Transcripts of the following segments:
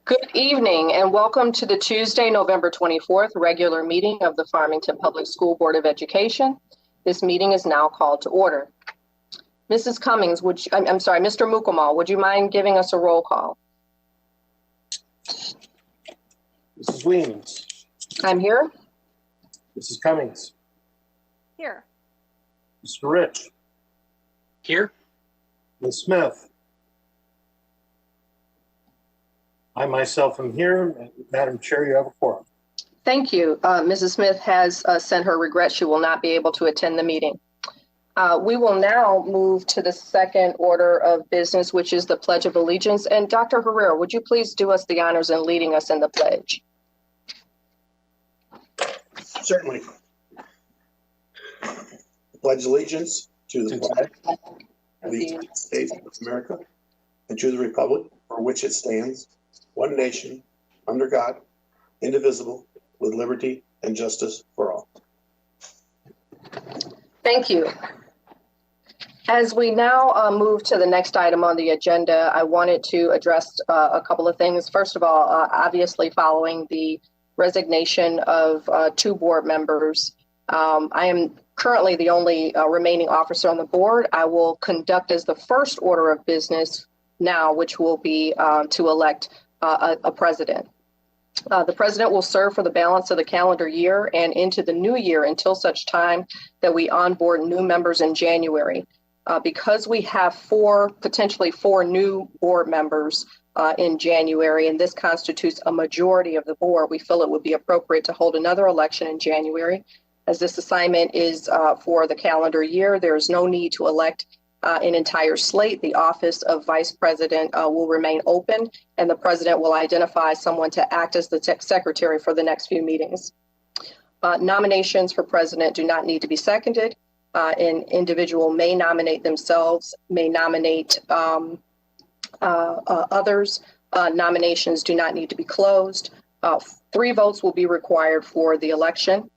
Good evening and welcome to the Tuesday, November 24th regular meeting of the Farmington Public School Board of Education. This meeting is now called to order. Mrs. Cummings, Mr. Mukamal, would you mind giving us a roll call? Mrs. Weems. I'm here. Mrs. Cummings. Here. Mr. Rich. Here. Ms. Smith. I myself am here. Madam Chair, you have a quorum. Thank you. Mrs. Smith has sent her regrets. She will not be able to attend the meeting. We will now move to the second order of business, which is the Pledge of Allegiance. And Dr. Herrera, would you please do us the honors in leading us in the pledge? Certainly. Pledge allegiance to the flag of the United States of America and to the republic for which it stands, one nation, under God, indivisible, with liberty and justice for all. Thank you. As we now move to the next item on the agenda, I wanted to address a couple of things. First of all, obviously following the resignation of two board members, I am currently the only remaining officer on the board. I will conduct as the first order of business now, which will be to elect a president. The president will serve for the balance of the calendar year and into the new year until such time that we onboard new members in January. Because we have potentially four new board members in January, and this constitutes a majority of the board, we feel it would be appropriate to hold another election in January. As this assignment is for the calendar year, there is no need to elect an entire slate. The office of vice president will remain open, and the president will identify someone to act as the secretary for the next few meetings. Nominations for president do not need to be seconded. An individual may nominate themselves, may nominate others. Nominations do not need to be closed. 3 votes will be required for the election.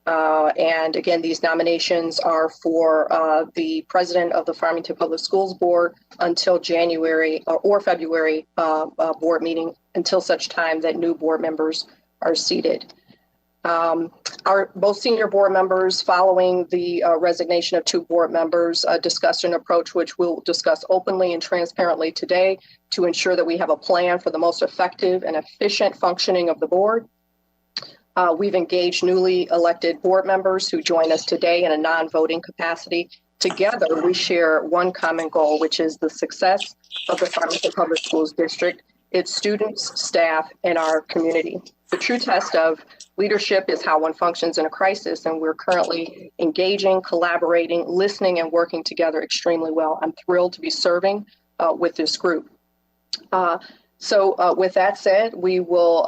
And again, these nominations are for the president of the Farmington Public Schools Board until January or February board meeting, until such time that new board members are seated. Our both senior board members, following the resignation of 2 board members, discussed an approach which we'll discuss openly and transparently today to ensure that we have a plan for the most effective and efficient functioning of the board. We've engaged newly elected board members who join us today in a non-voting capacity. Together, we share one common goal, which is the success of the Farmington Public Schools District, its students, staff, and our community. The true test of leadership is how one functions in a crisis, and we're currently engaging, collaborating, listening, and working together extremely well. I'm thrilled to be serving with this group. So with that said, we will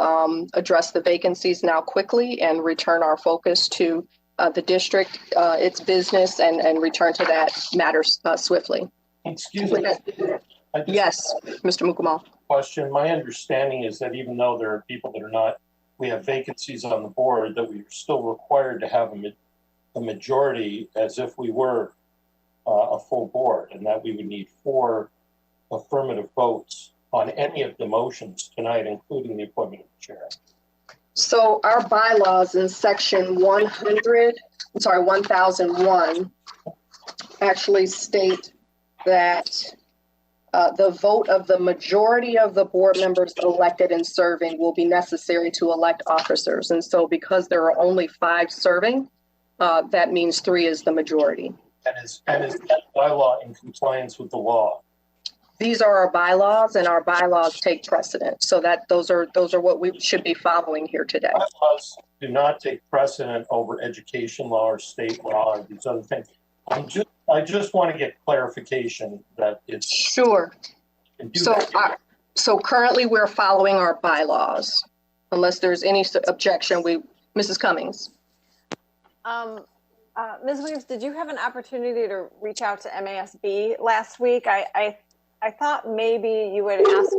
address the vacancies now quickly and return our focus to the district, its business, and return to that matter swiftly. Excuse me. Yes, Mr. Mukamal. Question. My understanding is that even though there are people that are not, we have vacancies on the board, that we are still required to have a majority as if we were a full board, and that we would need 4 affirmative votes on any of the motions tonight, including the appointment of the chair. So our bylaws in section 1001 actually state that the vote of the majority of the board members elected and serving will be necessary to elect officers. And so because there are only 5 serving, that means 3 is the majority. And is that bylaw in compliance with the law? These are our bylaws, and our bylaws take precedent. So that those are what we should be following here today. Bylaws do not take precedent over education law or state law or these other things. I just want to get clarification that it's sure. So currently we're following our bylaws, unless there's any objection. Mrs. Cummings. Ms. Williams, did you have an opportunity to reach out to MASB last week? I thought maybe you would ask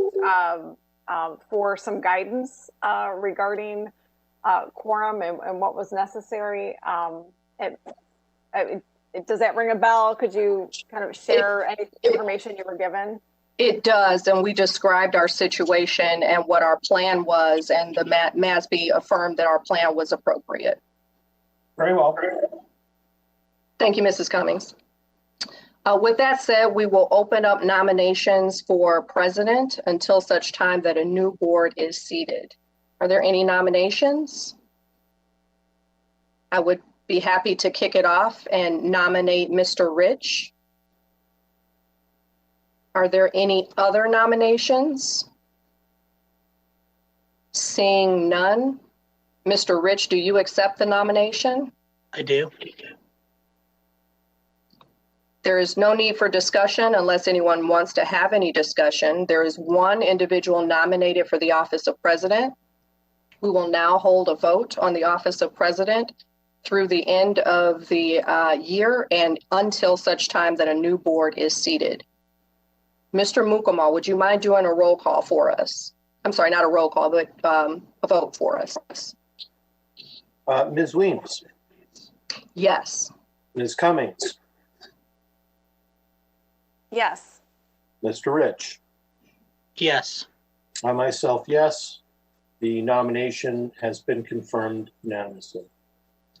for some guidance regarding quorum and what was necessary. Does that ring a bell? Could you kind of share any information you were given? It does, and we described our situation and what our plan was, and the MASB affirmed that our plan was appropriate. Very well. Thank you, Mrs. Cummings. With that said, we will open up nominations for president until such time that a new board is seated. Are there any nominations? I would be happy to kick it off and nominate Mr. Rich. Are there any other nominations? Seeing none. Mr. Rich, do you accept the nomination? I do. There is no need for discussion unless anyone wants to have any discussion. There is one individual nominated for the office of president. We will now hold a vote on the office of president through the end of the year and until such time that a new board is seated. Mr. Mukamal, would you mind doing a roll call for us? I'm sorry, not a roll call, but a vote for us. Ms. Weems. Yes. Ms. Cummings. Yes. Mr. Rich. Yes. I myself, yes. The nomination has been confirmed unanimously.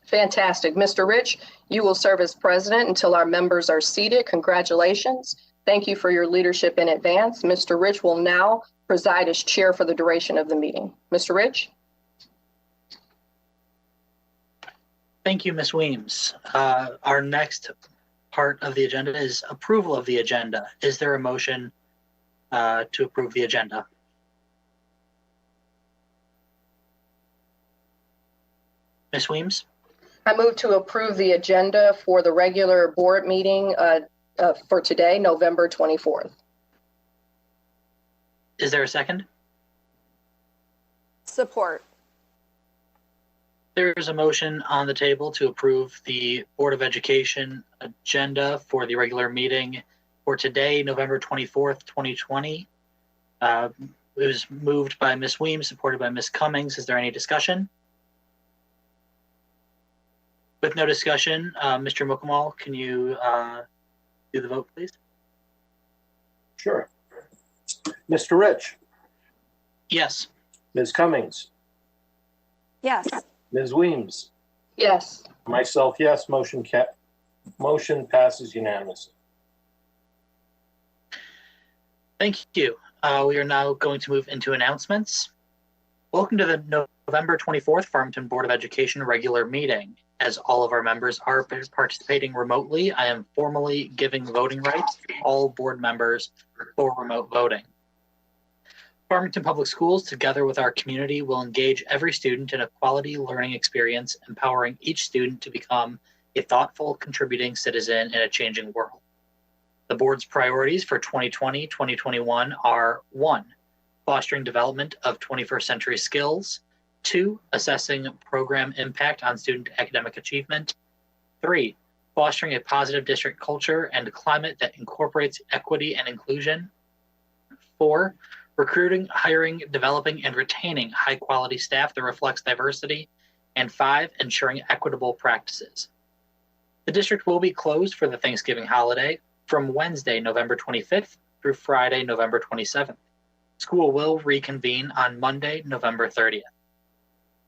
Fantastic. Mr. Rich, you will serve as president until our members are seated. Congratulations. Thank you for your leadership in advance. Mr. Rich will now preside as chair for the duration of the meeting. Mr. Rich? Thank you, Ms. Weems. Our next part of the agenda is approval of the agenda. Is there a motion to approve the agenda? Ms. Weems? I move to approve the agenda for the regular board meeting for today, November 24th. Is there a second? Support. There is a motion on the table to approve the Board of Education agenda for the regular meeting for today, November 24th, 2020. It was moved by Ms. Weems, supported by Ms. Cummings. Is there any discussion? With no discussion, Mr. Mukamal, can you do the vote, please? Sure. Mr. Rich. Yes. Ms. Cummings. Yes. Ms. Weems. Yes. Myself, yes. Motion passes unanimously. Thank you. We are now going to move into announcements. Welcome to the November 24th Farmington Board of Education regular meeting. As all of our members are participating remotely, I am formally giving voting rights to all board members for remote voting. Farmington Public Schools, together with our community, will engage every student in a quality learning experience, empowering each student to become a thoughtful, contributing citizen in a changing world. The board's priorities for 2020-2021 are 1, fostering development of 21st century skills, 2, assessing program impact on student academic achievement, 3, fostering a positive district culture and climate that incorporates equity and inclusion, 4, recruiting, hiring, developing, and retaining high-quality staff that reflects diversity, and 5, ensuring equitable practices. The district will be closed for the Thanksgiving holiday from Wednesday, November 25th through Friday, November 27th. School will reconvene on Monday, November 30th.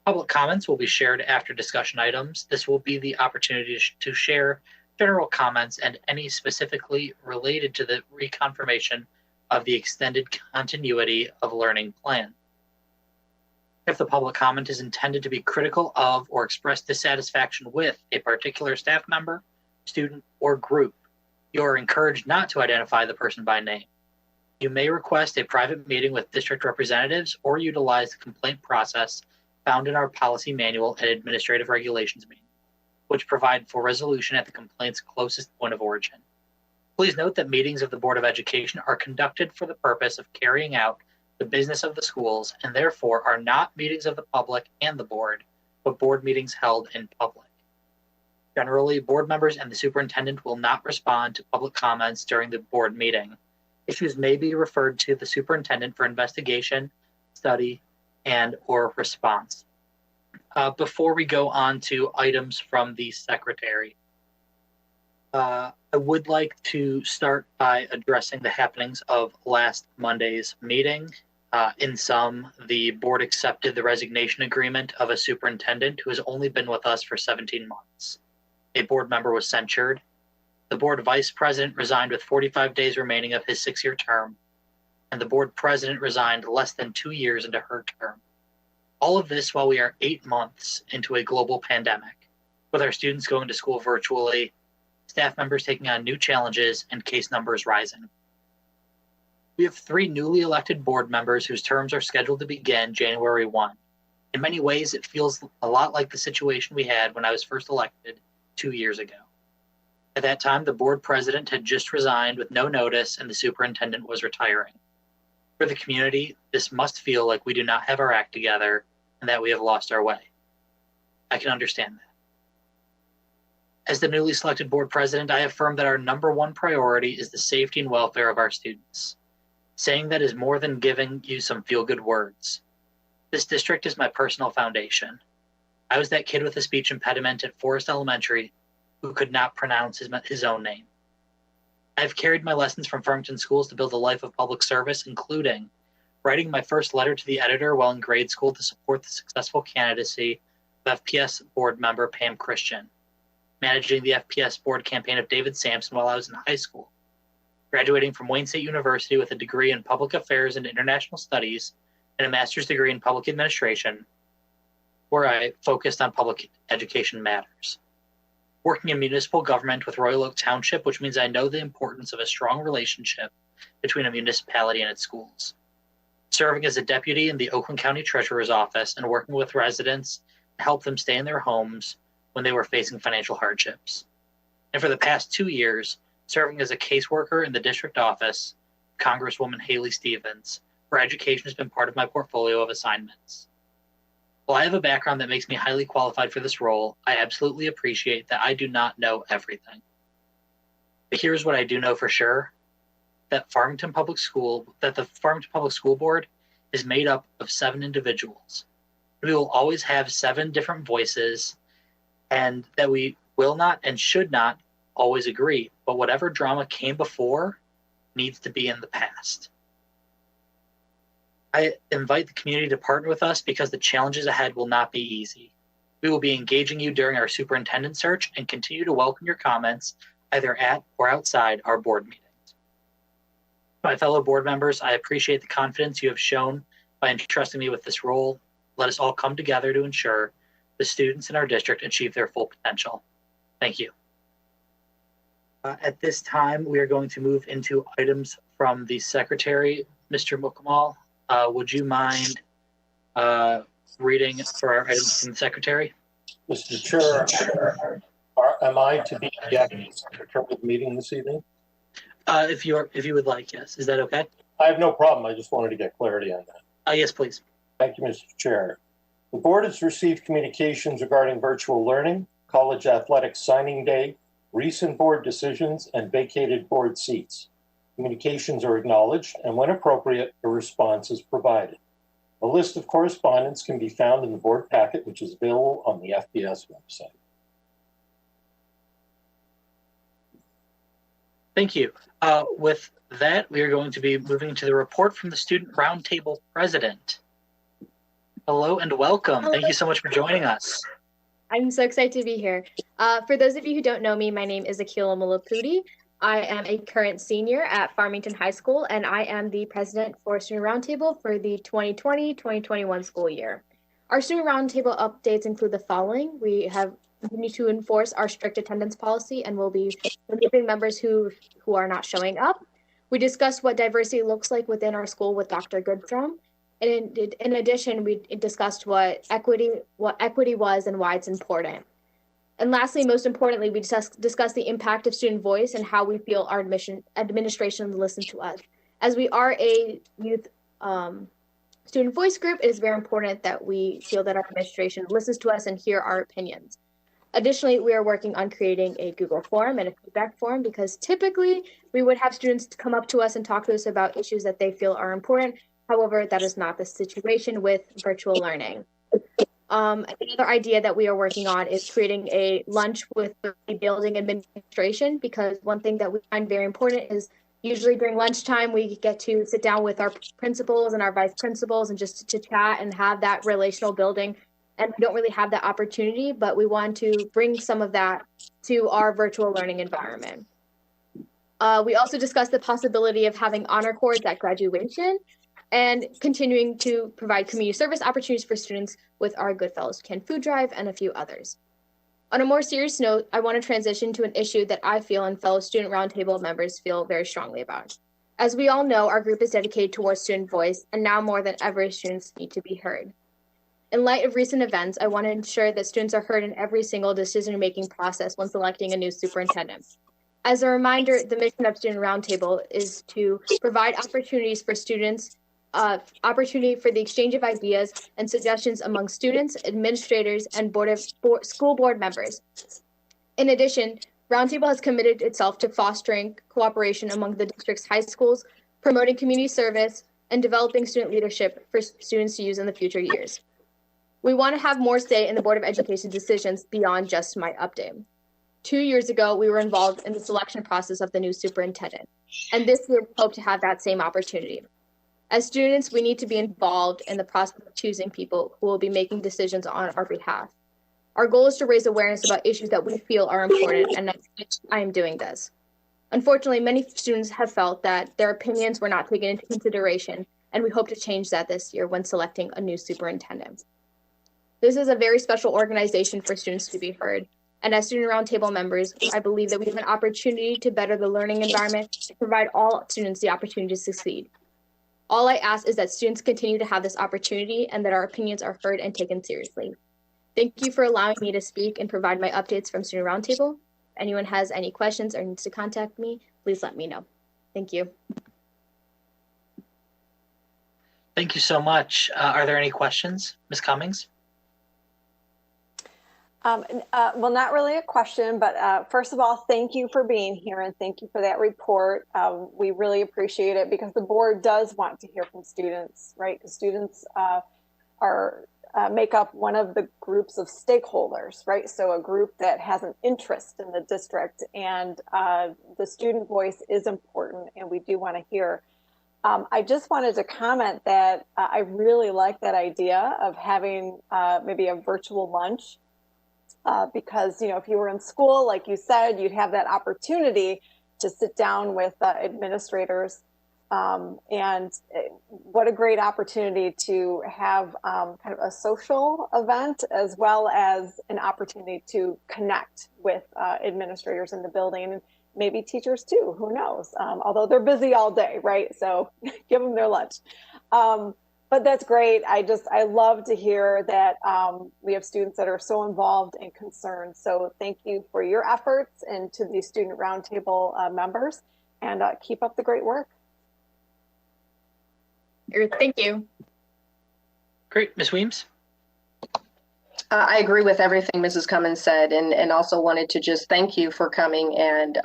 Public comments will be shared after discussion items. This will be the opportunity to share general comments and any specifically related to the reconfirmation of the extended continuity of learning plan. If the public comment is intended to be critical of or express dissatisfaction with a particular staff member, student, or group, you are encouraged not to identify the person by name. You may request a private meeting with district representatives or utilize the complaint process found in our policy manual and administrative regulations manual, which provide for resolution at the complaint's closest point of origin. Please note that meetings of the Board of Education are conducted for the purpose of carrying out the business of the schools and therefore are not meetings of the public and the board, but board meetings held in public. Generally, board members and the superintendent will not respond to public comments during the board meeting. Issues may be referred to the superintendent for investigation, study, and/or response. Before we go on to items from the secretary, I would like to start by addressing the happenings of last Monday's meeting. In sum, the board accepted the resignation agreement of a superintendent who has only been with us for 17 months. A board member was censured. The board vice president resigned with 45 days remaining of his 6-year term, and the board president resigned less than 2 years into her term. All of this while we are 8 months into a global pandemic, with our students going to school virtually, staff members taking on new challenges, and case numbers rising. We have 3 newly elected board members whose terms are scheduled to begin January 1. In many ways, it feels a lot like the situation we had when I was first elected 2 years ago. At that time, the board president had just resigned with no notice and the superintendent was retiring. For the community, this must feel like we do not have our act together and that we have lost our way. I can understand that. As the newly selected board president, I affirm that our number 1 priority is the safety and welfare of our students. Saying that is more than giving you some feel-good words. This district is my personal foundation. I was that kid with a speech impediment at Forest Elementary who could not pronounce his own name. I've carried my lessons from Farmington schools to build a life of public service, including writing my first letter to the editor while in grade school to support the successful candidacy of FPS board member Pam Christian, managing the FPS board campaign of David Sampson while I was in high school, graduating from Wayne State University with a degree in public affairs and international studies and a master's degree in public administration, where I focused on public education matters. Working in municipal government with Royal Oak Township, which means I know the importance of a strong relationship between a municipality and its schools. Serving as a deputy in the Oakland County Treasurer's Office and working with residents to help them stay in their homes when they were facing financial hardships. And for the past 2 years, serving as a caseworker in the district office, Congresswoman Haley Stevens, where education has been part of my portfolio of assignments. While I have a background that makes me highly qualified for this role, I absolutely appreciate that I do not know everything. But here's what I do know for sure, that the Farmington Public School Board is made up of 7 individuals. We will always have 7 different voices, and that we will not and should not always agree, but whatever drama came before needs to be in the past. I invite the community to partner with us because the challenges ahead will not be easy. We will be engaging you during our superintendent search and continue to welcome your comments either at or outside our board meetings. My fellow board members, I appreciate the confidence you have shown by entrusting me with this role. Let us all come together to ensure the students in our district achieve their full potential. Thank you. At this time, we are going to move into items from the secretary, Mr. Mukamal. Would you mind reading for our items from the secretary? Mr. Chair, am I to be the acting secretary of the meeting this evening? If you would like, yes. Is that okay? I have no problem. I just wanted to get clarity on that. Yes, please. Thank you, Mr. Chair. The board has received communications regarding virtual learning, college athletics signing day, recent board decisions, and vacated board seats. Communications are acknowledged, and when appropriate, a response is provided. A list of correspondence can be found in the board packet, which is available on the FBS website. Thank you. With that, we are going to be moving to the report from the Student Roundtable President. Hello and welcome. Hello. Thank you so much for joining us. I'm so excited to be here. For those of you who don't know me, my name is Akila Malapudi. I am a current senior at Farmington High School, and I am the president for Student Roundtable for the 2020-2021 school year. Our Student Roundtable updates include the following. We have continued to enforce our strict attendance policy and will be removing members who are not showing up. We discussed what diversity looks like within our school with Dr. Goodstrom. And in addition, we discussed what equity was and why it's important. And lastly, most importantly, we discussed the impact of student voice and how we feel our administration listens to us. As we are a youth student voice group, it is very important that we feel that our administration listens to us and hear our opinions. Additionally, we are working on creating a Google form and a feedback form because typically we would have students come up to us and talk to us about issues that they feel are important. However, that is not the situation with virtual learning. Another idea that we are working on is creating a lunch with the building administration, because one thing that we find very important is usually during lunchtime, we get to sit down with our principals and our vice principals and just to chat and have that relational building. And we don't really have that opportunity, but we want to bring some of that to our virtual learning environment. We also discussed the possibility of having honor cords at graduation and continuing to provide community service opportunities for students with our Goodfellows Canned Food Drive and a few others. On a more serious note, I want to transition to an issue that I feel and fellow Student Roundtable members feel very strongly about. As we all know, our group is dedicated towards student voice, and now more than ever, students need to be heard. In light of recent events, I want to ensure that students are heard in every single decision-making process when selecting a new superintendent. As a reminder, the mission of Student Roundtable is to provide opportunities for students, opportunity for the exchange of ideas and suggestions among students, administrators, and school board members. In addition, Roundtable has committed itself to fostering cooperation among the district's high schools, promoting community service, and developing student leadership for students to use in the future years. We want to have more say in the Board of Education decisions beyond just my update. 2 years ago, we were involved in the selection process of the new superintendent, and this year we hope to have that same opportunity. As students, we need to be involved in the process of choosing people who will be making decisions on our behalf. Our goal is to raise awareness about issues that we feel are important, and I am doing this. Unfortunately, many students have felt that their opinions were not taken into consideration, and we hope to change that this year when selecting a new superintendent. This is a very special organization for students to be heard, and as Student Roundtable members, I believe that we have an opportunity to better the learning environment to provide all students the opportunity to succeed. All I ask is that students continue to have this opportunity and that our opinions are heard and taken seriously. Thank you for allowing me to speak and provide my updates from Student Roundtable. If anyone has any questions or needs to contact me, please let me know. Thank you. Thank you so much. Are there any questions, Ms. Cummings? Well, not really a question, but first of all, thank you for being here and thank you for that report. We really appreciate it because the board does want to hear from students, right? Because students make up one of the groups of stakeholders, right? So a group that has an interest in the district, and the student voice is important, and we do want to hear. I just wanted to comment that I really like that idea of having maybe a virtual lunch. Because, you know, if you were in school, like you said, you'd have that opportunity to sit down with administrators. And what a great opportunity to have kind of a social event as well as an opportunity to connect with administrators in the building, and maybe teachers too, who knows, although they're busy all day, right? So give them their lunch. But that's great. I love to hear that we have students that are so involved and concerned. So thank you for your efforts and to the Student Roundtable members, and keep up the great work. Thank you. Great. Ms. Weems? I agree with everything Mrs. Cummins said, and also wanted to just thank you for coming and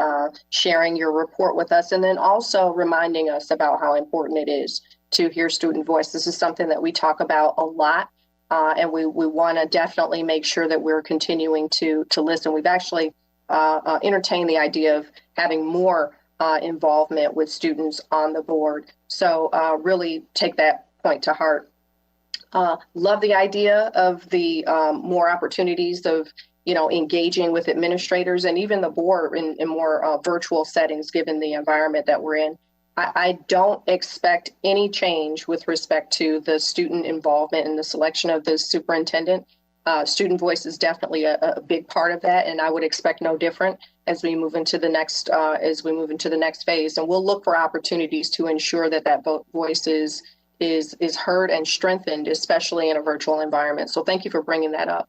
sharing your report with us, and then also reminding us about how important it is to hear student voice. This is something that we talk about a lot, and we want to definitely make sure that we're continuing to listen. We've actually entertained the idea of having more involvement with students on the board. So really take that point to heart. Love the idea of the more opportunities of, you know, engaging with administrators and even the board in more virtual settings, given the environment that we're in. I don't expect any change with respect to the student involvement in the selection of the superintendent. Student voice is definitely a big part of that, and I would expect no different as we move into the next phase. And we'll look for opportunities to ensure that that voice is heard and strengthened, especially in a virtual environment. So thank you for bringing that up.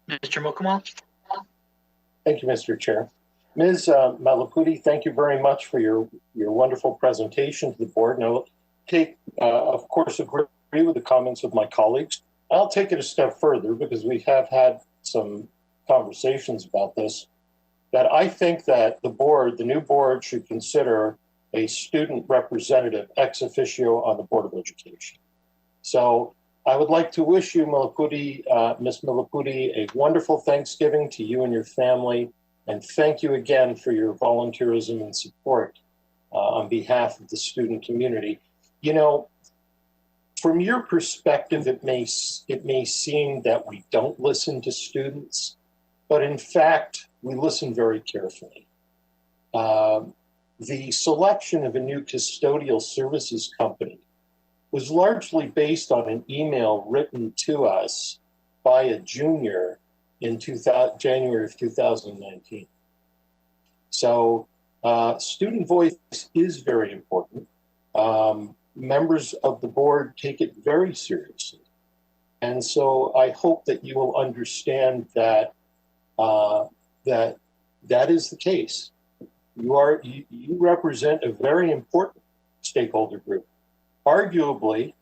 Mr. Mukamal? Thank you, Mr. Chair. Ms. Malapudi, thank you very much for your wonderful presentation to the board. And I'll take, of course, agree with the comments of my colleagues. I'll take it a step further because we have had some conversations about this, that I think that the new board should consider a student representative ex officio on the Board of Education. So I would like to wish you, Miss Milapudi, a wonderful Thanksgiving to you and your family. And thank you again for your volunteerism and support on behalf of the student community. You know, from your perspective, it may seem that we don't listen to students, but in fact, we listen very carefully. The selection of a new custodial services company was largely based on an email written to us by a junior in January of 2019. So student voice is very important. Members of the board take it very seriously. And so I hope that you will understand that that is the case. You represent a very important stakeholder group. Arguably,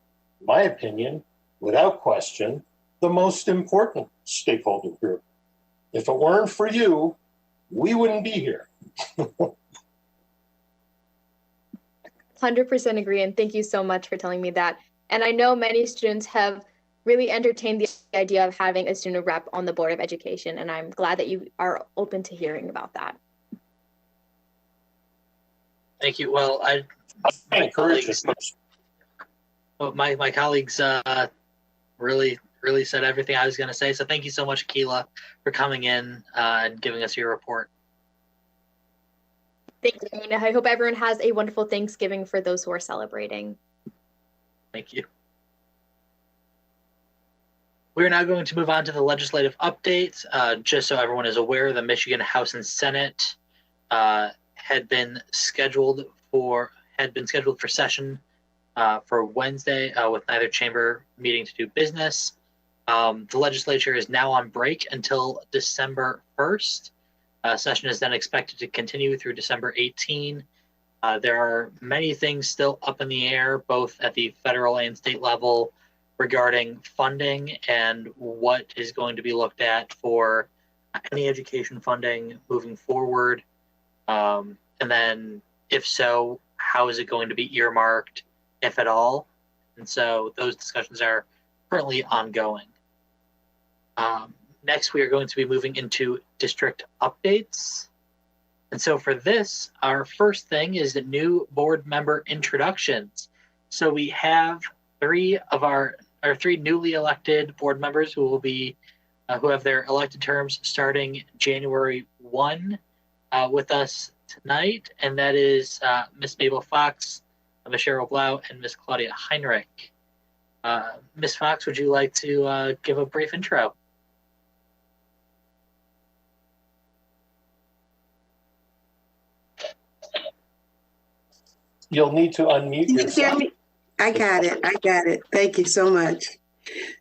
in my opinion, without question, the most important stakeholder group. If it weren't for you, we wouldn't be here. 100% agree, and thank you so much for telling me that. And I know many students have really entertained the idea of having a student rep on the Board of Education, and I'm glad that you are open to hearing about that. Thank you. Well, my colleagues really said everything I was going to say. So thank you so much, Keela, for coming in and giving us your report. Thank you. And I hope everyone has a wonderful Thanksgiving for those who are celebrating. Thank you. We're now going to move on to the legislative updates. Just so everyone is aware, the Michigan House and Senate had been scheduled for session for Wednesday with neither chamber meeting to do business. The legislature is now on break until December 1st. Session is then expected to continue through December 18. There are many things still up in the air, both at the federal and state level, regarding funding and what is going to be looked at for any education funding moving forward. And then, if so, how is it going to be earmarked, if at all? And so those discussions are currently ongoing. Next, we are going to be moving into district updates. And so for this, our first thing is the new board member introductions. So we have three newly elected board members who will be who have their elected terms starting January 1 with us tonight, and that is Ms. Mabel Fox, Ms. Cheryl Blau, and Ms. Claudia Heinrich. Ms. Fox, would you like to give a brief intro? You'll need to unmute yourself. I got it. Thank you so much.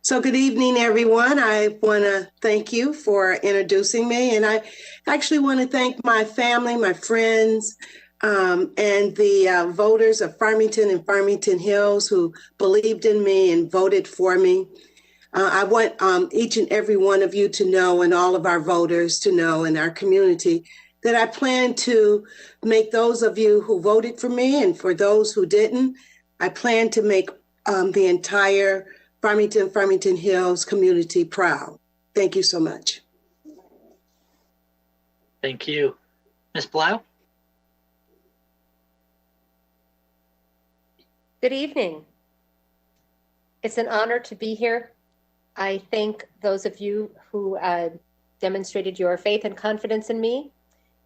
So good evening, everyone. I want to thank you for introducing me. And I actually want to thank my family, my friends, and the voters of Farmington and Farmington Hills who believed in me and voted for me. I want each and every one of you to know, and all of our voters to know in our community, that I plan to make those of you who voted for me, and for those who didn't, I plan to make the entire Farmington Hills community proud. Thank you so much. Thank you. Ms. Blau? Good evening. It's an honor to be here. I thank those of you who demonstrated your faith and confidence in me.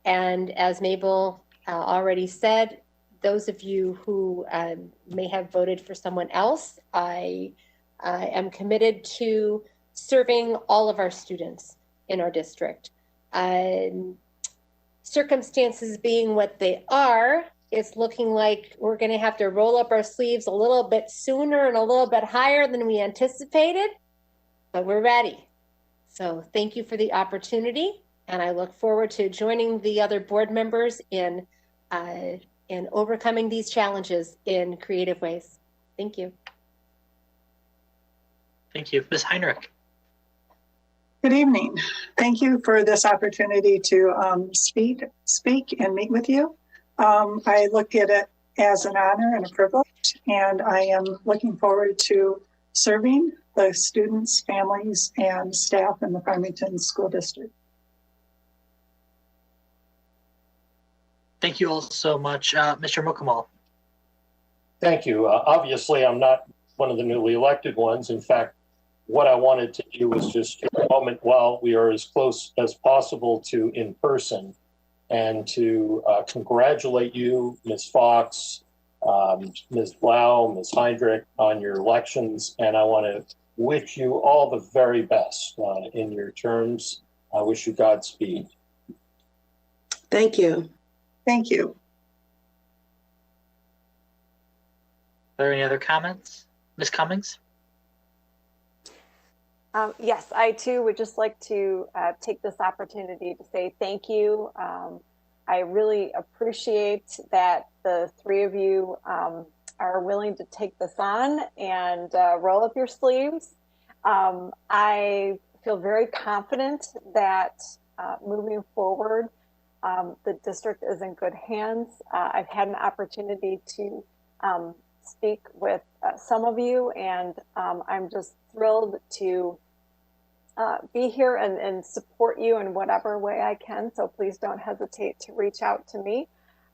And as Mabel already said, those of you who may have voted for someone else, I am committed to serving all of our students in our district. Circumstances being what they are, it's looking like we're going to have to roll up our sleeves a little bit sooner and a little bit higher than we anticipated, but we're ready. So thank you for the opportunity. And I look forward to joining the other board members in overcoming these challenges in creative ways. Thank you. Thank you. Ms. Heinrich. Good evening. Thank you for this opportunity to speak and meet with you. I look at it as an honor and a privilege, and I am looking forward to serving the students, families, and staff in the Farmington School District. Thank you all so much. Mr. Mukamal. Thank you. Obviously, I'm not one of the newly elected ones. In fact, what I wanted to do was just take a moment while we are as close as possible to in person and to congratulate you, Ms. Fox, Ms. Blau, Ms. Heindrich, on your elections. And I want to wish you all the very best in your terms. I wish you Godspeed. Thank you. Thank you. Are there any other comments? Ms. Cummings? Yes, I too would just like to take this opportunity to say thank you. I really appreciate that the three of you are willing to take this on and roll up your sleeves. I feel very confident that moving forward, the district is in good hands. I've had an opportunity to speak with some of you, and I'm just thrilled to be here and support you in whatever way I can. So please don't hesitate to reach out to me.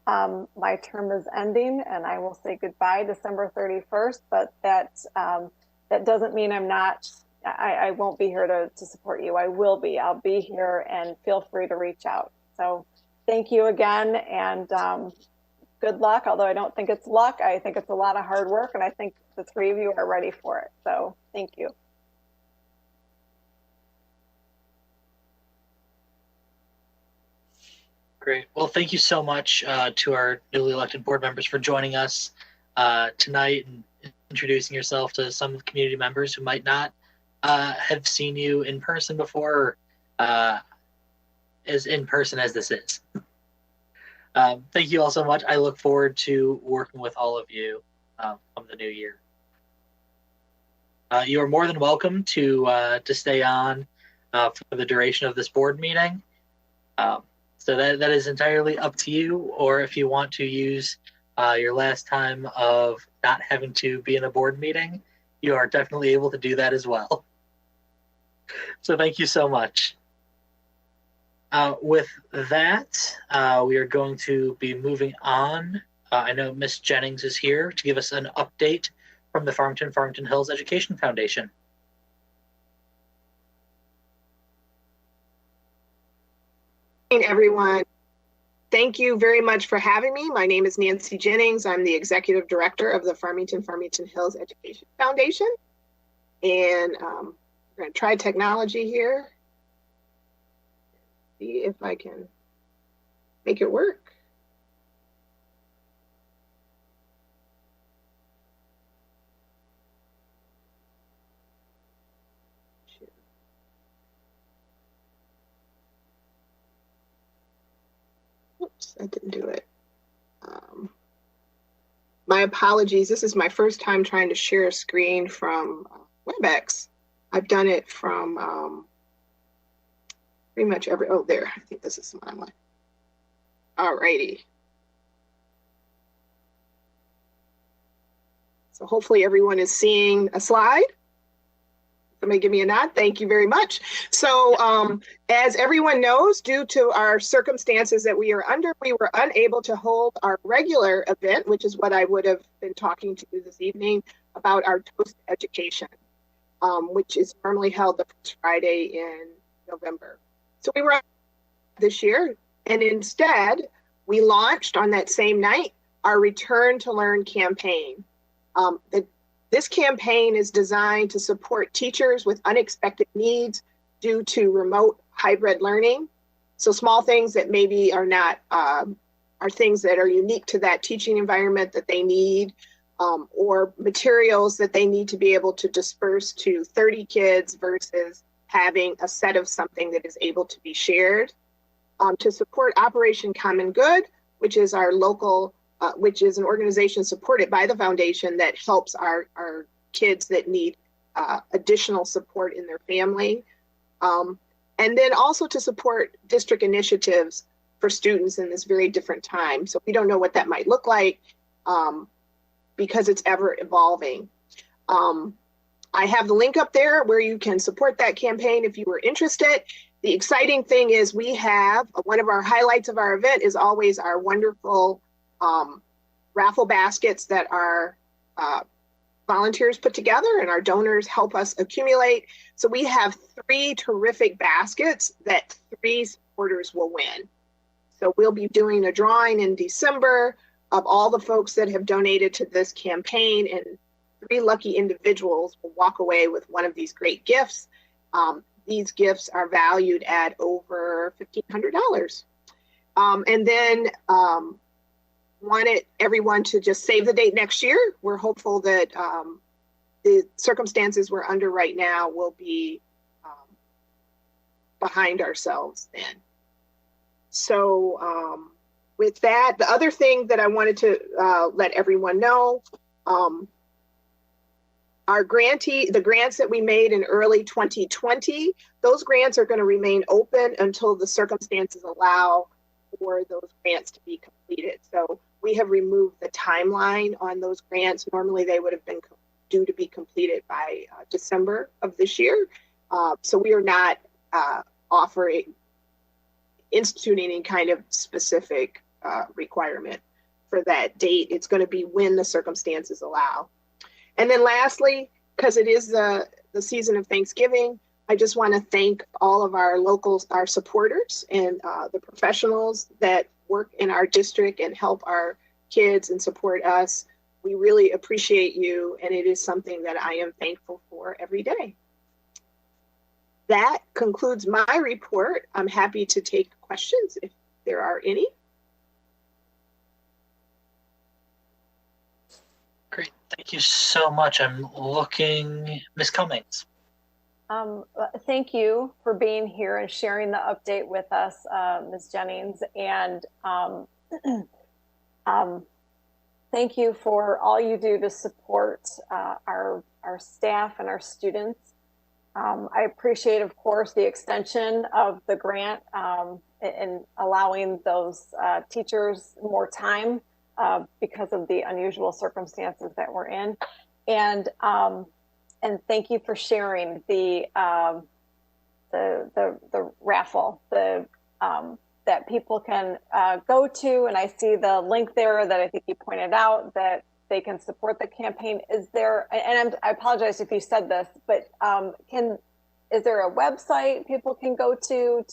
My term is ending and I will say goodbye December 31st, but that doesn't mean I won't be here to support you. I will be. I'll be here, and feel free to reach out. So thank you again, and good luck. Although I don't think it's luck, I think it's a lot of hard work, and I think the three of you are ready for it. So thank you. Great. Well, thank you so much to our newly elected board members for joining us tonight and introducing yourself to some of the community members who might not have seen you in person before, as in person as this is. Thank you all so much. I look forward to working with all of you from the new year. You are more than welcome to stay on for the duration of this board meeting. So that is entirely up to you, or if you want to use your last time of not having to be in a board meeting, you are definitely able to do that as well. So thank you so much. With that, we are going to be moving on. I know Ms. Jennings is here to give us an update from the Farmington Hills Education Foundation. Everyone, thank you very much for having me. My name is Nancy Jennings. I'm the executive director of the Farmington Hills Education Foundation, and we're going to try technology here. See if I can make it work. Oops, I didn't do it. My apologies. This is my first time trying to share a screen from Webex. I've done it from pretty much oh, there. I think this is my one. All righty. So hopefully everyone is seeing a slide. Somebody give me a nod. Thank you very much. So as everyone knows, due to our circumstances that we are under, we were unable to hold our regular event, which is what I would have been talking to you this evening about our Toast Education, which is normally held the first Friday in November. So we were this year, and instead we launched on that same night our Return to Learn campaign. This campaign is designed to support teachers with unexpected needs due to remote hybrid learning. So small things that maybe are not, are things that are unique to that teaching environment that they need, or materials that they need to be able to disperse to 30 kids versus having a set of something that is able to be shared. To support Operation Common Good, which is our local which is an organization supported by the foundation that helps our kids that need additional support in their family. And then also to support district initiatives for students in this very different time. So we don't know what that might look like because it's ever evolving. I have the link up there where you can support that campaign if you were interested. The exciting thing is we have one of our highlights of our event is always our wonderful raffle baskets that our volunteers put together and our donors help us accumulate. So we have 3 terrific baskets that 3 supporters will win. So we'll be doing a drawing in December of all the folks that have donated to this campaign, and 3 lucky individuals will walk away with one of these great gifts. These gifts are valued at over $1,500. And then wanted everyone to just save the date next year. We're hopeful that the circumstances we're under right now will be behind ourselves then. So with that, the other thing that I wanted to let everyone know, our the grants that we made in early 2020, those grants are going to remain open until the circumstances allow for those grants to be completed. So we have removed the timeline on those grants. Normally they would have been due to be completed by December of this year. So we are not instituting any kind of specific requirement for that date. It's going to be when the circumstances allow. And then lastly, because it is the season of Thanksgiving, I just want to thank all of our locals, our supporters, and the professionals that work in our district and help our kids and support us. We really appreciate you, and it is something that I am thankful for every day. That concludes my report. I'm happy to take questions if there are any. Great, thank you so much. I'm looking, Ms. Cummings. Thank you for being here and sharing the update with us, Ms. Jennings. And thank you for all you do to support our staff and our students. I appreciate, of course, the extension of the grant and allowing those teachers more time because of the unusual circumstances that we're in. And thank you for sharing the raffle that people can go to. And I see the link there that I think you pointed out that they can support the campaign. Is there, and I apologize if you said this, but is there a website people can go to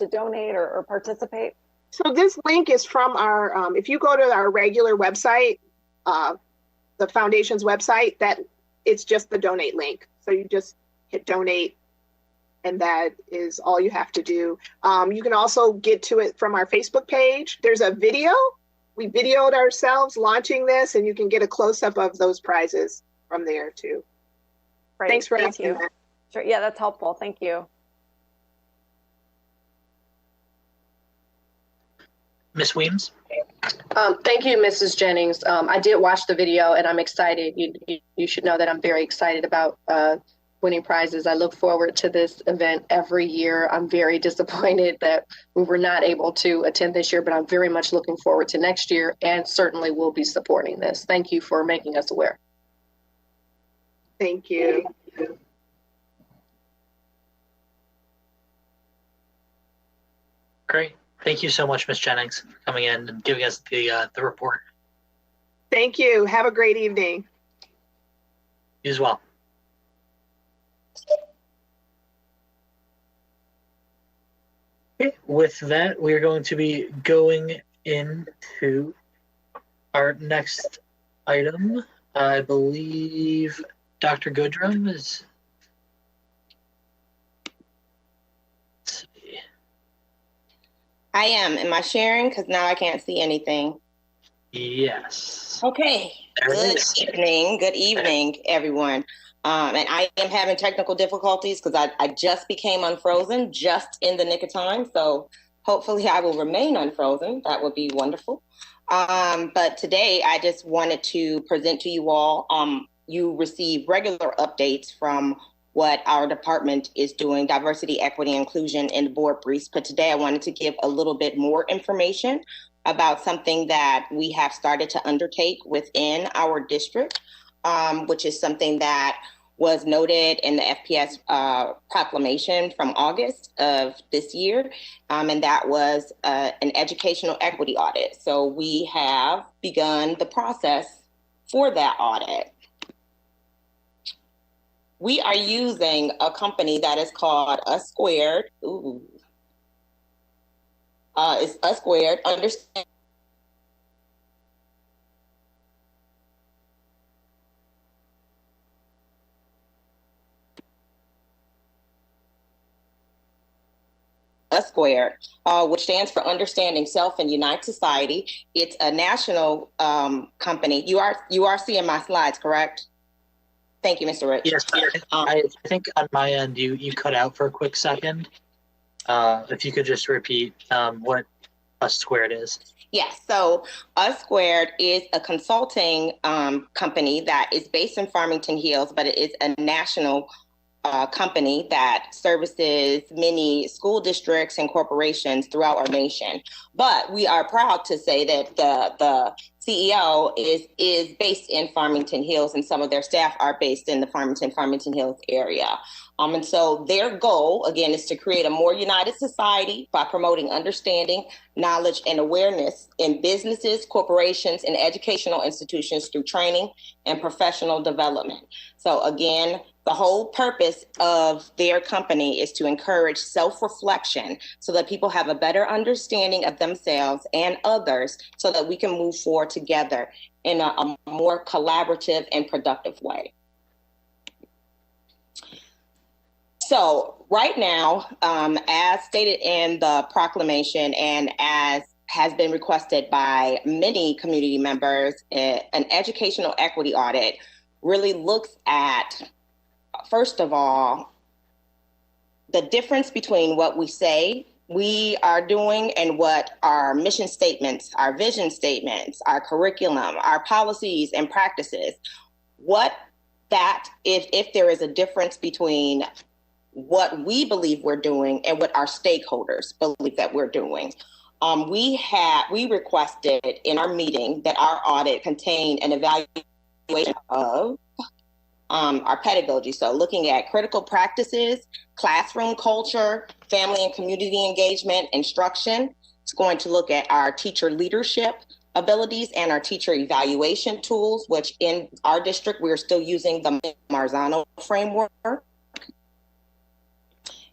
donate or participate? So this link is from our, if you go to our regular website, the foundation's website, that it's just the donate link. So you just hit donate and that is all you have to do. You can also get to it from our Facebook page. There's a video. We videoed ourselves launching this, and you can get a close-up of those prizes from there too. Great. Thanks for asking that. Sure. Yeah, that's helpful. Thank you. Ms. Weems? Thank you, Mrs. Jennings. I did watch the video and I'm excited. You should know that I'm very excited about winning prizes. I look forward to this event every year. I'm very disappointed that we were not able to attend this year, but I'm very much looking forward to next year and certainly will be supporting this. Thank you for making us aware. Thank you. Great. Thank you so much, Ms. Jennings, for coming in and giving us the report. Thank you. Have a great evening. You as well. Okay, with that, we are going to be going into our next item. I believe Dr. Goodrum is... I am. Am I sharing? Because now I can't see anything. Yes. Okay. Good evening. Good evening, everyone. And I am having technical difficulties because I just became unfrozen just in the nick of time. So hopefully I will remain unfrozen. That would be wonderful. But today I just wanted to present to you all. You receive regular updates from what our department is doing, diversity, equity, inclusion in the board briefs. But today I wanted to give a little bit more information about something that we have started to undertake within our district. which is something that was noted in the FPS proclamation from August of this year, and that was an educational equity audit. So we have begun the process for that audit. We are using a company that is called U.Squared. It's U.Squared. Understand. U.Squared, which stands for Understanding Self and Unite Society. It's a national company. You are seeing my slides, correct? Thank you, Mr. Rich. Yes, I think on my end you cut out for a quick second. If you could just repeat what U.Squared is. Yes, so U.Squared is a consulting company that is based in Farmington Hills, but it is a national company that services many school districts and corporations throughout our nation. But we are proud to say that the CEO is based in Farmington Hills, and some of their staff are based in the Farmington Hills area. And so their goal, again, is to create a more united society by promoting understanding, knowledge, and awareness in businesses, corporations, and educational institutions through training and professional development. So again, the whole purpose of their company is to encourage self-reflection so that people have a better understanding of themselves and others so that we can move forward together in a more collaborative and productive way. So right now, as stated in the proclamation and as has been requested by many community members, an educational equity audit really looks at, first of all, the difference between what we say we are doing and what our mission statements, our vision statements, our curriculum, our policies and practices, if there is a difference between what we believe we're doing and what our stakeholders believe that we're doing. We requested in our meeting that our audit contain an evaluation of our pedagogy. So looking at critical practices, classroom culture, family and community engagement, instruction. It's going to look at our teacher leadership abilities and our teacher evaluation tools, which in our district, we're still using the Marzano framework.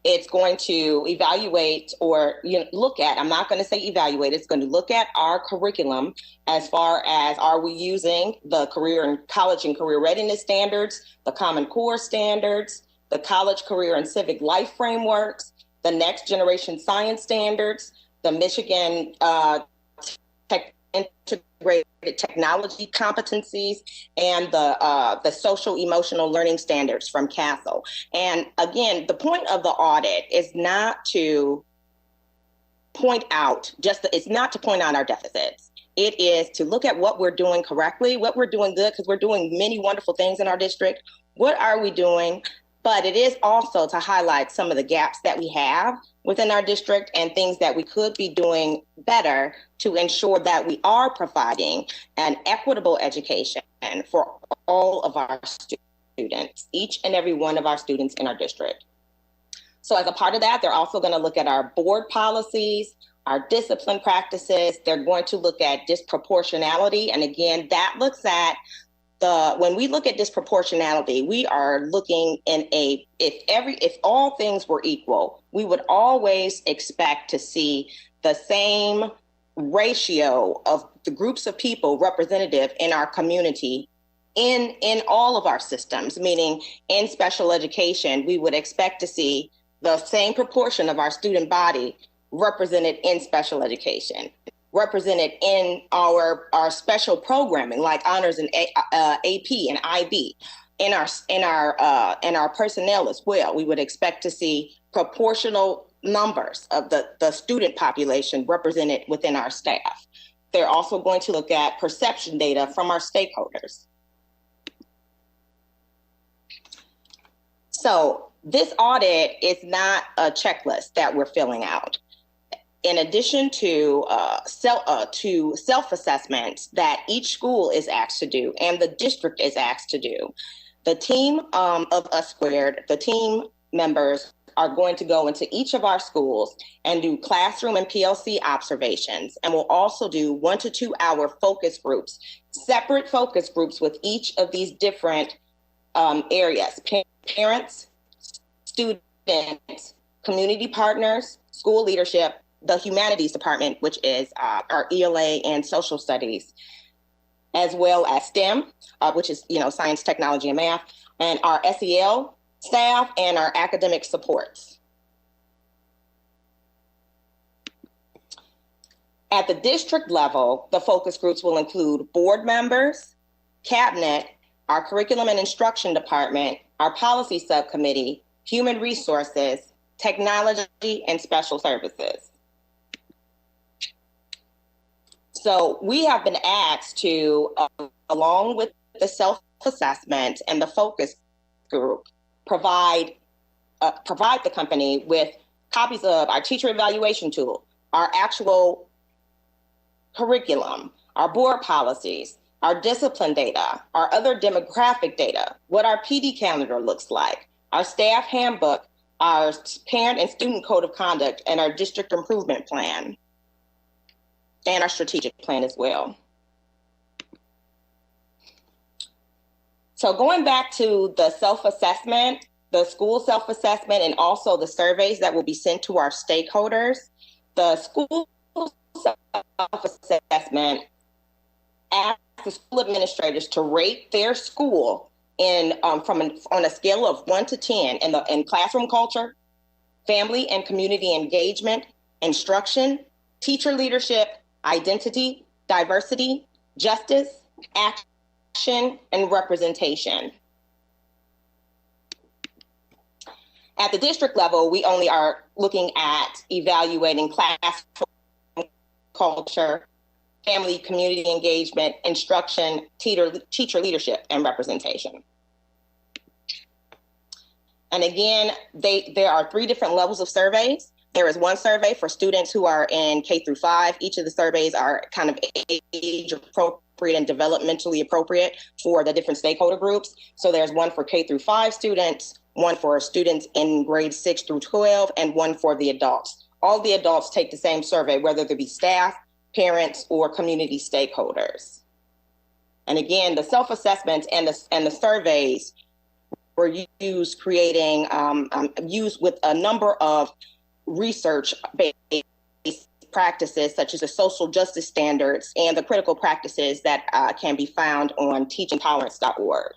It's going to evaluate or look at, I'm not going to say evaluate, it's going to look at our curriculum as far as are we using the career and college and career readiness standards, the Common Core standards, the college, career, and civic life frameworks, the next generation science standards, the Michigan integrated technology competencies, and the social emotional learning standards from CASEL. And again, the point of the audit is not to point out it's not to point out our deficits. It is to look at what we're doing correctly, what we're doing good, because we're doing many wonderful things in our district. What are we doing? But it is also to highlight some of the gaps that we have within our district and things that we could be doing better to ensure that we are providing an equitable education for all of our students, each and every one of our students in our district. So as a part of that, they're also going to look at our board policies, our discipline practices. They're going to look at disproportionality. And again, that looks at when we look at disproportionality, we are looking if all things were equal, we would always expect to see the same ratio of the groups of people representative in our community in all of our systems, meaning in special education, we would expect to see the same proportion of our student body represented in special education, represented in our special programming like honors and AP and IB, in our personnel as well. We would expect to see proportional numbers of the student population represented within our staff. They're also going to look at perception data from our stakeholders. So this audit is not a checklist that we're filling out. in addition to self-assessments that each school is asked to do and the district is asked to do, the team of Us Squared, the team members are going to go into each of our schools and do classroom and PLC observations. And we'll also do 1 to 2 hour focus groups, separate focus groups with each of these different areas: parents, students, community partners, school leadership, the humanities department, which is our ELA and social studies, as well as STEM, which is science, technology, and math, and our SEL staff and our academic supports. At the district level, the focus groups will include board members, cabinet, our curriculum and instruction department, our policy subcommittee, human resources, technology, and special services. So we have been asked to, along with the self-assessment and the focus group, provide the company with copies of our teacher evaluation tool, our actual curriculum, our board policies, our discipline data, our other demographic data, what our PD calendar looks like, our staff handbook, our parent and student code of conduct, and our district improvement plan, and our strategic plan as well. So going back to the self-assessment, the school self-assessment, and also the surveys that will be sent to our stakeholders, the school self-assessment asks the school administrators to rate their school in on a scale of 1 to 10 in classroom culture, family and community engagement, instruction, teacher leadership, identity, diversity, justice, action, and representation. At the district level, we only are looking at evaluating classroom culture, family, community engagement, instruction, teacher leadership, and representation. And again, there are 3 different levels of surveys. There is one survey for students who are in K through 5. Each of the surveys are kind of age appropriate and developmentally appropriate for the different stakeholder groups. So there's one for K through 5 students, one for students in grades 6 through 12, and one for the adults. All the adults take the same survey, whether they be staff, parents, or community stakeholders. And again, the self-assessments and the surveys were used used with a number of research-based practices, such as the social justice standards and the critical practices that can be found on teachintolerance.org.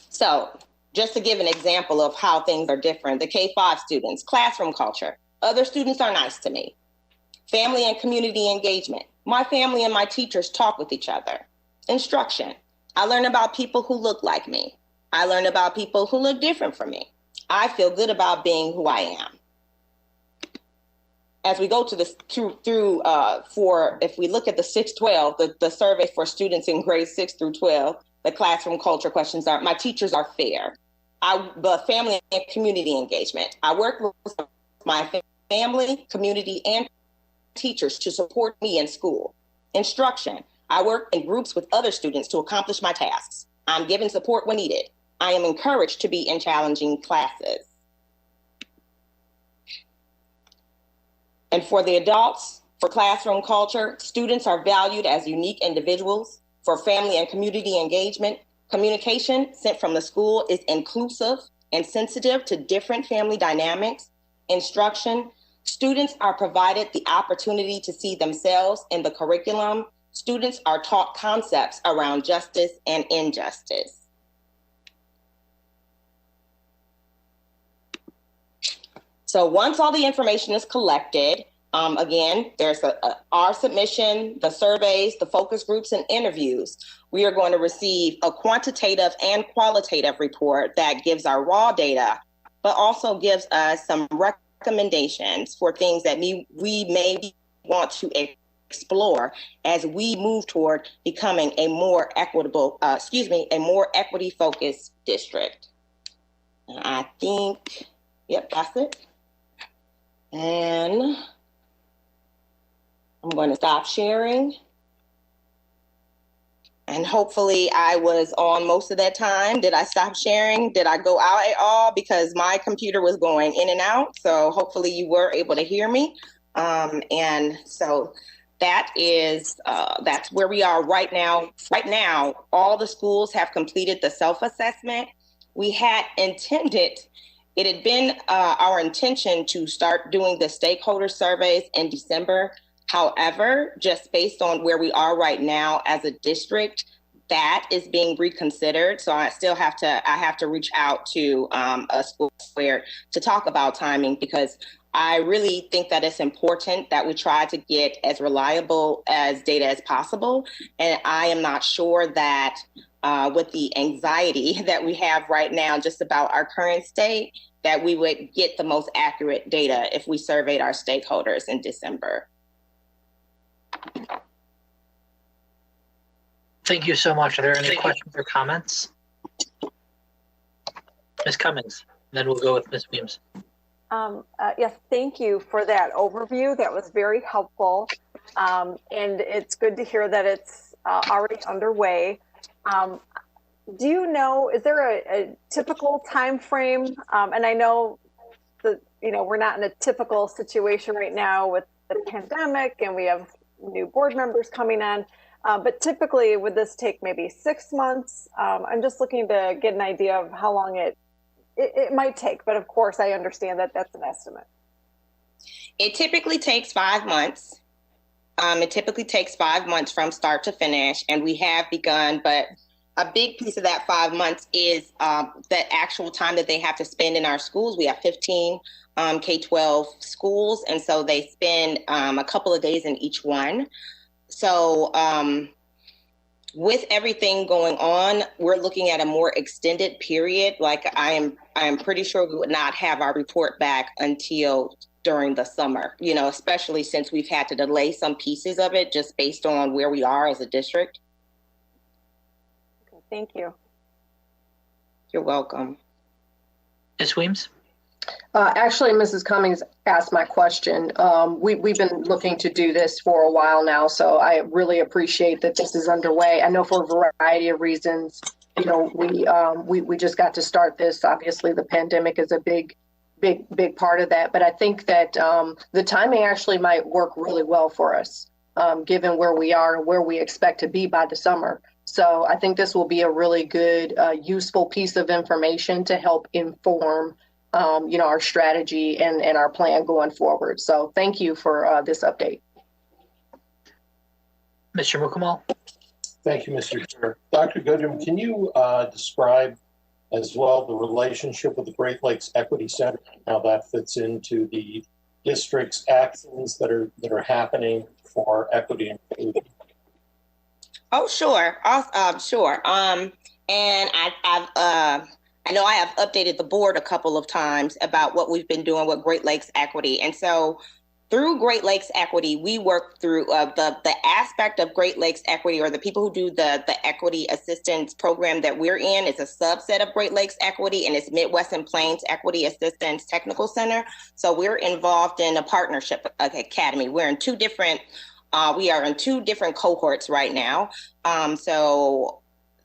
So just to give an example of how things are different, the K-5 students, classroom culture, other students are nice to me. Family and community engagement, my family and my teachers talk with each other. Instruction, I learn about people who look like me. I learn about people who look different from me. I feel good about being who I am. As we go to this if we look at the 6-12, the survey for students in grades 6 through 12, the classroom culture questions are, my teachers are fair. The family and community engagement. I work with my family, community, and teachers to support me in school. Instruction. I work in groups with other students to accomplish my tasks. I'm given support when needed. I am encouraged to be in challenging classes. And for the adults, for classroom culture, students are valued as unique individuals. For family and community engagement, communication sent from the school is inclusive and sensitive to different family dynamics. Instruction, students are provided the opportunity to see themselves in the curriculum. Students are taught concepts around justice and injustice. So once all the information is collected, again, there's our submission, the surveys, the focus groups, and interviews. We are going to receive a quantitative and qualitative report that gives our raw data, but also gives us some recommendations for things that we may want to explore as we move toward becoming a more equity-focused district. And I think Yep, that's it. And I'm going to stop sharing. And hopefully I was on most of that time. Did I stop sharing? Did I go out at all? Because my computer was going in and out. So hopefully you were able to hear me. And so that is, that's where we are right now. Right now, all the schools have completed the self-assessment. We had intended, it had been our intention to start doing the stakeholder surveys in December. However, just based on where we are right now as a district, that is being reconsidered. So I still have to reach out to a school where to talk about timing, because I really think that it's important that we try to get as reliable as data as possible. And I am not sure that with the anxiety that we have right now just about our current state, that we would get the most accurate data if we surveyed our stakeholders in December. Thank you so much. Are there any questions or comments? Ms. Cummings, then we'll go with Ms. Weems. Yes, thank you for that overview. That was very helpful. And it's good to hear that it's already underway. Do you know, is there a typical time frame? And I know that, you know, we're not in a typical situation right now with the pandemic, and we have new board members coming on. But typically, would this take maybe 6 months? I'm just looking to get an idea of how long it might take. But of course, I understand that that's an estimate. It typically takes 5 months. It typically takes 5 months from start to finish. And we have begun, but a big piece of that 5 months is the actual time that they have to spend in our schools. We have 15 K-12 schools. And so they spend a couple of days in each one. So with everything going on, we're looking at a more extended period. Like I am pretty sure we would not have our report back until during the summer, you know, especially since we've had to delay some pieces of it just based on where we are as a district. Okay, thank you. You're welcome. Ms. Weems? Actually, Mrs. Cummings asked my question. We've been looking to do this for a while now, so I really appreciate that this is underway. I know for a variety of reasons, you know, we just got to start this. Obviously, the pandemic is a big part of that, but I think that the timing actually might work really well for us, given where we are and where we expect to be by the summer. So I think this will be a really good, useful piece of information to help inform you know, our strategy and our plan going forward. So thank you for this update. Mr. Mukamal? Thank you, Mr. Chair. Dr. Goodrum, can you describe as well the relationship with the Great Lakes Equity Center, how that fits into the district's actions that are happening for equity and inclusion? Oh, sure. Sure. And I know I have updated the board a couple of times about what we've been doing with Great Lakes Equity. And so through Great Lakes Equity, we work through the aspect of Great Lakes Equity, or the people who do the equity assistance program that we're in is a subset of Great Lakes Equity, and it's Midwest and Plains Equity Assistance Technical Center. So we're involved in a partnership academy. We're in two different, we are in two different cohorts right now. So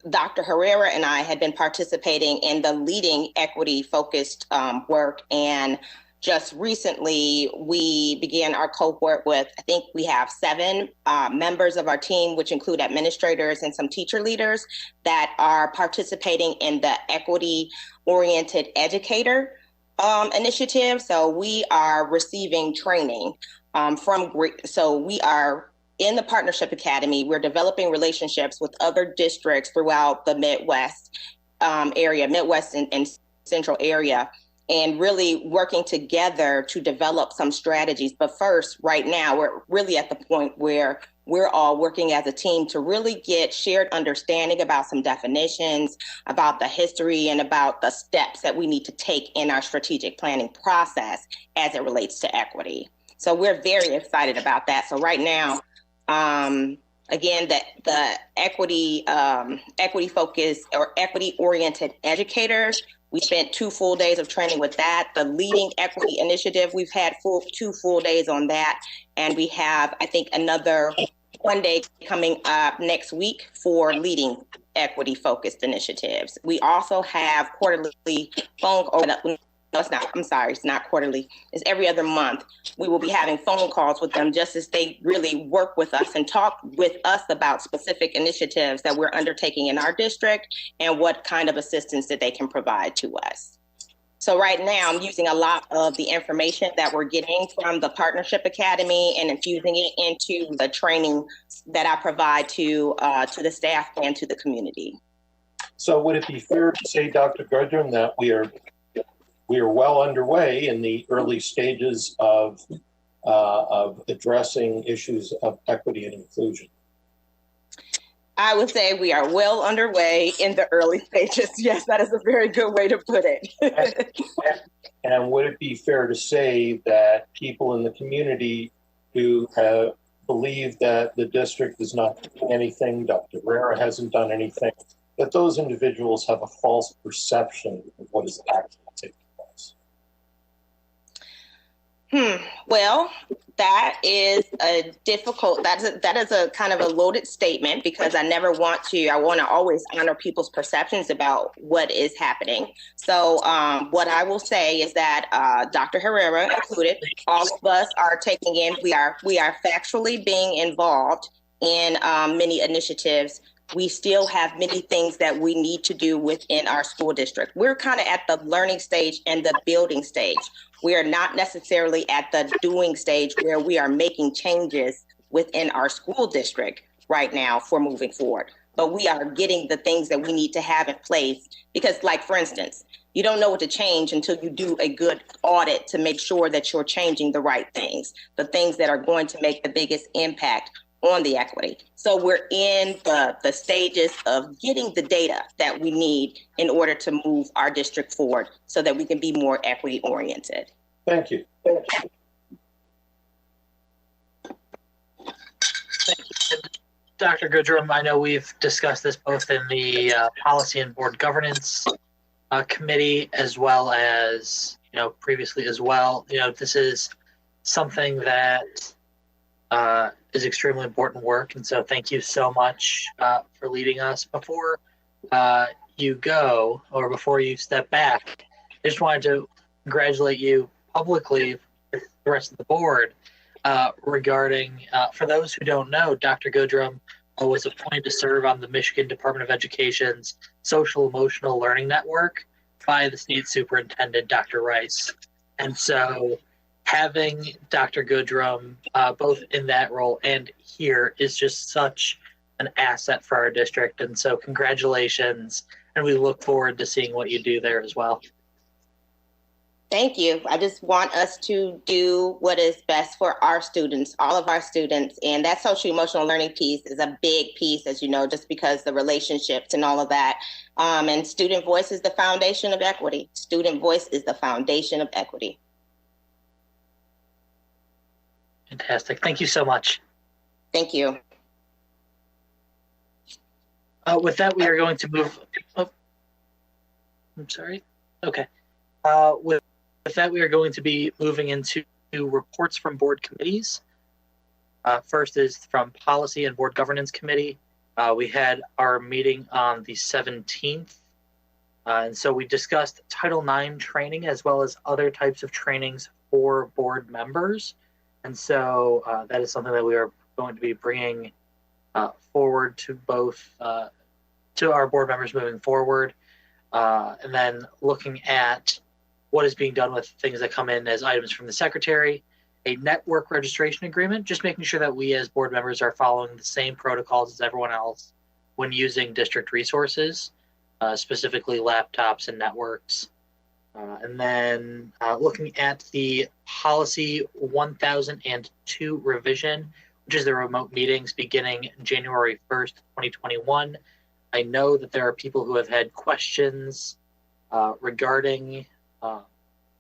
Dr. Herrera and I had been participating in the leading equity-focused work, and just recently we began our cohort with, I think we have 7 members of our team, which include administrators and some teacher leaders that are participating in the equity-oriented educator initiative. So we are receiving training so we are in the Partnership Academy. We're developing relationships with other districts throughout the Midwest area, Midwest and Central area, and really working together to develop some strategies. But first, right now, we're really at the point where we're all working as a team to really get shared understanding about some definitions, about the history, and about the steps that we need to take in our strategic planning process as it relates to equity. So we're very excited about that. So right now, again, the equity focused or equity oriented educators, We spent 2 full days of training with that. The Leading Equity Initiative, we've had 2 full days on that. And we have, I think, another 1 day coming up next week for leading equity focused initiatives. We also have quarterly no, it's not. I'm sorry. It's not quarterly. It's every other month. We will be having phone calls with them just as they really work with us and talk with us about specific initiatives that we're undertaking in our district and what kind of assistance that they can provide to us. So right now I'm using a lot of the information that we're getting from the Partnership Academy and infusing it into the training that I provide to the staff and to the community. So would it be fair to say, Dr. Gudrum, that we are well underway in the early stages of addressing issues of equity and inclusion? I would say we are well underway in the early stages. Yes, that is a very good way to put it. And would it be fair to say that people in the community who have believed that the district is not doing anything, Dr. Herrera hasn't done anything, that those individuals have a false perception of what is actually taking place? Well, that is a difficult, that is a kind of a loaded statement, because I want to always honor people's perceptions about what is happening. So what I will say is that Dr. Herrera included, all of us are taking in, we are factually being involved in many initiatives. We still have many things that we need to do within our school district. We're kind of at the learning stage and the building stage. We are not necessarily at the doing stage where we are making changes within our school district right now for moving forward. But we are getting the things that we need to have in place, because, like, for instance, you don't know what to change until you do a good audit to make sure that you're changing the right things, the things that are going to make the biggest impact on the equity. So we're in the stages of getting the data that we need in order to move our district forward so that we can be more equity oriented. Thank you. Thank you. Dr. Gudrum, I know we've discussed this both in the Policy and Board Governance Committee, as well as, previously as well. This is something that is extremely important work. And so thank you so much for leading us. Before you go, or before you step back, I just wanted to congratulate you publicly with the rest of the board regarding, for those who don't know, Dr. Gudrum was appointed to serve on the Michigan Department of Education's Social Emotional Learning Network by the state superintendent, Dr. Rice. And so having Dr. Gudrum both in that role and here is just such an asset for our district. And so congratulations, and we look forward to seeing what you do there as well. Thank you. I just want us to do what is best for our students, all of our students. And that social emotional learning piece is a big piece, as you know, just because the relationships and all of that. And student voice is the foundation of equity. Student voice is the foundation of equity. Fantastic. Thank you so much. Thank you. With that, we are going to move. Oh, I'm sorry. Okay. With that, we are going to be moving into reports from board committees. First is from Policy and Board Governance Committee. We had our meeting on the 17th. And so we discussed Title IX training as well as other types of trainings for board members. And so that is something that we are going to be bringing forward to both to our board members moving forward. And then looking at what is being done with things that come in as items from the secretary, a network registration agreement, just making sure that we as board members are following the same protocols as everyone else when using district resources, specifically laptops and networks. And then looking at the Policy 1002 revision, which is the remote meetings beginning January 1st, 2021. I know that there are people who have had questions regarding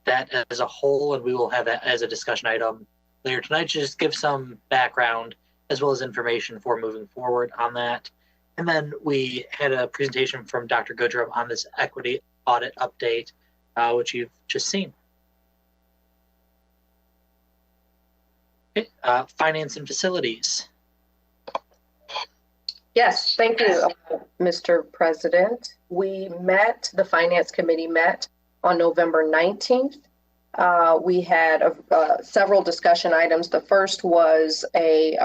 that as a whole, and we will have that as a discussion item later tonight to just give some background as well as information for moving forward on that. And then we had a presentation from Dr. Gudrum on this equity audit update, which you've just seen. Okay, finance and facilities. Yes, thank you, Mr. President. The Finance Committee met on November 19th. We had several discussion items. The first was a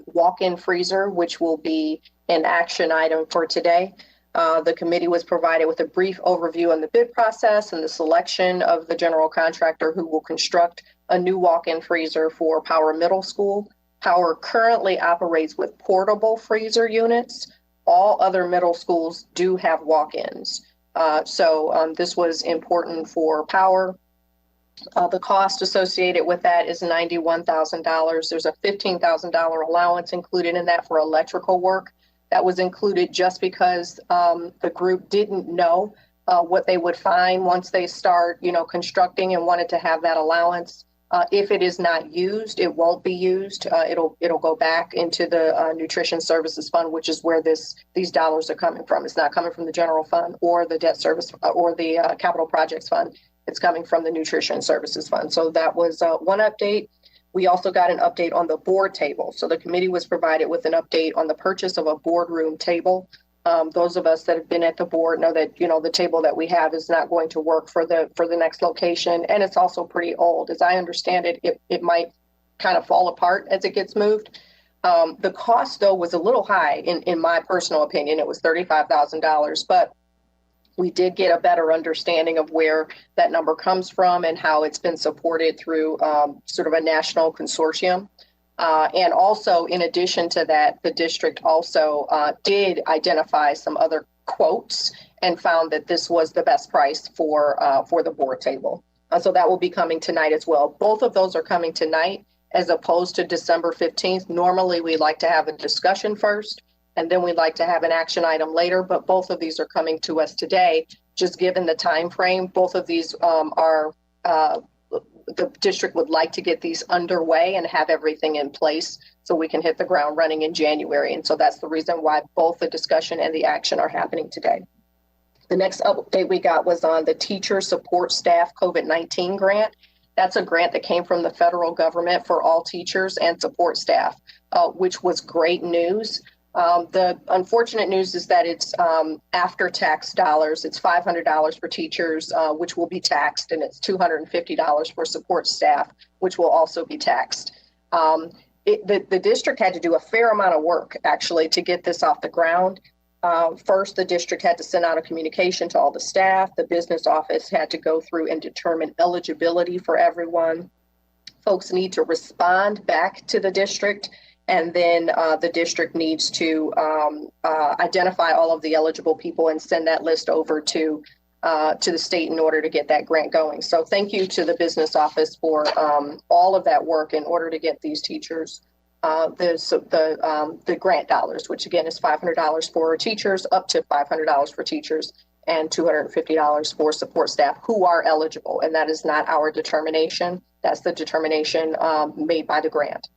walk-in freezer, which will be an action item for today. The committee was provided with a brief overview on the bid process and the selection of the general contractor who will construct a new walk-in freezer for Power Middle School. Power currently operates with portable freezer units. All other middle schools do have walk-ins. So this was important for Power. The cost associated with that is $91,000. There's a $15,000 allowance included in that for electrical work. That was included just because the group didn't know what they would find once they start, constructing, and wanted to have that allowance. If it is not used, it won't be used. It'll go back into the Nutrition Services Fund, which is where these dollars are coming from. It's not coming from the general fund or the debt service or the capital projects fund. It's coming from the Nutrition Services Fund. So that was one update. We also got an update on the board table. So the committee was provided with an update on the purchase of a boardroom table. Those of us that have been at the board know that, the table that we have is not going to work for the next location. And it's also pretty old. As I understand it, it might kind of fall apart as it gets moved. The cost, though, was a little high in my personal opinion. It was $35,000, but we did get a better understanding of where that number comes from and how it's been supported through sort of a national consortium. And also, in addition to that, the district also did identify some other quotes and found that this was the best price for the board table. So that will be coming tonight as well. Both of those are coming tonight as opposed to December 15th. Normally, we like to have a discussion first, and then we'd like to have an action item later, but both of these are coming to us today. Just given the time frame, both of these the district would like to get these underway and have everything in place so we can hit the ground running in January. And so that's the reason why both the discussion and the action are happening today. The next update we got was on the Teacher Support Staff COVID-19 grant. That's a grant that came from the federal government for all teachers and support staff, which was great news. The unfortunate news is that it's after tax dollars. It's $500 for teachers, which will be taxed, and it's $250 for support staff, which will also be taxed. The district had to do a fair amount of work, actually, to get this off the ground. First, the district had to send out a communication to all the staff. The business office had to go through and determine eligibility for everyone. Folks need to respond back to the district. And then the district needs to identify all of the eligible people and send that list over to the state in order to get that grant going. So thank you to the business office for all of that work in order to get these teachers the grant dollars, which again is $500 for teachers, up to $500 for teachers, and $250 for support staff who are eligible. And that is not our determination. That's the determination made by the grant.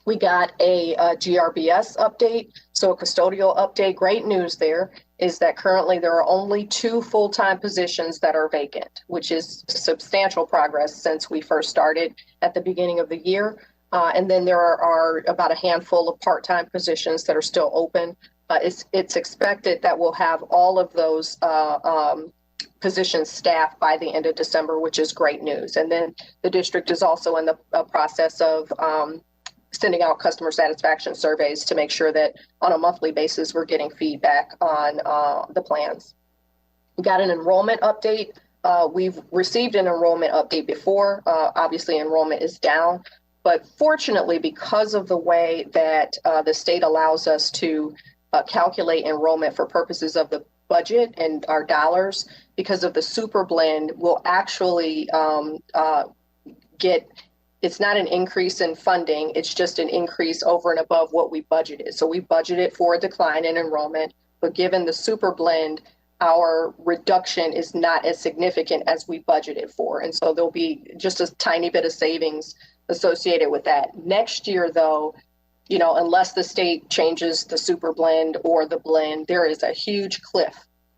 We got a GRBS update, so a custodial update. Great news there is that currently there are only 2 full-time positions that are vacant, which is substantial progress since we first started at the beginning of the year. And then there are about a handful of part-time positions that are still open. It's expected that we'll have all of those positions staffed by the end of December, which is great news. And then the district is also in the process of sending out customer satisfaction surveys to make sure that on a monthly basis, we're getting feedback on the plans. We got an enrollment update. We've received an enrollment update before. Obviously, enrollment is down, but fortunately, because of the way that the state allows us to calculate enrollment for purposes of the budget and our dollars, because of the super blend, we'll actually it's not an increase in funding, it's just an increase over and above what we budgeted. So we budgeted for a decline in enrollment, but given the super blend, our reduction is not as significant as we budgeted for. And so there'll be just a tiny bit of savings associated with that. Next year, though, unless the state changes the super blend or the blend, there is a huge cliff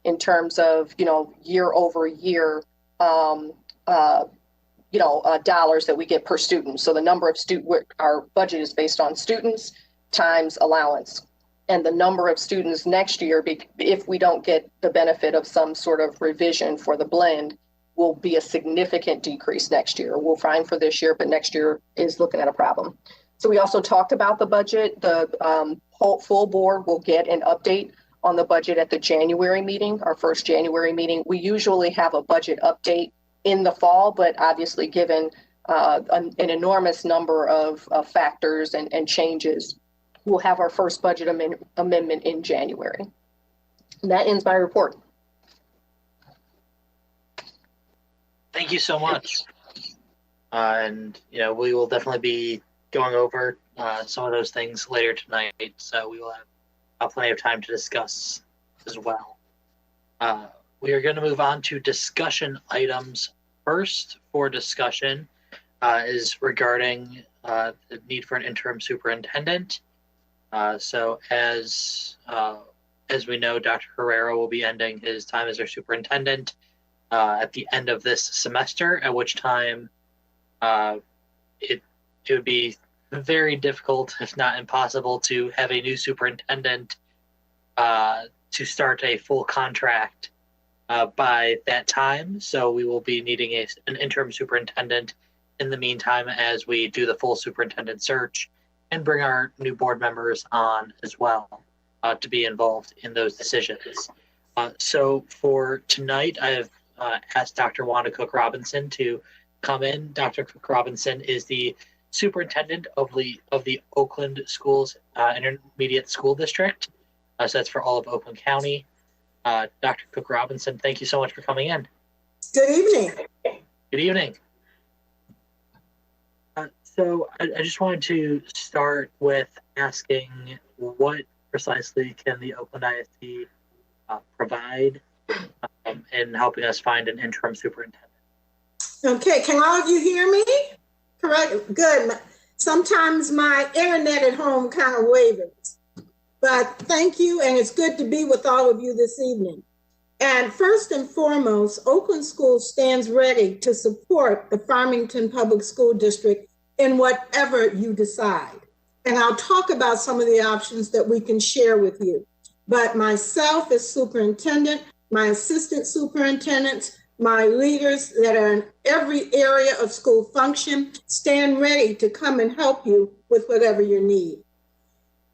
in terms of, year over year, dollars that we get per student. So the number of our budget is based on students times allowance. And the number of students next year, if we don't get the benefit of some sort of revision for the blend, will be a significant decrease next year. We're fine for this year, but next year is looking at a problem. So we also talked about the budget. The full board will get an update on the budget at the January meeting, our first January meeting. We usually have a budget update in the fall, but obviously given an enormous number of factors and changes, we'll have our first budget amendment in January. And that ends my report. Thank you so much. And, we will definitely be going over some of those things later tonight. So we will have plenty of time to discuss as well. We are going to move on to discussion items. First for discussion is regarding the need for an interim superintendent. So as we know, Dr. Herrera will be ending his time as our superintendent at the end of this semester, at which time it would be very difficult, if not impossible, to have a new superintendent to start a full contract by that time. So we will be needing an interim superintendent in the meantime as we do the full superintendent search and bring our new board members on as well to be involved in those decisions. So for tonight, I have asked Dr. Wanda Cook-Robinson to come in. Dr. Cook-Robinson is the superintendent of the Oakland Schools Intermediate School District. So that's for all of Oakland County. Dr. Cook-Robinson, thank you so much for coming in. Good evening. Good evening. So I just wanted to start with asking, what precisely can the Oakland ISD provide in helping us find an interim superintendent? Okay, can all of you hear me? Correct, good. Sometimes my internet at home kind of wavers, but thank you, and it's good to be with all of you this evening. And first and foremost, Oakland Schools stands ready to support the Farmington Public School District in whatever you decide. And I'll talk about some of the options that we can share with you. But myself as superintendent, my assistant superintendents, my leaders that are in every area of school function stand ready to come and help you with whatever you need.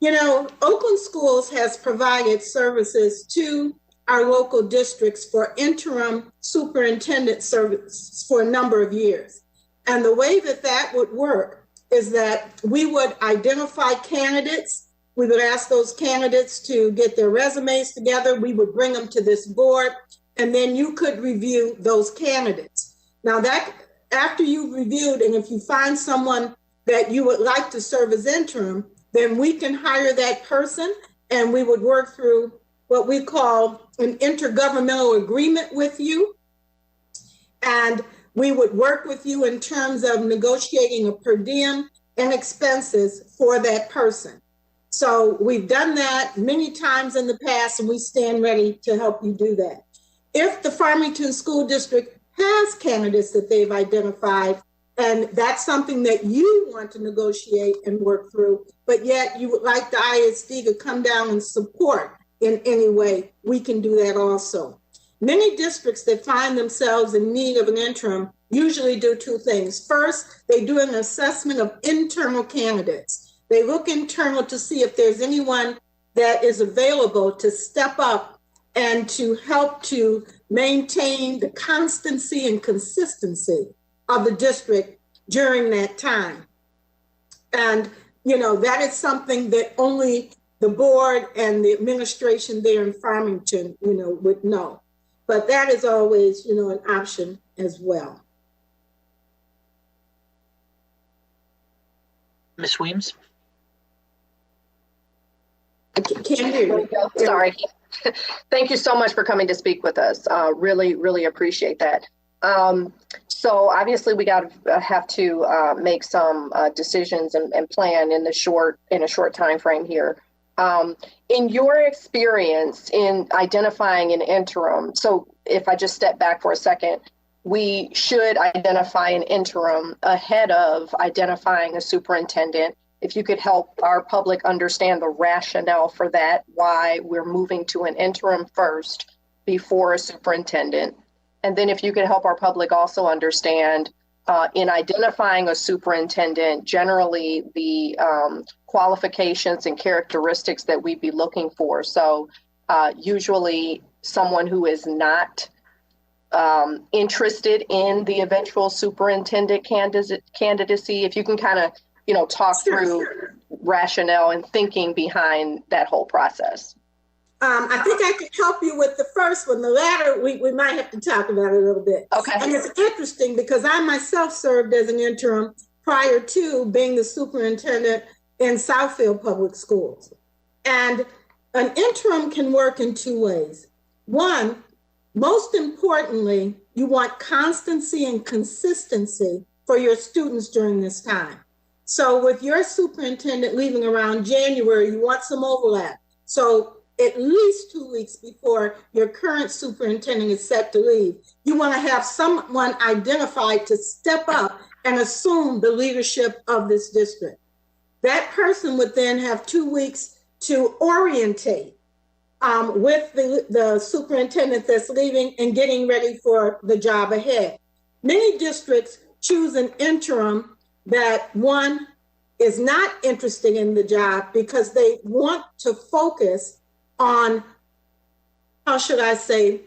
Oakland Schools has provided services to our local districts for interim superintendent services for a number of years. And the way that would work is that we would identify candidates. We would ask those candidates to get their resumes together. We would bring them to this board, and then you could review those candidates. Now that after you've reviewed, and if you find someone that you would like to serve as interim, then we can hire that person, and we would work through what we call an intergovernmental agreement with you. And we would work with you in terms of negotiating a per diem and expenses for that person. So we've done that many times in the past, and we stand ready to help you do that. If the Farmington School District has candidates that they've identified, and that's something that you want to negotiate and work through, but yet you would like the ISD to come down and support in any way, we can do that also. Many districts that find themselves in need of an interim usually do two things. First, they do an assessment of internal candidates. They look internal to see if there's anyone that is available to step up and to help to maintain the constancy and consistency of the district during that time. And, that is something that only the board and the administration there in Farmington, would know. But that is always, an option as well. Ms. Weems? I can't hear you. Sorry. Thank you so much for coming to speak with us. Really, really appreciate that. So obviously we have to make some decisions and plan in a short time frame here. In your experience in identifying an interim, so if I just step back for a second, we should identify an interim ahead of identifying a superintendent. If you could help our public understand the rationale for that, why we're moving to an interim first before a superintendent. And then if you could help our public also understand in identifying a superintendent, generally the qualifications and characteristics that we'd be looking for. So usually someone who is not interested in the eventual superintendent candidacy, if you can kind of, talk through rationale and thinking behind that whole process. I think I could help you with the first one. The latter, we might have to talk about it a little bit. Okay. And it's interesting because I myself served as an interim prior to being the superintendent in Southfield Public Schools. And an interim can work in two ways. One, most importantly, you want constancy and consistency for your students during this time. So with your superintendent leaving around January, you want some overlap. So at least 2 weeks before your current superintendent is set to leave, you want to have someone identified to step up and assume the leadership of this district. That person would then have 2 weeks to orientate with the superintendent that's leaving and getting ready for the job ahead. Many districts choose an interim that one is not interested in the job because they want to focus on, how should I say,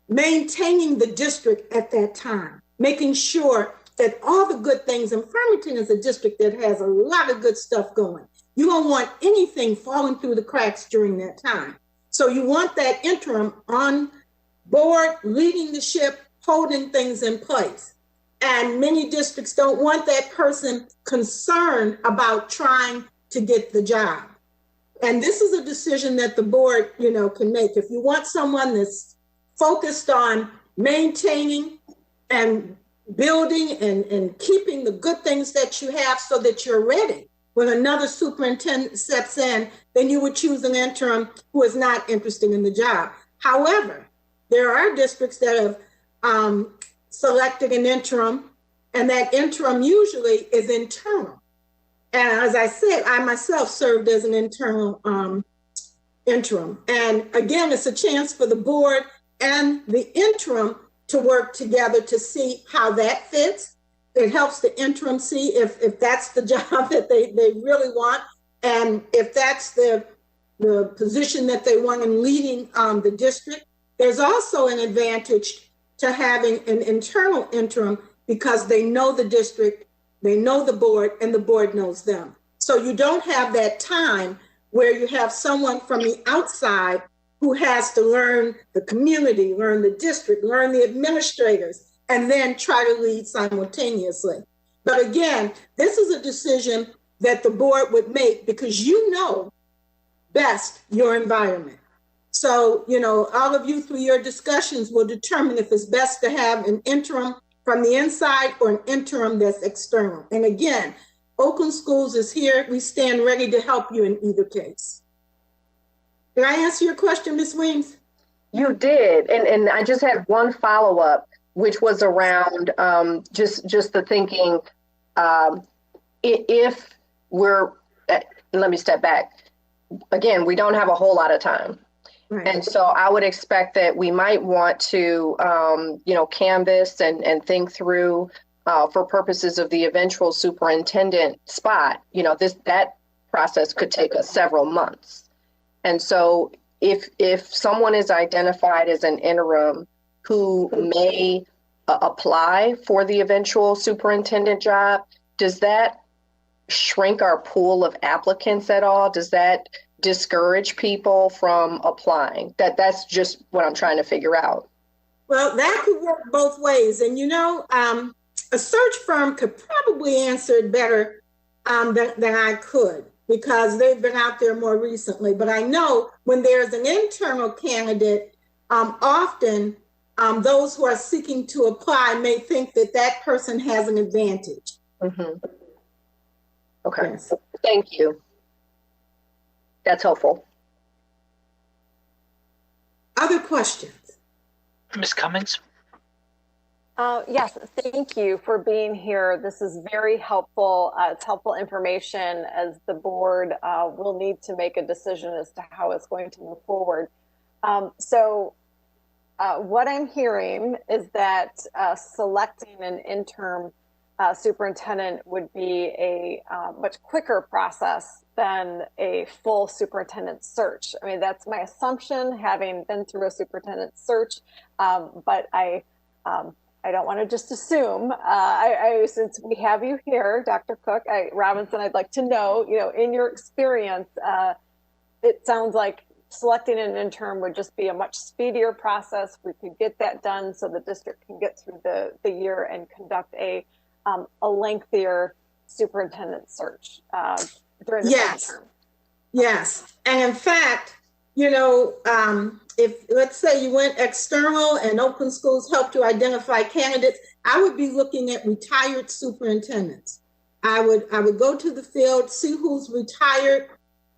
maintaining the district at that time, making sure that all the good things, and Farmington is a district that has a lot of good stuff going. You don't want anything falling through the cracks during that time. So you want that interim on board, leading the ship, holding things in place. And many districts don't want that person concerned about trying to get the job. And this is a decision that the board, can make. If you want someone that's focused on maintaining and building and keeping the good things that you have so that you're ready when another superintendent steps in, then you would choose an interim who is not interested in the job. However, there are districts that have selected an interim, and that interim usually is internal. And as I said, I myself served as an internal interim. And again, it's a chance for the board and the interim to work together to see how that fits. It helps the interim see if that's the job that they really want, and if that's the position that they want in leading the district. There's also an advantage to having an internal interim because they know the district, they know the board, and the board knows them. So you don't have that time where you have someone from the outside who has to learn the community, learn the district, learn the administrators, and then try to lead simultaneously. But again, this is a decision that the board would make because you know best your environment. So, all of you through your discussions will determine if it's best to have an interim from the inside or an interim that's external. And again, Oakland Schools is here. We stand ready to help you in either case. Did I answer your question, Ms. Weems? You did. And I just had one follow-up, which was around just the thinking, if we're, let me step back. Again, we don't have a whole lot of time. Right. And so I would expect that we might want to, canvass and think through for purposes of the eventual superintendent spot, that process could take us several months. And so if someone is identified as an interim who may apply for the eventual superintendent job, does that shrink our pool of applicants at all? Does that discourage people from applying? That's just what I'm trying to figure out. Well, that could work both ways. And a search firm could probably answer it better than I could, because they've been out there more recently. But I know when there's an internal candidate, often those who are seeking to apply may think that person has an advantage. Mm-hmm. Okay, yes. Thank you. That's helpful. Other questions? Ms. Cummings? Yes, thank you for being here. This is very helpful. It's helpful information as the board will need to make a decision as to how it's going to move forward. What I'm hearing is that selecting an interim superintendent would be a much quicker process than a full superintendent search. I mean, that's my assumption, having been through a superintendent search, but I don't want to just assume. Since we have you here, Dr. Cook, Robinson, I'd like to know, in your experience, it sounds like selecting an interim would just be a much speedier process. We could get that done so the district can get through the year and conduct a lengthier superintendent search during the term. Yes, and in fact, if let's say you went external and Oakland Schools helped to identify candidates, I would be looking at retired superintendents. I would go to the field, see who's retired.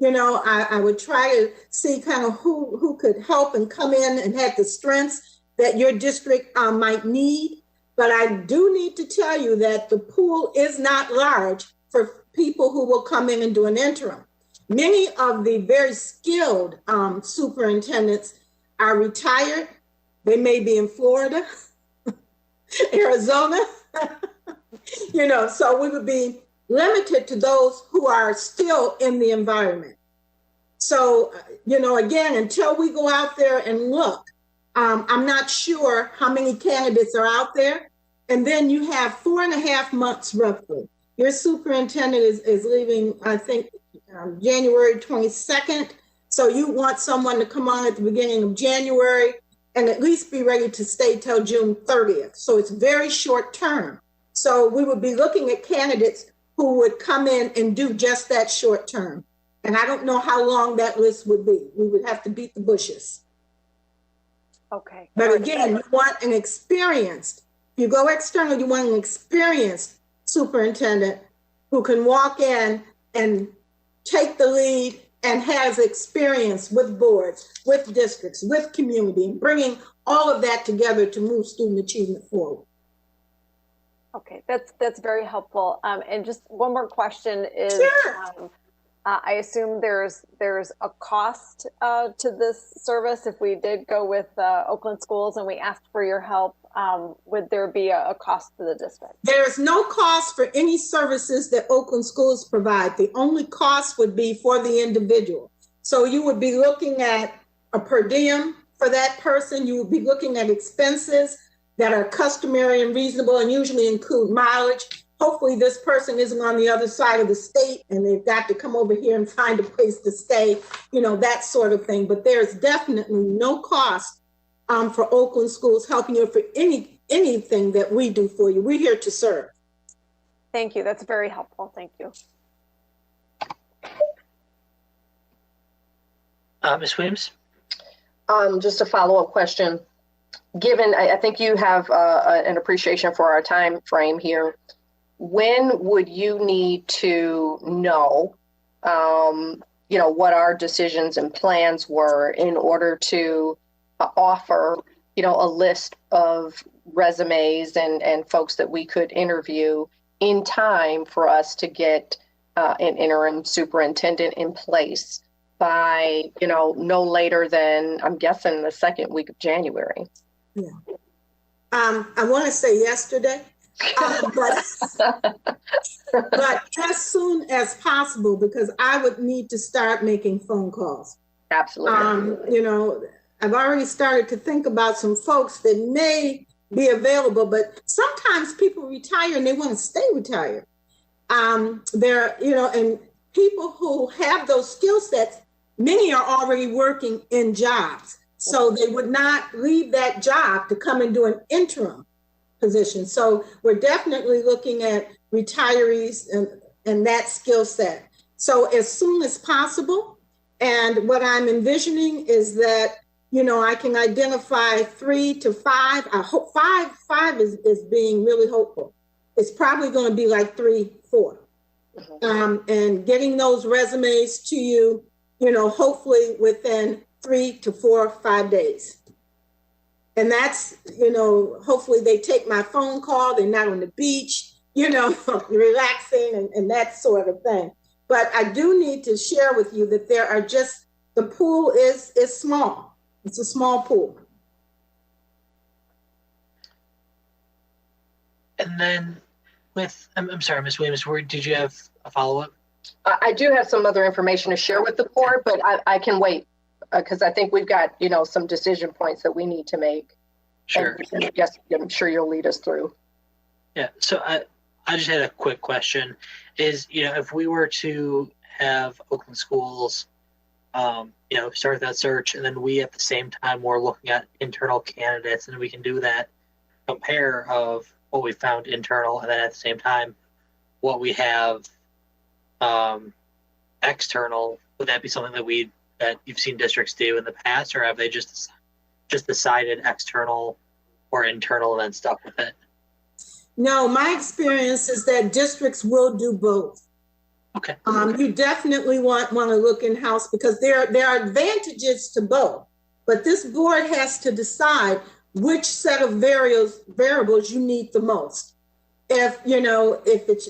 I would try to see kind of who could help and come in and have the strengths that your district might need. But I do need to tell you that the pool is not large for people who will come in and do an interim. Many of the very skilled superintendents are retired. They may be in Florida, Arizona, so we would be limited to those who are still in the environment. So, again, until we go out there and look, I'm not sure how many candidates are out there. And then you have 4.5 months roughly. Your superintendent is leaving, I think, January 22nd. So you want someone to come on at the beginning of January and at least be ready to stay till June 30th. So it's very short term. So we would be looking at candidates who would come in and do just that short term. And I don't know how long that list would be. We would have to beat the bushes. Okay. But again, you want an experienced, if you go external, you want an experienced superintendent who can walk in and take the lead and has experience with boards, with districts, with community, and bringing all of that together to move student achievement forward. Okay, that's very helpful. And just one more question is, sure. I assume there's a cost to this service. If we did go with Oakland Schools and we asked for your help, would there be a cost to the district? There's no cost for any services that Oakland Schools provide. The only cost would be for the individual. So you would be looking at a per diem for that person. You would be looking at expenses that are customary and reasonable and usually include mileage. Hopefully this person isn't on the other side of the state and they've got to come over here and find a place to stay, that sort of thing. But there's definitely no cost for Oakland Schools helping you for anything that we do for you. We're here to serve. Thank you. That's very helpful. Thank you. Ms. Williams? Just a follow-up question. Given, I think you have an appreciation for our time frame here, when would you need to know, what our decisions and plans were in order to offer, a list of resumes and folks that we could interview in time for us to get an interim superintendent in place by, no later than, I'm guessing, the second week of January? Yeah. I want to say yesterday, but as soon as possible, because I would need to start making phone calls. Absolutely. I've already started to think about some folks that may be available, but sometimes people retire and they want to stay retired. And people who have those skill sets, many are already working in jobs. So they would not leave that job to come and do an interim position. So we're definitely looking at retirees and that skill set. So as soon as possible. And what I'm envisioning is that, I can identify 3 to 5. I hope five is being really hopeful. It's probably going to be like 3, 4. And getting those resumes to you, hopefully within 3 to 4 or 5 days. And that's, hopefully they take my phone call, they're not on the beach, relaxing and that sort of thing. But I do need to share with you that there are the pool is small. It's a small pool. And then I'm sorry, Ms. Williams, did you have a follow-up? I do have some other information to share with the board, but I can wait because I think we've got, some decision points that we need to make. Sure. And yes, I'm sure you'll lead us through. Yeah. So I just had a quick question is, if we were to have Oakland schools, start that search, and then we at the same time we're looking at internal candidates, and we can do that compare of what we found internal, and then at the same time what we have external. Would that be something that you've seen districts do in the past, or have they just decided external or internal and then stuck with it? No, my experience is that districts will do both. Okay. You definitely want to look in-house because there are advantages to both, but this board has to decide which set of variables you need the most. If it's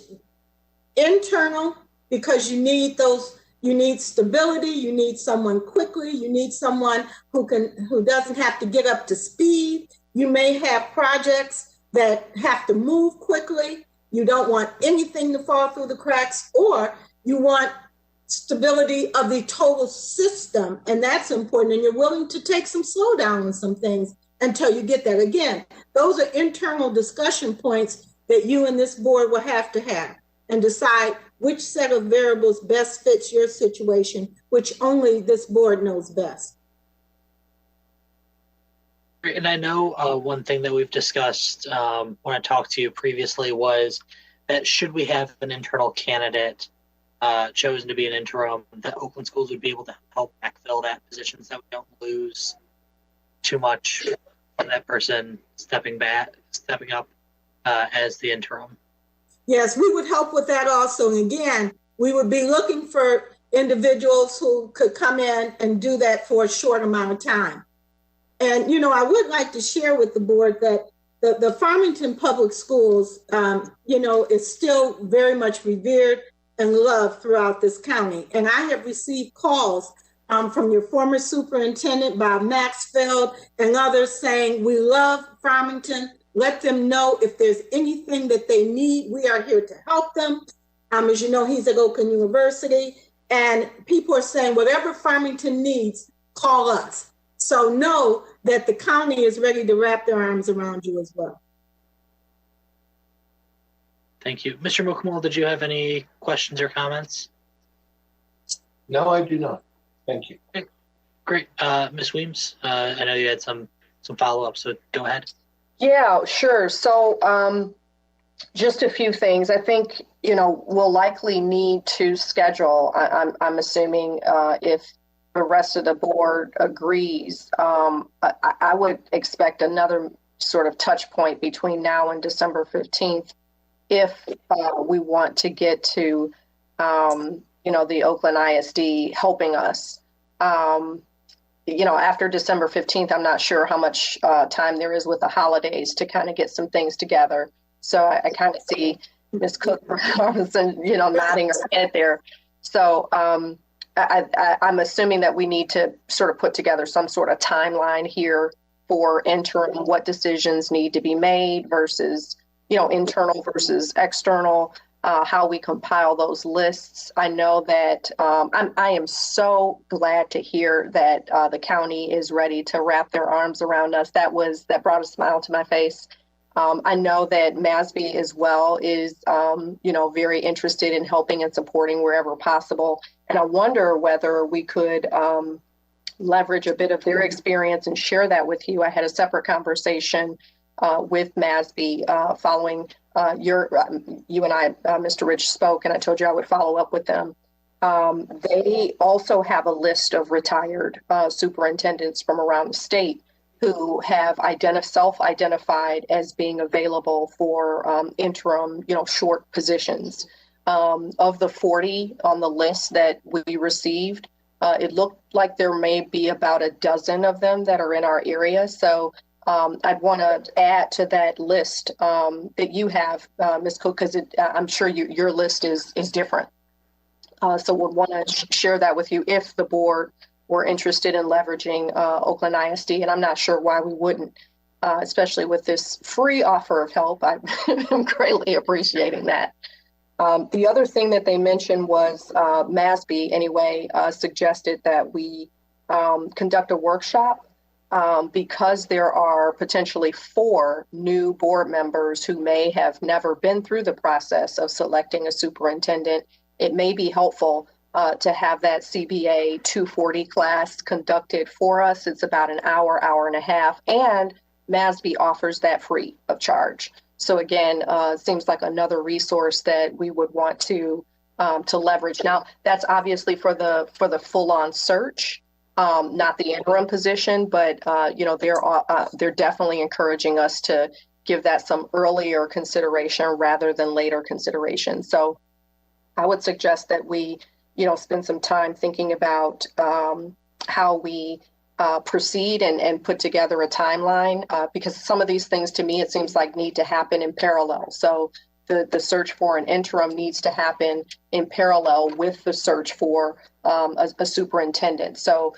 internal, because you need stability, you need someone quickly, you need someone who doesn't have to get up to speed. You may have projects that have to move quickly. You don't want anything to fall through the cracks, or you want stability of the total system, and that's important, and you're willing to take some slowdown on some things until you get that. Again, those are internal discussion points that you and this board will have to have and decide which set of variables best fits your situation, which only this board knows best. And I know one thing that we've discussed when I talked to you previously was that should we have an internal candidate chosen to be an interim, that Oakland schools would be able to help backfill that position so that we don't lose too much from that person stepping up as the interim. Yes, we would help with that also. And again, we would be looking for individuals who could come in and do that for a short amount of time. And, I would like to share with the board that the Farmington Public Schools, is still very much revered and loved throughout this county. And I have received calls from your former superintendent, Bob Maxfield, and others saying, we love Farmington. Let them know if there's anything that they need. We are here to help them. As you know, he's at Oakland University. And people are saying, whatever Farmington needs, call us. So know that the county is ready to wrap their arms around you as well. Thank you. Mr. Mukamal, did you have any questions or comments? No, I do not. Thank you. Great. Ms. Weems, I know you had some follow-up, so go ahead. Yeah, sure. So just a few things. I think, we'll likely need to schedule, I'm assuming if the rest of the board agrees, I would expect another sort of touch point between now and December 15th if we want to get to, the Oakland ISD helping us. After December 15th, I'm not sure how much time there is with the holidays to kind of get some things together. So I kind of see Ms. Cook Robinson, nodding her head there. So I'm assuming that we need to sort of put together some sort of timeline here for interim, what decisions need to be made versus, internal versus external, how we compile those lists. I know that I am so glad to hear that the county is ready to wrap their arms around us. That brought a smile to my face. I know that MASB as well is, very interested in helping and supporting wherever possible. And I wonder whether we could leverage a bit of their experience and share that with you. I had a separate conversation with MASB following you and I, Mr. Rich, spoke, and I told you I would follow up with them. They also have a list of retired superintendents from around the state who have self-identified as being available for interim, short positions. Of the 40 on the list that we received, It looked like there may be about a dozen of them that are in our area. So I'd want to add to that list that you have, Ms. Cook, because I'm sure your list is different. So we'd want to share that with you if the board were interested in leveraging Oakland ISD, and I'm not sure why we wouldn't, especially with this free offer of help. I'm greatly appreciating that. The other thing that they mentioned was MASB, anyway, suggested that we conduct a workshop because there are potentially 4 new board members who may have never been through the process of selecting a superintendent. It may be helpful to have that CBA 240 class conducted for us. It's about an hour, hour and a half, and MASB offers that free of charge. So again, it seems like another resource that we would want to leverage. Now, that's obviously for the full-on search, not the interim position, but you know, they're definitely encouraging us to give that some earlier consideration rather than later consideration. So I would suggest that we, you know, spend some time thinking about how we proceed and put together a timeline, because some of these things, to me, it seems like need to happen in parallel. So the search for an interim needs to happen in parallel with the search for a superintendent. So,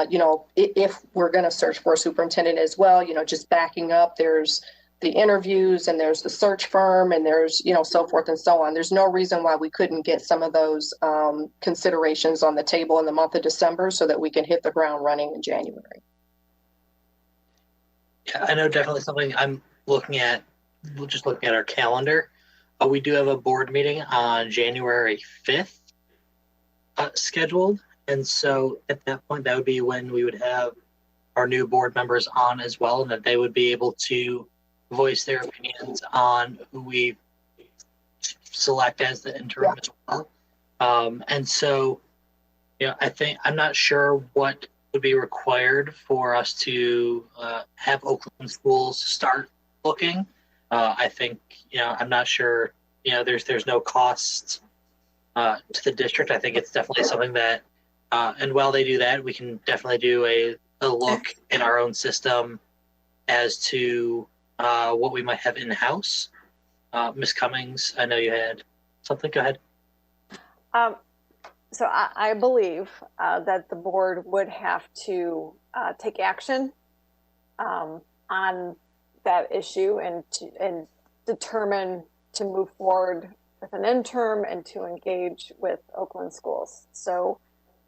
you know, if we're going to search for a superintendent as well, you know, just backing up, there's the interviews and there's the search firm and there's, you know, so forth and so on. There's no reason why we couldn't get some of those considerations on the table in the month of December so that we can hit the ground running in January. Yeah, I know definitely something I'm looking at, just looking at our calendar. We do have a board meeting on January 5th scheduled. And so at that point, that would be when we would have our new board members on as well, and that they would be able to voice their opinions on who we select as the interim as well. And so, you know, I'm not sure what would be required for us to have Oakland schools start looking. I think, you know, I'm not sure, you know, there's no cost to the district. I think it's definitely something that, and while they do that, we can definitely do a look in our own system as to what we might have in-house. Ms. Cummings, I know you had something. Go ahead. So I believe that the board would have to take action on that issue and determine to move forward with an interim and to engage with Oakland schools. So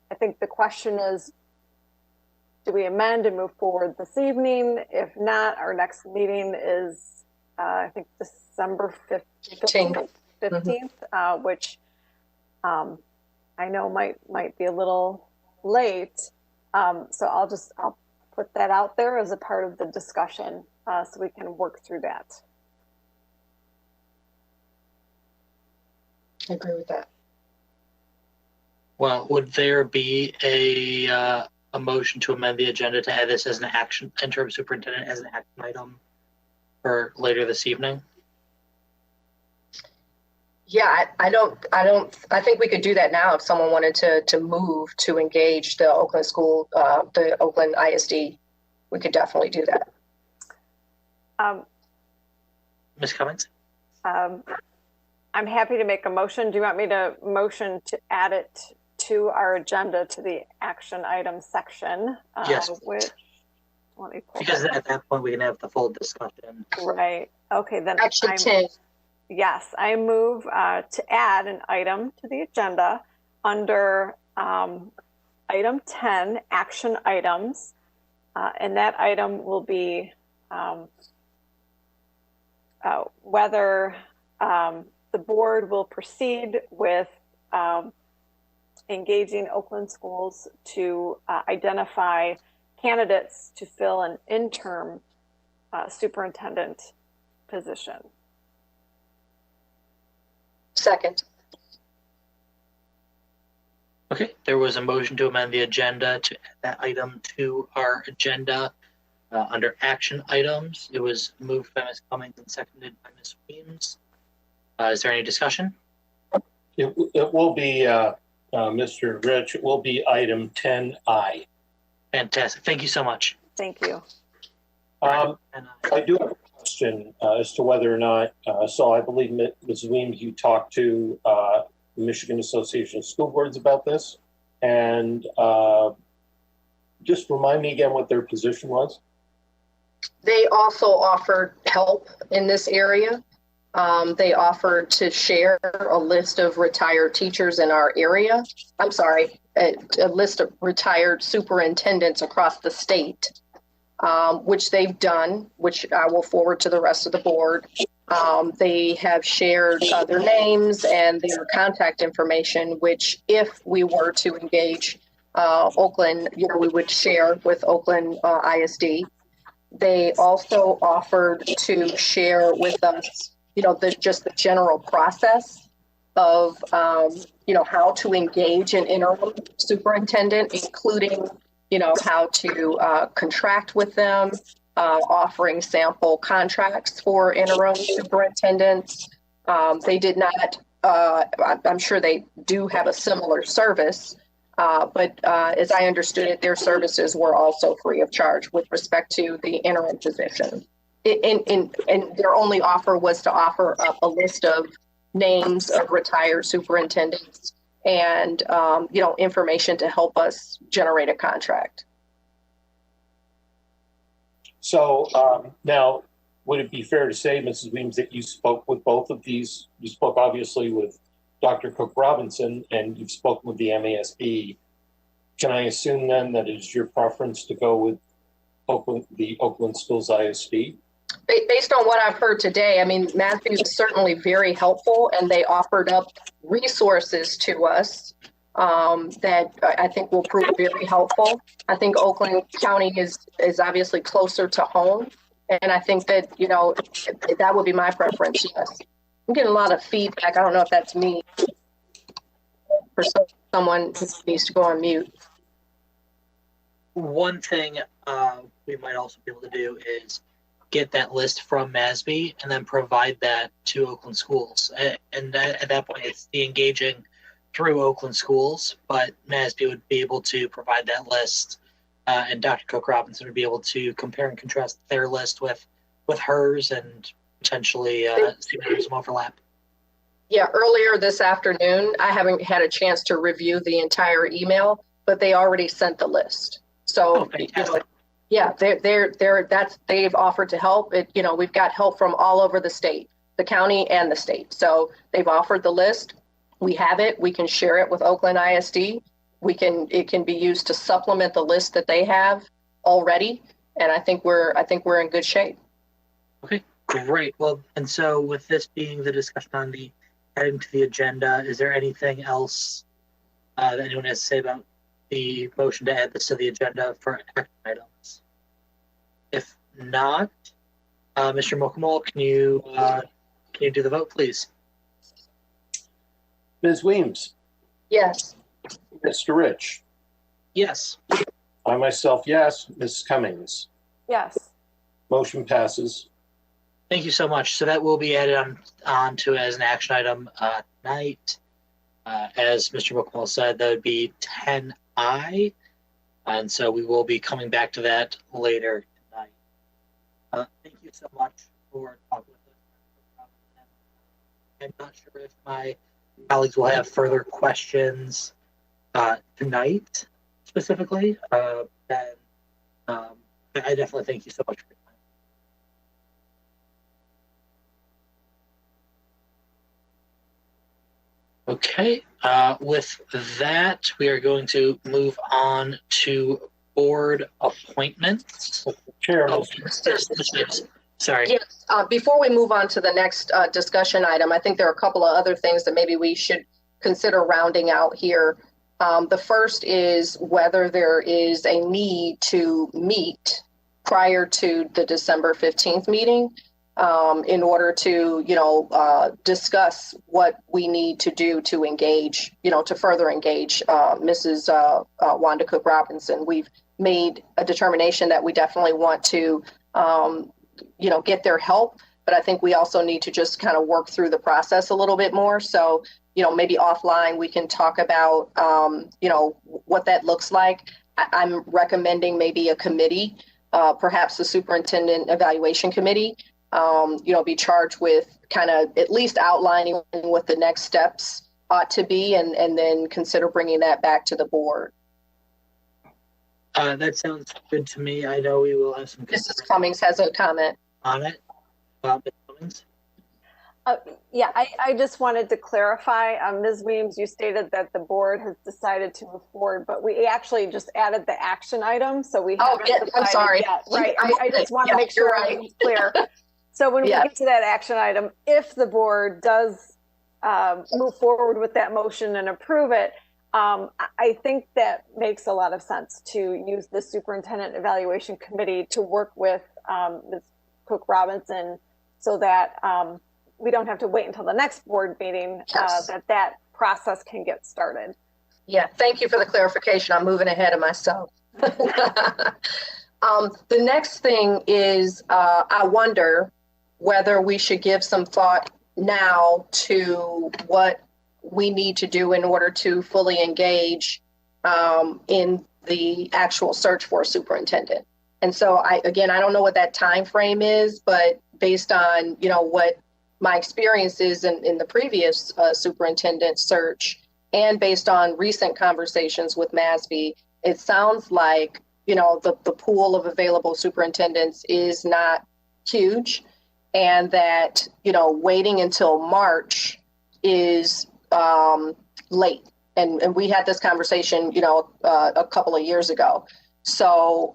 I think the question is, do we amend and move forward this evening? If not, our next meeting is, I think, December 15th, which I know might be a little late. So I'll put that out there as a part of the discussion so we can work through that. I agree with that. Well, would there be a motion to amend the agenda to add this as an action, interim superintendent as an action item for later this evening? Yeah, I think we could do that now if someone wanted to move to engage the Oakland school, the Oakland ISD. We could definitely do that. Ms. Cummings? I'm happy to make a motion. Do you want me to motion to add it to our agenda to the action item section? Yes. Which, let me pull because at that point we can have the full discussion. Right. Okay, then Action 10. Yes, I move to add an item to the agenda under item 10, action items. And that item will be whether the board will proceed with engaging Oakland schools to identify candidates to fill an interim superintendent position. Second. Okay, there was a motion to amend the agenda to add that item to our agenda under action items. It was moved by Ms. Cummings and seconded by Ms. Weems. Is there any discussion? It will be Mr. Rich, it will be item 10I. Fantastic. Thank you so much. Thank you. I do have a question as to whether or not, so I believe Ms. Weems, you talked to the Michigan Association of School Boards about this, and just remind me again what their position was. They also offered help in this area. They offered to share a list of retired teachers in our area. I'm sorry, a list of retired superintendents across the state, which they've done, which I will forward to the rest of the board. They have shared their names and their contact information, which if we were to engage Oakland, we would share with Oakland ISD. They also offered to share with us, just the general process of, how to engage an interim superintendent, including, how to contract with them, offering sample contracts for interim superintendents. They did not, I'm sure they do have a similar service, but as I understood it, their services were also free of charge with respect to the interim position. And their only offer was to offer up a list of names of retired superintendents and, information to help us generate a contract. So now, would it be fair to say, Mrs. Weems, that you spoke with both of these? You spoke obviously with Dr. Cook-Robinson, and you've spoken with the MASB. Can I assume then that it is your preference to go with the Oakland Schools ISD? Based on what I've heard today, I mean, MASB is certainly very helpful, and they offered up resources to us that I think will prove very helpful. I think Oakland County is obviously closer to home, and I think that, that would be my preference, yes. I'm getting a lot of feedback. I don't know if that's me or someone who needs to go on mute. One thing we might also be able to do is get that list from MASB and then provide that to Oakland Schools. And at that point, it's the engaging through Oakland Schools, but MASB would be able to provide that list, and Dr. Cook-Robinson would be able to compare and contrast their list with hers and potentially see if there's some overlap. Yeah, earlier this afternoon, I haven't had a chance to review the entire email, but they already sent the list. So, yeah, they've offered to help. We've got help from all over the state, the county and the state. So they've offered the list. We have it. We can share it with Oakland ISD. It can be used to supplement the list that they have already. And I think we're in good shape. Okay, great. Well, and so with this being the discussion on the adding to the agenda, is there anything else that anyone has to say about the motion to add this to the agenda for action items? If not, Mr. Mokumol, can you do the vote, please? Ms. Weems? Yes. Mr. Rich? Yes. I myself, yes. Ms. Cummings? Yes. Motion passes. Thank you so much. So that will be added on to as an action item tonight. As Mr. Mokumol said, that would be 10I. And so we will be coming back to that later tonight. Thank you so much for talking with us. I'm not sure if my colleagues will have further questions tonight specifically. I definitely thank you so much for your time. Okay, with that, we are going to move on to board appointments. Chair. Sorry. Yes, before we move on to the next discussion item, I think there are a couple of other things that maybe we should consider rounding out here. The first is whether there is a need to meet prior to the December 15th meeting in order to, discuss what we need to do to engage, to further engage Mrs. Wanda Cook-Robinson. We've made a determination that we definitely want to, get their help, but I think we also need to just kind of work through the process a little bit more. So, maybe offline we can talk about, what that looks like. I'm recommending maybe a committee, perhaps the Superintendent Evaluation Committee, be charged with kind of at least outlining what the next steps ought to be, and then consider bringing that back to the board. That sounds good to me. I know we will have some. Mrs. Cummings has a comment on it. Ms. Cummings? Yeah, I just wanted to clarify, Ms. Weems, you stated that the board has decided to move forward, but we actually just added the action item, so we haven't decided I'm sorry. yet. Right, I just want to make sure everything's clear. So when we get to that action item, if the board does move forward with that motion and approve it, I think that makes a lot of sense to use the Superintendent Evaluation Committee to work with Ms. Cook-Robinson so that we don't have to wait until the next board meeting, that process can get started. Yeah, thank you for the clarification. I'm moving ahead of myself. The next thing is, I wonder whether we should give some thought now to what we need to do in order to fully engage in the actual search for a superintendent. And so I don't know what that time frame is, but based on, what my experiences in the previous superintendent search, and based on recent conversations with MASB, it sounds like, the pool of available superintendents is not huge, and that, waiting until March is late. And we had this conversation, a couple of years ago. So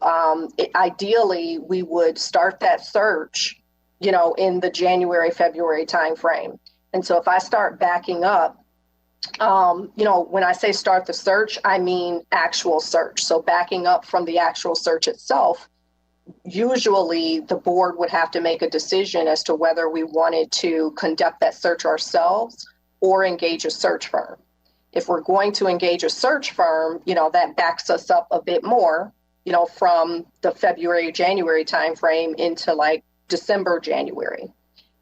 ideally, we would start that search in the January, February timeframe. And so if I start backing up, when I say start the search, I mean actual search. So backing up from the actual search itself, usually the board would have to make a decision as to whether we wanted to conduct that search ourselves or engage a search firm. If we're going to engage a search firm, that backs us up a bit more, from the February, January timeframe into like December, January.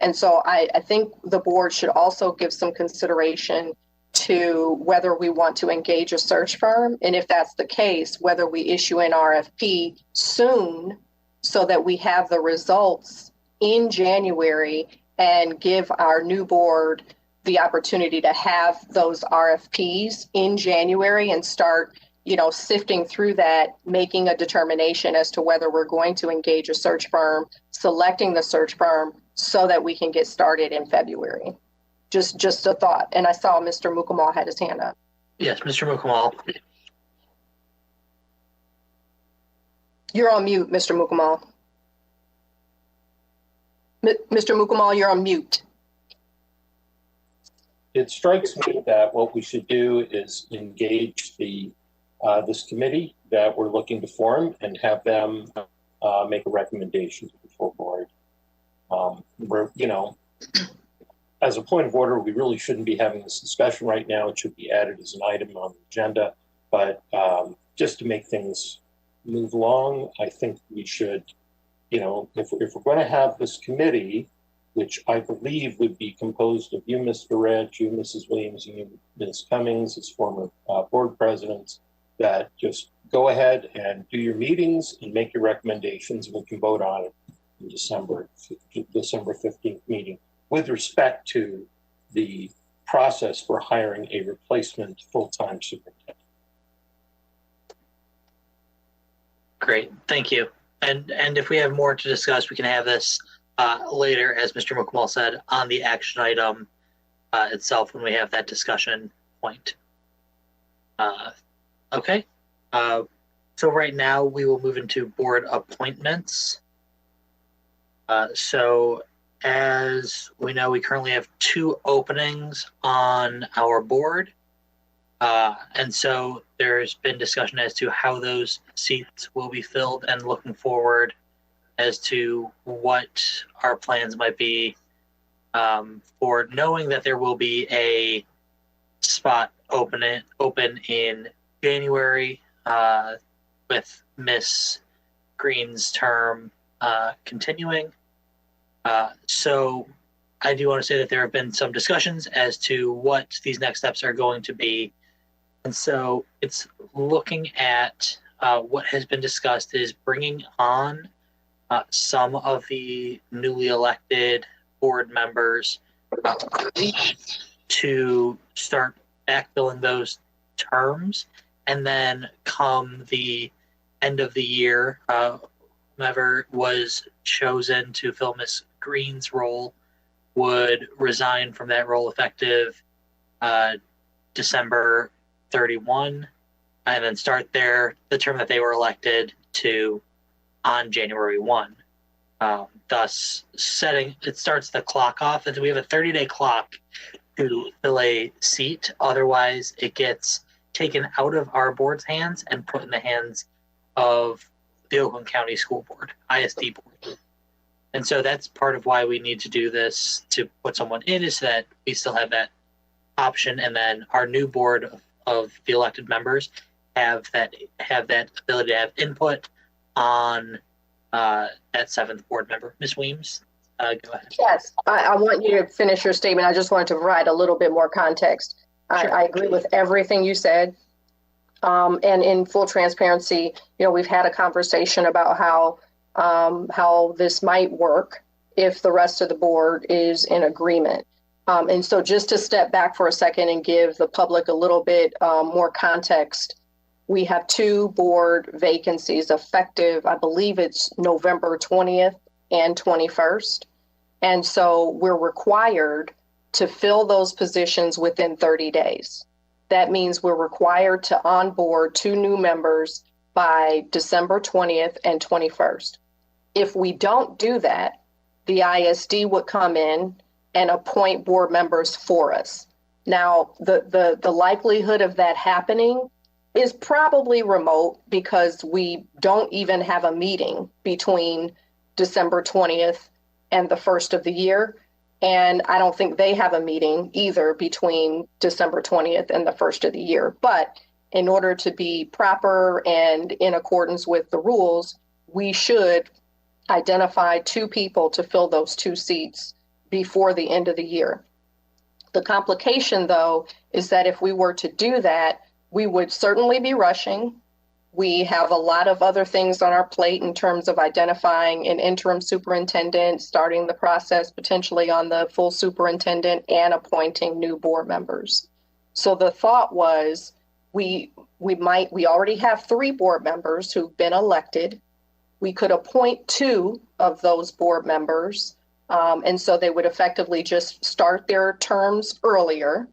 And so I think the board should also give some consideration to whether we want to engage a search firm. And if that's the case, whether we issue an RFP soon so that we have the results in January and give our new board the opportunity to have those RFPs in January and start, sifting through that, making a determination as to whether we're going to engage a search firm, selecting the search firm so that we can get started in February. Just a thought. And I saw Mr. Mukamal had his hand up. Yes, Mr. Mukamal. You're on mute, Mr. Mukamal. Mr. Mukamal, you're on mute. It strikes me that what we should do is engage this committee that we're looking to form and have them make a recommendation to the full board. As a point of order, we really shouldn't be having this discussion right now. It should be added as an item on the agenda. But just to make things move along, I think we should, if we're going to have this committee, which I believe would be composed of you, Mr. Rich, you, Mrs. Williams, and you, Ms. Cummings, as former board presidents, that just go ahead and do your meetings and make your recommendations, and we can vote on it in December 15th meeting with respect to the process for hiring a replacement full-time superintendent. Great, thank you. And if we have more to discuss, we can have this later, as Mr. Mukamal said, on the action item itself when we have that discussion point. Okay, so right now we will move into board appointments. So as we know, we currently have 2 openings on our board. And so there's been discussion as to how those seats will be filled, and looking forward as to what our plans might be for knowing that there will be a spot open in January with Miss Green's term continuing. So I do want to say that there have been some discussions as to what these next steps are going to be. And so it's looking at what has been discussed is bringing on some of the newly elected board members to start backfilling those terms. And then come the end of the year, whomever was chosen to fill Ms. Green's role would resign from that role effective December 31, and then start the term that they were elected to on January 1. Thus it starts the clock off, and we have a 30-day clock to fill a seat. Otherwise, it gets taken out of our board's hands and put in the hands of the Oakland County School Board, ISD board. And so that's part of why we need to do this, to put someone in, is that we still have that option, and then our new board of the elected members have that ability to have input on that seventh board member. Ms. Weems, go ahead. Yes, I want you to finish your statement. I just wanted to provide a little bit more context. Sure. I agree with everything you said. And in full transparency, we've had a conversation about how this might work if the rest of the board is in agreement. And so just to step back for a second and give the public a little bit more context, we have 2 board vacancies effective, I believe it's November 20th and 21st. And so we're required to fill those positions within 30 days. That means we're required to onboard 2 new members by December 20th and 21st. If we don't do that, the ISD would come in and appoint board members for us. Now, the likelihood of that happening is probably remote, because we don't even have a meeting between December 20th and the 1st of the year. And I don't think they have a meeting either between December 20th and the 1st of the year. But in order to be proper and in accordance with the rules, we should identify 2 people to fill those 2 seats before the end of the year. The complication, though, is that if we were to do that, we would certainly be rushing. We have a lot of other things on our plate in terms of identifying an interim superintendent, starting the process potentially on the full superintendent, and appointing new board members. So the thought was we already have 3 board members who've been elected. We could appoint 2 of those board members. And so they would effectively just start their terms earlier.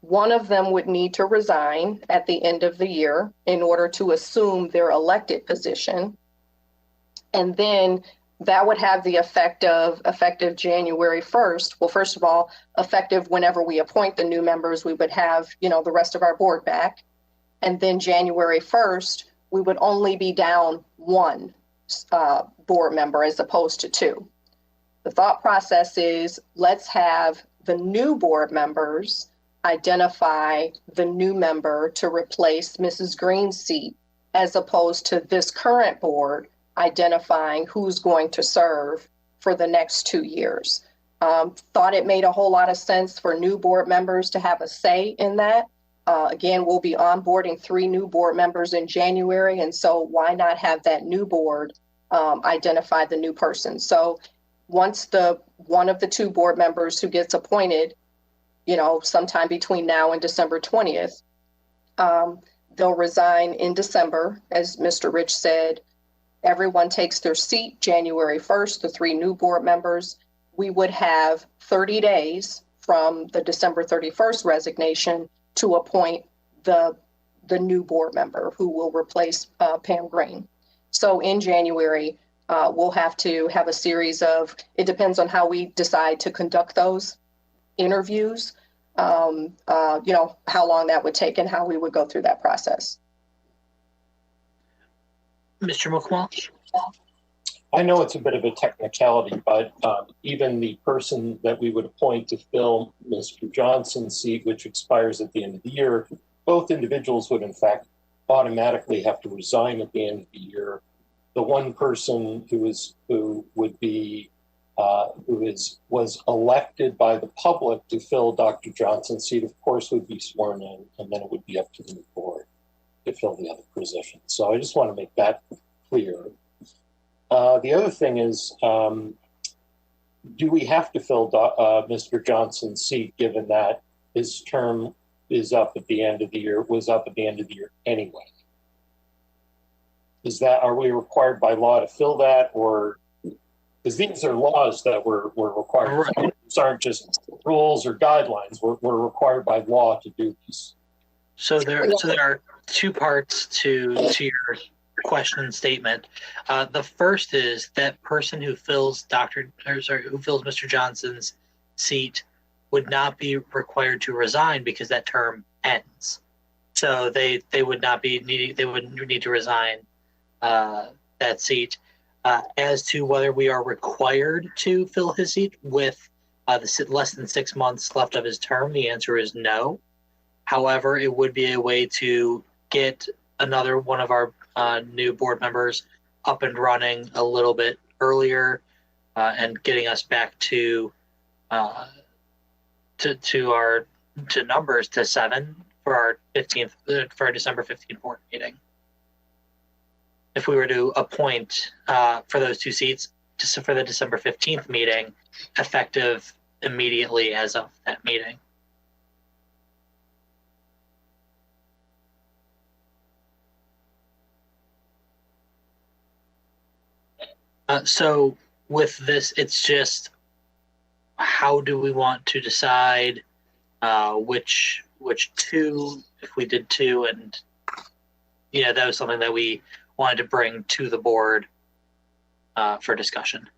One of them would need to resign at the end of the year in order to assume their elected position. And then that would have the effect of effective January 1st. Well, first of all, effective whenever we appoint the new members, we would have, the rest of our board back. And then January 1st, we would only be down 1 board member as opposed to 2. The thought process is, let's have the new board members identify the new member to replace Mrs. Green's seat, as opposed to this current board identifying who's going to serve for the next 2 years. Thought it made a whole lot of sense for new board members to have a say in that. Again, we'll be onboarding 3 new board members in January, and so why not have that new board identify the new person? So once one of the 2 board members who gets appointed, sometime between now and December 20th, they'll resign in December, as Mr. Rich said. Everyone takes their seat January 1st, the 3 new board members. We would have 30 days from the December 31st resignation to appoint the new board member who will replace Pam Green. So in January, we'll have to have a series of, it depends on how we decide to conduct those interviews, how long that would take and how we would go through that process. Mr. Mukhwal? I know it's a bit of a technicality, but even the person that we would appoint to fill Mr. Johnson's seat, which expires at the end of the year, both individuals would in fact automatically have to resign at the end of the year. The one person who would be who was elected by the public to fill Dr. Johnson's seat, of course, would be sworn in, and then it would be up to the new board to fill the other position. So I just want to make that clear. The other thing is, do we have to fill Mr. Johnson's seat, given that his term is up at the end of the year, was up at the end of the year anyway? Are we required by law to fill that, or because these are laws that we're required? Right. These aren't just rules or guidelines. We're required by law to do these. So there are two parts to your question and statement. The first is that person who fills Mr. Johnson's seat would not be required to resign because that term ends. So they would not be needing, they would need to resign that seat. As to whether we are required to fill his seat with less than 6 months left of his term, the answer is no. However, it would be a way to get another one of our new board members up and running a little bit earlier, and getting us back to numbers to 7 for our December 15th board meeting. If we were to appoint for those 2 seats for the December 15th meeting, effective immediately as of that meeting. So with this, it's just how do we want to decide which 2, if we did 2, and that was something that we wanted to bring to the board for discussion.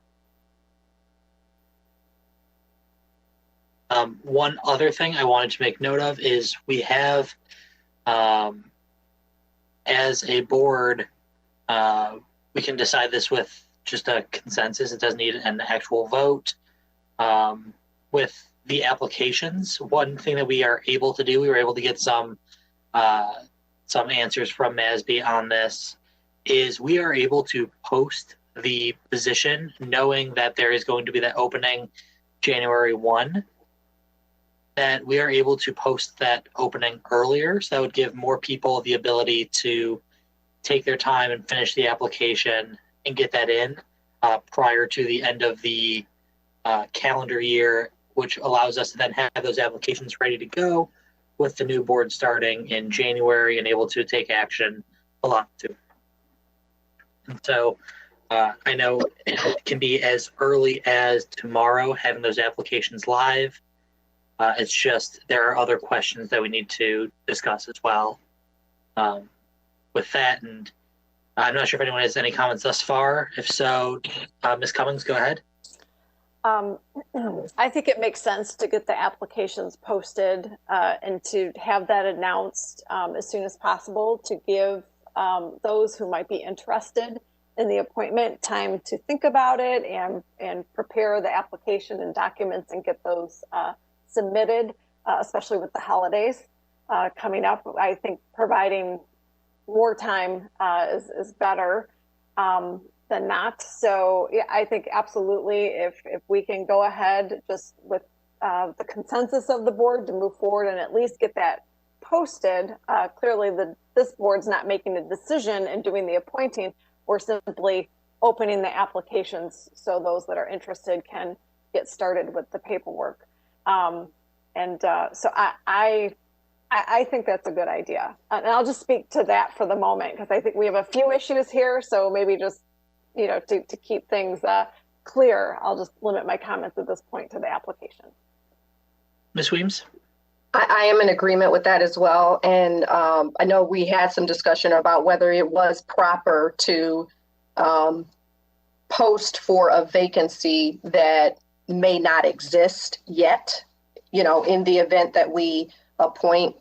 One other thing I wanted to make note of is we have, as a board, we can decide this with just a consensus. It doesn't need an actual vote. With the applications, one thing that we are able to do, we were able to get some answers from VI.B on this, is we are able to post the position knowing that there is going to be that opening January 1, that we are able to post that opening earlier. So that would give more people the ability to take their time and finish the application and get that in prior to the end of the calendar year, which allows us to then have those applications ready to go with the new board starting in January and able to take action a lot sooner. And so I know it can be as early as tomorrow having those applications live. It's just there are other questions that we need to discuss as well with that. And I'm not sure if anyone has any comments thus far. If so, Ms. Cummings, go ahead. I think it makes sense to get the applications posted and to have that announced as soon as possible to give those who might be interested in the appointment time to think about it and prepare the application and documents and get those submitted, especially with the holidays coming up. I think providing more time is better than not. So yeah, I think absolutely if we can go ahead just with the consensus of the board to move forward and at least get that posted. Clearly this board's not making a decision and doing the appointing. We're simply opening the applications so those that are interested can get started with the paperwork. So I think that's a good idea. And I'll just speak to that for the moment because I think we have a few issues here. So maybe just, to keep things clear, I'll just limit my comments at this point to the application. Ms. Weems? I am in agreement with that as well. And I know we had some discussion about whether it was proper to post for a vacancy that may not exist yet, in the event that we appoint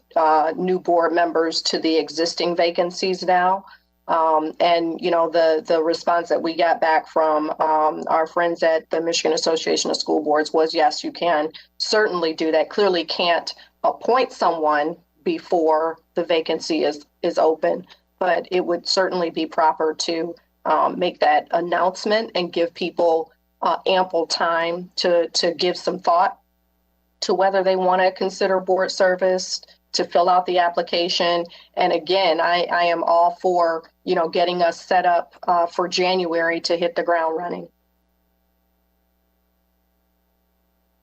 new board members to the existing vacancies now. The response that we got back from our friends at the Michigan Association of School Boards was, yes, you can certainly do that. Clearly can't appoint someone before the vacancy is open, but it would certainly be proper to make that announcement and give people ample time to give some thought to whether they want to consider board service, to fill out the application. And again, I am all for, getting us set up for January to hit the ground running.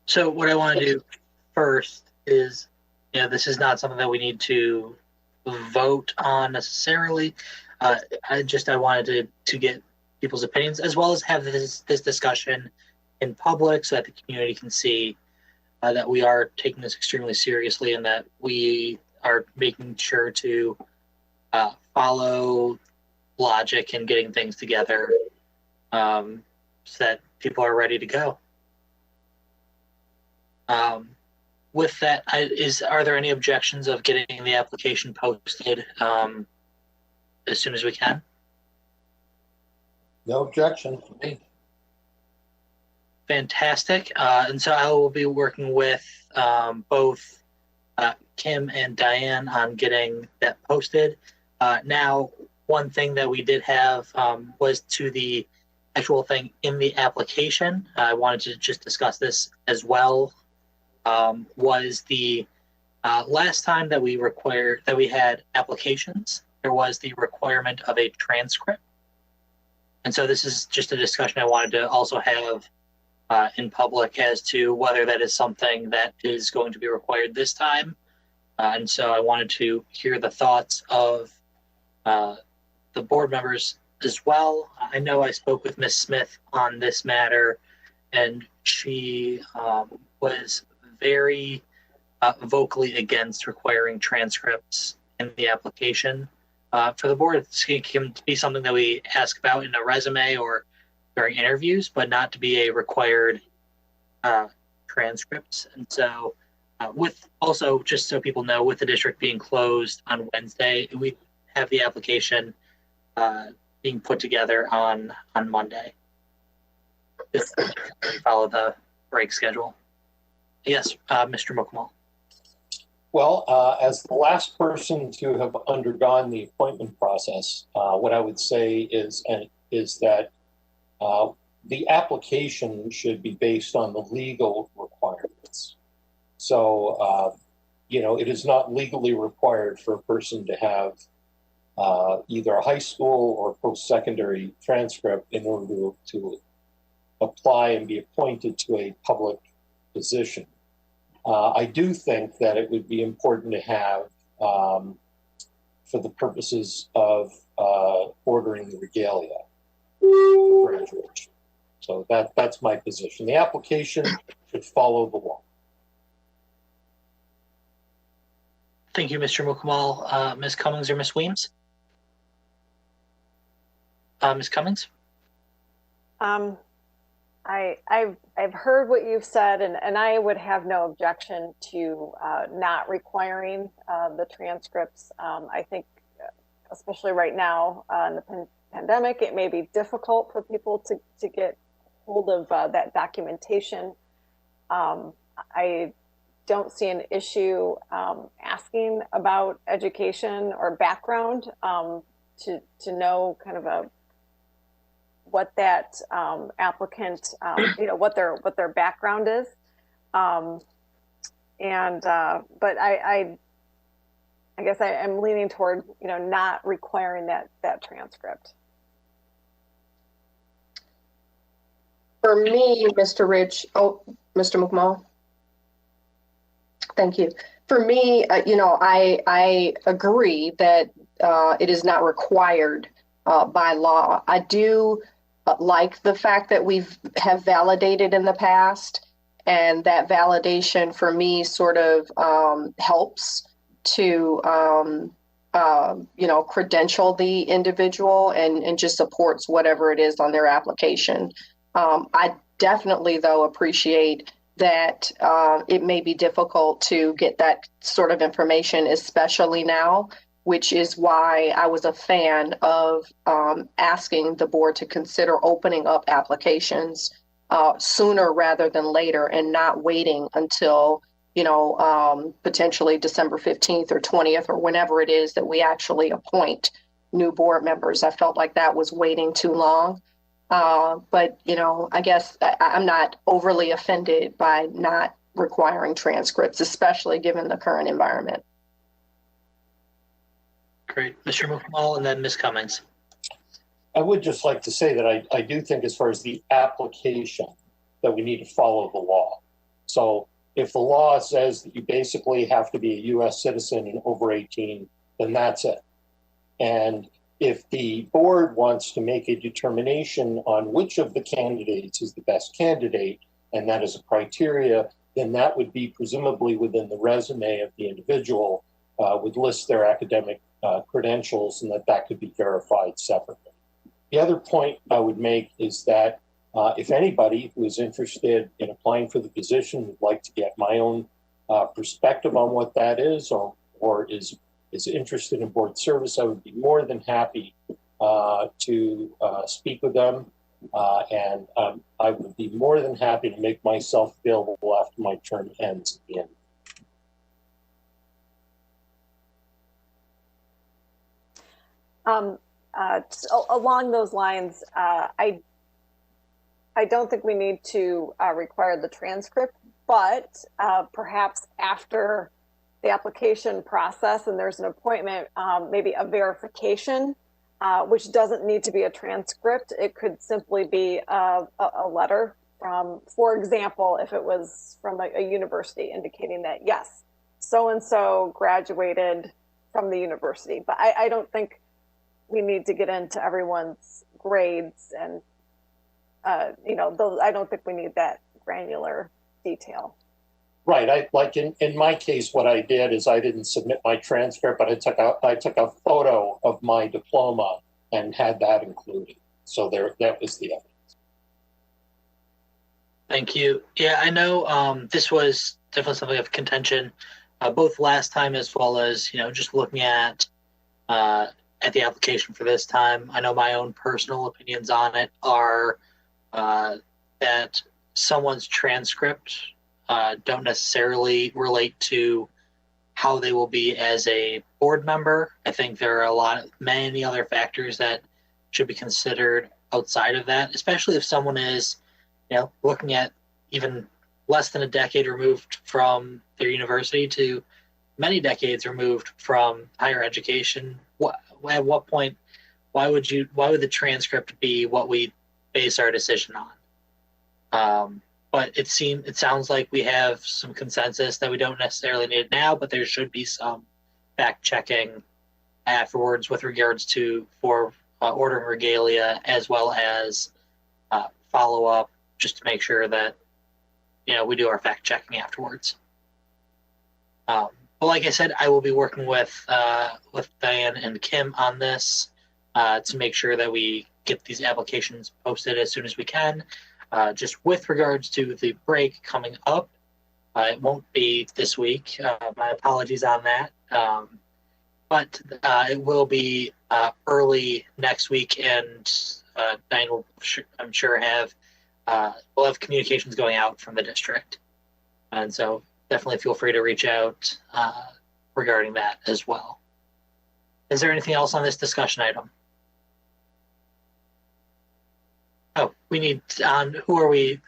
So what I want to do first is, this is not something that we need to vote on necessarily. I wanted to get people's opinions, as well as have this discussion in public so that the community can see that we are taking this extremely seriously and that we are making sure to follow logic and getting things together so that people are ready to go. With that, are there any objections of getting the application posted as soon as we can? No objection to me. Fantastic. And so I will be working with both Kim and Diane on getting that posted. Now, one thing that we did have was to the actual thing in the application. I wanted to just discuss this as well. Was the last time that we had applications, there was the requirement of a transcript. And so this is just a discussion I wanted to also have in public as to whether that is something that is going to be required this time. And so I wanted to hear the thoughts of the board members as well. I know I spoke with Ms. Smith on this matter, and she was very vocally against requiring transcripts in the application. For the board, it can be something that we ask about in a resume or during interviews, but not to be a required transcripts. And so with also, just so people know, with the district being closed on Wednesday, we have the application being put together on Monday. Just follow the break schedule. Yes, Mr. Mukamal. Well, as the last person to have undergone the appointment process, what I would say is that the application should be based on the legal requirements. So, it is not legally required for a person to have either a high school or post-secondary transcript in order to apply and be appointed to a public position. I do think that it would be important to have, for the purposes of ordering the regalia for graduation. So that's my position. The application should follow the law. Thank you, Mr. Mukamal. Ms. Cummings or Ms. Weems? Ms. Cummings? I've heard what you've said, and I would have no objection to not requiring the transcripts. I think, especially right now in the pandemic, it may be difficult for people to get hold of that documentation. I don't see an issue asking about education or background to know kind of what that applicant, what their background is, but I guess I'm leaning toward not requiring that transcript. For me, Mr. Mr. McMall. Thank you. For me, I agree that it is not required by law. I do like the fact that we have validated in the past, and that validation for me sort of helps to credential the individual and just supports whatever it is on their application. I definitely, though, appreciate that it may be difficult to get that sort of information, especially now, which is why I was a fan of asking the board to consider opening up applications sooner rather than later, and not waiting until, potentially December 15th or 20th or whenever it is that we actually appoint new board members. I felt like that was waiting too long. But, you know, I guess I'm not overly offended by not requiring transcripts, especially given the current environment. Great. Mr. Mukmal and then Ms. Cummings. I would just like to say that I do think as far as the application that we need to follow the law. So if the law says that you basically have to be a US citizen and over 18, then that's it. And if the board wants to make a determination on which of the candidates is the best candidate, and that is a criteria, then that would be presumably within the resume of the individual, would list their academic credentials, and that could be verified separately. The other point I would make is that if anybody who is interested in applying for the position would like to get my own perspective on what that is, or is interested in board service, I would be more than happy to speak with them. And I would be more than happy to make myself available after my term ends at the end. Along those lines, I don't think we need to require the transcript, but perhaps after the application process and there's an appointment, maybe a verification, which doesn't need to be a transcript. It could simply be a letter from, for example, if it was from a university indicating that, yes, so-and-so graduated from the university. But I don't think we need to get into everyone's grades and, you know, I don't think we need that granular detail. Right. Like in my case, what I did is I didn't submit my transcript, but I took a photo of my diploma and had that included. So that was the evidence. Thank you. Yeah, I know this was definitely something of contention, both last time as well as, you know, just looking at the application for this time. I know my own personal opinions on it are that someone's transcript don't necessarily relate to how they will be as a board member. I think there are many other factors that should be considered outside of that, especially if someone is, you know, looking at even less than a decade removed from their university to many decades removed from higher education. At what point, why would the transcript be what we base our decision on? But it sounds like we have some consensus that we don't necessarily need it now, but there should be some fact checking afterwards with regards to order and regalia, as well as follow up, just to make sure that, you know, we do our fact checking afterwards. But like I said, I will be working with Diane and Kim on this to make sure that we get these applications posted as soon as we can. Just with regards to the break coming up, it won't be this week. My apologies on that. But it will be early next week, and Diane will, I'm sure, we'll have communications going out from the district. And so definitely feel free to reach out regarding that as well. Is there anything else on this discussion item? Oh, we need who are we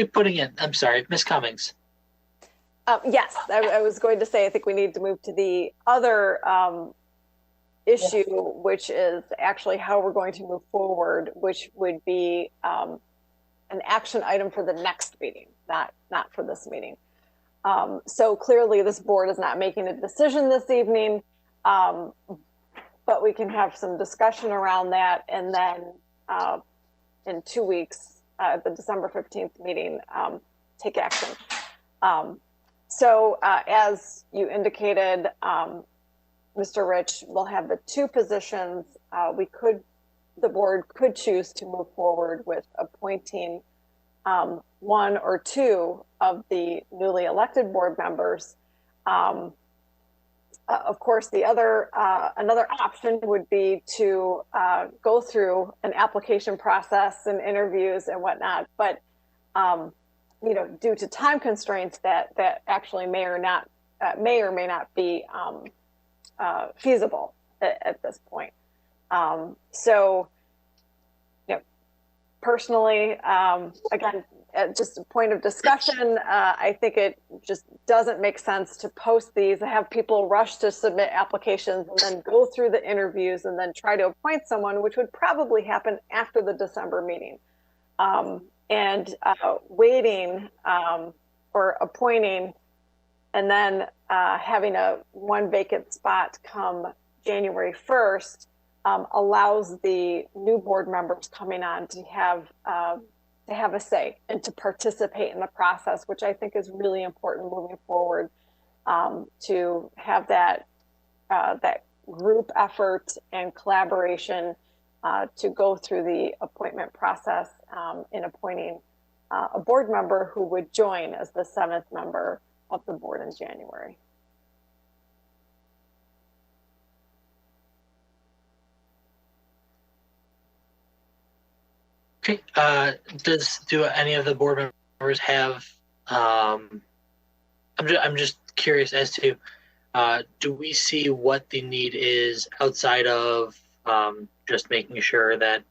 putting in? I'm sorry, Ms. Cummings. Yes, I was going to say, I think we need to move to the other issue, which is actually how we're going to move forward, which would be an action item for the next meeting, not for this meeting. So clearly this board is not making a decision this evening, but we can have some discussion around that, and then in 2 weeks, at the December 15th meeting, take action. So as you indicated, Mr. Rich, we'll have the two positions. The board could choose to move forward with appointing one or two of the newly elected board members. Of course, the other another option would be to go through an application process and interviews and whatnot. But you know, due to time constraints, that actually may or may not be feasible at this point. So, you know, personally, again, just a point of discussion, I think it just doesn't make sense to post these, have people rush to submit applications and then go through the interviews and then try to appoint someone, which would probably happen after the December meeting. Waiting or appointing and then having one vacant spot come January 1st allows the new board members coming on to have a say and to participate in the process, which I think is really important moving forward, to have that group effort and collaboration to go through the appointment process in appointing a board member who would join as the 7th member of the board in January. Okay. Do any of the board members have? I'm just curious as to do we see what the need is outside of just making sure that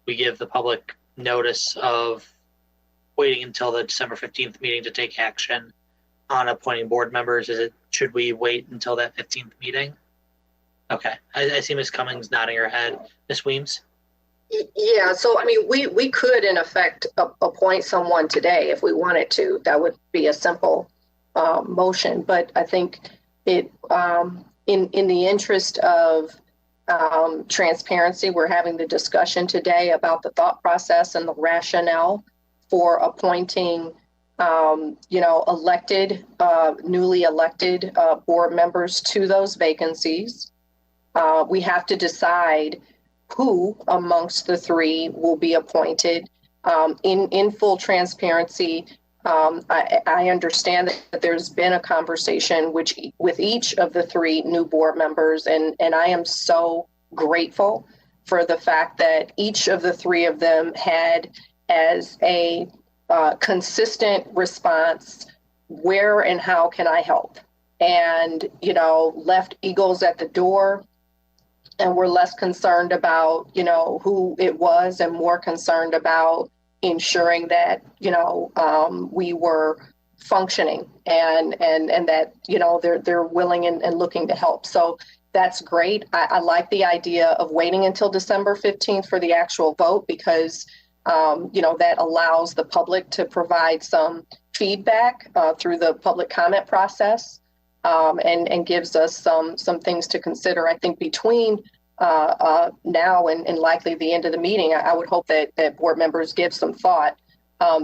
we give the public notice of waiting until the December 15th meeting to take action on appointing board members? Should we wait until that 15th meeting? Okay. I see Ms. Cummings nodding her head. Ms. Weems? Yeah, so I mean, we could in effect appoint someone today if we wanted to. That would be a simple motion, but I think it in the interest of transparency, we're having the discussion today about the thought process and the rationale for appointing elected, newly elected board members to those vacancies. We have to decide who amongst the three will be appointed. In full transparency, I understand that there's been a conversation with each of the three new board members, and I am so grateful for the fact that each of the three of them had as a consistent response, where and how can I help? And, left egos at the door, and we're less concerned about, who it was and more concerned about ensuring that, we were functioning and that, they're willing and looking to help. So that's great. I like the idea of waiting until December 15th for the actual vote because, that allows the public to provide some feedback through the public comment process. And gives us some things to consider. I think between now and likely the end of the meeting, I would hope that board members give some thought.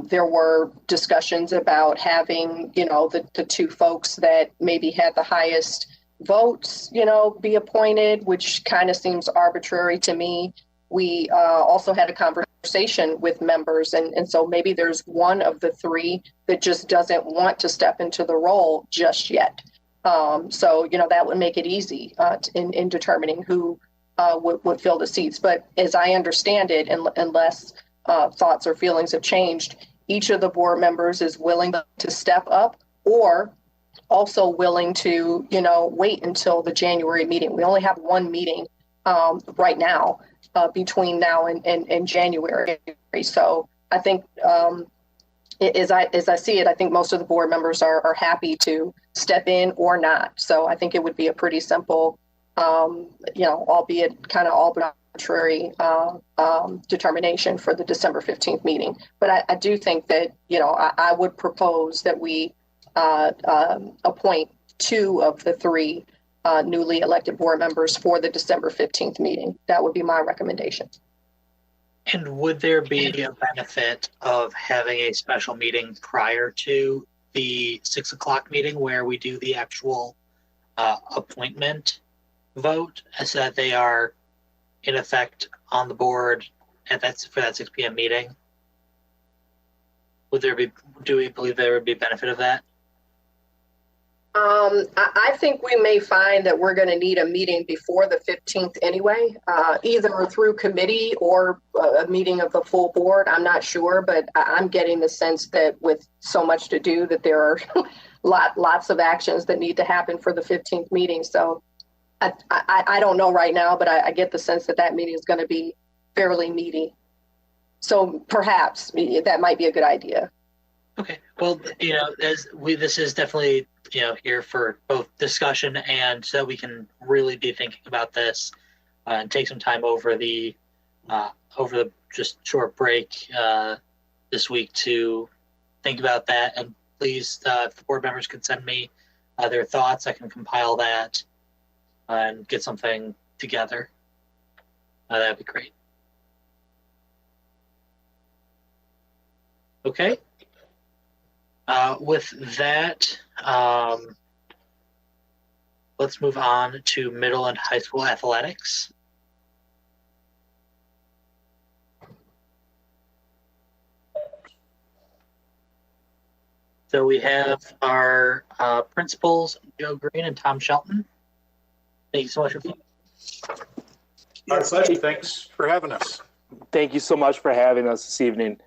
There were discussions about having, the two folks that maybe had the highest votes, be appointed, which kind of seems arbitrary to me. We also had a conversation with members, and so maybe there's one of the three that just doesn't want to step into the role just yet. So, that would make it easy in determining who would fill the seats. But as I understand it, unless thoughts or feelings have changed, each of the board members is willing to step up or also willing to, wait until the January meeting. We only have one meeting right now between now and January. So I think as I see it, I think most of the board members are happy to step in or not. So I think it would be a pretty simple, albeit kind of arbitrary determination for the December 15th meeting. But I do think that, I would propose that we appoint two of the three newly elected board members for the December 15th meeting. That would be my recommendation. And would there be a benefit of having a special meeting prior to the 6 o'clock meeting where we do the actual appointment vote, so that they are in effect on the board for that 6 p.m. meeting? Do we believe there would be benefit of that? I think we may find that we're going to need a meeting before the 15th anyway, either through committee or a meeting of the full board. I'm not sure, but I'm getting the sense that with so much to do that there are lots of actions that need to happen for the 15th meeting. So I don't know right now, but I get the sense that meeting is going to be fairly meaty. So perhaps that might be a good idea. Okay. Well, this is definitely, here for both discussion and so we can really be thinking about this and take some time over the just short break this week to think about that. And please, if the board members could send me their thoughts, I can compile that and get something together. That'd be great. Okay. With that, let's move on to middle and high school athletics. So we have our principals, Joe Green and Tom Shelton. Thank you so much for being here. Our pleasure. Thanks for having us. Thank you so much for having us this evening.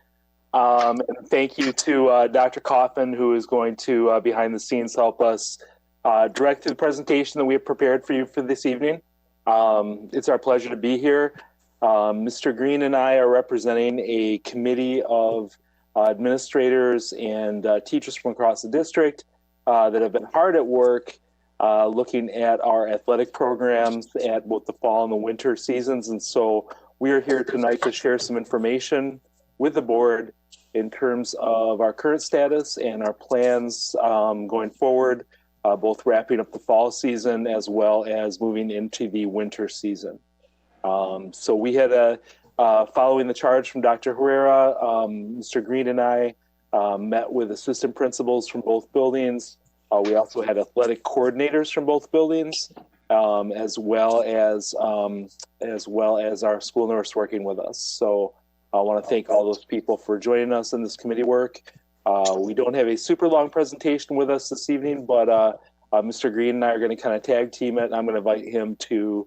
And thank you to Dr. Coffin, who is going to, behind the scenes, help us direct the presentation that we have prepared for you for this evening. It's our pleasure to be here. Mr. Green and I are representing a committee of administrators and teachers from across the district that have been hard at work looking at our athletic programs at both the fall and the winter seasons. And so we are here tonight to share some information with the board in terms of our current status and our plans going forward, both wrapping up the fall season as well as moving into the winter season. So we had following the charge from Dr. Herrera, Mr. Green and I met with assistant principals from both buildings. We also had athletic coordinators from both buildings, as well as our school nurse working with us. So I want to thank all those people for joining us in this committee work. We don't have a super long presentation with us this evening, but Mr. Green and I are going to kind of tag team it. I'm going to invite him to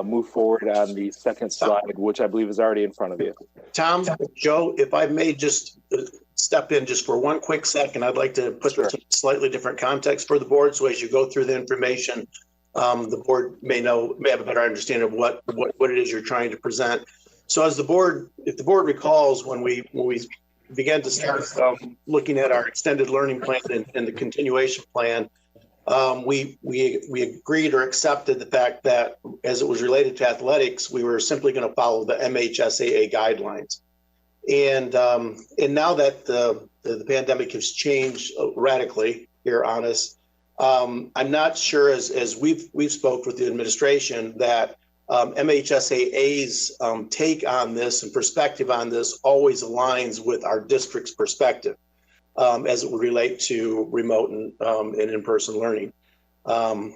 move forward on the second slide, which I believe is already in front of you. Tom, Joe, if I may just step in just for one quick second, I'd like to put some slightly different context for the board. So as you go through the information, the board may have a better understanding of what it is you're trying to present. So as the board, if the board recalls, when we began to start looking at our extended learning plan and the continuation plan, we agreed or accepted the fact that as it was related to athletics, we were simply going to follow the MHSAA guidelines. And now that the pandemic has changed radically here on us, I'm not sure as we've spoke with the administration that MHSAA's take on this and perspective on this always aligns with our district's perspective as it would relate to remote and in-person learning.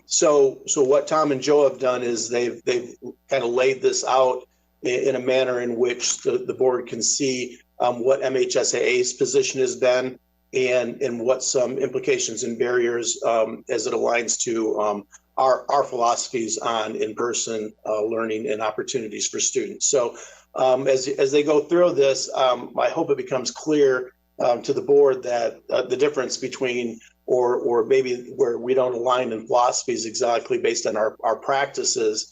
So what Tom and Joe have done is they've kind of laid this out in a manner in which the board can see what MHSAA's position has been and what some implications and barriers as it aligns to our philosophies on in-person learning and opportunities for students. So as they go through this, I hope it becomes clear to the board that the difference between or maybe where we don't align in philosophies exactly based on our practices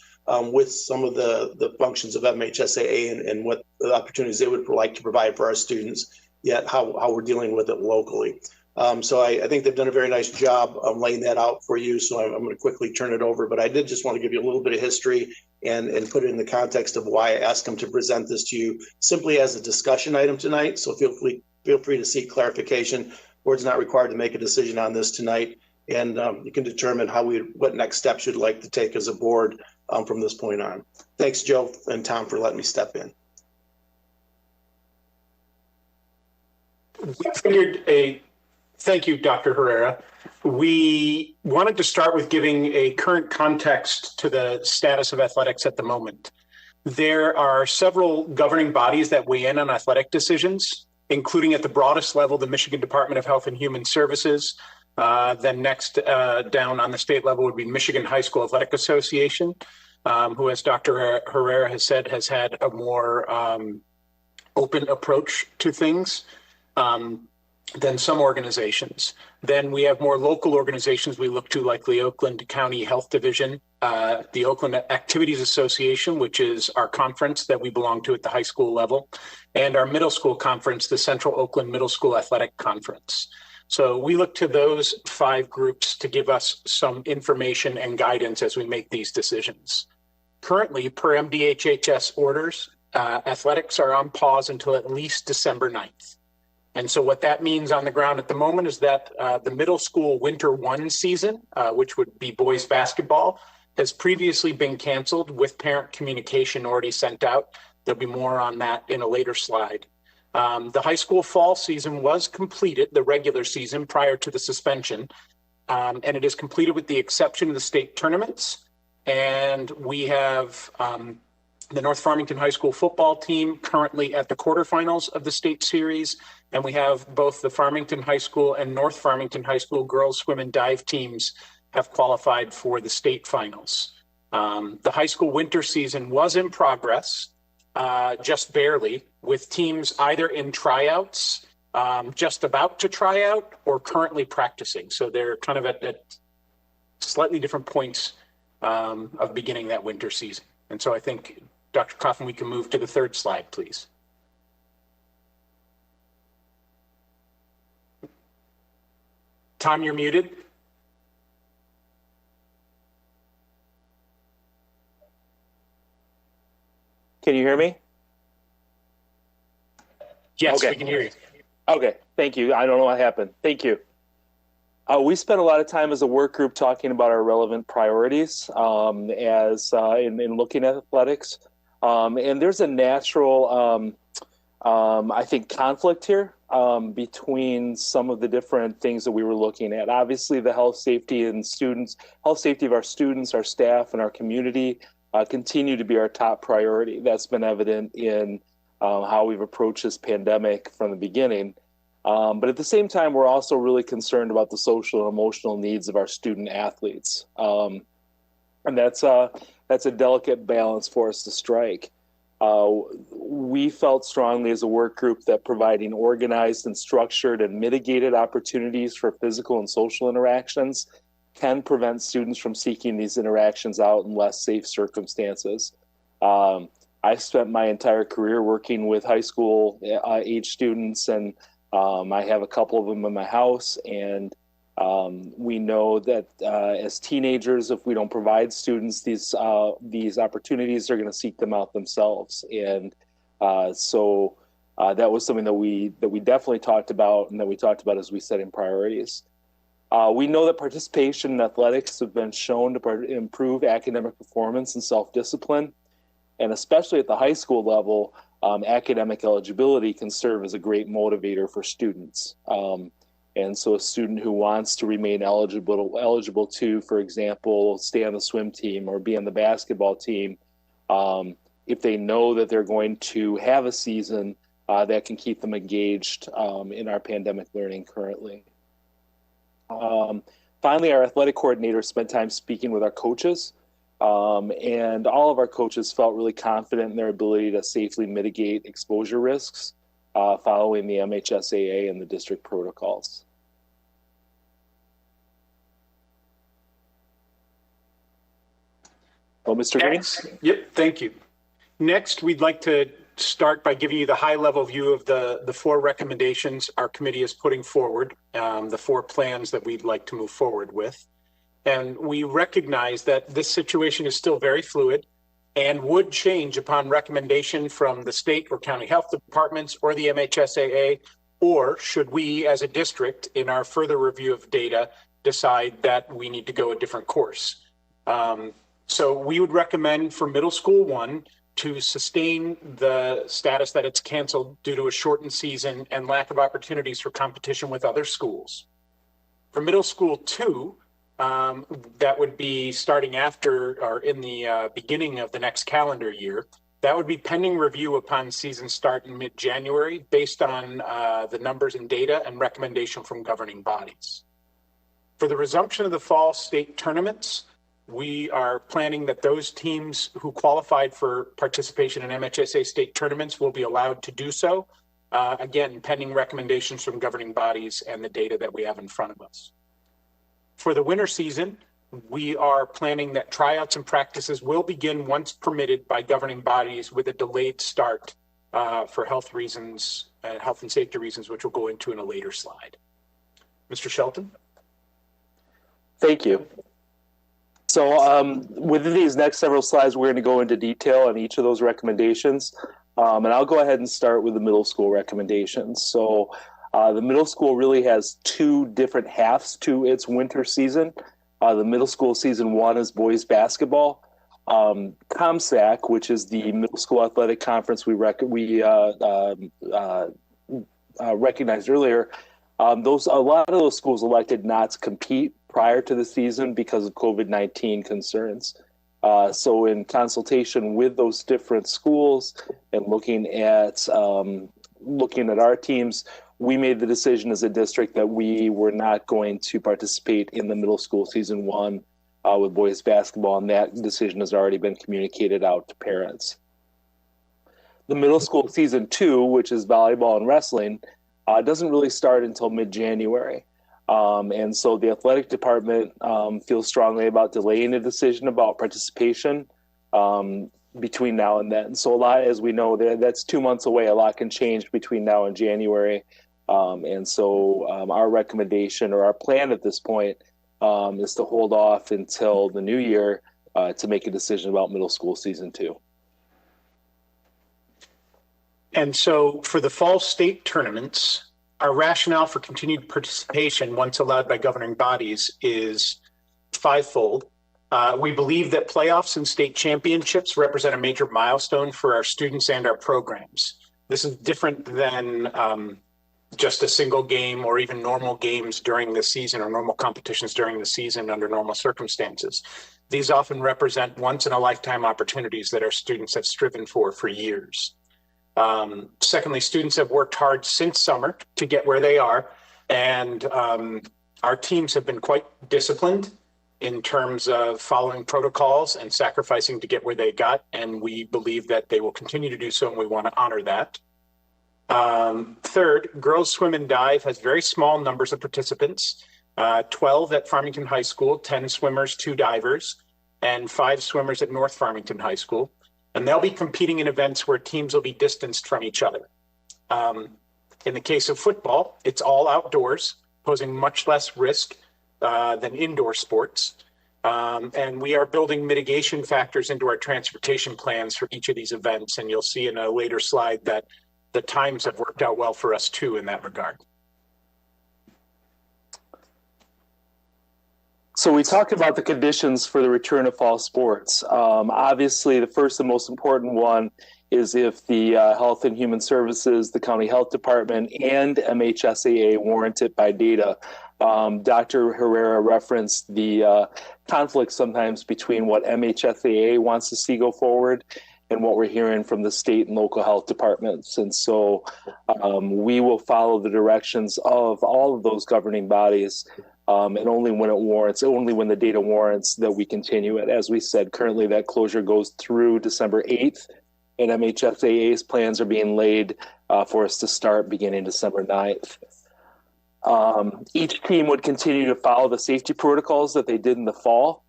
with some of the functions of MHSAA and what the opportunities they would like to provide for our students, yet how we're dealing with it locally. So I think they've done a very nice job of laying that out for you. So I'm going to quickly turn it over, but I did just want to give you a little bit of history and put it in the context of why I asked them to present this to you simply as a discussion item tonight. So feel free to seek clarification. Board's not required to make a decision on this tonight, and you can determine what next steps you'd like to take as a board from this point on. Thanks, Joe and Tom, for letting me step in. Thank you, Dr. Herrera. We wanted to start with giving a current context to the status of athletics at the moment. There are several governing bodies that weigh in on athletic decisions, including at the broadest level, the Michigan Department of Health and Human Services. Then next down on the state level would be Michigan High School Athletic Association, who, as Dr. Herrera has said, has had a more open approach to things. than some organizations. Then we have more local organizations we look to, like the Oakland County Health Division, the Oakland Activities Association, which is our conference that we belong to at the high school level, and our middle school conference, the Central Oakland Middle School Athletic Conference. So we look to those 5 groups to give us some information and guidance as we make these decisions. Currently, per MDHHS orders, athletics are on pause until at least December 9th. And so what that means on the ground at the moment is that the middle school winter 1 season, which would be boys basketball, has previously been canceled with parent communication already sent out. There'll be more on that in a later slide. The high school fall season was completed, the regular season, prior to the suspension, and it is completed with the exception of the state tournaments. And we have the North Farmington High School football team currently at the quarterfinals of the state series. And we have both the Farmington High School and North Farmington High School girls swim and dive teams have qualified for the state finals. The high school winter season was in progress, just barely, with teams either in tryouts, just about to try out, or currently practicing. So they're kind of at slightly different points of beginning that winter season. And so I think, Dr. Coffin, we can move to the 3rd slide, please. Tom, you're muted. Can you hear me? Yes, okay. We can hear you. Okay, thank you. I don't know what happened. Thank you. We spent a lot of time as a work group talking about our relevant priorities in looking at athletics. And there's a natural, I think, conflict here between some of the different things that we were looking at. Obviously, the health safety of our students, our staff, and our community continue to be our top priority. That's been evident in how we've approached this pandemic from the beginning. But at the same time, we're also really concerned about the social and emotional needs of our student athletes. And that's a delicate balance for us to strike. We felt strongly as a work group that providing organized and structured and mitigated opportunities for physical and social interactions can prevent students from seeking these interactions out in less safe circumstances. I spent my entire career working with high school age students, and I have a couple of them in my house, and we know that as teenagers, if we don't provide students these opportunities, they're going to seek them out themselves. And so that was something that we definitely talked about, and that we talked about as we set in priorities. We know that participation in athletics have been shown to improve academic performance and self-discipline, and especially at the high school level, academic eligibility can serve as a great motivator for students. And so a student who wants to remain eligible to, for example, stay on the swim team or be on the basketball team, if they know that they're going to have a season, that can keep them engaged in our pandemic learning currently. Finally, our athletic coordinator spent time speaking with our coaches, and all of our coaches felt really confident in their ability to safely mitigate exposure risks following the MHSAA and the district protocols. Oh, Mr. Green? Yep, thank you. Next, we'd like to start by giving you the high-level view of the 4 recommendations our committee is putting forward, the 4 plans that we'd like to move forward with. And we recognize that this situation is still very fluid and would change upon recommendation from the state or county health departments or the MHSAA, or should we as a district in our further review of data decide that we need to go a different course. So we would recommend for middle school 1 to sustain the status that it's canceled due to a shortened season and lack of opportunities for competition with other schools. For middle school 2, that would be starting after or in the beginning of the next calendar year. That would be pending review upon season start in mid-January based on the numbers and data and recommendation from governing bodies. For the resumption of the fall state tournaments, we are planning that those teams who qualified for participation in MHSA state tournaments will be allowed to do so. again, pending recommendations from governing bodies and the data that we have in front of us. For the winter season, we are planning that tryouts and practices will begin once permitted by governing bodies with a delayed start for health reasons, health and safety reasons, which we'll go into in a later slide. Mr. Shelton? Thank you. So within these next several slides, we're going to go into detail on each of those recommendations. And I'll go ahead and start with the middle school recommendations. So the middle school really has two different halves to its winter season. The middle school season one is boys basketball. ComSAC, which is the middle school athletic conference we recognized earlier, a lot of those schools elected not to compete prior to the season because of COVID-19 concerns. So in consultation with those different schools and looking at our teams, we made the decision as a district that we were not going to participate in the middle school season one with boys basketball, and that decision has already been communicated out to parents. The middle school season two, which is volleyball and wrestling, doesn't really start until mid-January. And so the athletic department feels strongly about delaying a decision about participation between now and then. So a lot, as we know, that's 2 months away. A lot can change between now and January. And so our recommendation or our plan at this point is to hold off until the new year to make a decision about middle school season two. And so for the fall state tournaments, our rationale for continued participation, once allowed by governing bodies, is fivefold. We believe that playoffs and state championships represent a major milestone for our students and our programs. This is different than just a single game or even normal games during the season or normal competitions during the season under normal circumstances. These often represent once-in-a-lifetime opportunities that our students have striven for years. Secondly, students have worked hard since summer to get where they are, and our teams have been quite disciplined in terms of following protocols and sacrificing to get where they got, and we believe that they will continue to do so, and we want to honor that. Third, girls swim and dive has very small numbers of participants, 12 at Farmington High School, 10 swimmers, 2 divers, and 5 swimmers at North Farmington High School. And they'll be competing in events where teams will be distanced from each other. In the case of football, it's all outdoors, posing much less risk than indoor sports. And we are building mitigation factors into our transportation plans for each of these events. And you'll see in a later slide that the times have worked out well for us too in that regard. So we talked about the conditions for the return of fall sports. Obviously, the first and most important one is if the Health and Human Services, the County Health Department, and MHSAA warrant it by data. Dr. Herrera referenced the conflict sometimes between what MHSAA wants to see go forward and what we're hearing from the state and local health departments. And so we will follow the directions of all of those governing bodies. And only when it warrants, only when the data warrants, that we continue it. As we said, currently that closure goes through December 8th, and MHSAA's plans are being laid for us to start beginning December 9th. Each team would continue to follow the safety protocols that they did in the fall.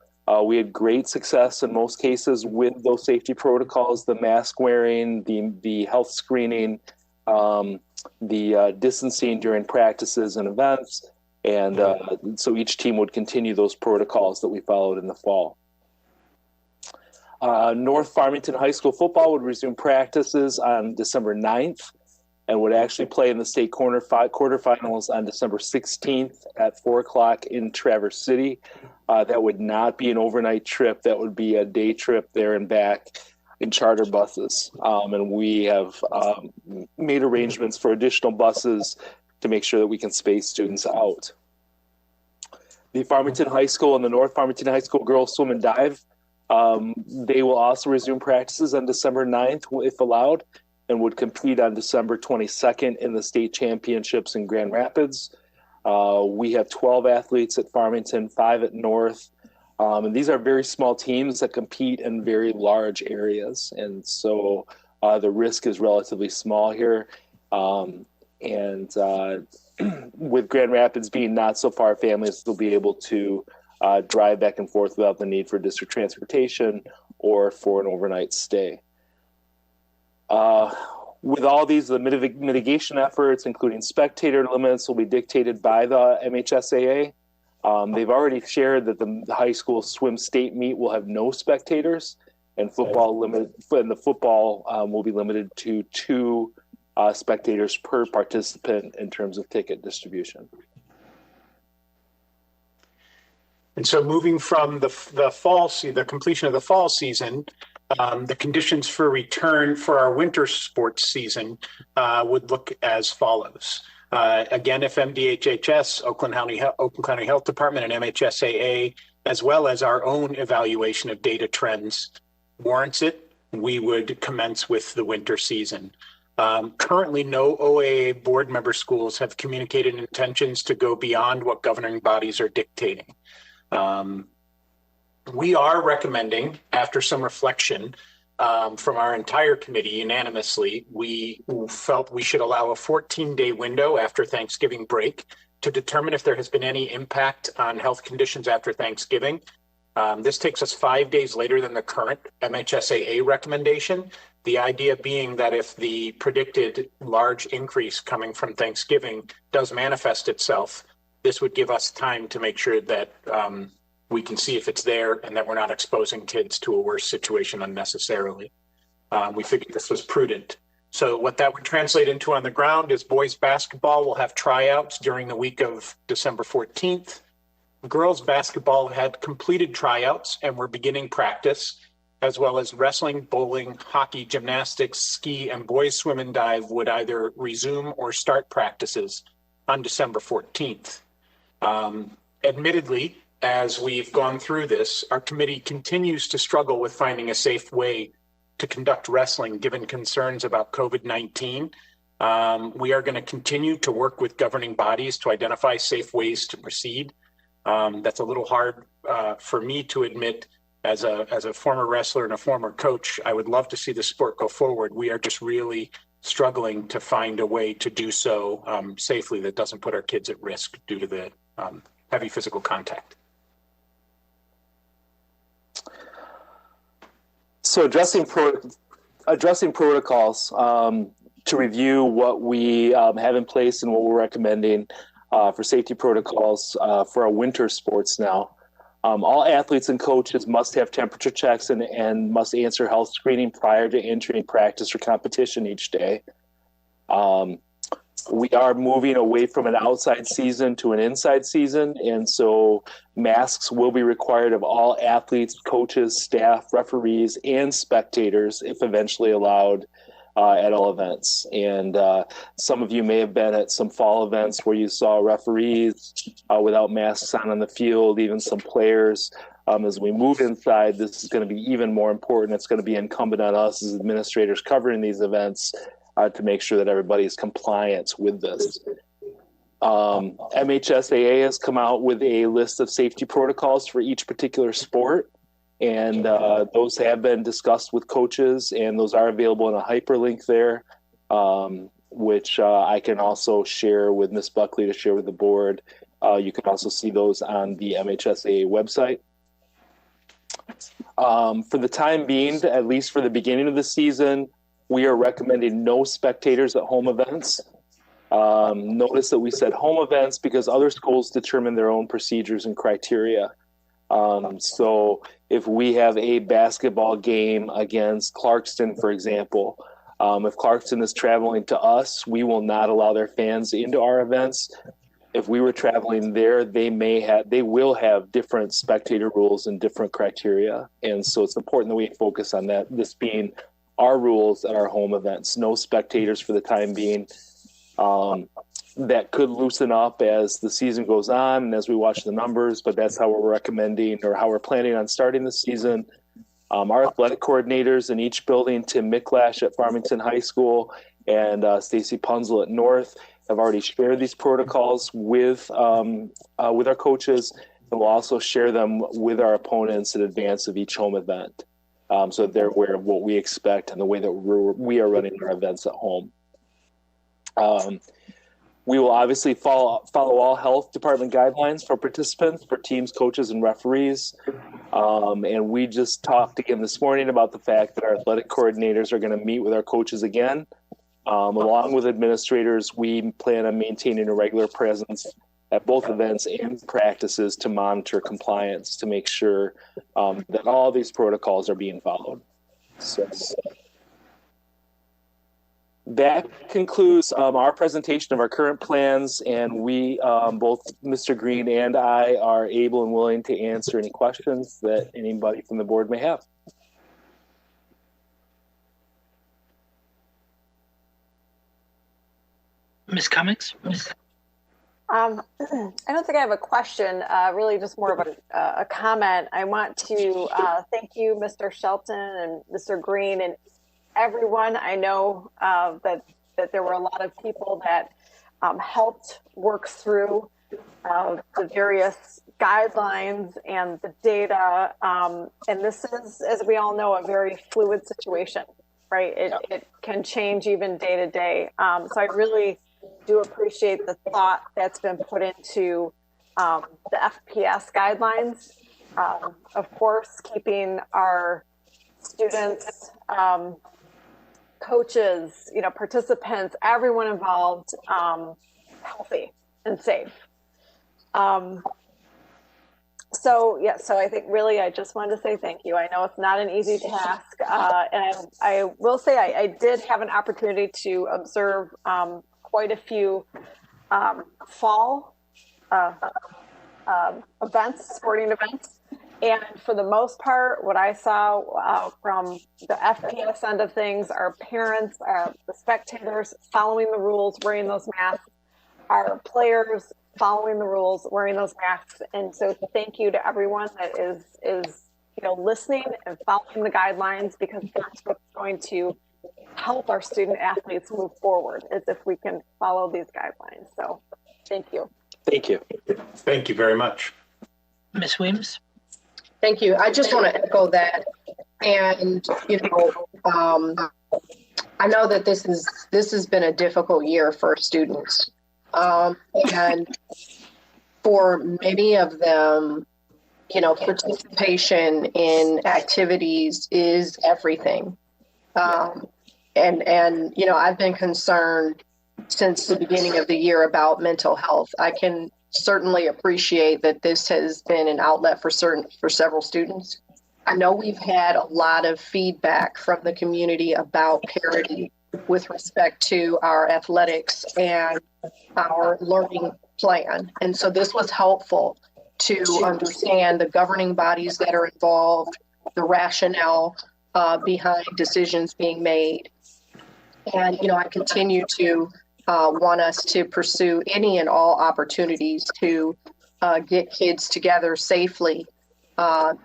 We had great success in most cases with those safety protocols, the mask wearing, the health screening, the distancing during practices and events. And so each team would continue those protocols that we followed in the fall. North Farmington High School football would resume practices on December 9th and would actually play in the state quarterfinals on December 16th at 4 o'clock in Traverse City. That would not be an overnight trip. That would be a day trip there and back in charter buses. And we have made arrangements for additional buses to make sure that we can space students out. The Farmington High School and the North Farmington High School girls swim and dive, they will also resume practices on December 9th, if allowed, and would compete on December 22nd in the state championships in Grand Rapids. We have 12 athletes at Farmington, 5 at North, and these are very small teams that compete in very large areas. And so the risk is relatively small here. With Grand Rapids being not so far, families will be able to drive back and forth without the need for district transportation or for an overnight stay. With all these, the mitigation efforts, including spectator limits, will be dictated by the MHSAA. They've already shared that the high school swim state meet will have no spectators, and the football will be limited to 2 spectators per participant in terms of ticket distribution. And so moving from the completion of the fall season, the conditions for return for our winter sports season would look as follows. Again, if MDHHS, Oakland County Health Department, and MHSAA, as well as our own evaluation of data trends warrants it, we would commence with the winter season. Currently, no OAA board member schools have communicated intentions to go beyond what governing bodies are dictating. We are recommending, after some reflection from our entire committee unanimously, we felt we should allow a 14-day window after Thanksgiving break to determine if there has been any impact on health conditions after Thanksgiving. This takes us 5 days later than the current MHSAA recommendation. The idea being that if the predicted large increase coming from Thanksgiving does manifest itself, this would give us time to make sure that we can see if it's there and that we're not exposing kids to a worse situation unnecessarily. We figured this was prudent. So what that would translate into on the ground is boys basketball will have tryouts during the week of December 14th. Girls basketball had completed tryouts and were beginning practice, as well as wrestling, bowling, hockey, gymnastics, ski, and boys swim and dive would either resume or start practices on December 14th. Admittedly, as we've gone through this, our committee continues to struggle with finding a safe way to conduct wrestling given concerns about COVID-19. We are going to continue to work with governing bodies to identify safe ways to proceed. That's a little hard for me to admit as a former wrestler and a former coach. I would love to see the sport go forward. We are just really struggling to find a way to do so safely that doesn't put our kids at risk due to the heavy physical contact. So addressing protocols, to review what we have in place and what we're recommending for safety protocols for our winter sports now. All athletes and coaches must have temperature checks and must answer health screening prior to entering practice or competition each day. We are moving away from an outside season to an inside season, and so masks will be required of all athletes, coaches, staff, referees, and spectators if eventually allowed at all events. And some of you may have been at some fall events where you saw referees without masks on the field, even some players. As we move inside, this is going to be even more important. It's going to be incumbent on us as administrators covering these events to make sure that everybody is compliant with this. MHSAA has come out with a list of safety protocols for each particular sport, and those have been discussed with coaches, and those are available in a hyperlink there, which I can also share with Ms. Buckley to share with the board. You can also see those on the MHSAA website. For the time being, at least for the beginning of the season, we are recommending no spectators at home events. Notice that we said home events because other schools determine their own procedures and criteria. So if we have a basketball game against Clarkston, for example, if Clarkston is traveling to us, we will not allow their fans into our events. If we were traveling there, they will have different spectator rules and different criteria. And so it's important that we focus on that, this being our rules at our home events, no spectators for the time being. That could loosen up as the season goes on and as we watch the numbers, but that's how we're recommending or how we're planning on starting the season. Our athletic coordinators in each building, Tim Micklash at Farmington High School and Stacy Punzel at North, have already shared these protocols with our coaches, and we'll also share them with our opponents in advance of each home event. So they're aware of what we expect and the way that we are running our events at home. We will obviously follow all health department guidelines for participants, for teams, coaches, and referees. And we just talked again this morning about the fact that our athletic coordinators are going to meet with our coaches again. Along with administrators, we plan on maintaining a regular presence at both events and practices to monitor compliance, to make sure that all these protocols are being followed. So that concludes our presentation of our current plans, and we, both Mr. Green and I, are able and willing to answer any questions that anybody from the board may have. Ms. Cummings? I don't think I have a question, really just more of a comment. I want to thank you, Mr. Shelton and Mr. Green, and everyone. I know that there were a lot of people that helped work through the various guidelines and the data. And this is, as we all know, a very fluid situation, right? It can change even day to day. So I really do appreciate the thought that's been put into the FPS guidelines. Of course, keeping our students, coaches, participants, everyone involved, healthy and safe. So I think really I just wanted to say thank you. I know it's not an easy task. And I will say I did have an opportunity to observe quite a few fall events, sporting events. And for the most part, what I saw from the FPS end of things, our parents, the spectators following the rules, wearing those masks, our players following the rules, wearing those masks. And so thank you to everyone that is listening and following the guidelines, because that's what's going to help our student athletes move forward, is if we can follow these guidelines. So thank you. Thank you. Thank you very much. Ms. Weems? Thank you. I just want to echo that. And, I know that this has been a difficult year for students. And for many of them, participation in activities is everything. And I've been concerned since the beginning of the year about mental health. I can certainly appreciate that this has been an outlet for several students. I know we've had a lot of feedback from the community about parity with respect to our athletics and our learning plan. And so this was helpful to understand the governing bodies that are involved, the rationale behind decisions being made. And, I continue to want us to pursue any and all opportunities to get kids together safely,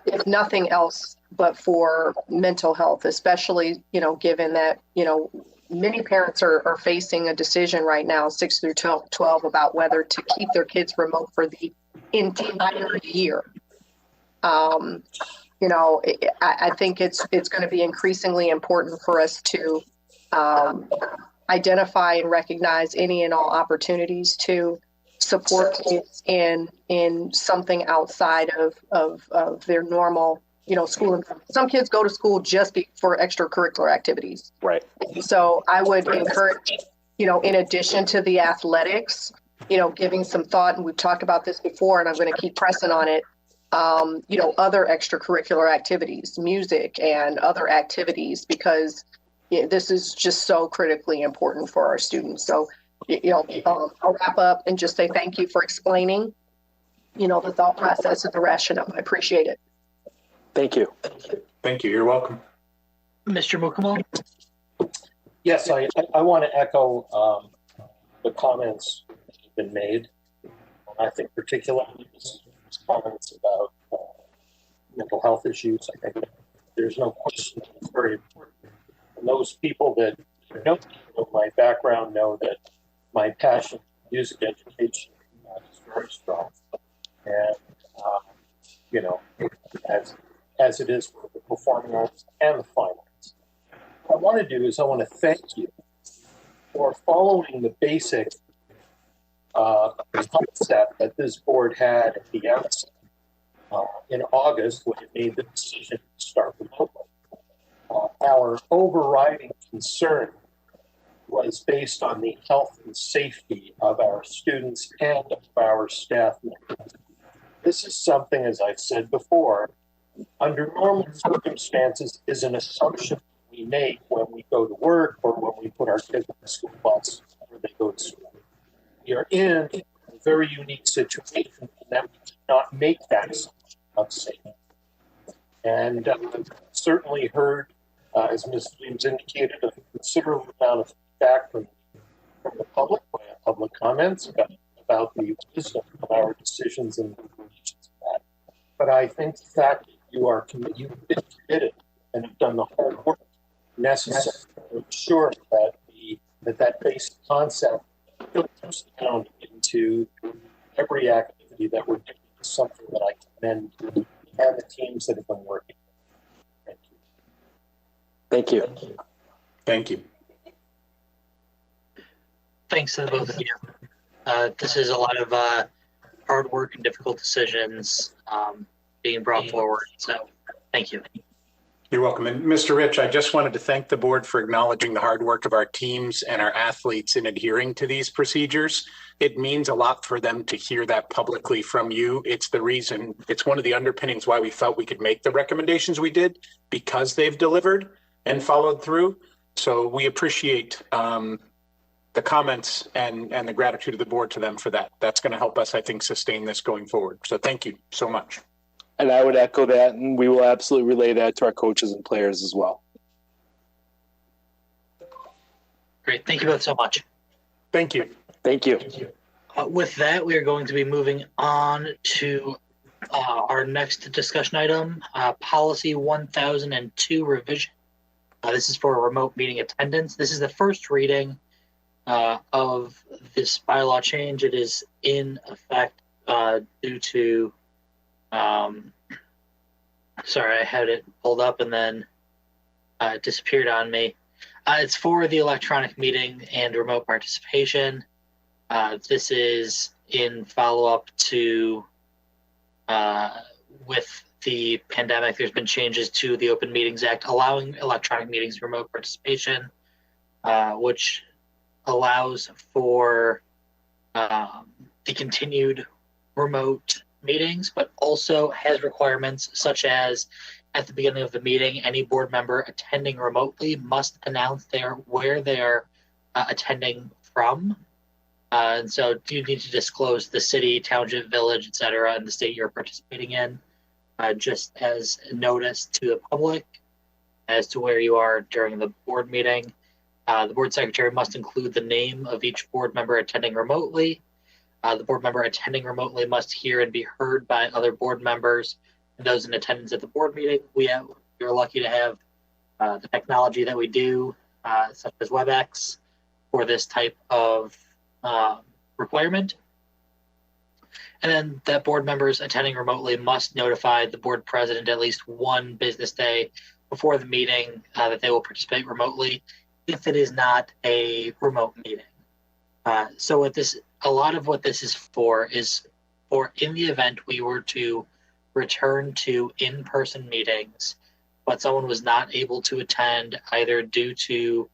if nothing else but for mental health, especially, given that, many parents are facing a decision right now, 6 through 12, about whether to keep their kids remote for the entire year. I think it's going to be increasingly important for us to identify and recognize any and all opportunities to support kids in something outside of their normal, school environment. Some kids go to school just for extracurricular activities. Right. So I would encourage, in addition to the athletics, giving some thought, and we've talked about this before, and I'm going to keep pressing on it, other extracurricular activities, music and other activities, because this is just so critically important for our students. So, I'll wrap up and just say thank you for explaining, the thought process and the rationale. I appreciate it. Thank you. Thank you. You're welcome. Mr. Mukamal? Yes, I want to echo the comments that have been made. I think particularly his comments about mental health issues. I think there's no question that it's very important. And those people that know my background know that my passion for music education is very strong. And, as it is for the performing arts and the fine arts. What I want to do is I want to thank you for following the basic concept that this board had at the outset in August when it made the decision to start remotely. Our overriding concern was based on the health and safety of our students and of our staff members. This is something, as I've said before, under normal circumstances is an assumption we make when we go to work or when we put our kids in the school bus where they go to school. We are in a very unique situation in that we cannot make that assumption of safety. And certainly heard, as Ms. Williams indicated, a considerable amount of feedback from the public, public comments about the wisdom of our decisions and the implications of that. But I think the fact that you've been committed and have done the hard work necessary to ensure that that basic concept filters down into every activity that we're doing is something that I commend you and the teams that have been working. Thank you. Thank you. Thanks to the both of you. This is a lot of hard work and difficult decisions being brought forward. So thank you. You're welcome. And Mr. Rich, I just wanted to thank the board for acknowledging the hard work of our teams and our athletes in adhering to these procedures. It means a lot for them to hear that publicly from you. It's one of the underpinnings why we felt we could make the recommendations we did, because they've delivered and followed through. So we appreciate the comments and the gratitude of the board to them for that. That's going to help us, I think, sustain this going forward. So thank you so much. And I would echo that, and we will absolutely relay that to our coaches and players as well. Great. Thank you both so much. Thank you. Thank you. With that, we are going to be moving on to our next discussion item, Policy 1002 revision. This is for remote meeting attendance. This is the first reading of this bylaw change. It is in effect due to sorry, I had it pulled up and then it disappeared on me. It's for the electronic meeting and remote participation. This is in follow-up to with the pandemic. There's been changes to the Open Meetings Act allowing electronic meetings remote participation, which allows for the continued remote meetings, but also has requirements such as at the beginning of the meeting, any board member attending remotely must announce where they're attending from. And so you need to disclose the city, township, village, et cetera, and the state you're participating in, just as notice to the public as to where you are during the board meeting. The board secretary must include the name of each board member attending remotely. The board member attending remotely must hear and be heard by other board members and those in attendance at the board meeting. We're lucky to have the technology that we do, such as Webex, for this type of requirement. And then that board members attending remotely must notify the board president at least one business day before the meeting that they will participate remotely if it is not a remote meeting. So a lot of what this is for in the event we were to return to in-person meetings, but someone was not able to attend either due to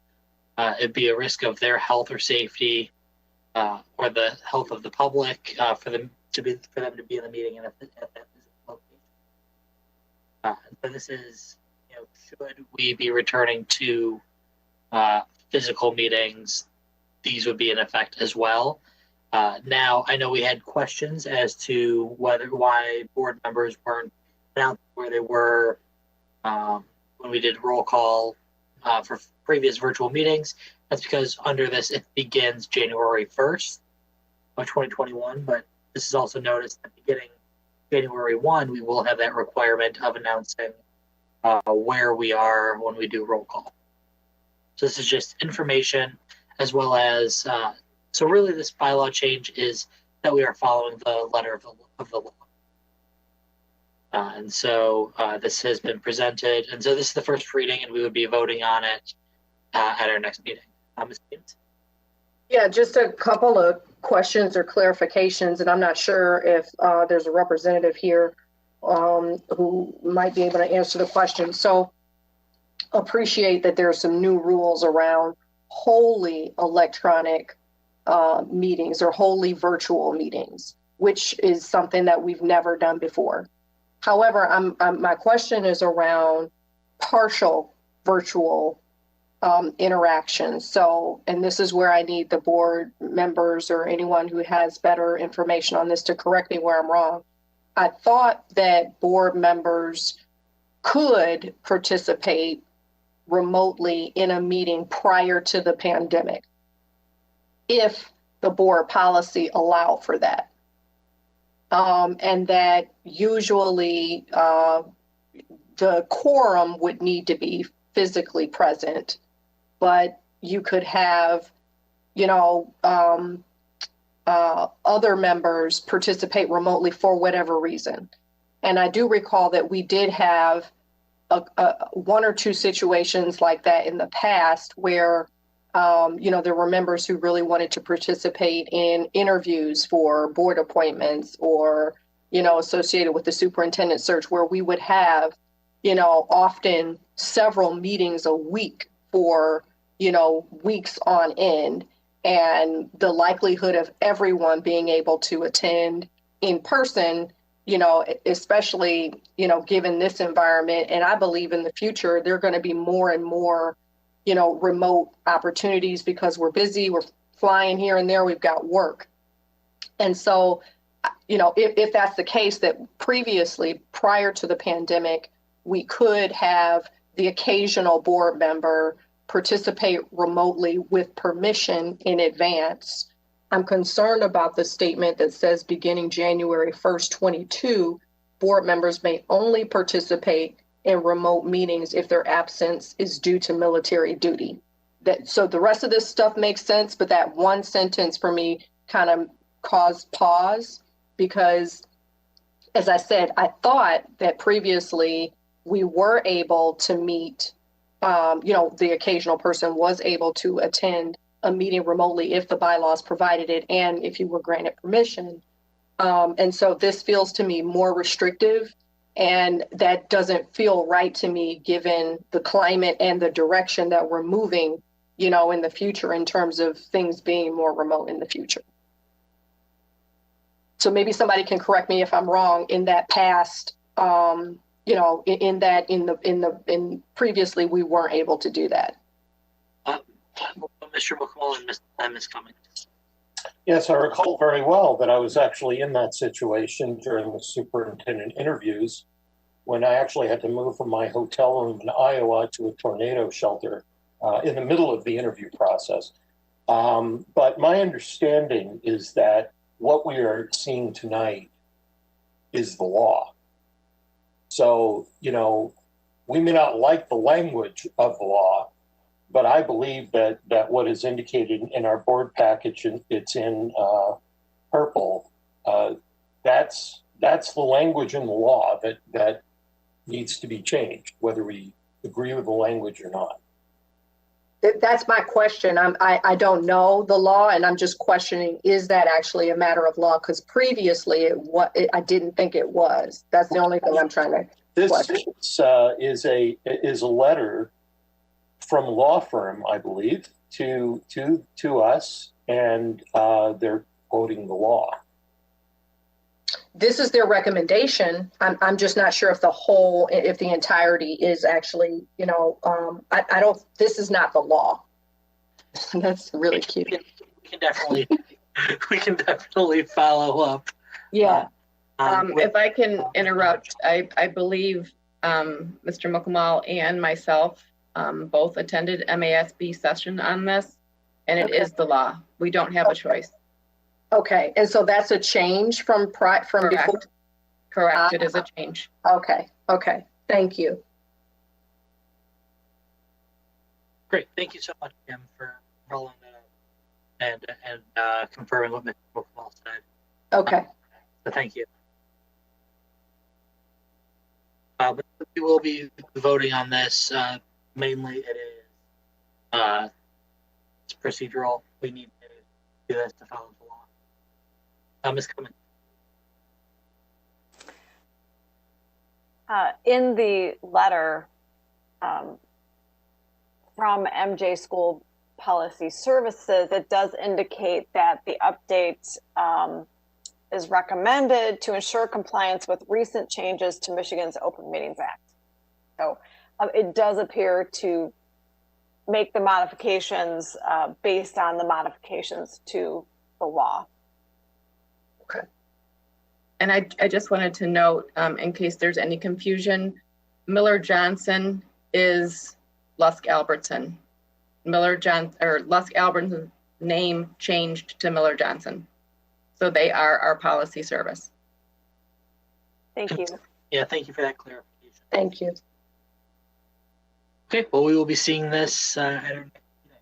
it be a risk of their health or safety or the health of the public for them to be in the meeting and at that location. So this is, should we be returning to physical meetings, these would be in effect as well. Now, I know we had questions as to why board members weren't announced where they were when we did roll call for previous virtual meetings. That's because under this, it begins January 1st of 2021, but this is also noticed that beginning January 1, we will have that requirement of announcing where we are when we do roll call. So this is just information as well as, so really this bylaw change is that we are following the letter of the law. And so this has been presented. And so this is the first reading and we would be voting on it at our next meeting. Ms. Williams? Yeah, just a couple of questions or clarifications, and I'm not sure if there's a representative here who might be able to answer the question. So appreciate that there are some new rules around wholly electronic meetings or wholly virtual meetings, which is something that we've never done before. However, my question is around partial virtual interactions. So, and this is where I need the board members or anyone who has better information on this to correct me where I'm wrong. I thought that board members could participate remotely in a meeting prior to the pandemic if the board policy allowed for that. And that usually the quorum would need to be physically present, but you could have, other members participate remotely for whatever reason. And I do recall that we did have one or two situations like that in the past where, there were members who really wanted to participate in interviews for board appointments or, associated with the superintendent search, where we would have, often several meetings a week for, weeks on end. And the likelihood of everyone being able to attend in person, especially, given this environment. And I believe in the future, there are going to be more and more, remote opportunities because we're busy, we're flying here and there, we've got work. And so, if that's the case, that previously, prior to the pandemic, we could have the occasional board member participate remotely with permission in advance. I'm concerned about the statement that says beginning January 1st, 22, board members may only participate in remote meetings if their absence is due to military duty. So the rest of this stuff makes sense, but that one sentence for me kind of caused pause because, as I said, I thought that previously we were able to meet, the occasional person was able to attend a meeting remotely if the bylaws provided it and if you were granted permission. And so this feels to me more restrictive, and that doesn't feel right to me given the climate and the direction that we're moving, in the future in terms of things being more remote in the future. So maybe somebody can correct me if I'm wrong in that past, in previously we weren't able to do that. Mr. McCall and Ms. Cummings. Yes, I recall very well that I was actually in that situation during the superintendent interviews when I actually had to move from my hotel room in Iowa to a tornado shelter in the middle of the interview process. But my understanding is that what we are seeing tonight is the law. So, we may not like the language of the law, but I believe that what is indicated in our board package, and it's in purple, that's the language in the law that needs to be changed, whether we agree with the language or not. That's my question. I don't know the law, and I'm just questioning, is that actually a matter of law? Because previously I didn't think it was. That's the only thing I'm trying to question. This is a letter from a law firm, I believe, to us, and they're quoting the law. This is their recommendation. I'm just not sure if the entirety is actually, this is not the law. That's really cute. We can definitely follow up. Yeah. If I can interrupt, I believe Mr. Mukamal and myself both attended MASB session on this, and it is the law. We don't have a choice. Okay, and so that's a change from before? Correct, it is a change. Okay, thank you. Great, thank you so much, Kim, for rolling that up and confirming what Mr. Mukamal said. Okay. So thank you. But we will be voting on this. Mainly, it is it's procedural. We need do this to follow the law. Ms. Cummins. In the letter from MJ School Policy Services, it does indicate that the update is recommended to ensure compliance with recent changes to Michigan's Open Meetings Act. So it does appear to make the modifications based on the modifications to the law. Okay. And I just wanted to note, in case there's any confusion, Miller Johnson is Lusk Albertson. Lusk Albertson's name changed to Miller Johnson. So they are our policy service. Thank you. Yeah, thank you for that clarification. Thank you. Okay, well, we will be seeing this at our next meeting.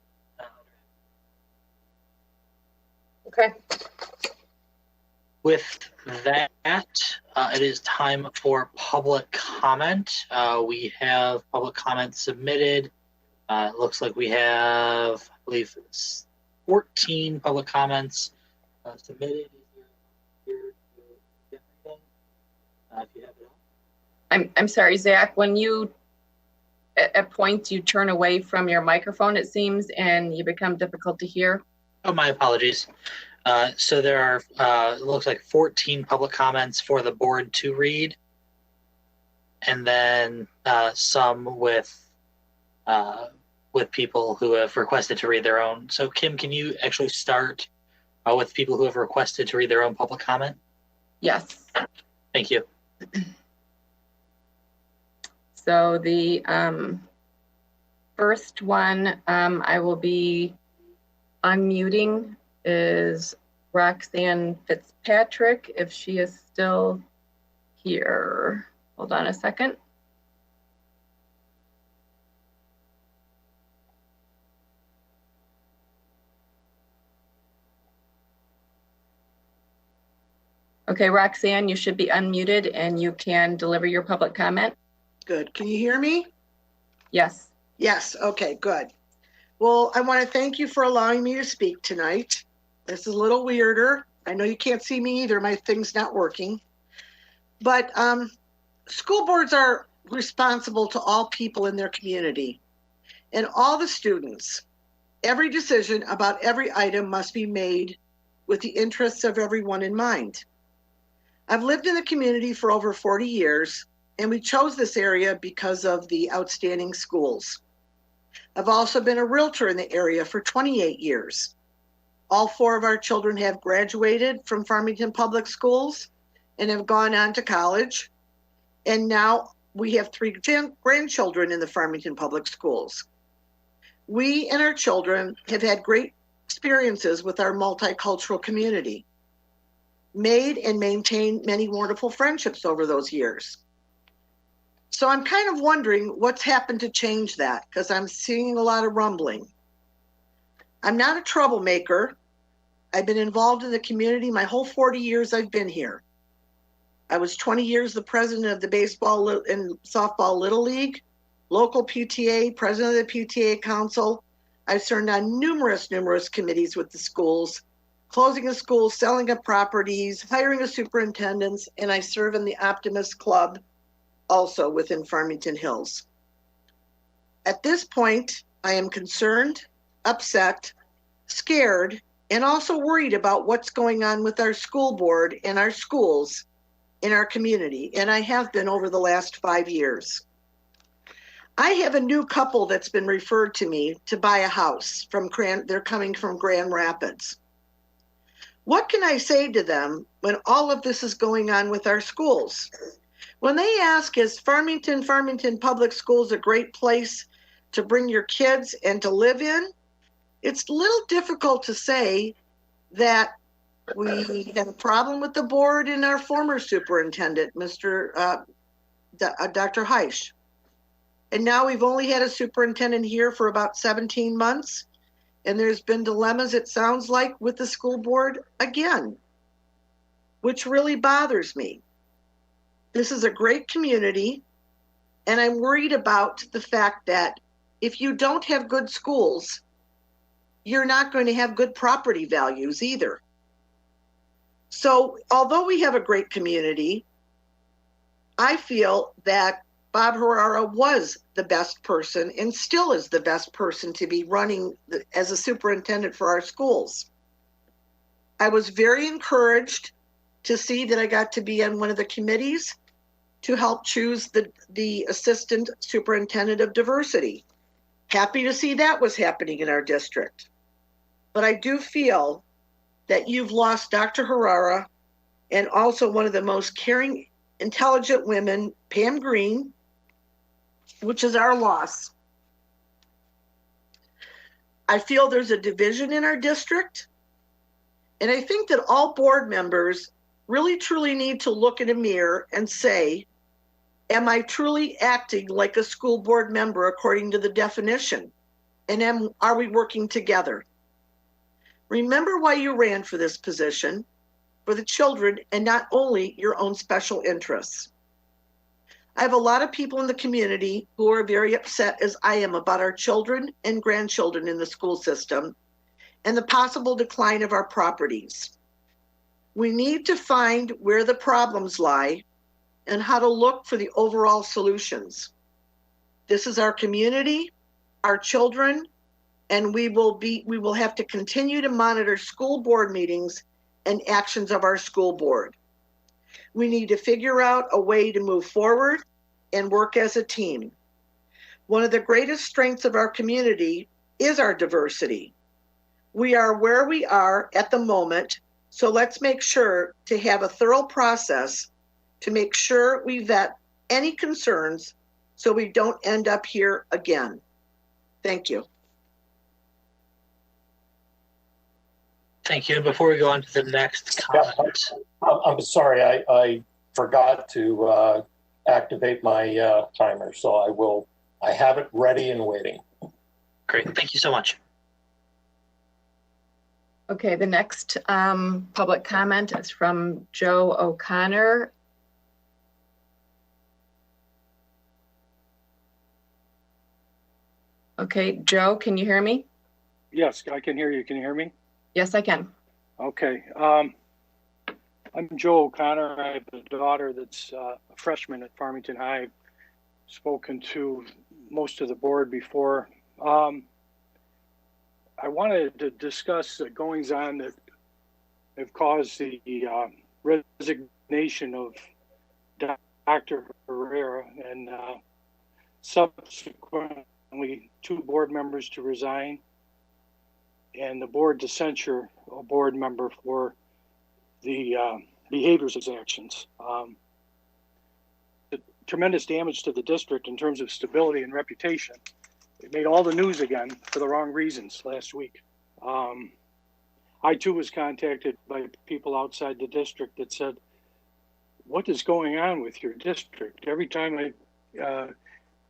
Okay. With that, it is time for public comment. We have public comment submitted. It looks like we have, I believe, 14 public comments submitted. If you have it all. I'm sorry, Zach, when you at points you turn away from your microphone, it seems, and you become difficult to hear. Oh, my apologies. So there are, it looks like 14 public comments for the board to read, and then some with people who have requested to read their own. So Kim, can you actually start with people who have requested to read their own public comment? Yes. Thank you. So the first one I will be unmuting is Roxanne Fitzpatrick, if she is still here. Hold on a second. Okay, Roxanne, you should be unmuted and you can deliver your public comment. Good. Can you hear me? Yes. Yes. Okay, good. Well, I want to thank you for allowing me to speak tonight. This is a little weirder. I know you can't see me either. My thing's not working. But school boards are responsible to all people in their community and all the students. Every decision about every item must be made with the interests of everyone in mind. I've lived in the community for over 40 years, and we chose this area because of the outstanding schools. I've also been a realtor in the area for 28 years. All 4 of our children have graduated from Farmington Public Schools and have gone on to college. And now we have 3 grandchildren in the Farmington Public Schools. We and our children have had great experiences with our multicultural community, made and maintained many wonderful friendships over those years. So I'm kind of wondering what's happened to change that, because I'm seeing a lot of rumbling. I'm not a troublemaker. I've been involved in the community my whole 40 years I've been here. I was 20 years the president of the baseball and softball Little League, local PTA, president of the PTA council. I've served on numerous committees with the schools, closing a school, selling of properties, hiring a superintendent, and I serve in the Optimist Club also within Farmington Hills. At this point, I am concerned, upset, scared, and also worried about what's going on with our school board and our schools in our community, and I have been over the last 5 years. I have a new couple that's been referred to me to buy a house they're coming from Grand Rapids. What can I say to them when all of this is going on with our schools? When they ask, is Farmington Public Schools a great place to bring your kids and to live in? It's a little difficult to say that we had a problem with the board and our former superintendent, Dr. Heisch. And now we've only had a superintendent here for about 17 months. And there's been dilemmas, it sounds like, with the school board again, which really bothers me. This is a great community, and I'm worried about the fact that if you don't have good schools, you're not going to have good property values either. So although we have a great community, I feel that Bob Herrera was the best person and still is the best person to be running as a superintendent for our schools. I was very encouraged to see that I got to be on one of the committees to help choose the assistant superintendent of diversity. Happy to see that was happening in our district. But I do feel that you've lost Dr. Herrera and also one of the most caring, intelligent women, Pam Green, which is our loss. I feel there's a division in our district. And I think that all board members really truly need to look in a mirror and say, am I truly acting like a school board member according to the definition? And are we working together? Remember why you ran for this position, for the children and not only your own special interests. I have a lot of people in the community who are very upset as I am about our children and grandchildren in the school system and the possible decline of our properties. We need to find where the problems lie and how to look for the overall solutions. This is our community, our children, and we will have to continue to monitor school board meetings and actions of our school board. We need to figure out a way to move forward and work as a team. One of the greatest strengths of our community is our diversity. We are where we are at the moment, so let's make sure to have a thorough process to make sure we vet any concerns so we don't end up here again. Thank you. Thank you. Before we go on to the next comment. I'm sorry, I forgot to activate my timer, so I have it ready and waiting. Great, thank you so much. Okay, the next public comment is from Joe O'Connor. Okay, Joe, can you hear me? Yes, I can hear you. Can you hear me? Yes, I can. Okay. I'm Joe O'Connor. I have a daughter that's a freshman at Farmington High. I've spoken to most of the board before. I wanted to discuss the goings on that have caused the resignation of Dr. Herrera and subsequently 2 board members to resign and the board to censure a board member for the behaviors of his actions. The tremendous damage to the district in terms of stability and reputation. It made all the news again for the wrong reasons last week. I too was contacted by people outside the district that said, what is going on with your district? Every time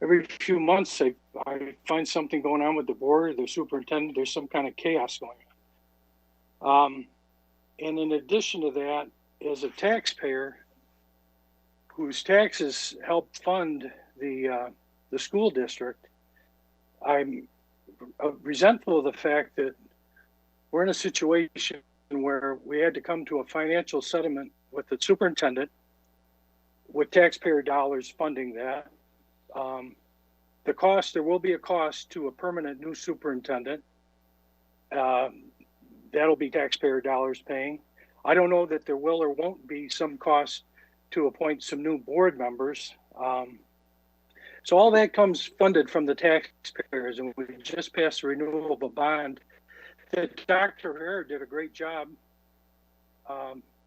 every few months, I find something going on with the board or the superintendent. There's some kind of chaos going on. And in addition to that, as a taxpayer whose taxes help fund the school district, I'm resentful of the fact that we're in a situation where we had to come to a financial settlement with the superintendent with taxpayer dollars funding that. The cost, there will be a cost to a permanent new superintendent. That'll be taxpayer dollars paying. I don't know that there will or won't be some cost to appoint some new board members. So all that comes funded from the taxpayers, and we just passed a renewal of a bond that Dr. Herrera did a great job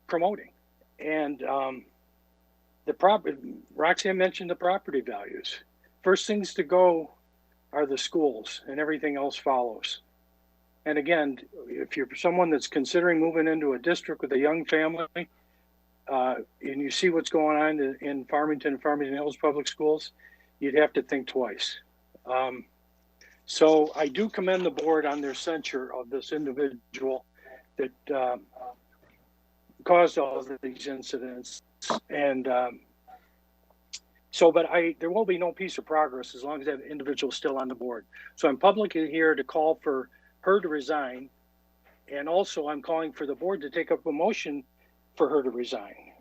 promoting. And Roxanne mentioned the property values. First things to go are the schools, and everything else follows. And again, if you're someone that's considering moving into a district with a young family, and you see what's going on in Farmington Hills Public Schools, you'd have to think twice. So I do commend the board on their censure of this individual that caused all of these incidents. And but there will be no peace or progress as long as that individual is still on the board. So I'm publicly here to call for her to resign. And also I'm calling for the board to take up a motion for her to resign.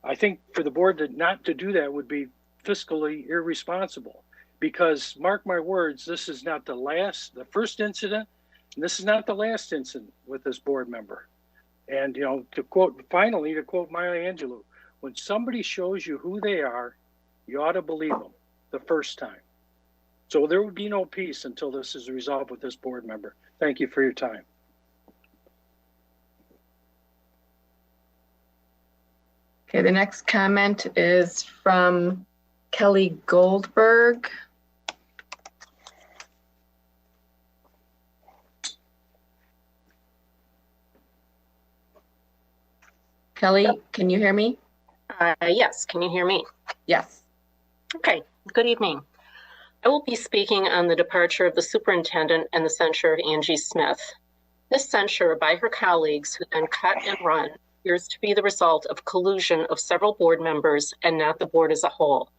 I think for the board not to do that would be fiscally irresponsible, because mark my words, this is not the first incident, and this is not the last incident with this board member. And, you know, to quote Maya Angelou, when somebody shows you who they are, you ought to believe them the first time. So there would be no peace until this is resolved with this board member. Thank you for your time. Okay, the next comment is from Kelly Goldberg. Kelly, can you hear me? Yes, can you hear me? Yes. Okay, good evening. I will be speaking on the departure of the superintendent and the censure of Angie Smith. This censure by her colleagues, who then cut and run, appears to be the result of collusion of several board members and not the board as a whole.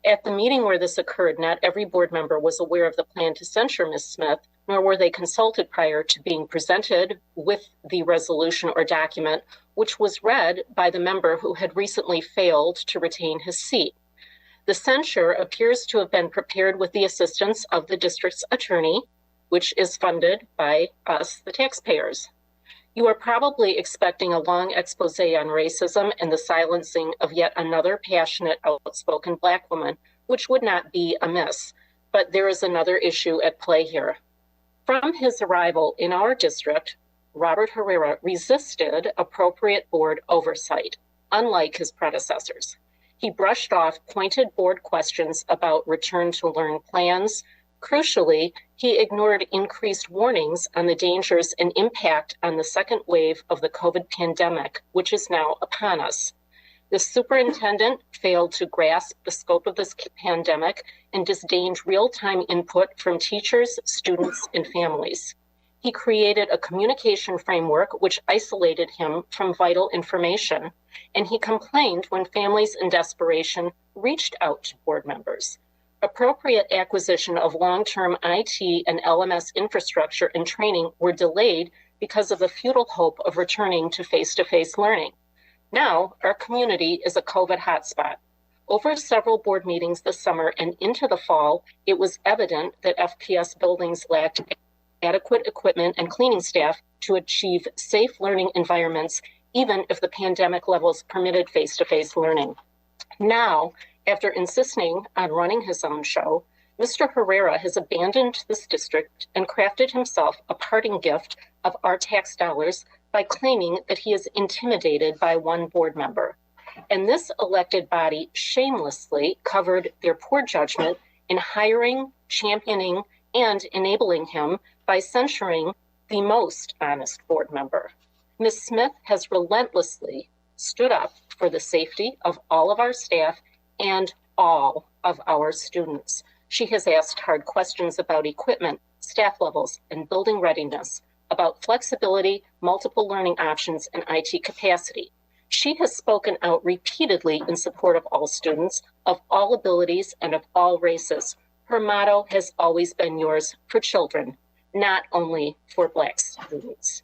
At the meeting where this occurred, not every board member was aware of the plan to censure Ms. Smith, nor were they consulted prior to being presented with the resolution or document, which was read by the member who had recently failed to retain his seat. The censure appears to have been prepared with the assistance of the district's attorney, which is funded by us, the taxpayers. You are probably expecting a long expose on racism and the silencing of yet another passionate, outspoken Black woman, which would not be amiss. But there is another issue at play here. From his arrival in our district, Robert Herrera resisted appropriate board oversight, unlike his predecessors. He brushed off pointed board questions about return to learn plans. Crucially, he ignored increased warnings on the dangers and impact on the second wave of the COVID pandemic, which is now upon us. The superintendent failed to grasp the scope of this pandemic and disdained real-time input from teachers, students, and families. He created a communication framework which isolated him from vital information, and he complained when families in desperation reached out to board members. Appropriate acquisition of long-term IT and LMS infrastructure and training were delayed because of the futile hope of returning to face-to-face learning. Now, our community is a COVID hotspot. Over several board meetings this summer and into the fall, it was evident that FPS buildings lacked adequate equipment and cleaning staff to achieve safe learning environments, even if the pandemic levels permitted face-to-face learning. Now, after insisting on running his own show, Mr. Herrera has abandoned this district and crafted himself a parting gift of our tax dollars by claiming that he is intimidated by one board member. And this elected body shamelessly covered their poor judgment in hiring, championing, and enabling him by censuring the most honest board member. Ms. Smith has relentlessly stood up for the safety of all of our staff and all of our students. She has asked hard questions about equipment, staff levels, and building readiness, about flexibility, multiple learning options, and IT capacity. She has spoken out repeatedly in support of all students, of all abilities, and of all races. Her motto has always been yours for children, not only for Black students.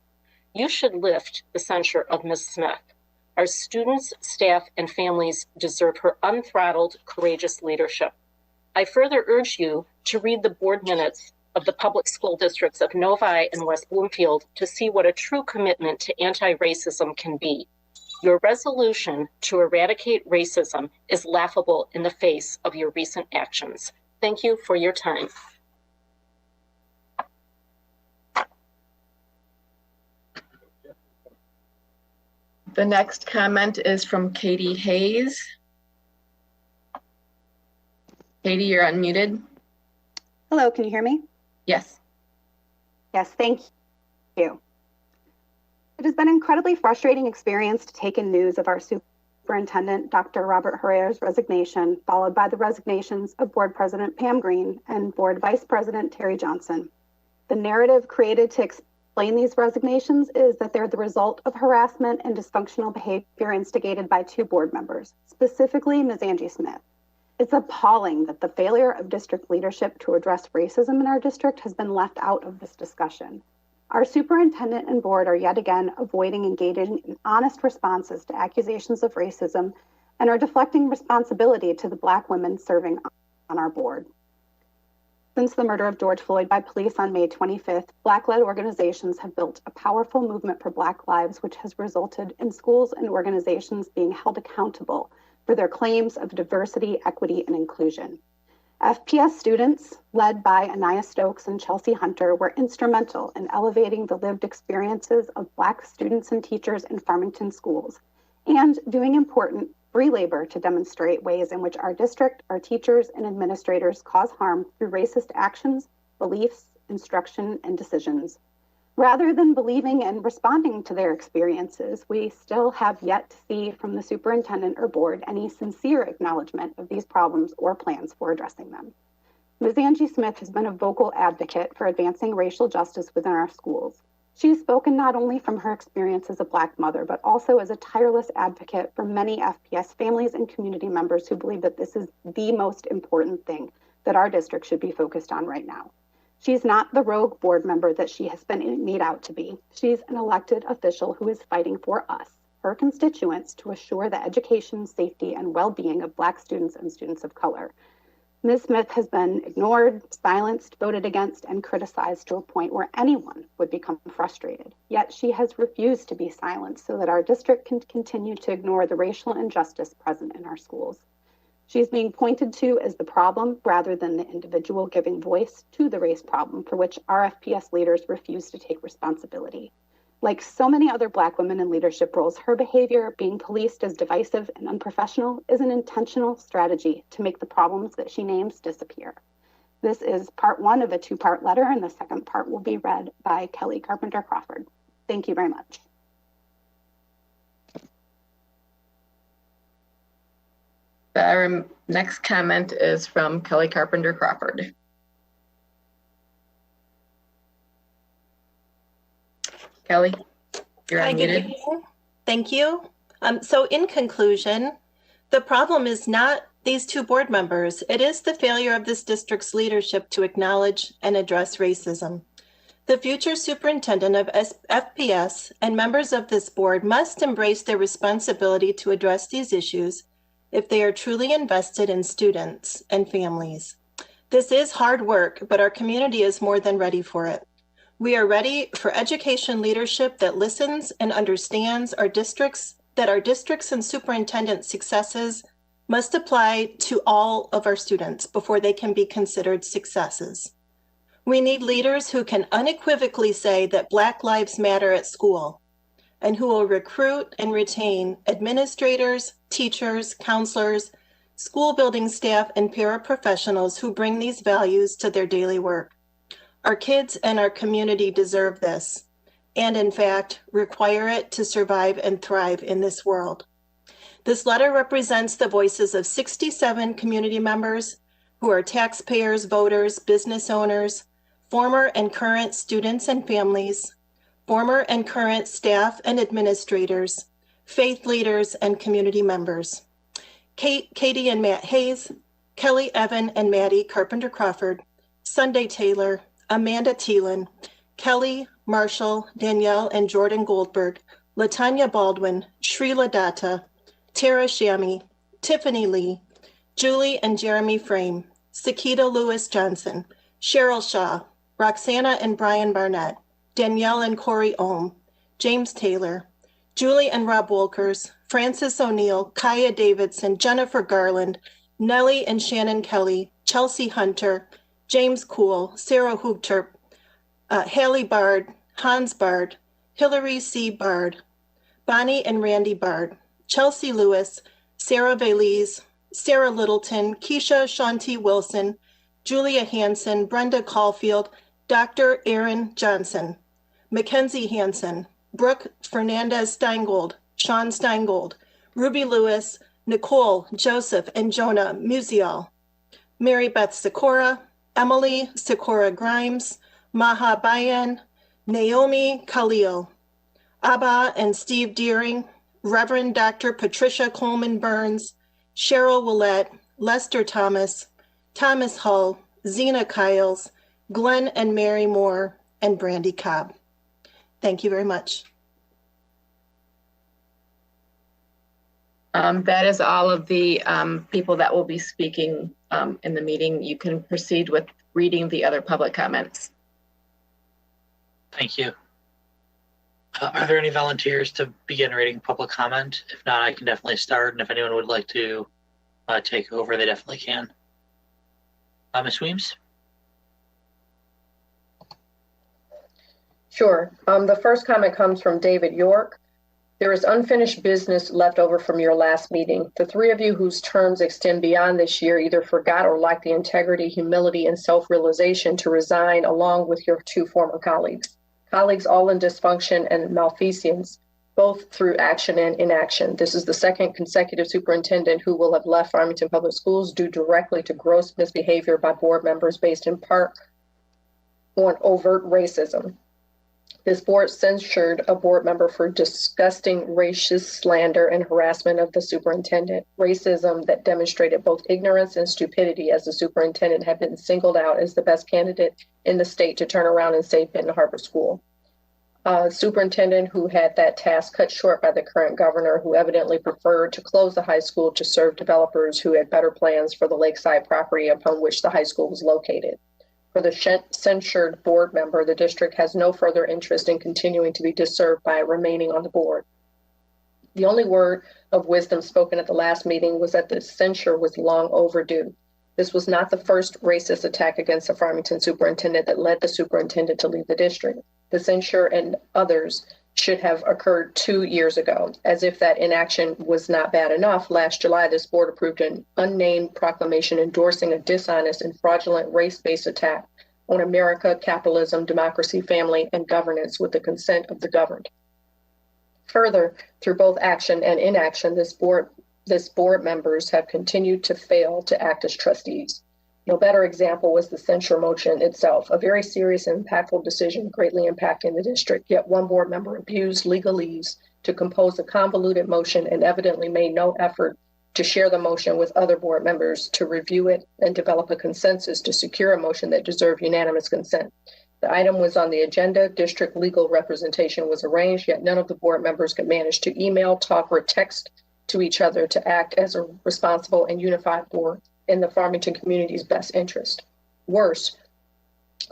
You should lift the censure of Ms. Smith. Our students, staff, and families deserve her unthrottled, courageous leadership. I further urge you to read the board minutes of the public school districts of Novi and West Bloomfield to see what a true commitment to anti-racism can be. Your resolution to eradicate racism is laughable in the face of your recent actions. Thank you for your time. The next comment is from Katie Hayes. Katie, you're unmuted. Hello, can you hear me? Yes. Yes, thank you. It has been an incredibly frustrating experience to take in news of our superintendent, Dr. Robert Herrera's resignation, followed by the resignations of Board President Pam Green and Board Vice President Terry Johnson. The narrative created to explain these resignations is that they're the result of harassment and dysfunctional behavior instigated by two board members, specifically Ms. Angie Smith. It's appalling that the failure of district leadership to address racism in our district has been left out of this discussion. Our superintendent and board are yet again avoiding engaging in honest responses to accusations of racism and are deflecting responsibility to the Black women serving on our board. Since the murder of George Floyd by police on May 25th, Black-led organizations have built a powerful movement for Black lives, which has resulted in schools and organizations being held accountable for their claims of diversity, equity, and inclusion. FPS students, led by Anaya Stokes and Chelsea Hunter, were instrumental in elevating the lived experiences of Black students and teachers in Farmington schools, and doing important free labor to demonstrate ways in which our district, our teachers, and administrators cause harm through racist actions, beliefs, instruction, and decisions. Rather than believing and responding to their experiences, we still have yet to see from the superintendent or board any sincere acknowledgement of these problems or plans for addressing them. Ms. Angie Smith has been a vocal advocate for advancing racial justice within our schools. She's spoken not only from her experience as a Black mother, but also as a tireless advocate for many FPS families and community members who believe that this is the most important thing that our district should be focused on right now. She's not the rogue board member that she has been made out to be. She's an elected official who is fighting for us, her constituents, to assure the education, safety, and well-being of Black students and students of color. Ms. Smith has been ignored, silenced, voted against, and criticized to a point where anyone would become frustrated. Yet she has refused to be silenced so that our district can continue to ignore the racial injustice present in our schools. She's being pointed to as the problem rather than the individual giving voice to the race problem for which our FPS leaders refuse to take responsibility. Like so many other Black women in leadership roles, her behavior, being policed as divisive and unprofessional, is an intentional strategy to make the problems that she names disappear. This is part one of a two-part letter, and the second part will be read by Kelly Carpenter Crawford. Thank you very much. Our next comment is from Kelly Carpenter Crawford. Kelly, you're unmuted. Thank you. So in conclusion, the problem is not these two board members. It is the failure of this district's leadership to acknowledge and address racism. The future superintendent of FPS and members of this board must embrace their responsibility to address these issues if they are truly invested in students and families. This is hard work, but our community is more than ready for it. We are ready for education leadership that listens and understands our districts and superintendent successes must apply to all of our students before they can be considered successes. We need leaders who can unequivocally say that Black lives matter at school, and who will recruit and retain administrators, teachers, counselors, school building staff, and paraprofessionals who bring these values to their daily work. Our kids and our community deserve this, and in fact, require it to survive and thrive in this world. This letter represents the voices of 67 community members who are taxpayers, voters, business owners, former and current students and families, former and current staff and administrators, faith leaders, and community members. Katie and Matt Hayes, Kelly, Evan, and Maddie Carpenter Crawford, Sunday Taylor, Amanda Thielen, Kelly, Marshall, Danielle, and Jordan Goldberg, Latanya Baldwin, Shrila Datta, Tara Shami, Tiffany Lee, Julie and Jeremy Frame, Sakita Lewis Johnson, Cheryl Shaw, Roxana and Brian Barnett, Danielle and Corey Ohm, James Taylor, Julie and Rob Wolkers, Francis O'Neill, Kaya Davidson, Jennifer Garland, Nellie and Shannon Kelly, Chelsea Hunter, James Kuhl, Sarah Hoogterp, Hallie Bard, Hans Bard, Hillary C. Bard, Bonnie and Randy Bard, Chelsea Lewis, Sarah Valise, Sarah Littleton, Keisha Shanti Wilson, Julia Hansen, Brenda Caulfield, Dr. Aaron Johnson, Mackenzie Hansen, Brooke Fernandez Steingold, Sean Steingold, Ruby Lewis, Nicole, Joseph, and Jonah Musial, Mary Beth Sikora, Emily Sikora Grimes, Maha Bayan, Naomi Khalil, Abba and Steve Deering, Reverend Dr. Patricia Coleman Burns, Cheryl Willett, Lester Thomas, Thomas Hull, Zena Kiles, Glenn and Mary Moore, and Brandy Cobb. Thank you very much. That is all of the people that will be speaking in the meeting. You can proceed with reading the other public comments. Thank you. Are there any volunteers to begin reading public comment? If not, I can definitely start. And if anyone would like to take over, they definitely can. Ms. Weems? Sure. The first comment comes from David York. There is unfinished business left over from your last meeting. The three of you whose terms extend beyond this year either forgot or lacked the integrity, humility, and self-realization to resign along with your two former colleagues. Colleagues all in dysfunction and malfeasance, both through action and inaction. This is the second consecutive superintendent who will have left Farmington Public Schools due directly to gross misbehavior by board members based in part on overt racism. This board censured a board member for disgusting racist slander and harassment of the superintendent, racism that demonstrated both ignorance and stupidity, as the superintendent had been singled out as the best candidate in the state to turn around and save Benton Harbor School. Superintendent who had that task cut short by the current governor, who evidently preferred to close the high school to serve developers who had better plans for the lakeside property upon which the high school was located. For the censured board member, the district has no further interest in continuing to be disserved by remaining on the board. The only word of wisdom spoken at the last meeting was that the censure was long overdue. This was not the first racist attack against the Farmington superintendent that led the superintendent to leave the district. The censure and others should have occurred 2 years ago. As if that inaction was not bad enough, last July, this board approved an unnamed proclamation endorsing a dishonest and fraudulent race-based attack on America, capitalism, democracy, family, and governance with the consent of the governed. Further, through both action and inaction, this board members have continued to fail to act as trustees. No better example was the censure motion itself, a very serious and impactful decision greatly impacting the district, yet one board member abused legalese to compose a convoluted motion and evidently made no effort to share the motion with other board members to review it and develop a consensus to secure a motion that deserved unanimous consent. The item was on the agenda, district legal representation was arranged, yet none of the board members could manage to email, talk, or text to each other to act as a responsible and unified board in the Farmington community's best interest. Worse,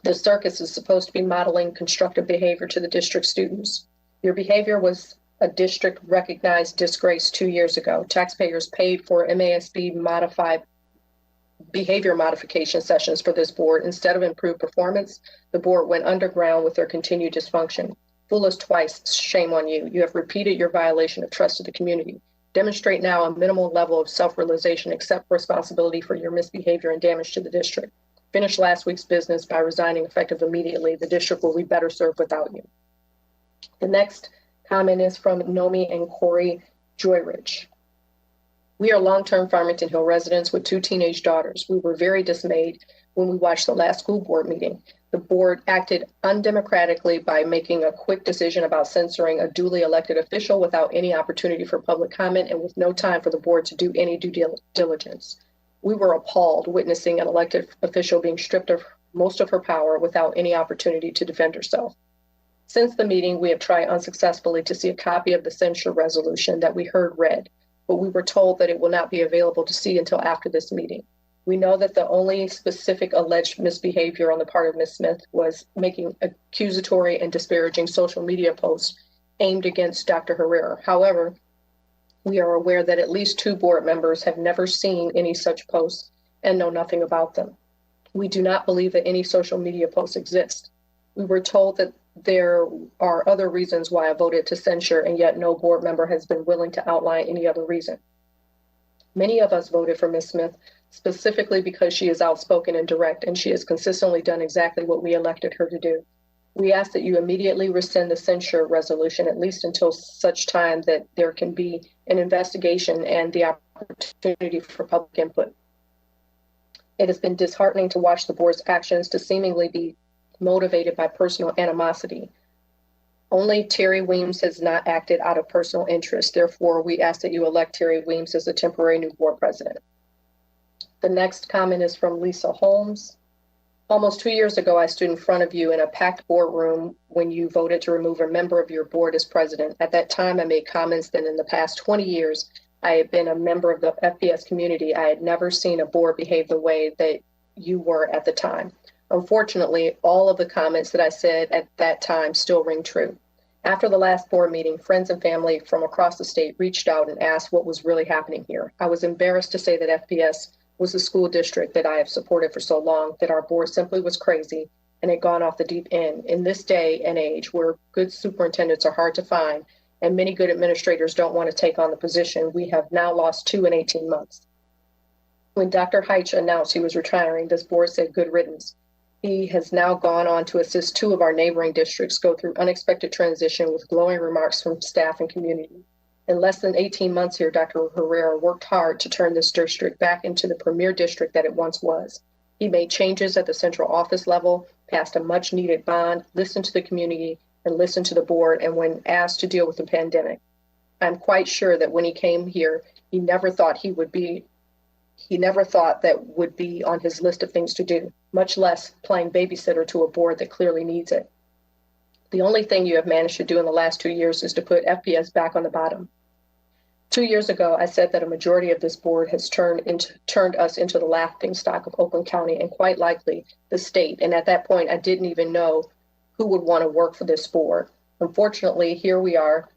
the circus is supposed to be modeling constructive behavior to the district students. Your behavior was a district recognized disgrace 2 years ago. Taxpayers paid for MASB modified behavior modification sessions for this board. Instead of improved performance, the board went underground with their continued dysfunction. Fool us twice, shame on you. You have repeated your violation of trust of the community. Demonstrate now a minimal level of self-realization, accept responsibility for your misbehavior and damage to the district. Finish last week's business by resigning effective immediately. The district will be better served without you. The next comment is from Nomi and Corey Joyrich. We are long-term Farmington Hill residents with 2 teenage daughters. We were very dismayed when we watched the last school board meeting. The board acted undemocratically by making a quick decision about censoring a duly elected official without any opportunity for public comment and with no time for the board to do any due diligence. We were appalled witnessing an elected official being stripped of most of her power without any opportunity to defend herself. Since the meeting, we have tried unsuccessfully to see a copy of the censure resolution that we heard read, but we were told that it will not be available to see until after this meeting. We know that the only specific alleged misbehavior on the part of Ms. Smith was making accusatory and disparaging social media posts aimed against Dr. Herrera. However, we are aware that at least 2 board members have never seen any such posts and know nothing about them. We do not believe that any social media posts exist. We were told that there are other reasons why I voted to censure, and yet no board member has been willing to outline any other reason. Many of us voted for Ms. Smith specifically because she is outspoken and direct, and she has consistently done exactly what we elected her to do. We ask that you immediately rescind the censure resolution, at least until such time that there can be an investigation and the opportunity for public input. It has been disheartening to watch the board's actions to seemingly be motivated by personal animosity. Only Terry Weems has not acted out of personal interest. Therefore, we ask that you elect Terry Weems as the temporary new board president. The next comment is from Lisa Holmes. Almost 2 years ago, I stood in front of you in a packed boardroom when you voted to remove a member of your board as president. At that time, I made comments that in the past 20 years, I had been a member of the FPS community. I had never seen a board behave the way that you were at the time. Unfortunately, all of the comments that I said at that time still ring true. After the last board meeting, friends and family from across the state reached out and asked what was really happening here. I was embarrassed to say that FPS was the school district that I have supported for so long, that our board simply was crazy and had gone off the deep end. In this day and age where good superintendents are hard to find and many good administrators don't want to take on the position, we have now lost 2 in 18 months. When Dr. Heitch announced he was retiring, this board said good riddance. He has now gone on to assist 2 of our neighboring districts go through unexpected transition with glowing remarks from staff and community. In less than 18 months here, Dr. Herrera worked hard to turn this district back into the premier district that it once was. He made changes at the central office level, passed a much needed bond, listened to the community, and listened to the board, and when asked to deal with the pandemic. I'm quite sure that when he came here, he never thought that would be on his list of things to do, much less playing babysitter to a board that clearly needs it. The only thing you have managed to do in the last 2 years is to put FPS back on the bottom. 2 years ago, I said that a majority of this board has turned us into the laughingstock of Oakland County and quite likely the state. And at that point, I didn't even know who would want to work for this board. Unfortunately, here we are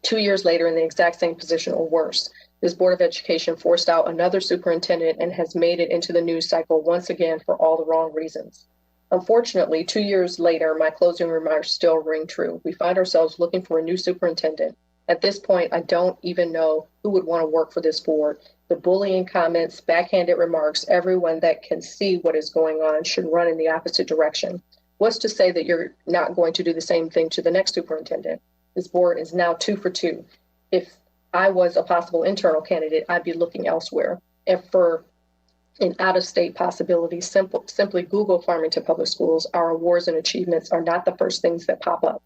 2 years later in the exact same position or worse. This Board of Education forced out another superintendent and has made it into the news cycle once again for all the wrong reasons. Unfortunately, 2 years later, my closing remarks still ring true. We find ourselves looking for a new superintendent. At this point, I don't even know who would want to work for this board. The bullying comments, backhanded remarks, everyone that can see what is going on should run in the opposite direction. What's to say that you're not going to do the same thing to the next superintendent? This board is now 2 for 2. If I was a possible internal candidate, I'd be looking elsewhere. And for an out-of-state possibility, simply Google Farmington Public Schools. Our awards and achievements are not the first things that pop up.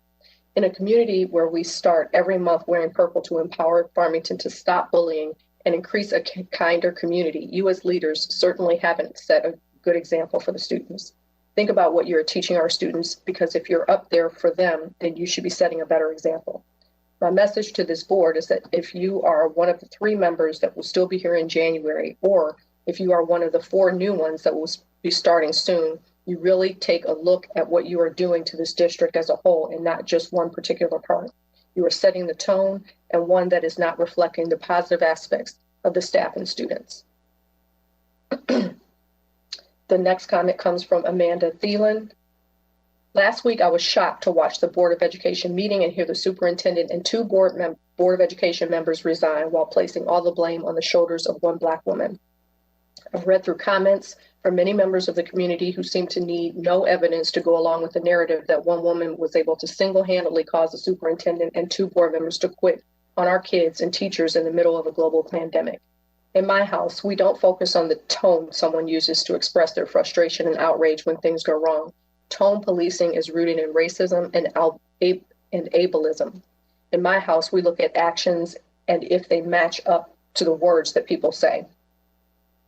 In a community where we start every month wearing purple to empower Farmington to stop bullying and increase a kinder community, you as leaders certainly haven't set a good example for the students. Think about what you're teaching our students, because if you're up there for them, then you should be setting a better example. My message to this board is that if you are one of the 3 members that will still be here in January, or if you are one of the 4 new ones that will be starting soon, you really take a look at what you are doing to this district as a whole and not just one particular part. You are setting the tone, and one that is not reflecting the positive aspects of the staff and students. The next comment comes from Amanda Thielen. Last week, I was shocked to watch the Board of Education meeting and hear the superintendent and 2 Board of Education members resign while placing all the blame on the shoulders of one Black woman. I've read through comments from many members of the community who seem to need no evidence to go along with the narrative that one woman was able to single-handedly cause the superintendent and 2 board members to quit on our kids and teachers in the middle of a global pandemic. In my house, we don't focus on the tone someone uses to express their frustration and outrage when things go wrong. Tone policing is rooted in racism and ableism. In my house, we look at actions and if they match up to the words that people say.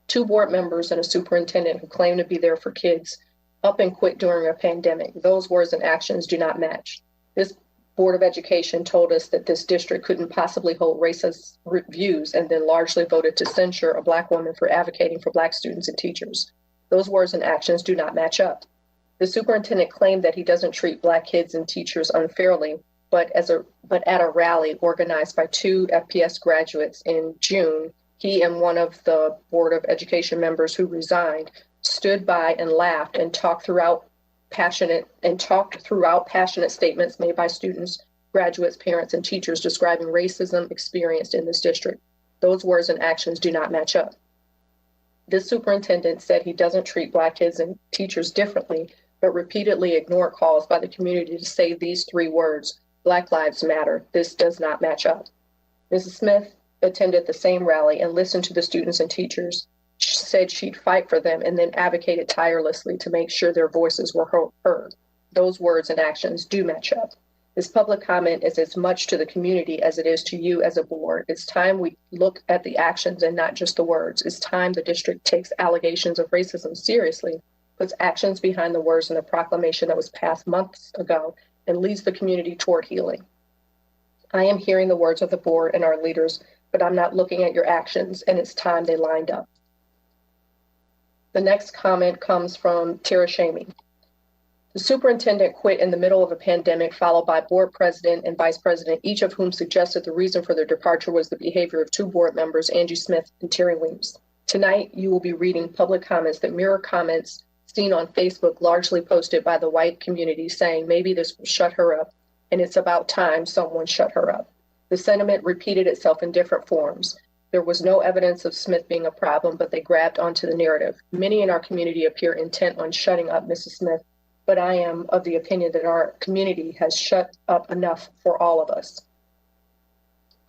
2 board members and a superintendent who claim to be there for kids up and quit during a pandemic. Those words and actions do not match. This Board of Education told us that this district couldn't possibly hold racist views and then largely voted to censure a Black woman for advocating for Black students and teachers. Those words and actions do not match up. The superintendent claimed that he doesn't treat Black kids and teachers unfairly, but at a rally organized by 2 FPS graduates in June, he and one of the Board of Education members who resigned stood by and laughed and talked throughout passionate statements made by students, graduates, parents, and teachers describing racism experienced in this district. Those words and actions do not match up. This superintendent said he doesn't treat Black kids and teachers differently, but repeatedly ignored calls by the community to say these 3 words, Black Lives Matter. This does not match up. Mrs. Smith attended the same rally and listened to the students and teachers. She said she'd fight for them and then advocated tirelessly to make sure their voices were heard. Those words and actions do match up. This public comment is as much to the community as it is to you as a board. It's time we look at the actions and not just the words. It's time the district takes allegations of racism seriously, puts actions behind the words in the proclamation that was passed months ago, and leads the community toward healing. I am hearing the words of the board and our leaders, but I'm not looking at your actions, and it's time they lined up. The next comment comes from Tara Shamey. The superintendent quit in the middle of a pandemic, followed by board president and vice president, each of whom suggested the reason for their departure was the behavior of two board members, Angie Smith and Terry Weems. Tonight, you will be reading public comments that mirror comments seen on Facebook, largely posted by the white community, saying maybe this will shut her up, and it's about time someone shut her up. The sentiment repeated itself in different forms. There was no evidence of Smith being a problem, but they grabbed onto the narrative. Many in our community appear intent on shutting up Mrs. Smith, but I am of the opinion that our community has shut up enough for all of us.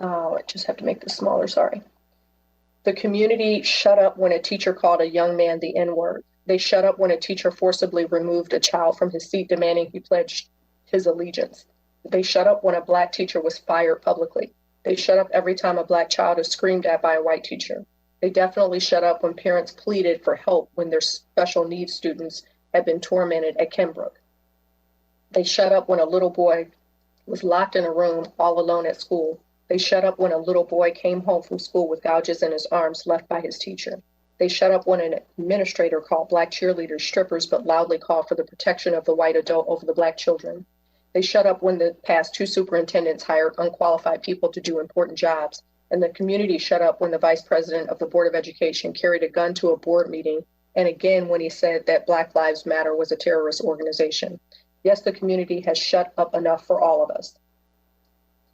I just have to make this smaller, sorry. The community shut up when a teacher called a young man the N-word. They shut up when a teacher forcibly removed a child from his seat demanding he pledge his allegiance. They shut up when a Black teacher was fired publicly. They shut up every time a Black child is screamed at by a white teacher. They definitely shut up when parents pleaded for help when their special needs students had been tormented at Kenbrook. They shut up when a little boy was locked in a room all alone at school. They shut up when a little boy came home from school with gouges in his arms left by his teacher. They shut up when an administrator called Black cheerleaders strippers but loudly called for the protection of the white adult over the Black children. They shut up when the past two superintendents hired unqualified people to do important jobs. And the community shut up when the vice president of the Board of Education carried a gun to a board meeting, and again when he said that Black Lives Matter was a terrorist organization. Yes, the community has shut up enough for all of us.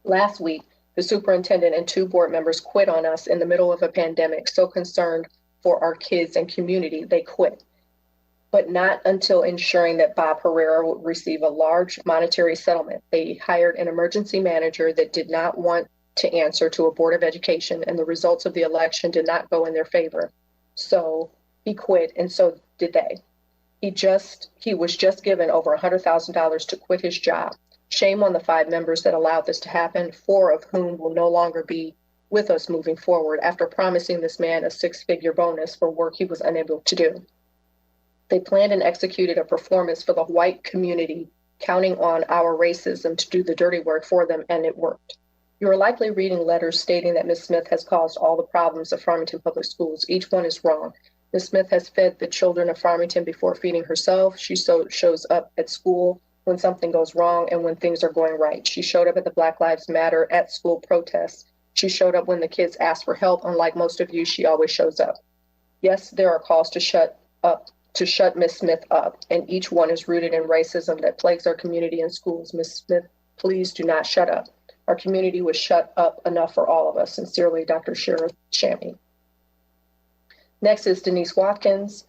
Last week, the superintendent and two board members quit on us in the middle of a pandemic, so concerned for our kids and community, they quit. But not until ensuring that Bob Herrera would receive a large monetary settlement. They hired an emergency manager that did not want to answer to a Board of Education, and the results of the election did not go in their favor. So he quit, and so did they. He was just given over $100,000 to quit his job. Shame on the 5 members that allowed this to happen, 4 of whom will no longer be with us moving forward after promising this man a 6-figure bonus for work he was unable to do. They planned and executed a performance for the white community, counting on our racism to do the dirty work for them, and it worked. You are likely reading letters stating that Ms. Smith has caused all the problems of Farmington Public Schools. Each one is wrong. Ms. Smith has fed the children of Farmington before feeding herself. She shows up at school when something goes wrong and when things are going right. She showed up at the Black Lives Matter at school protests. She showed up when the kids asked for help. Unlike most of you, she always shows up. Yes, there are calls to shut Ms. Smith up, and each one is rooted in racism that plagues our community and schools. Ms. Smith, please do not shut up. Our community was shut up enough for all of us. Sincerely, Dr. Sheriff Shammy. Next is Denise Watkins.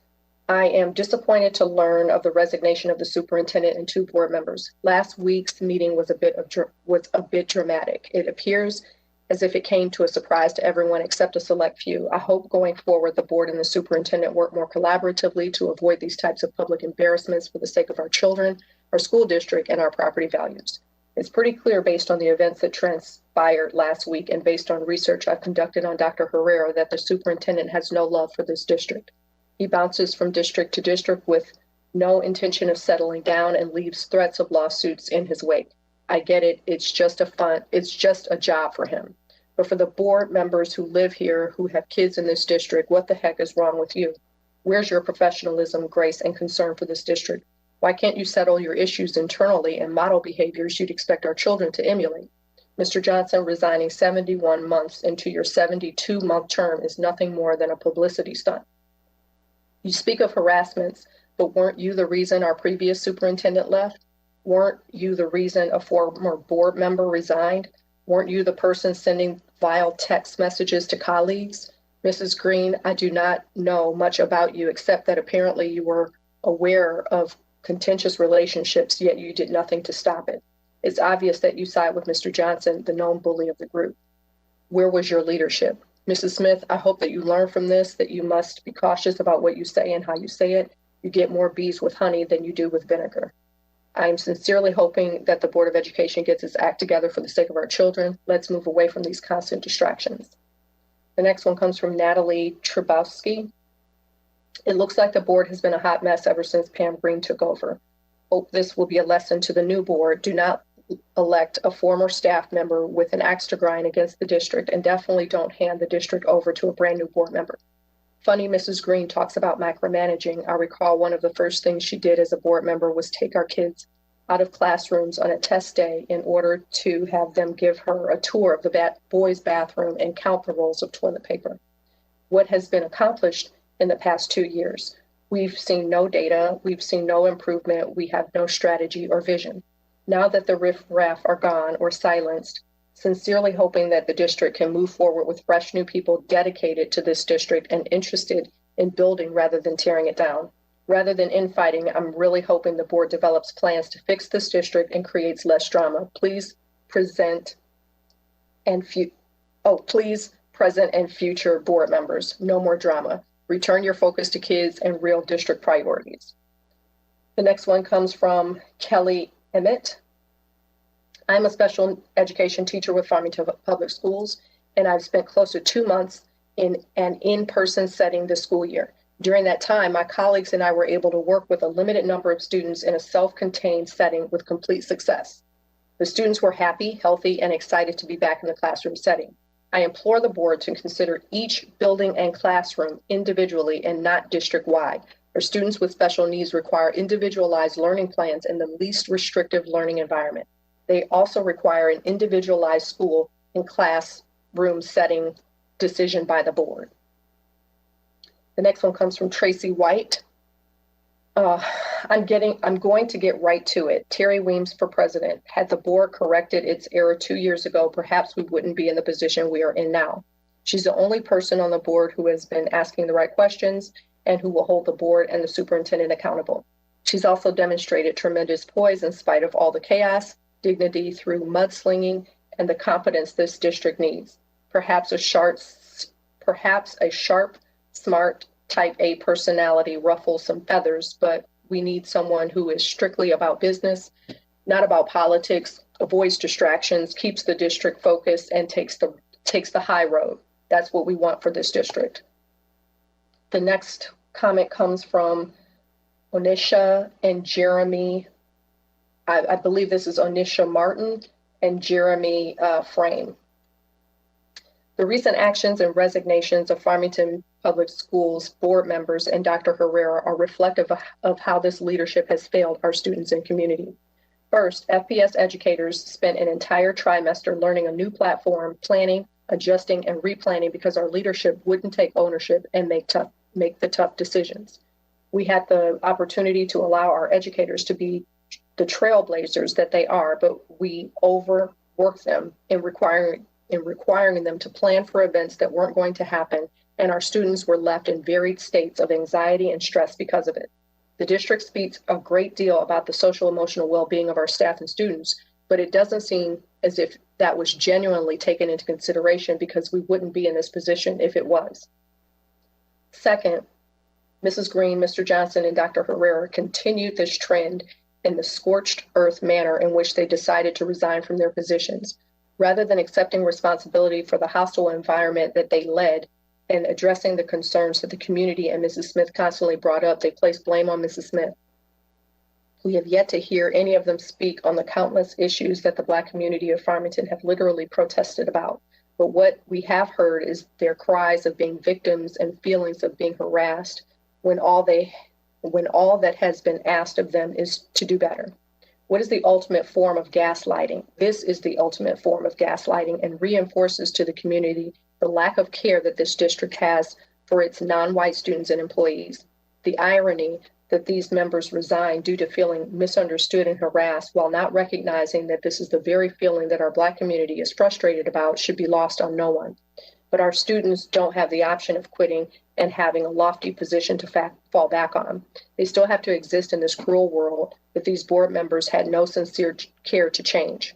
I am disappointed to learn of the resignation of the superintendent and 2 board members. Last week's meeting was a bit dramatic. It appears as if it came to a surprise to everyone except a select few. I hope going forward, the board and the superintendent work more collaboratively to avoid these types of public embarrassments for the sake of our children, our school district, and our property values. It's pretty clear based on the events that transpired last week and based on research I've conducted on Dr. Herrera that the superintendent has no love for this district. He bounces from district to district with no intention of settling down and leaves threats of lawsuits in his wake. I get it. It's just a job for him. But for the board members who live here, who have kids in this district, what the heck is wrong with you? Where's your professionalism, grace, and concern for this district? Why can't you settle your issues internally and model behaviors you'd expect our children to emulate? Mr. Johnson, resigning 71 months into your 72-month term is nothing more than a publicity stunt. You speak of harassments, but weren't you the reason our previous superintendent left? Weren't you the reason a former board member resigned? Weren't you the person sending vile text messages to colleagues? Mrs. Green, I do not know much about you except that apparently you were aware of contentious relationships, yet you did nothing to stop it. It's obvious that you side with Mr. Johnson, the known bully of the group. Where was your leadership? Mrs. Smith, I hope that you learn from this, that you must be cautious about what you say and how you say it. You get more bees with honey than you do with vinegar. I'm sincerely hoping that the Board of Education gets its act together for the sake of our children. Let's move away from these constant distractions. The next one comes from Natalie Trubowski. It looks like the board has been a hot mess ever since Pam Green took over. Hope this will be a lesson to the new board. Do not elect a former staff member with an axe to grind against the district, and definitely don't hand the district over to a brand new board member. Funny Mrs. Green talks about micromanaging. I recall one of the first things she did as a board member was take our kids out of classrooms on a test day in order to have them give her a tour of the boys' bathroom and count the rolls of toilet paper. What has been accomplished in the past 2 years? We've seen no data, we've seen no improvement, we have no strategy or vision. Now that the riff-raff are gone or silenced, sincerely hoping that the district can move forward with fresh new people dedicated to this district and interested in building rather than tearing it down. Rather than infighting, I'm really hoping the board develops plans to fix this district and creates less drama. Please present and present and future board members, no more drama. Return your focus to kids and real district priorities. The next one comes from Kelly Emmett. I'm a special education teacher with Farmington Public Schools, and I've spent close to 2 months in an in-person setting this school year. During that time, my colleagues and I were able to work with a limited number of students in a self-contained setting with complete success. The students were happy, healthy, and excited to be back in the classroom setting. I implore the board to consider each building and classroom individually and not district-wide. Our students with special needs require individualized learning plans in the least restrictive learning environment. They also require an individualized school and classroom setting decision by the board. The next one comes from Tracy White. I'm going to get right to it. Terry Weems for president. Had the board corrected its error 2 years ago, perhaps we wouldn't be in the position we are in now. She's the only person on the board who has been asking the right questions and who will hold the board and the superintendent accountable. She's also demonstrated tremendous poise in spite of all the chaos, dignity through mudslinging, and the competence this district needs. Perhaps a sharp, smart, type A personality ruffles some feathers, but we need someone who is strictly about business, not about politics, avoids distractions, keeps the district focused, and takes the high road. That's what we want for this district. The next comment comes from Onisha and Jeremy. I believe this is Onisha Martin and Jeremy Frame. The recent actions and resignations of Farmington Public Schools board members and Dr. Herrera are reflective of how this leadership has failed our students and community. First, FPS educators spent an entire trimester learning a new platform, planning, adjusting, and replanning because our leadership wouldn't take ownership and make the tough decisions. We had the opportunity to allow our educators to be the trailblazers that they are, but we overworked them in requiring them to plan for events that weren't going to happen, and our students were left in varied states of anxiety and stress because of it. The district speaks a great deal about the social emotional well-being of our staff and students, but it doesn't seem as if that was genuinely taken into consideration because we wouldn't be in this position if it was. Second, Mrs. Green, Mr. Johnson, and Dr. Herrera continued this trend in the scorched earth manner in which they decided to resign from their positions. Rather than accepting responsibility for the hostile environment that they led and addressing the concerns that the community and Mrs. Smith constantly brought up, they placed blame on Mrs. Smith. We have yet to hear any of them speak on the countless issues that the Black community of Farmington have literally protested about. But what we have heard is their cries of being victims and feelings of being harassed when all that has been asked of them is to do better. What is the ultimate form of gaslighting? This is the ultimate form of gaslighting and reinforces to the community the lack of care that this district has for its non-white students and employees. The irony that these members resign due to feeling misunderstood and harassed while not recognizing that this is the very feeling that our Black community is frustrated about should be lost on no one. But our students don't have the option of quitting and having a lofty position to fall back on. They still have to exist in this cruel world that these board members had no sincere care to change.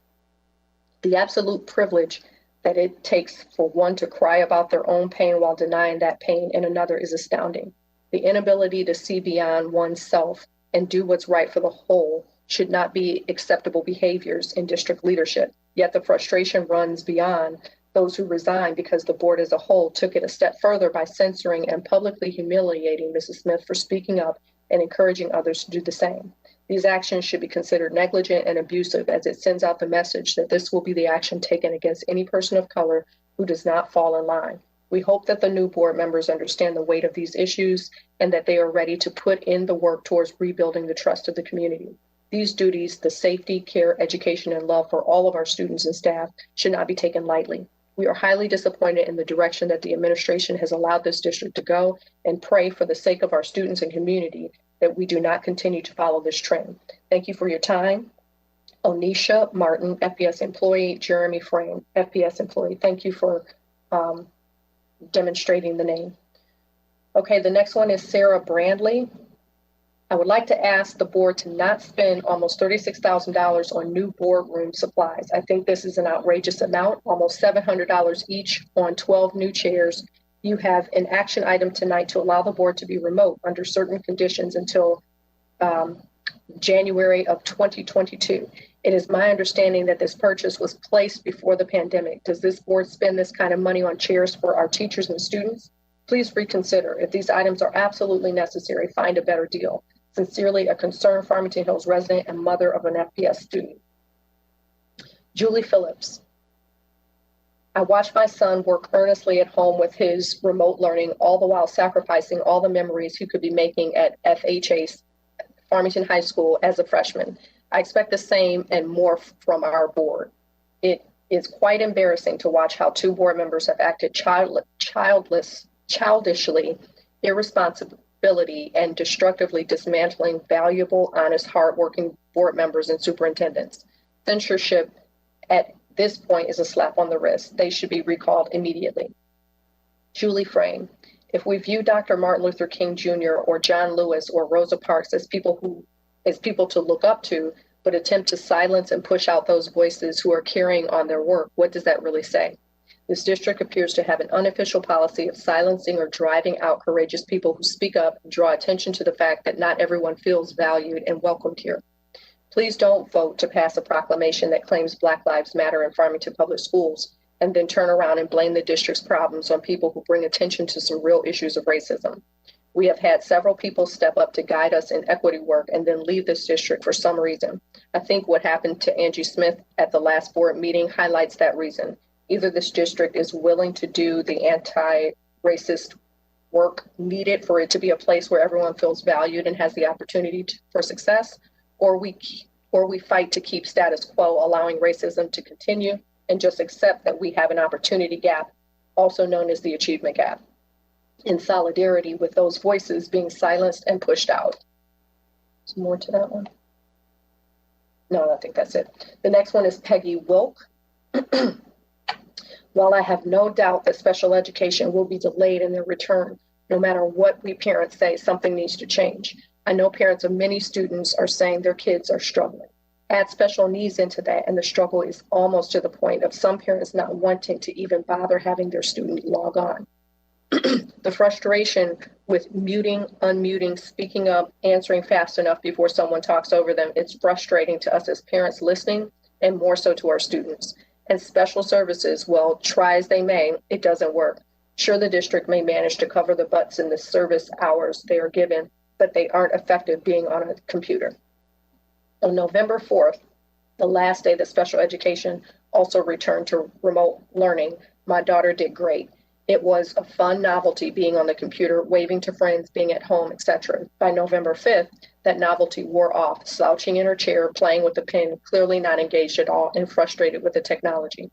The absolute privilege that it takes for one to cry about their own pain while denying that pain in another is astounding. The inability to see beyond oneself and do what's right for the whole should not be acceptable behaviors in district leadership. Yet the frustration runs beyond those who resigned because the board as a whole took it a step further by censoring and publicly humiliating Mrs. Smith for speaking up and encouraging others to do the same. These actions should be considered negligent and abusive, as it sends out the message that this will be the action taken against any person of color who does not fall in line. We hope that the new board members understand the weight of these issues and that they are ready to put in the work towards rebuilding the trust of the community. These duties, the safety, care, education, and love for all of our students and staff, should not be taken lightly. We are highly disappointed in the direction that the administration has allowed this district to go, and pray for the sake of our students and community that we do not continue to follow this trend. Thank you for your time. Onisha Martin, FPS employee. Jeremy Frame, FPS employee. Thank you for demonstrating the name. Okay, the next one is Sarah Brandley. I would like to ask the board to not spend almost $36,000 on new boardroom supplies. I think this is an outrageous amount, almost $700 each on 12 new chairs. You have an action item tonight to allow the board to be remote under certain conditions until January of 2022. It is my understanding that this purchase was placed before the pandemic. Does this board spend this kind of money on chairs for our teachers and students? Please reconsider. If these items are absolutely necessary, find a better deal. Sincerely, a concerned Farmington Hills resident and mother of an FPS student. Julie Phillips. I watched my son work earnestly at home with his remote learning, all the while sacrificing all the memories he could be making at FHA, Farmington High School, as a freshman. I expect the same and more from our board. It is quite embarrassing to watch how two board members have acted childishly, irresponsibility, and destructively dismantling valuable, honest, hardworking board members and superintendents. Censorship at this point is a slap on the wrist. They should be recalled immediately. Julie Frame. If we view Dr. Martin Luther King Jr. or John Lewis or Rosa Parks as people to look up to, but attempt to silence and push out those voices who are carrying on their work, what does that really say? This district appears to have an unofficial policy of silencing or driving out courageous people who speak up and draw attention to the fact that not everyone feels valued and welcomed here. Please don't vote to pass a proclamation that claims Black Lives Matter in Farmington Public Schools and then turn around and blame the district's problems on people who bring attention to some real issues of racism. We have had several people step up to guide us in equity work and then leave this district for some reason. I think what happened to Angie Smith at the last board meeting highlights that reason. Either this district is willing to do the anti-racist work needed for it to be a place where everyone feels valued and has the opportunity for success, or we fight to keep status quo, allowing racism to continue, and just accept that we have an opportunity gap, also known as the achievement gap, in solidarity with those voices being silenced and pushed out. There's more to that one? No, I think that's it. The next one is Peggy Wilk. While I have no doubt that special education will be delayed in their return, no matter what we parents say, something needs to change. I know parents of many students are saying their kids are struggling. Add special needs into that, and the struggle is almost to the point of some parents not wanting to even bother having their student log on. The frustration with muting, unmuting, speaking up, answering fast enough before someone talks over them, it's frustrating to us as parents listening, and more so to our students. And special services, well, try as they may, it doesn't work. Sure, the district may manage to cover the butts in the service hours they are given, but they aren't effective being on a computer. On November 4th, the last day that special education also returned to remote learning, my daughter did great. It was a fun novelty being on the computer, waving to friends, being at home, etc. By November 5th, that novelty wore off, slouching in her chair, playing with the pen, clearly not engaged at all and frustrated with the technology.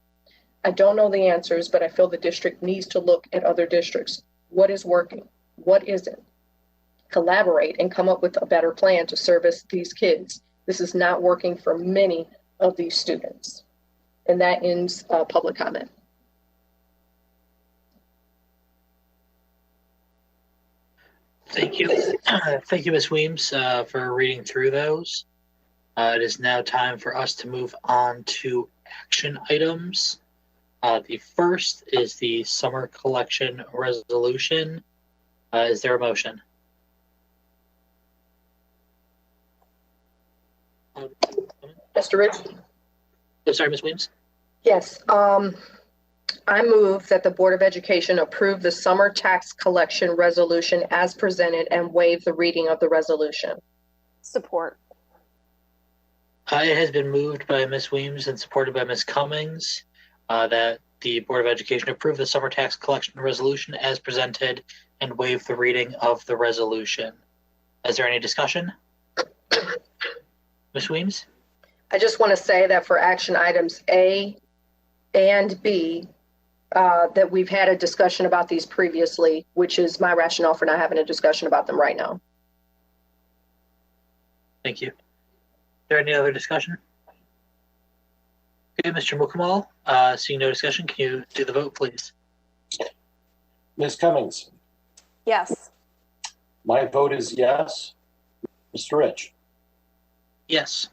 I don't know the answers, but I feel the district needs to look at other districts. What is working? What isn't? Collaborate and come up with a better plan to service these kids. This is not working for many of these students. And that ends public comment. Thank you. Thank you, Ms. Weems, for reading through those. It is now time for us to move on to action items. The first is the summer collection resolution. Is there a motion? Mr. Rich? Oh, sorry, Ms. Weems? Yes. I move that the Board of Education approve the summer tax collection resolution as presented and waive the reading of the resolution. Support. It has been moved by Ms. Weems and supported by Ms. Cummings that the Board of Education approve the summer tax collection resolution as presented and waive the reading of the resolution. Is there any discussion? Ms. Weems? I just want to say that for action items A and B, that we've had a discussion about these previously, which is my rationale for not having a discussion about them right now. Thank you. Is there any other discussion? Okay, Mr. Mukamal, seeing no discussion, can you do the vote, please? Ms. Cummings? Yes. My vote is yes. Mr. Rich? Yes.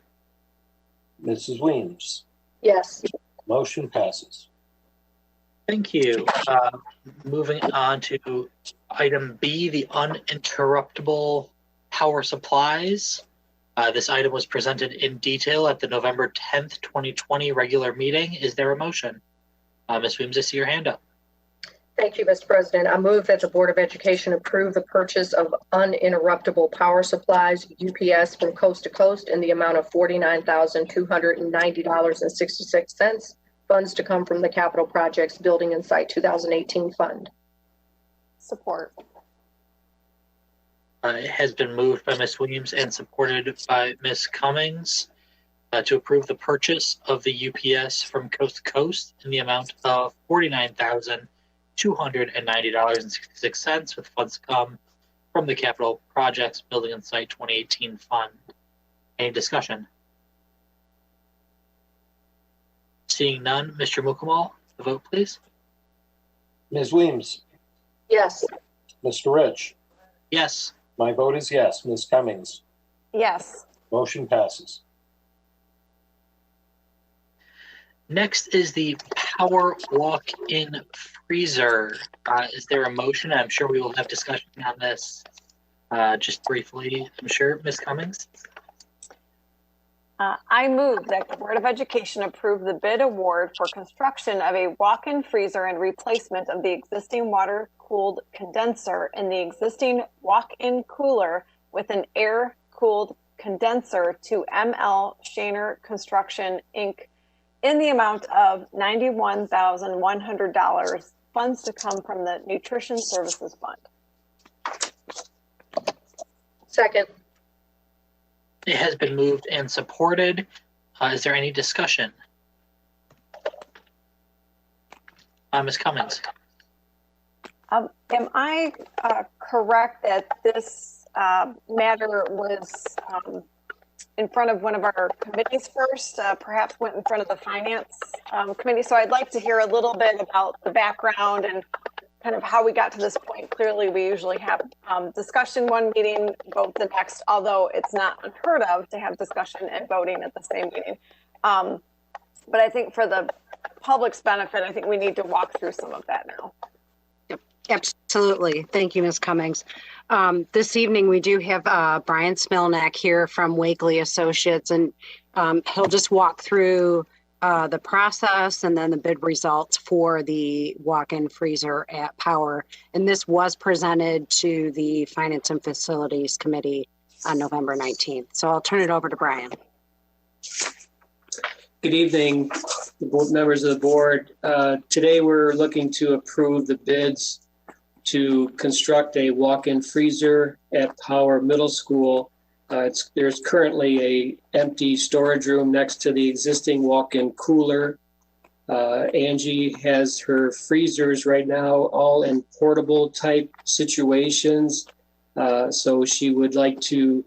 Mrs. Weems? Yes. Motion passes. Thank you. Moving on to item B, the uninterruptible power supplies. This item was presented in detail at the November 10th, 2020 regular meeting. Is there a motion? Ms. Weems, I see your hand up. Thank you, Mr. President. I move that the Board of Education approve the purchase of uninterruptible power supplies, UPS, from coast to coast in the amount of $49,290.66. Funds to come from the Capital Projects Building and Site 2018 Fund. Support. It has been moved by Ms. Williams and supported by Ms. Cummings to approve the purchase of the UPS from coast to coast in the amount of $49,290.66 with funds to come from the Capital Projects Building and Site 2018 Fund. Any discussion? Seeing none, Mr. Mukamal, the vote, please. Ms. Weems? Yes. Mr. Rich? Yes. My vote is yes. Ms. Cummings? Yes. Motion passes. Next is the power walk-in freezer. Is there a motion? I'm sure we will have discussion on this just briefly. I'm sure, Ms. Cummings? I move that the Board of Education approve the bid award for construction of a walk-in freezer and replacement of the existing water-cooled condenser in the existing walk-in cooler with an air-cooled condenser to ML Shaner Construction, Inc. in the amount of $91,100, funds to come from the Nutrition Services Fund. Second. It has been moved and supported. Is there any discussion? Ms. Cummings. Am I correct that this matter was in front of one of our committees first, perhaps went in front of the Finance Committee? So I'd like to hear a little bit about the background and kind of how we got to this point. Clearly, we usually have discussion one meeting, vote the next, although it's not unheard of to have discussion and voting at the same meeting. But I think for the public's benefit, I think we need to walk through some of that now. Yep, absolutely. Thank you, Ms. Cummings. This evening, we do have Brian Smilnak here from Wakely Associates, and he'll just walk through the process and then the bid results for the walk-in freezer at Power. And this was presented to the Finance and Facilities Committee on November 19th. So I'll turn it over to Brian. Good evening, members of the board. Today we're looking to approve the bids to construct a walk-in freezer at Power Middle School. There's currently a empty storage room next to the existing walk-in cooler. Angie has her freezers right now all in portable type situations. So she would like to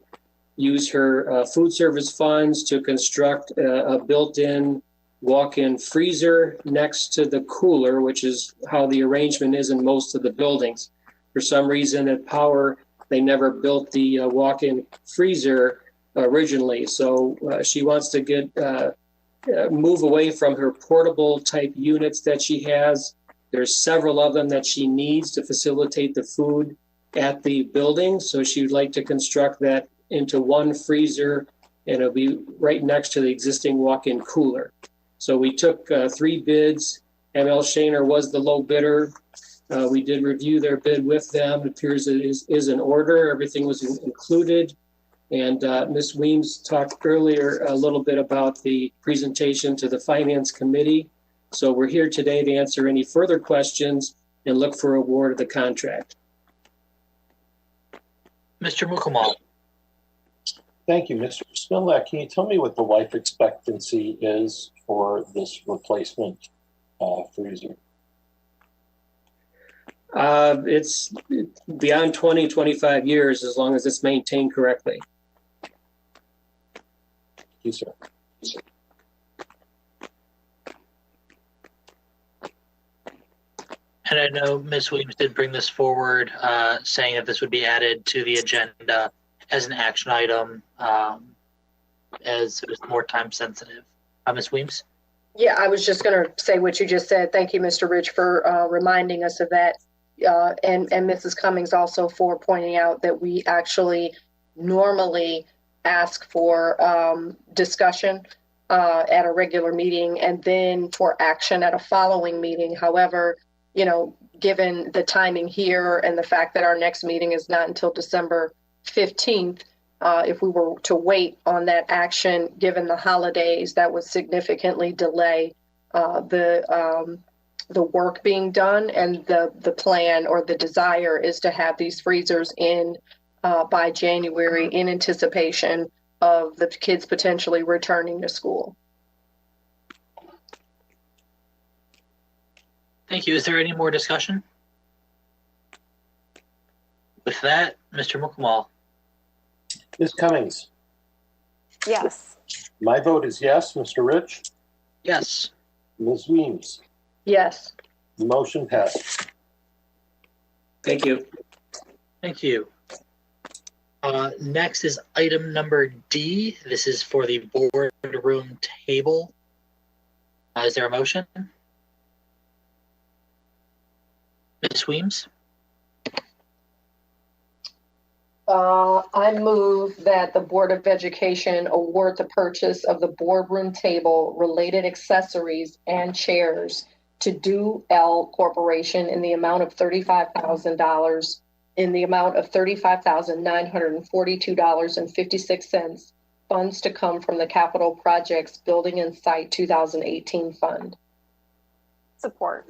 use her food service funds to construct a built-in walk-in freezer next to the cooler, which is how the arrangement is in most of the buildings. For some reason at Power, they never built the walk-in freezer originally. So she wants to move away from her portable type units that she has. There's several of them that she needs to facilitate the food at the building. So she would like to construct that into one freezer and it'll be right next to the existing walk-in cooler. So we took 3 bids. ML Shaner was the low bidder. We did review their bid with them. It appears it is in order. Everything was included. And Ms. Weems talked earlier a little bit about the presentation to the Finance Committee. So we're here today to answer any further questions and look for award of the contract. Mr. Mukamal. Thank you, Mr. Smilak. Can you tell me what the life expectancy is for this replacement freezer? It's beyond 20, 25 years as long as it's maintained correctly. Thank you, sir. And I know Ms. Williams did bring this forward, saying that this would be added to the agenda as an action item, as it was more time sensitive. Ms. Williams? Yeah, I was just going to say what you just said. Thank you, Mr. Rich, for reminding us of that. And Mrs. Cummings also for pointing out that we actually normally ask for discussion at a regular meeting and then for action at a following meeting. However, you know, given the timing here and the fact that our next meeting is not until December 15th, if we were to wait on that action, given the holidays, that would significantly delay the work being done. And the plan or the desire is to have these freezers in by January in anticipation of the kids potentially returning to school. Thank you. Is there any more discussion? With that, Mr. Mukamal. Ms. Cummings? Yes. My vote is yes. Mr. Rich? Yes. Ms. Weems? Yes. The motion passed. Thank you. Thank you. Next is item number D. This is for the boardroom table. Is there a motion? Ms. Weems? I move that the Board of Education award the purchase of the boardroom table, related accessories, and chairs to II.A. Corporation in the amount of $35,000, in the amount of $35,942.56, funds to come from the Capital Projects Building and Site 2018 Fund. Support.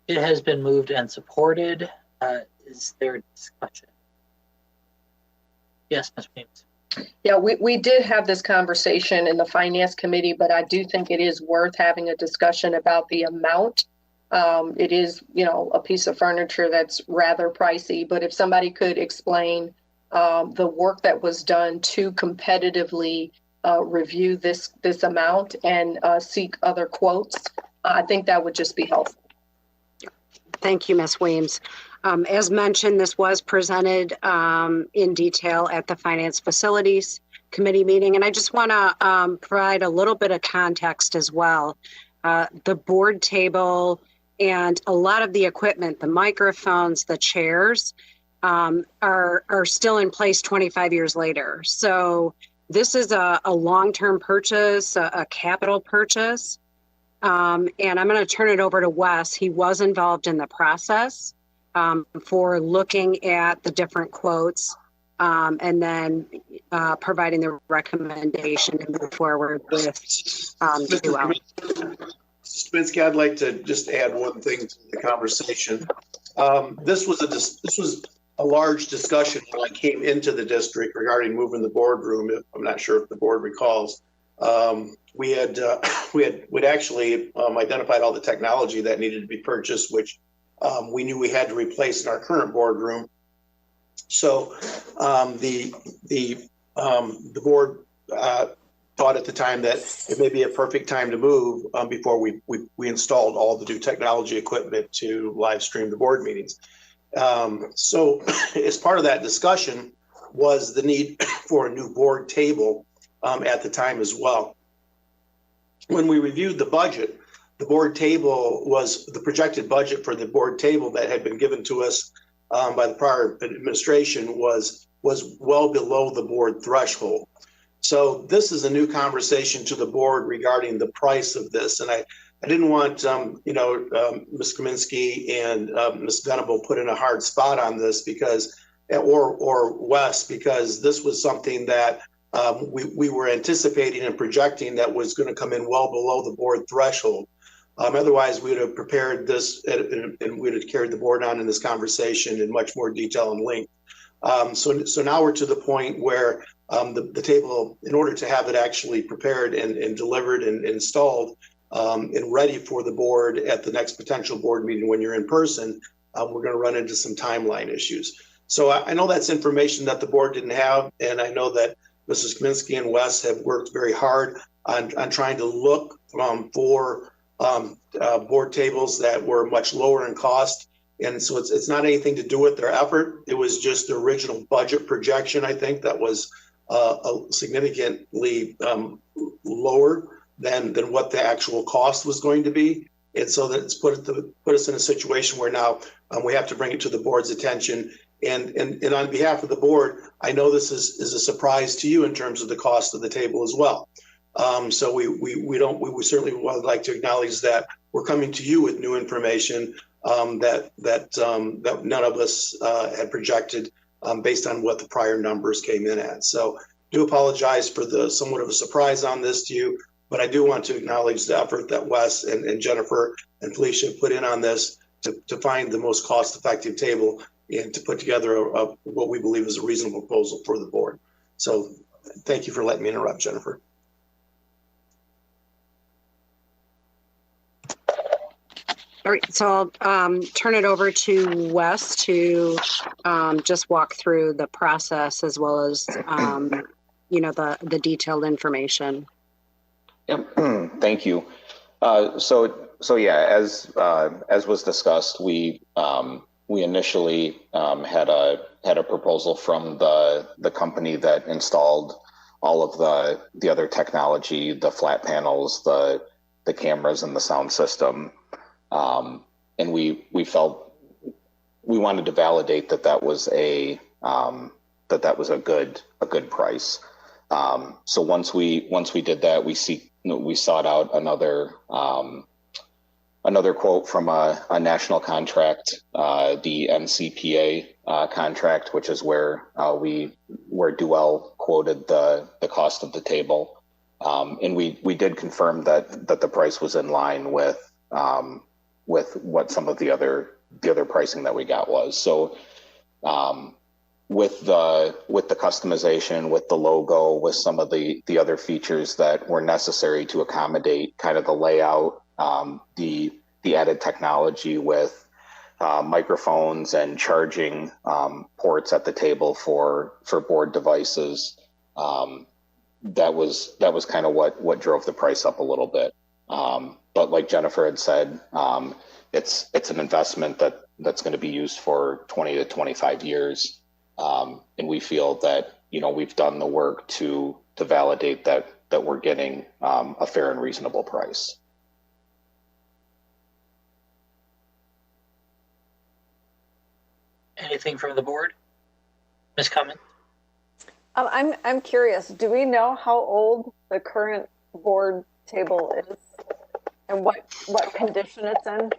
It has been moved and supported. Is there discussion? Yes, Ms. Weems. Yeah, we did have this conversation in the Finance Committee, but I do think it is worth having a discussion about the amount. It is, you know, a piece of furniture that's rather pricey, but if somebody could explain the work that was done to competitively review this amount and seek other quotes, I think that would just be helpful. Thank you, Ms. Weems. As mentioned, this was presented in detail at the Finance Facilities Committee meeting, and I just want to provide a little bit of context as well. The board table and a lot of the equipment, the microphones, the chairs, are still in place 25 years later. So this is a long-term purchase, a capital purchase. And I'm going to turn it over to Wes. He was involved in the process for looking at the different quotes and then providing the recommendation to move forward with II.A. Spinsky, I'd like to just add one thing to the conversation. This was a large discussion when I came into the district regarding moving the boardroom. I'm not sure if the board recalls. We'd actually identified all the technology that needed to be purchased, which we knew we had to replace in our current boardroom. So the board thought at the time that it may be a perfect time to move before we installed all the new technology equipment to live stream the board meetings. So as part of that discussion was the need for a new board table at the time as well. When we reviewed the budget, the board table was the projected budget for the board table that had been given to us by the prior administration was was well below the board threshold. So this is a new conversation to the board regarding the price of this. And I didn't want, Ms. Kaminsky and Ms. Venable put in a hard spot on this because, or Wes, because this was something that we were anticipating and projecting that was going to come in well below the board threshold. Otherwise, we would have prepared this and we would have carried the board on in this conversation in much more detail and length. So now we're to the point where the table, in order to have it actually prepared and delivered and installed and ready for the board at the next potential board meeting when you're in person, we're going to run into some timeline issues. So I know that's information that the board didn't have, and I know that Mrs. Kaminsky and Wes have worked very hard on trying to look for board tables that were much lower in cost. And so it's not anything to do with their effort. It was just the original budget projection, I think, that was significantly lower than what the actual cost was going to be. And so that's put us in a situation where now we have to bring it to the board's attention. And on behalf of the board, I know this is a surprise to you in terms of the cost of the table as well. So we certainly would like to acknowledge that we're coming to you with new information that none of us had projected based on what the prior numbers came in at. So do apologize for the somewhat of a surprise on this to you, but I do want to acknowledge the effort that Wes and Jennifer and Felicia put in on this to find the most cost-effective table and to put together what we believe is a reasonable proposal for the board. So thank you for letting me interrupt, Jennifer. All right, so I'll turn it over to Wes to just walk through the process as well as, the detailed information. Yep, thank you. So yeah, as was discussed, we initially had a proposal from the company that installed all of the other technology, the flat panels, the cameras, and the sound system. And we felt we wanted to validate that was a good price. So once we did that, we sought out another quote from a national contract, the NCPA contract, which is where II.A quoted the cost of the table, and we did confirm that the price was in line with what some of the other pricing that we got was. So with the customization, with the logo, with some of the other features that were necessary to accommodate kind of the layout, the added technology with microphones and charging ports at the table for board devices, that was kind of what drove the price up a little bit. But like Jennifer had said, it's an investment that's going to be used for 20 to 25 years. And we feel that, we've done the work to validate that we're getting a fair and reasonable price. Anything from the board? Ms. Cummins? I'm curious, do we know how old the current board table is and what condition it's in?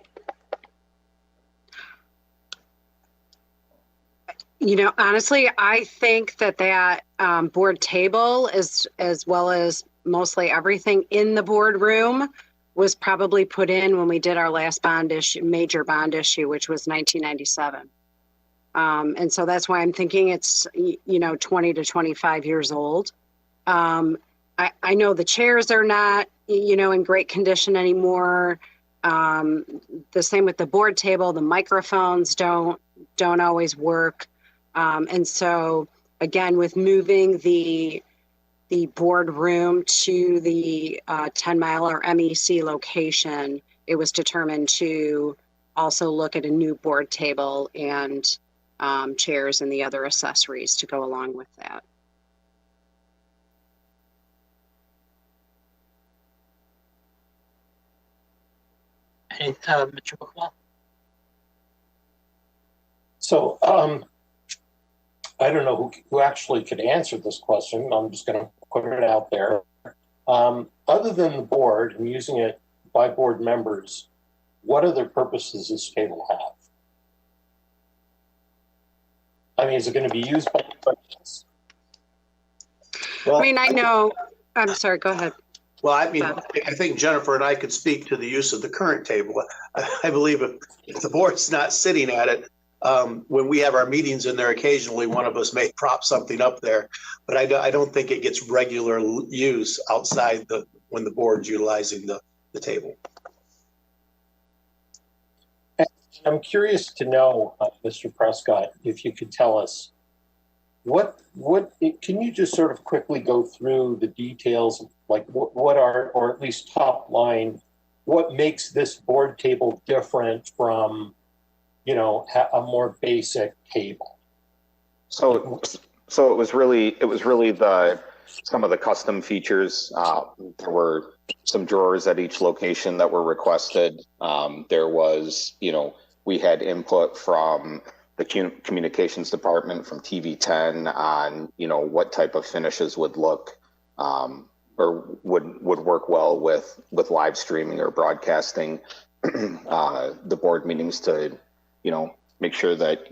Honestly, I think that board table, as well as mostly everything in the boardroom, was probably put in when we did our last major bond issue, which was 1997. And so that's why I'm thinking it's, 20 to 25 years old. I know the chairs are not, in great condition anymore. The same with the board table, the microphones don't always work. And so again, with moving the boardroom to the 10 Mile or MEC location, it was determined to also look at a new board table and chairs and the other accessories to go along with that. Mr. Buchwald? So I don't know who actually could answer this question. I'm just going to put it out there. Other than the board and using it by board members, what other purposes does this table have? I mean, is it going to be used by anybody else? Well, I mean, I know, I'm sorry, go ahead. Well, I mean, I think Jennifer and I could speak to the use of the current table. I believe if the board's not sitting at it, when we have our meetings in there, occasionally one of us may prop something up there, but I don't think it gets regular use outside when the board's utilizing the table. I'm curious to know, Mr. Prescott, if you could tell us can you just sort of quickly go through the details, like what are, or at least top line, what makes this board table different from, you know, a more basic table? So it was really some of the custom features. There were some drawers at each location that were requested. There was, you know, we had input from the communications department, from TV10 on, you know, what type of finishes would look or would work well with live streaming or broadcasting the board meetings to, you know, make sure that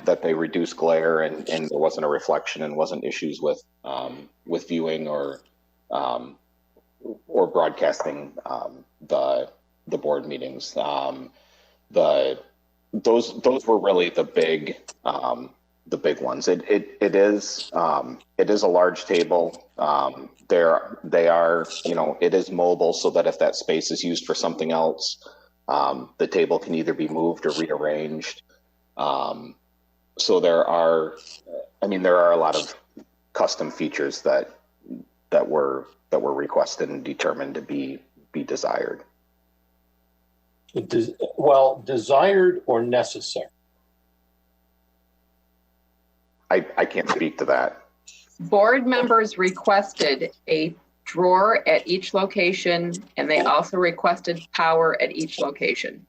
that they reduce glare and there wasn't a reflection and wasn't issues with viewing or broadcasting the board meetings. Those were really the big ones. It is a large table. They are, you know, it is mobile, so that if that space is used for something else, the table can either be moved or rearranged. So there are a lot of custom features that were requested and determined to be desired. Well, desired or necessary? I can't speak to that. Board members requested a drawer at each location, and they also requested power at each location.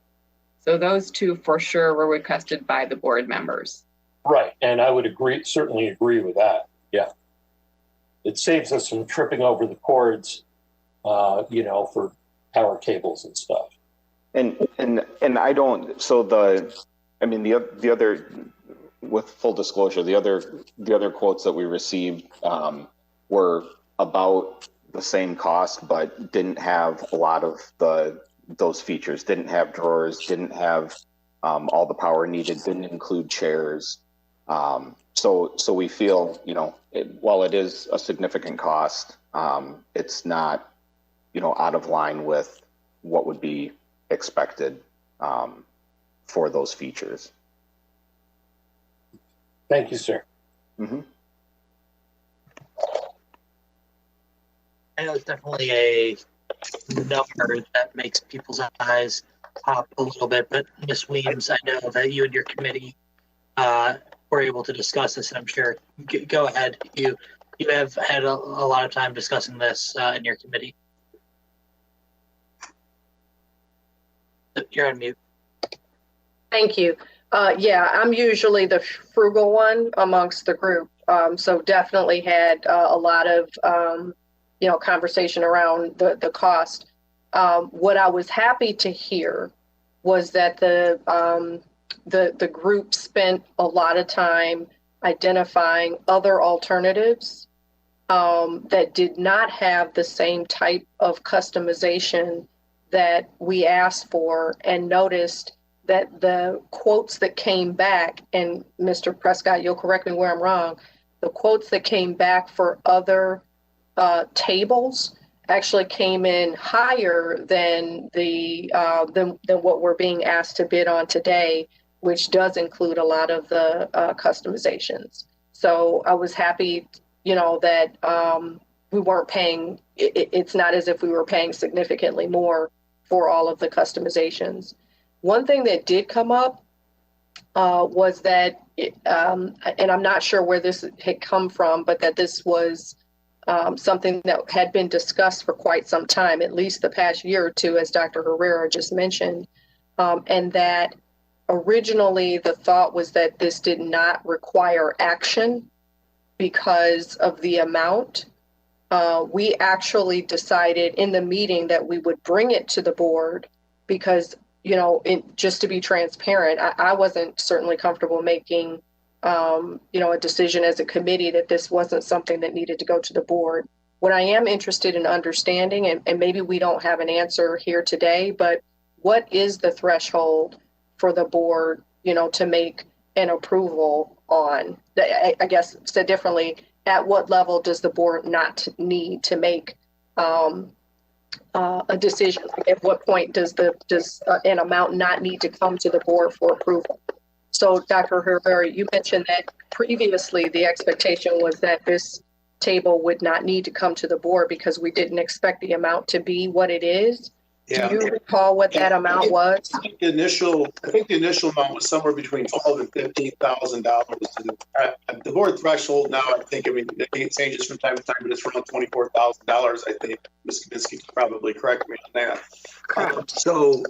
So those two for sure were requested by the board members. Right, and I would certainly agree with that. Yeah, it saves us from tripping over the cords, you know, for power cables and stuff. And I don't. So the other, with full disclosure, the other quotes that we received were about the same cost, but didn't have a lot of those features. Didn't have drawers. Didn't have all the power needed. Didn't include chairs. So we feel, you know, while it is a significant cost, it's not, you know, out of line with what would be expected for those features. Thank you, sir. Mm-hmm. I know it's definitely a number that makes people's eyes pop a little bit, but Ms. Weems, I know that you and your committee were able to discuss this, and I'm sure, go ahead. You have had a lot of time discussing this in your committee. You're on mute. Thank you. Yeah, I'm usually the frugal one amongst the group. So definitely had a lot of, you know, conversation around the cost. What I was happy to hear was that the group spent a lot of time identifying other alternatives that did not have the same type of customization that we asked for, and noticed that the quotes that came back, and Mr. Prescott, you'll correct me where I'm wrong, the quotes that came back for other tables actually came in higher than than what we're being asked to bid on today, which does include a lot of the customizations. So I was happy, you know, that we weren't paying, it's not as if we were paying significantly more for all of the customizations. One thing that did come up was that, and I'm not sure where this had come from, but that this was something that had been discussed for quite some time, at least the past year or two, as Dr. Herrera just mentioned, and that originally the thought was that this did not require action because of the amount. We actually decided in the meeting that we would bring it to the board because, you know, just to be transparent, I wasn't certainly comfortable making, you know, a decision as a committee that this wasn't something that needed to go to the board. What I am interested in understanding, and maybe we don't have an answer here today, but what is the threshold for the board, you know, to make an approval on? I guess said differently, at what level does the board not need to make a decision? At what point does an amount not need to come to the board for approval? So Dr. Herrera, you mentioned that previously the expectation was that this table would not need to come to the board because we didn't expect the amount to be what it is. Yeah. Do you recall what that amount was? I think the initial amount was somewhere between $12,000 and $15,000. The board threshold now, I think it changes from time to time, but it's around $24,000. I think Ms. Kaminsky can probably correct me on that. So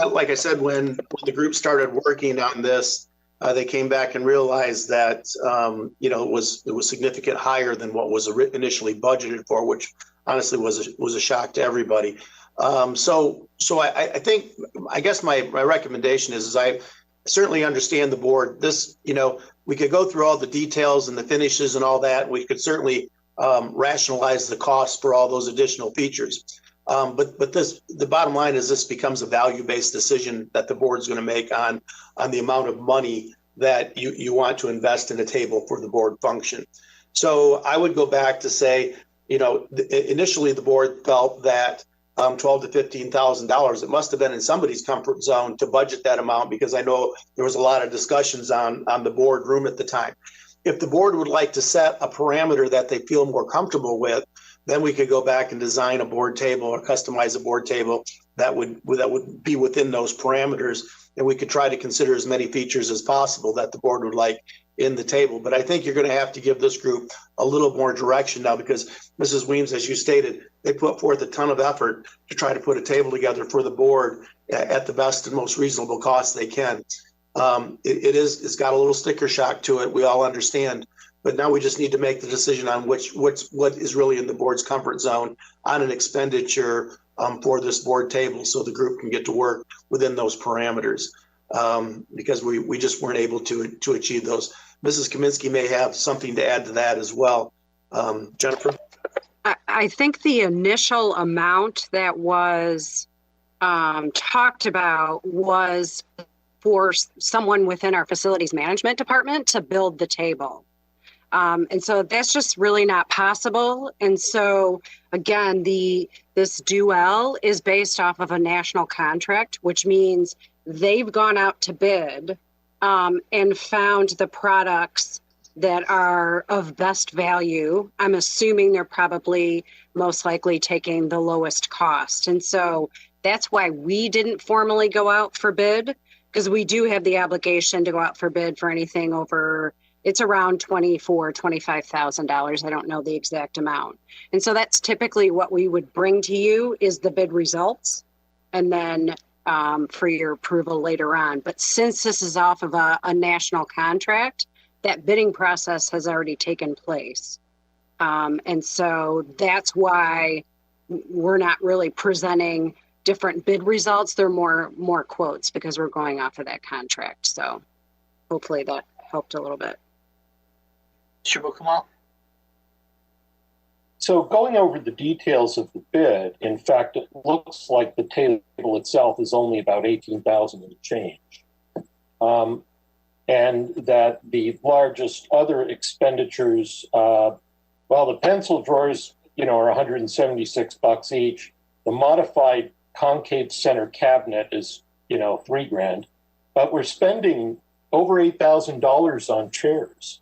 like I said, when the group started working on this, they came back and realized that you know, it was significantly higher than what was initially budgeted for, which honestly was a shock to everybody. So I think, I guess my recommendation is I certainly understand the board. This, you know, we could go through all the details and the finishes and all that. We could certainly rationalize the cost for all those additional features. But the bottom line is this becomes a value-based decision that the board's going to make on the amount of money that you want to invest in a table for the board function. So I would go back to say, you know, initially the board felt that $12,000 to $15,000. It must have been in somebody's comfort zone to budget that amount, because I know there was a lot of discussions on the boardroom at the time. If the board would like to set a parameter that they feel more comfortable with, then we could go back and design a board table or customize a board table that would be within those parameters, and we could try to consider as many features as possible that the board would like in the table. But I think you're going to have to give this group a little more direction now, because Mrs. Weems, as you stated, they put forth a ton of effort to try to put a table together for the board at the best and most reasonable cost they can. It's got a little sticker shock to it, we all understand, but now we just need to make the decision on what is really in the board's comfort zone on an expenditure for this board table, so the group can get to work within those parameters, because we just weren't able to achieve those. Mrs. Kaminsky may have something to add to that as well. Jennifer? I think the initial amount that was talked about was for someone within our facilities management department to build the table. And so that's just really not possible. And so again, this II.A is based off of a national contract, which means they've gone out to bid and found the products that are of best value. I'm assuming they're probably most likely taking the lowest cost. And so that's why we didn't formally go out for bid, because we do have the obligation to go out for bid for anything over, it's around $24,000, $25,000. I don't know the exact amount. And so that's typically what we would bring to you is the bid results, and then for your approval later on. But since this is off of a national contract, that bidding process has already taken place. And so that's why we're not really presenting different bid results. They're more quotes, because we're going off of that contract. So hopefully that helped a little bit. Shubha. So going over the details of the bid, in fact, it looks like the table itself is only about $18,000 and change. And that the largest other expenditures, well, the pencil drawers, you know, are $176 each. The modified concave center cabinet is, you know, $3,000, but we're spending over $8,000 on chairs.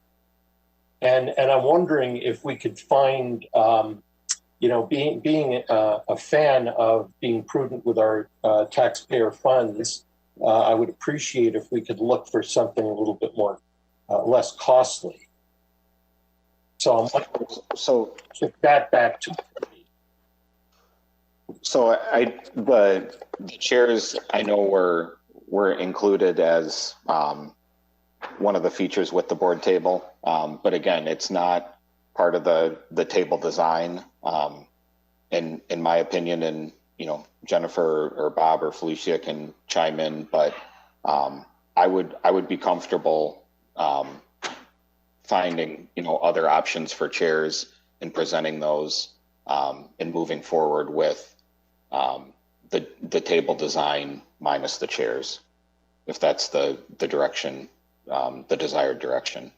And I'm wondering if we could find, you know, being a fan of being prudent with our taxpayer funds, I would appreciate if we could look for something a little bit more less costly. So I'm wondering, so shift that back to me. So the chairs I know were included as one of the features with the board table. But again, it's not part of the table design. In my opinion, and Jennifer or Bob or Felicia can chime in, but I would be comfortable finding other options for chairs and presenting those and moving forward with the table design minus the chairs, if that's the direction, the desired direction.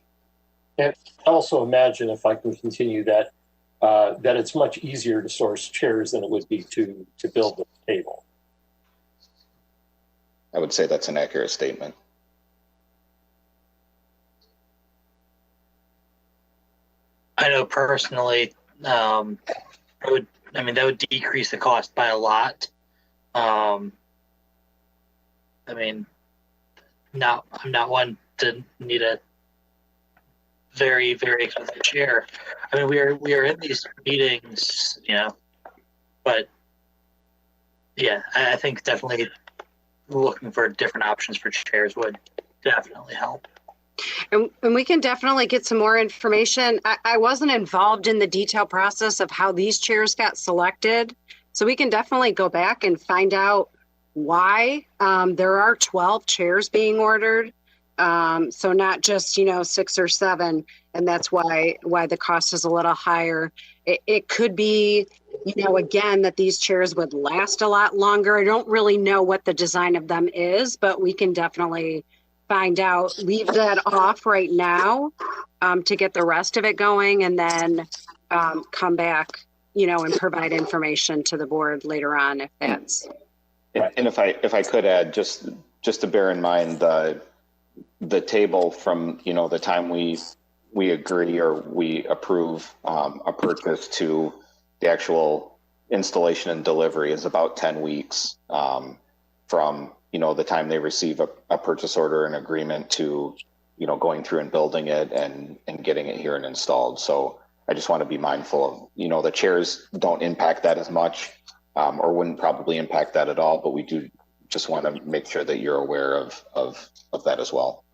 And also imagine, if I can continue that, that it's much easier to source chairs than it would be to build the table. I would say that's an accurate statement. I know personally, that would decrease the cost by a lot. I'm not one to need a very, very expensive chair. We are in these meetings, but yeah, I think definitely looking for different options for chairs would definitely help. And we can definitely get some more information. I wasn't involved in the detail process of how these chairs got selected. So we can definitely go back and find out why. There are 12 chairs being ordered. So not just, 6 or 7. And that's why the cost is a little higher. It could be, again, that these chairs would last a lot longer. I don't really know what the design of them is, but we can definitely find out, leave that off right now to get the rest of it going, and then come back, and provide information to the board later on if that's. And if I could add, just to bear in mind the table from the time we agree or we approve a purchase to the actual installation and delivery is about 10 weeks from the time they receive a purchase order and agreement to going through and building it and getting it here and installed. So I just want to be mindful of the chairs don't impact that as much, or wouldn't probably impact that at all, but we do just want to make sure that you're aware of that as well.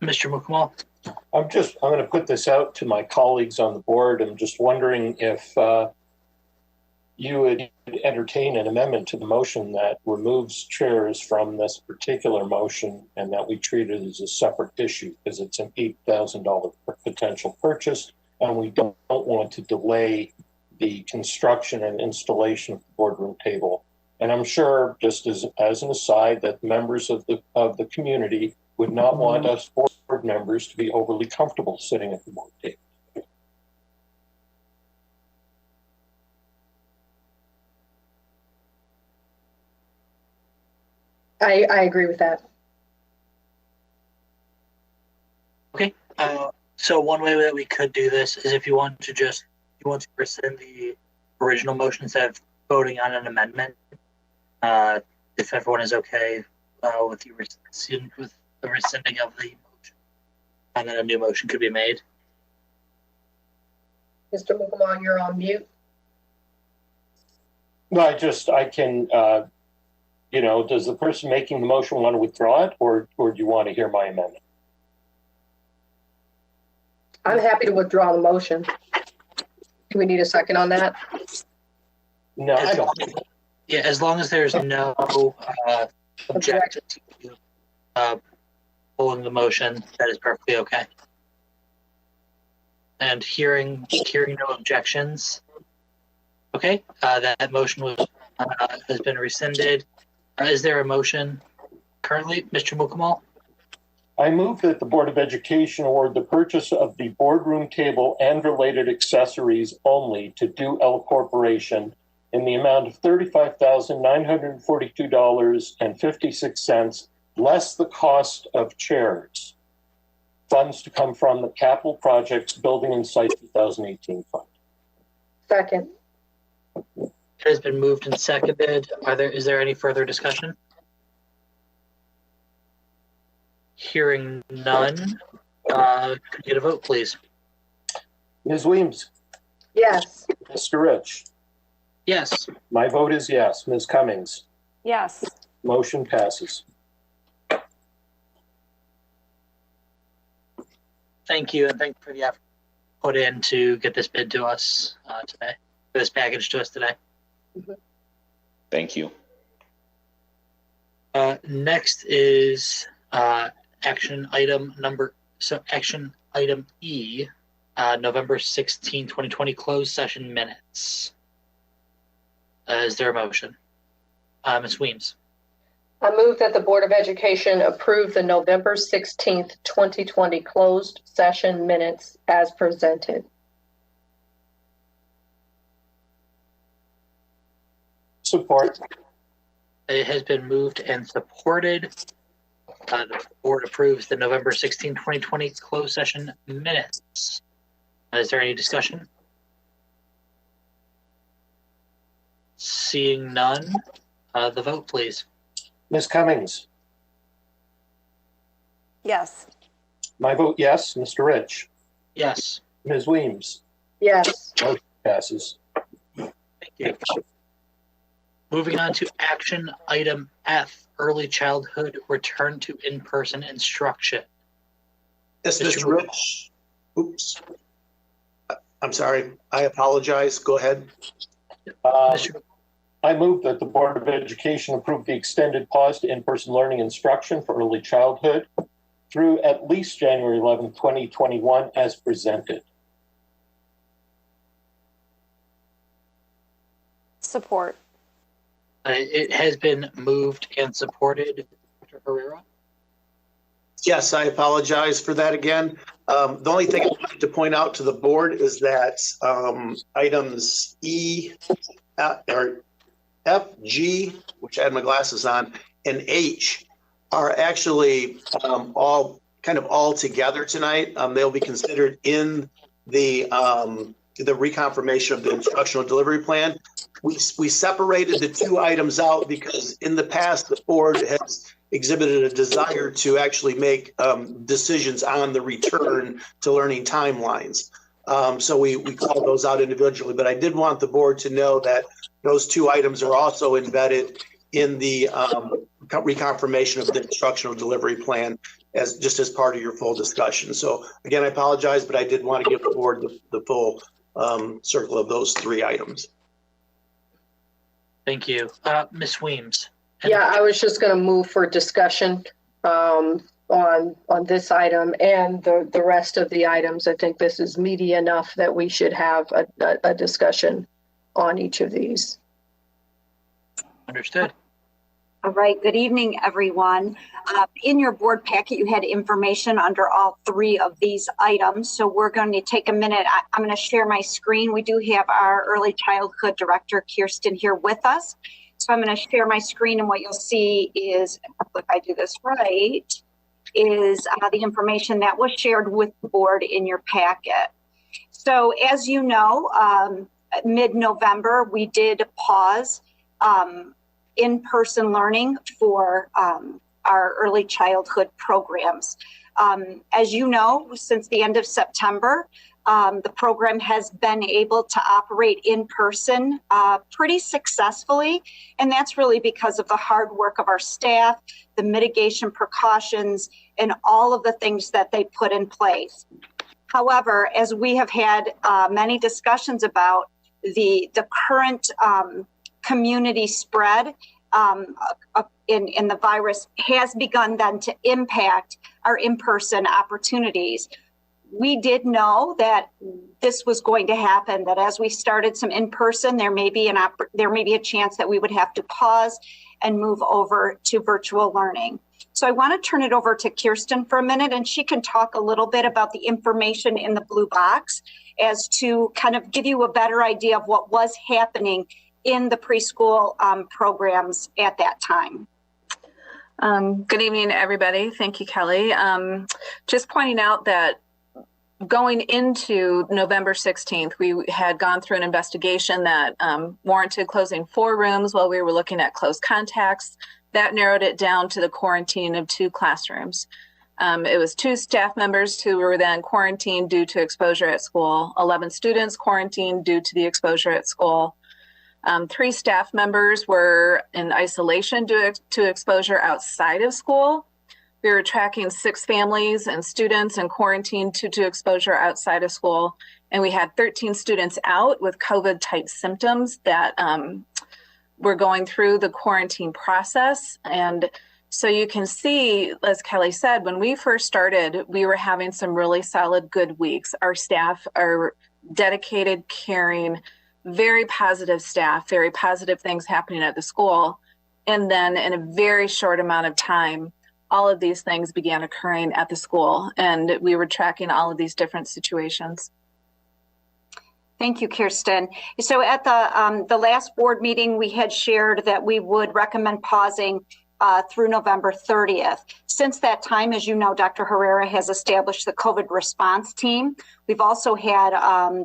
Mr. Mukamal. I'm going to put this out to my colleagues on the board. I'm just wondering if you would entertain an amendment to the motion that removes chairs from this particular motion and that we treat it as a separate issue, because it's an $8,000 potential purchase, and we don't want to delay the construction and installation of the boardroom table. And I'm sure, just as an aside, that members of the community would not want us board members to be overly comfortable sitting at the board table. I agree with that. Okay. So one way that we could do this is if you want to rescind the original motion instead of voting on an amendment. If everyone is okay with the rescinding of the motion, and then a new motion could be made. Mr. Mukamal, you're on mute. No, I can. Does the person making the motion want to withdraw it, or do you want to hear my amendment? I'm happy to withdraw the motion. Do we need a second on that? No. Yeah, as long as there's no objection to pulling the motion, that is perfectly okay. And hearing no objections, okay, that motion has been rescinded. Is there a motion currently, Mr. Mukamal? I move that the Board of Education award the purchase of the boardroom table and related accessories only to II.A. Corporation in the amount of $35,942.56, less the cost of chairs. Funds to come from the Capital Projects Building and Site 2018 Fund. Second. It has been moved and seconded. Is there any further discussion? Hearing none, could you get a vote, please? Ms. Weems? Yes. Mr. Rich? Yes. My vote is yes. Ms. Cummings? Yes. Motion passes. Thank you, and thank you for the effort put in to get this bid to us today, this package to us today. Thank you. Next is action item E, November 16, 2020 closed session minutes. Is there a motion? Ms. Weems. I move that the Board of Education approve the November 16th, 2020 closed session minutes as presented. Support. It has been moved and supported. The board approves the November 16, 2020 closed session minutes. Is there any discussion? Seeing none, the vote, please. Ms. Cummings. Yes. My vote yes. Mr. Rich. Yes. Ms. Weems. Yes. Motion passes. Thank you. Moving on to action item F, early childhood return to in-person instruction. Yes, Mr. Rich. Oops. I'm sorry. I apologize. Go ahead. I move that the Board of Education approve the extended pause to in-person learning instruction for early childhood through at least January 11, 2021 as presented. Support. It has been moved and supported. Dr. Herrera? Yes, I apologize for that again. The only thing I wanted to point out to the board is that items E, or F, G, which I had my glasses on, and H are actually all together tonight. They'll be considered in the reconfirmation of the instructional delivery plan. We separated the two items out because in the past the board has exhibited a desire to actually make decisions on the return to learning timelines. So we called those out individually, but I did want the board to know that those two items are also embedded in the reconfirmation of the instructional delivery plan as part of your full discussion. So again, I apologize, but I did want to give the board the full circle of those three items. Thank you. Ms. Weems. Yeah, I was just going to move for discussion on this item and the rest of the items. I think this is meaty enough that we should have a discussion on each of these. Understood. All right, good evening, everyone. In your board packet, you had information under all three of these items. So we're going to take a minute. I'm going to share my screen. We do have our early childhood director, Kirsten, here with us. So I'm going to share my screen, and what you'll see is, if I do this right, is the information that was shared with the board in your packet. So as you know, mid-November, we did pause in-person learning for our early childhood programs. As you know, since the end of September, the program has been able to operate in person pretty successfully, and that's really because of the hard work of our staff, the mitigation precautions, and all of the things that they put in place. However, as we have had many discussions about the current community spread in the virus has begun then to impact our in-person opportunities. We did know that this was going to happen, that as we started some in-person, there may be a chance that we would have to pause and move over to virtual learning. So I want to turn it over to Kirsten for a minute, and she can talk a little bit about the information in the blue box as to kind of give you a better idea of what was happening in the preschool programs at that time. Good evening, everybody. Thank you, Kelly. Just pointing out that going into November 16th, we had gone through an investigation that warranted closing 4 rooms while we were looking at close contacts. That narrowed it down to the quarantine of 2 classrooms. It was 2 staff members who were then quarantined due to exposure at school, 11 students quarantined due to the exposure at school. 3 staff members were in isolation due to exposure outside of school. We were tracking 6 families and students in quarantine due to exposure outside of school. And we had 13 students out with COVID-type symptoms that were going through the quarantine process. And so you can see, as Kelly said, when we first started, we were having some really solid, good weeks. Our staff are dedicated, caring, very positive staff, very positive things happening at the school. And then in a very short amount of time, all of these things began occurring at the school, and we were tracking all of these different situations. Thank you, Kirsten. So at the last board meeting, we had shared that we would recommend pausing through November 30th. Since that time, as you know, Dr. Herrera has established the COVID response team. We've also had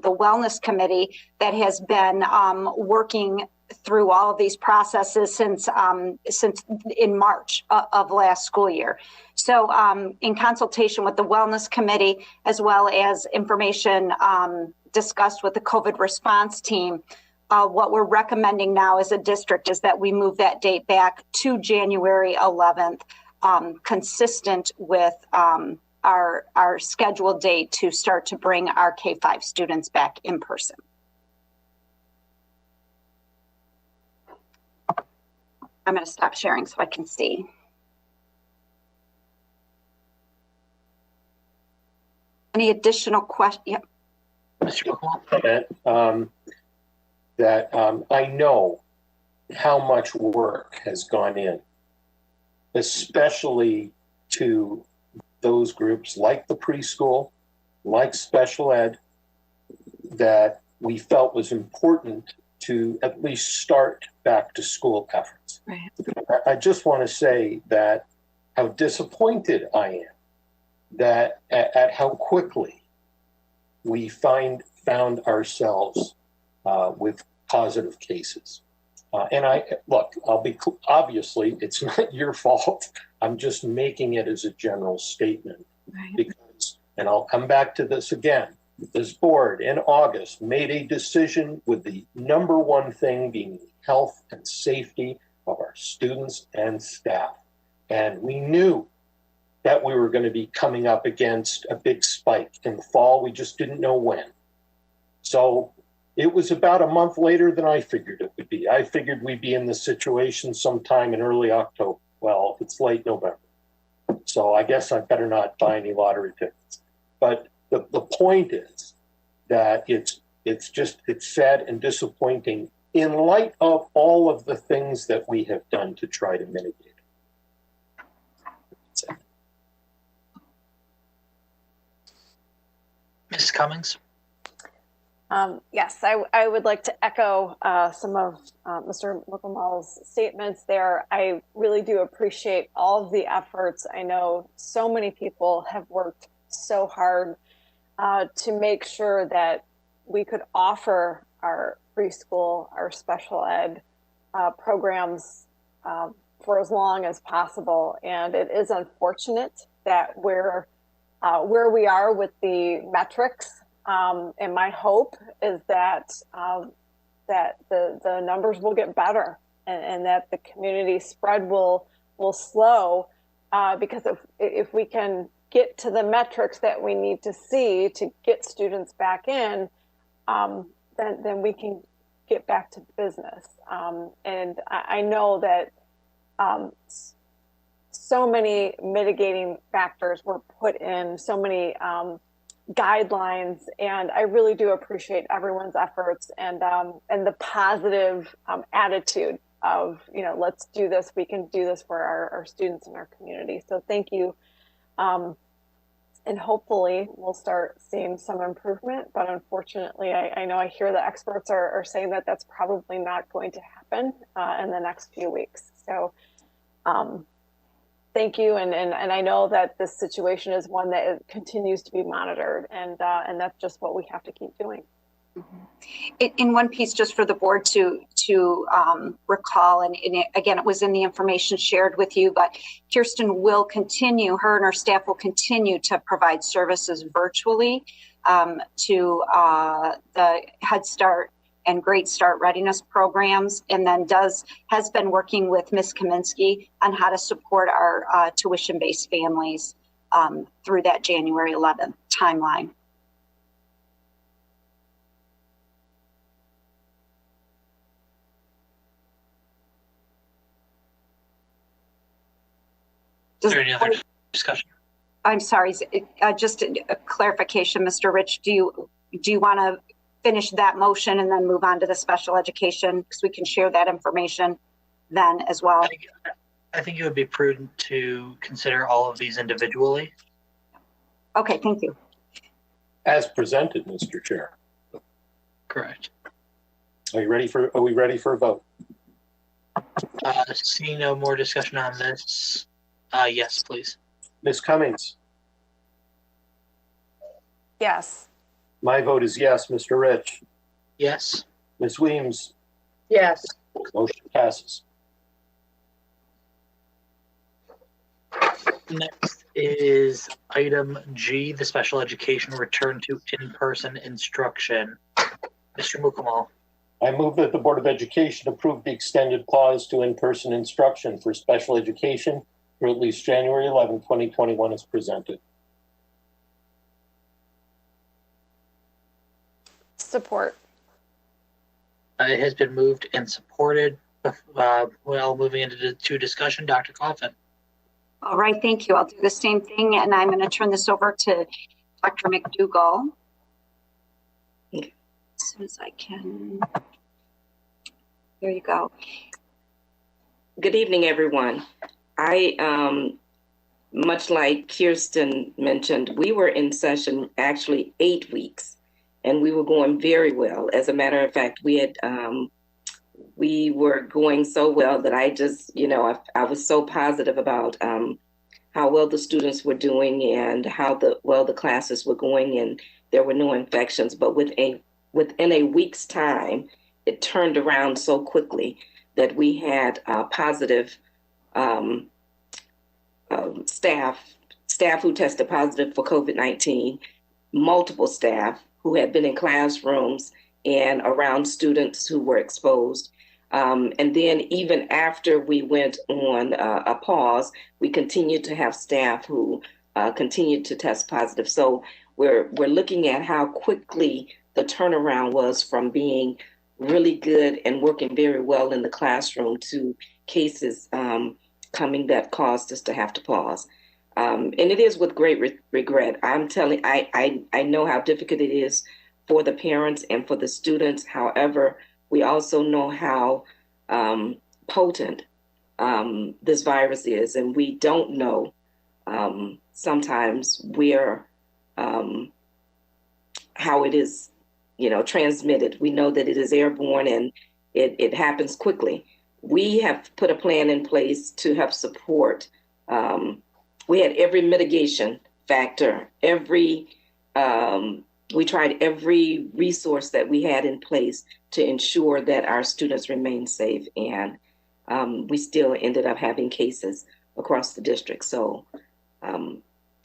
the wellness committee that has been working through all of these processes since in March of last school year. So in consultation with the wellness committee, as well as information discussed with the COVID response team, what we're recommending now as a district is that we move that date back to January 11th, consistent with our scheduled date to start to bring our K-5 students back in person. I'm going to stop sharing so I can see. Any additional questions? Yeah. That I know how much work has gone in, especially to those groups like the preschool, like special ed, that we felt was important to at least start back to school efforts. Right. I just want to say that how disappointed I am that at how quickly we found ourselves with positive cases. And I'll be obviously it's not your fault. I'm just making it as a general statement. Right. Because, and I'll come back to this again, this board in August made a decision with the number one thing being the health and safety of our students and staff. And we knew that we were going to be coming up against a big spike in the fall. We just didn't know when. So it was about a month later than I figured it would be. I figured we'd be in this situation sometime in early October. Well, it's late November. So I guess I better not buy any lottery tickets. But the point is that it's sad and disappointing in light of all of the things that we have done to try to mitigate it. Ms. Cummings? Yes, I would like to echo some of Mr. Muckamal's statements there. I really do appreciate all of the efforts. I know so many people have worked so hard to make sure that we could offer our preschool, our special ed programs for as long as possible. And it is unfortunate that we're where we are with the metrics. And my hope is that that the numbers will get better and that the community spread will slow because if we can get to the metrics that we need to see to get students back in, then we can get back to business. And I know that so many mitigating factors were put in, so many guidelines, and I really do appreciate everyone's efforts and the positive attitude of, let's do this, we can do this for our students and our community. So thank you. And hopefully we'll start seeing some improvement, but unfortunately, I know I hear the experts are saying that that's probably not going to happen in the next few weeks. So thank you, and I know that this situation is one that continues to be monitored, and that's just what we have to keep doing. In one piece, just for the board to recall, and again, it was in the information shared with you, but Kirsten will continue, her and her staff will continue to provide services virtually to the Head Start and Great Start Readiness programs, and then has been working with Ms. Kaminsky on how to support our tuition-based families through that January 11th timeline. Is there any other discussion? I'm sorry, just a clarification, Mr. Rich, do you want to finish that motion and then move on to the special education, because we can share that information then as well? I think it would be prudent to consider all of these individually. Okay, thank you. As presented, Mr. Chair. Correct. Are we ready for a vote? Seeing no more discussion on this, yes, please. Ms. Cummings? Yes. My vote is yes. Mr. Rich? Yes. Ms. Weems? Yes. Motion passes. Next is item G, the special education return to in-person instruction. Mr. Mukamal. I move that the Board of Education approve the extended pause to in-person instruction for special education for at least January 11, 2021 as presented. Support. It has been moved and supported. Well, moving into discussion, Dr. Coffin. All right, thank you. I'll do the same thing, and I'm going to turn this over to Dr. McDougall. As soon as I can. There you go. Good evening, everyone. Much like Kirsten mentioned, we were in session actually 8 weeks, and we were going very well. As a matter of fact, we were going so well that I just, I was so positive about how well the students were doing and how well the classes were going, and there were no infections. But within a week's time, it turned around so quickly that we had positive staff who tested positive for COVID-19, multiple staff who had been in classrooms and around students who were exposed. And then even after we went on a pause, we continued to have staff who continued to test positive. So we're looking at how quickly the turnaround was from being really good and working very well in the classroom to cases coming that caused us to have to pause. And it is with great regret. I know how difficult it is for the parents and for the students. However, we also know how potent this virus is, and we don't know sometimes how it is, transmitted. We know that it is airborne and it happens quickly. We have put a plan in place to help support. We had every mitigation factor, we tried every resource that we had in place to ensure that our students remained safe, and we still ended up having cases across the district. So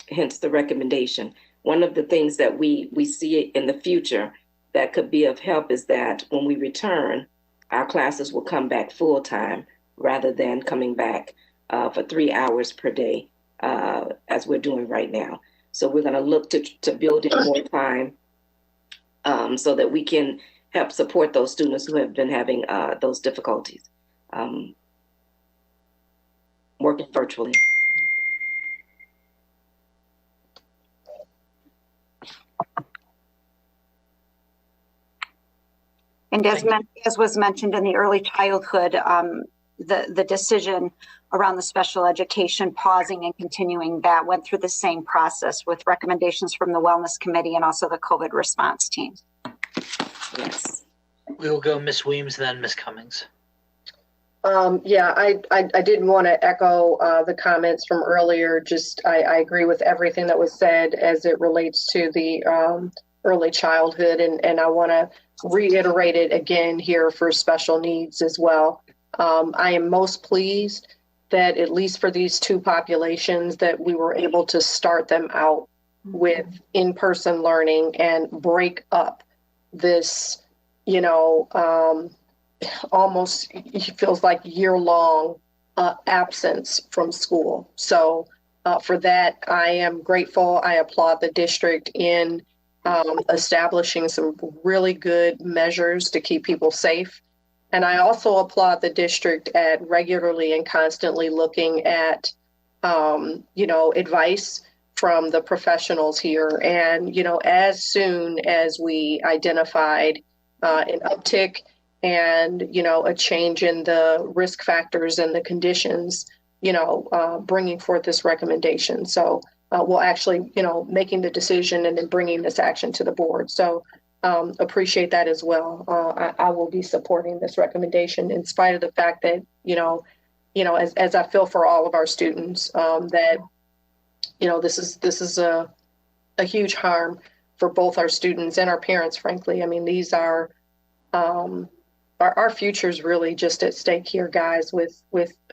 hence the recommendation. One of the things that we see in the future that could be of help is that when we return, our classes will come back full time rather than coming back for 3 hours per day, as we're doing right now. So we're going to look to build in more time so that we can help support those students who have been having those difficulties working virtually. And as was mentioned in the early childhood, the decision around the special education pausing and continuing that went through the same process with recommendations from the Wellness Committee and also the COVID response teams. Yes. We will go Ms. Weems, then Ms. Cummings. Yeah, I didn't want to echo the comments from earlier. Just I agree with everything that was said as it relates to the early childhood, and I want to reiterate it again here for special needs as well. I am most pleased that at least for these two populations that we were able to start them out with in-person learning and break up this, almost it feels like year-long absence from school. So for that, I am grateful. I applaud the district in establishing some really good measures to keep people safe. And I also applaud the district at regularly and constantly looking at, advice from the professionals here. And, as soon as we identified an uptick and, a change in the risk factors and the conditions, bringing forth this recommendation. So we'll actually, making the decision and then bringing this action to the board. So appreciate that as well. I will be supporting this recommendation in spite of the fact that, as I feel for all of our students, that, this is a huge harm for both our students and our parents, frankly. I mean, these are our future's really just at stake here, guys, with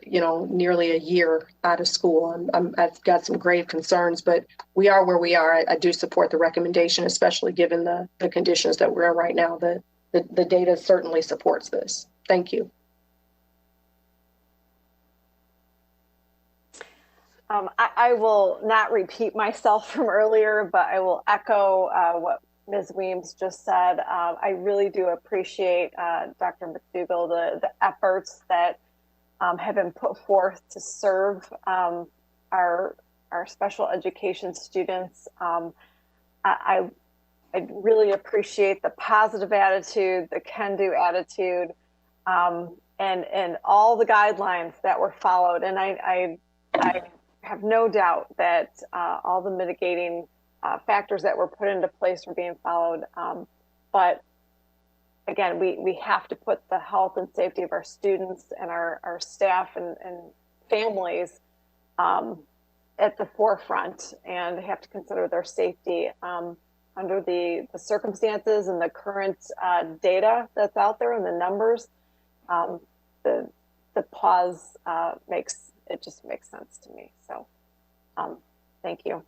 nearly a year out of school. I've got some grave concerns, but we are where we are. I do support the recommendation, especially given the conditions that we're in right now. The data certainly supports this. Thank you. I will not repeat myself from earlier, but I will echo what Ms. Weems just said. I really do appreciate Dr. McDougall, the efforts that have been put forth to serve our special education students. I really appreciate the positive attitude, the can-do attitude, and all the guidelines that were followed. And I have no doubt that all the mitigating factors that were put into place were being followed. But again, we have to put the health and safety of our students and our staff and families at the forefront, and have to consider their safety under the circumstances and the current data that's out there and the numbers. The pause makes sense to me. So thank you.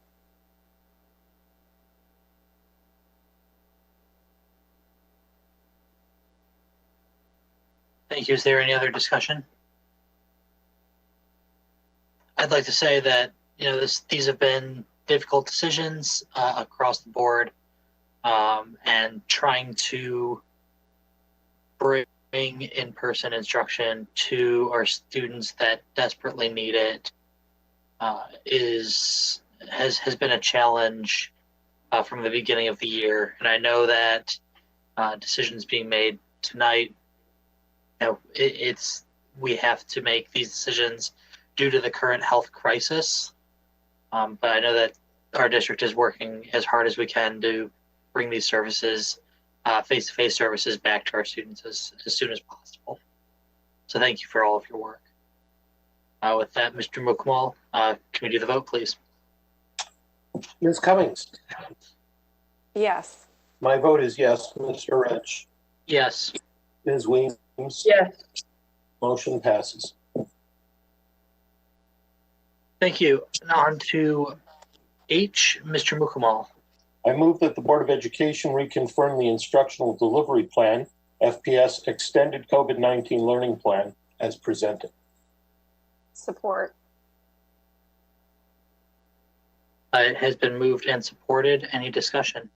Thank you. Is there any other discussion? I'd like to say that, these have been difficult decisions across the board, and trying to bring in-person instruction to our students that desperately need it has been a challenge from the beginning of the year. And I know that decisions being made tonight, we have to make these decisions due to the current health crisis. But I know that our district is working as hard as we can to bring these services, face-to-face services, back to our students as soon as possible. So thank you for all of your work. With that, Mr. Mukamal, can we do the vote, please? Ms. Cummings? Yes. My vote is yes. Mr. Rich? Yes. Ms. Weems? Yes. Motion passes. Thank you. And on to H, Mr. Mukamal. I move that the Board of Education reconfirm the Instructional Delivery Plan, FPS Extended COVID-19 Learning Plan, as presented. Support. It has been moved and supported. Any discussion?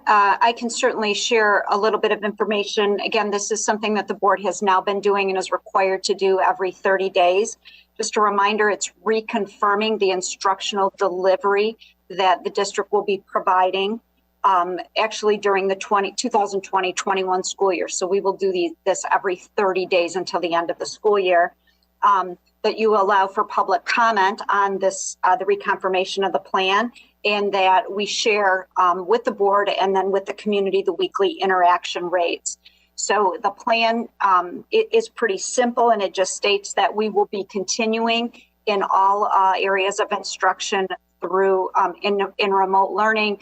I can certainly share a little bit of information. Again, this is something that the board has now been doing and is required to do every 30 days. Just a reminder, it's reconfirming the instructional delivery that the district will be providing actually during the 2020-21 school year. So we will do this every 30 days until the end of the school year. That you allow for public comment on this, the reconfirmation of the plan, and that we share with the board and then with the community the weekly interaction rates. So the plan it is pretty simple, and it just states that we will be continuing in all areas of instruction through in remote learning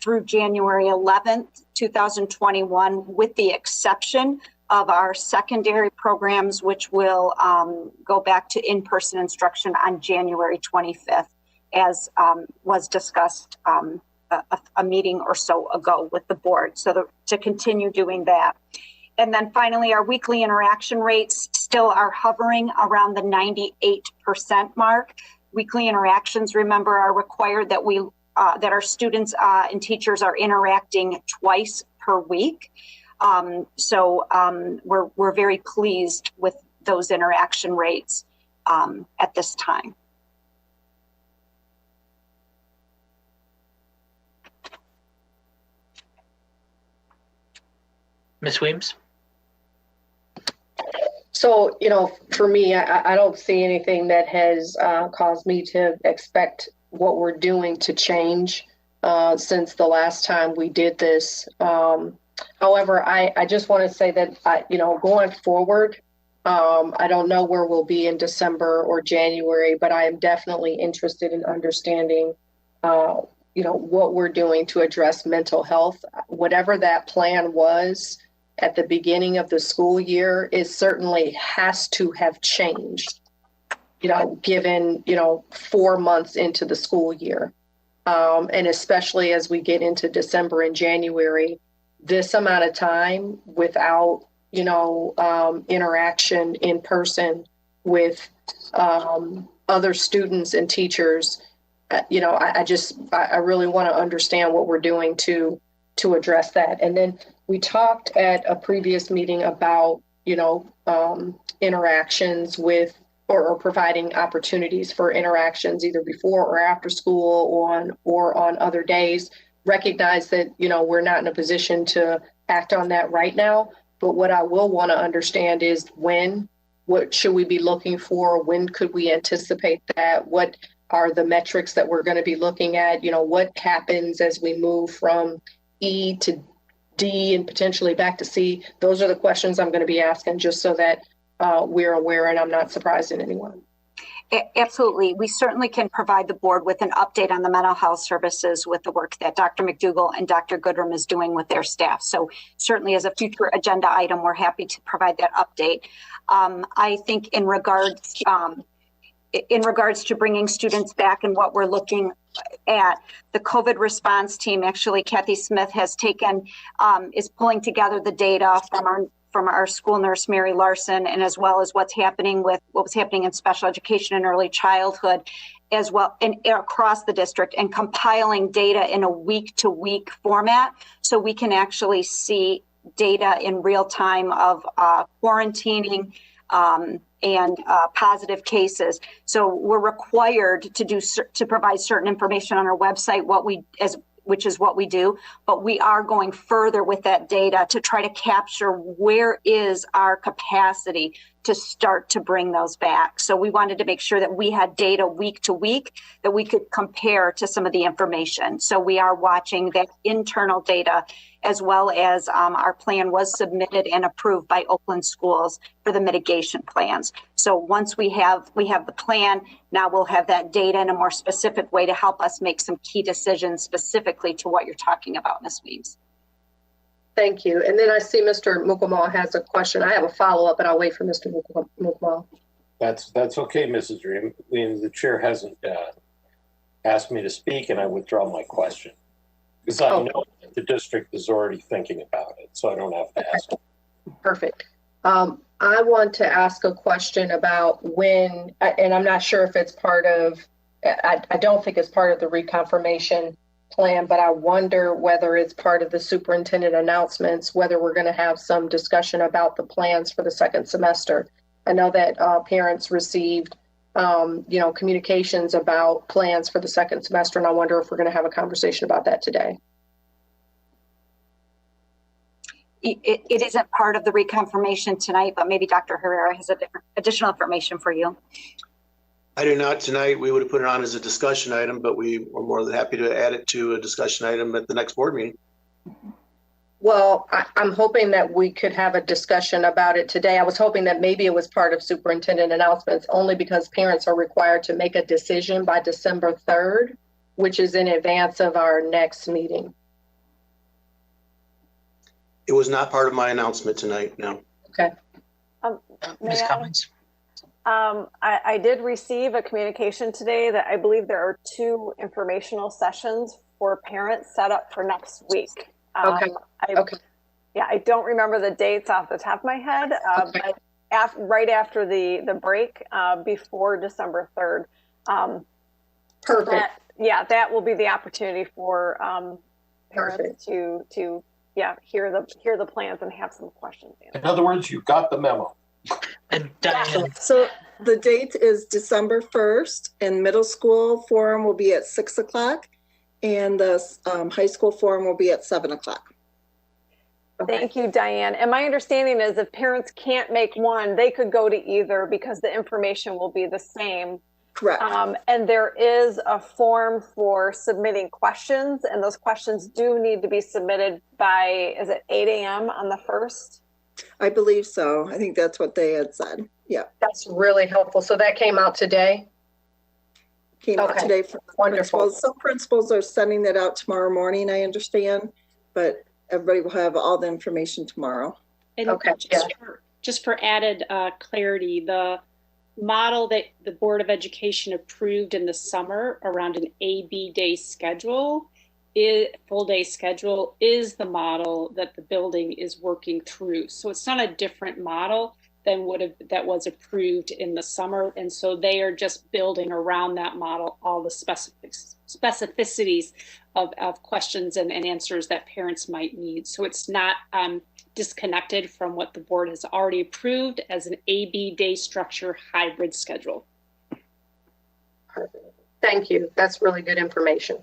through January 11th, 2021, with the exception of our secondary programs, which will go back to in-person instruction on January 25th, as was discussed a meeting or so ago with the board. So to continue doing that. And then finally, our weekly interaction rates still are hovering around the 98% mark. Weekly interactions, remember, are required that that our students and teachers are interacting twice per week. We're very pleased with those interaction rates at this time. Ms. Weems? So, for me, I don't see anything that has caused me to expect what we're doing to change since the last time we did this. However, I just want to say that, going forward, I don't know where we'll be in December or January, but I am definitely interested in understanding, what we're doing to address mental health. Whatever that plan was at the beginning of the school year, it certainly has to have changed, given, 4 months into the school year. And especially as we get into December and January, this amount of time without, interaction in person with other students and teachers, I really want to understand what we're doing to address that. And then we talked at a previous meeting about, interactions with or providing opportunities for interactions either before or after school or on other days. Recognize that, we're not in a position to act on that right now. But what I will want to understand is what should we be looking for? When could we anticipate that? What are the metrics that we're going to be looking at? What happens as we move from E to D and potentially back to C? Those are the questions I'm going to be asking, just so that we're aware and I'm not surprising anyone. Absolutely. We certainly can provide the board with an update on the mental health services with the work that Dr. McDougall and Dr. Goodrum is doing with their staff. So certainly as a future agenda item, we're happy to provide that update. I think in regards to bringing students back and what we're looking at, the COVID response team, actually Kathy Smith has is pulling together the data from our school nurse, Mary Larson, and as well as what's happening in special education and early childhood, as well, and across the district, and compiling data in a week-to-week format, so we can actually see data in real time of quarantining and positive cases. So we're required to provide certain information on our website, which is what we do, but we are going further with that data to try to capture where is our capacity to start to bring those back. So we wanted to make sure that we had data week to week that we could compare to some of the information. So we are watching that internal data, as well as our plan was submitted and approved by Oakland Schools for the mitigation plans. So once we have the plan, now we'll have that data in a more specific way to help us make some key decisions specifically to what you're talking about, Ms. Weems. Thank you. And then I see Mr. Mukamal has a question. I have a follow-up, but I'll wait for Mr. Mukamal. That's okay, Mrs. Weems. The chair hasn't asked me to speak, and I withdraw my question. Because I know that the district is already thinking about it, so I don't have to ask. Perfect. I want to ask a question about when, and I'm not sure if it's part of, I don't think it's part of the reconfirmation plan, but I wonder whether it's part of the superintendent announcements, whether we're going to have some discussion about the plans for the second semester. I know that parents received communications about plans for the second semester, and I wonder if we're going to have a conversation about that today. It isn't part of the reconfirmation tonight, but maybe Dr. Herrera has additional information for you. I do not tonight. We would have put it on as a discussion item, but we were more than happy to add it to a discussion item at the next board meeting. Well, I'm hoping that we could have a discussion about it today. I was hoping that maybe it was part of superintendent announcements, only because parents are required to make a decision by December 3rd, which is in advance of our next meeting. It was not part of my announcement tonight, no. Okay. Ms. Cummings? I did receive a communication today that I believe there are 2 informational sessions for parents set up for next week. Okay. Yeah, I don't remember the dates off the top of my head, but right after the break, before December 3rd. Perfect. That will be the opportunity for parents to hear the plans and have some questions answered. In other words, you got the memo. And Diane. So the date is December 1st, and middle school forum will be at 6 o'clock, and the high school forum will be at 7 o'clock. Thank you, Diane. And my understanding is if parents can't make one, they could go to either because the information will be the same. Correct. And there is a form for submitting questions, and those questions do need to be submitted by, is it 8 a.m. on the 1st? I believe so. I think that's what they had said. Yeah. That's really helpful. So that came out today? Came out today from principals. Some principals are sending that out tomorrow morning, I understand, but everybody will have all the information tomorrow. And just for added clarity, the model that the Board of Education approved in the summer around an A-B day schedule, full day schedule, is the model that the building is working through. So it's not a different model than that was approved in the summer. And so they are just building around that model all the specificities of questions and answers that parents might need. So it's not disconnected from what the board has already approved as an A-B day structure hybrid schedule. Perfect. Thank you. That's really good information.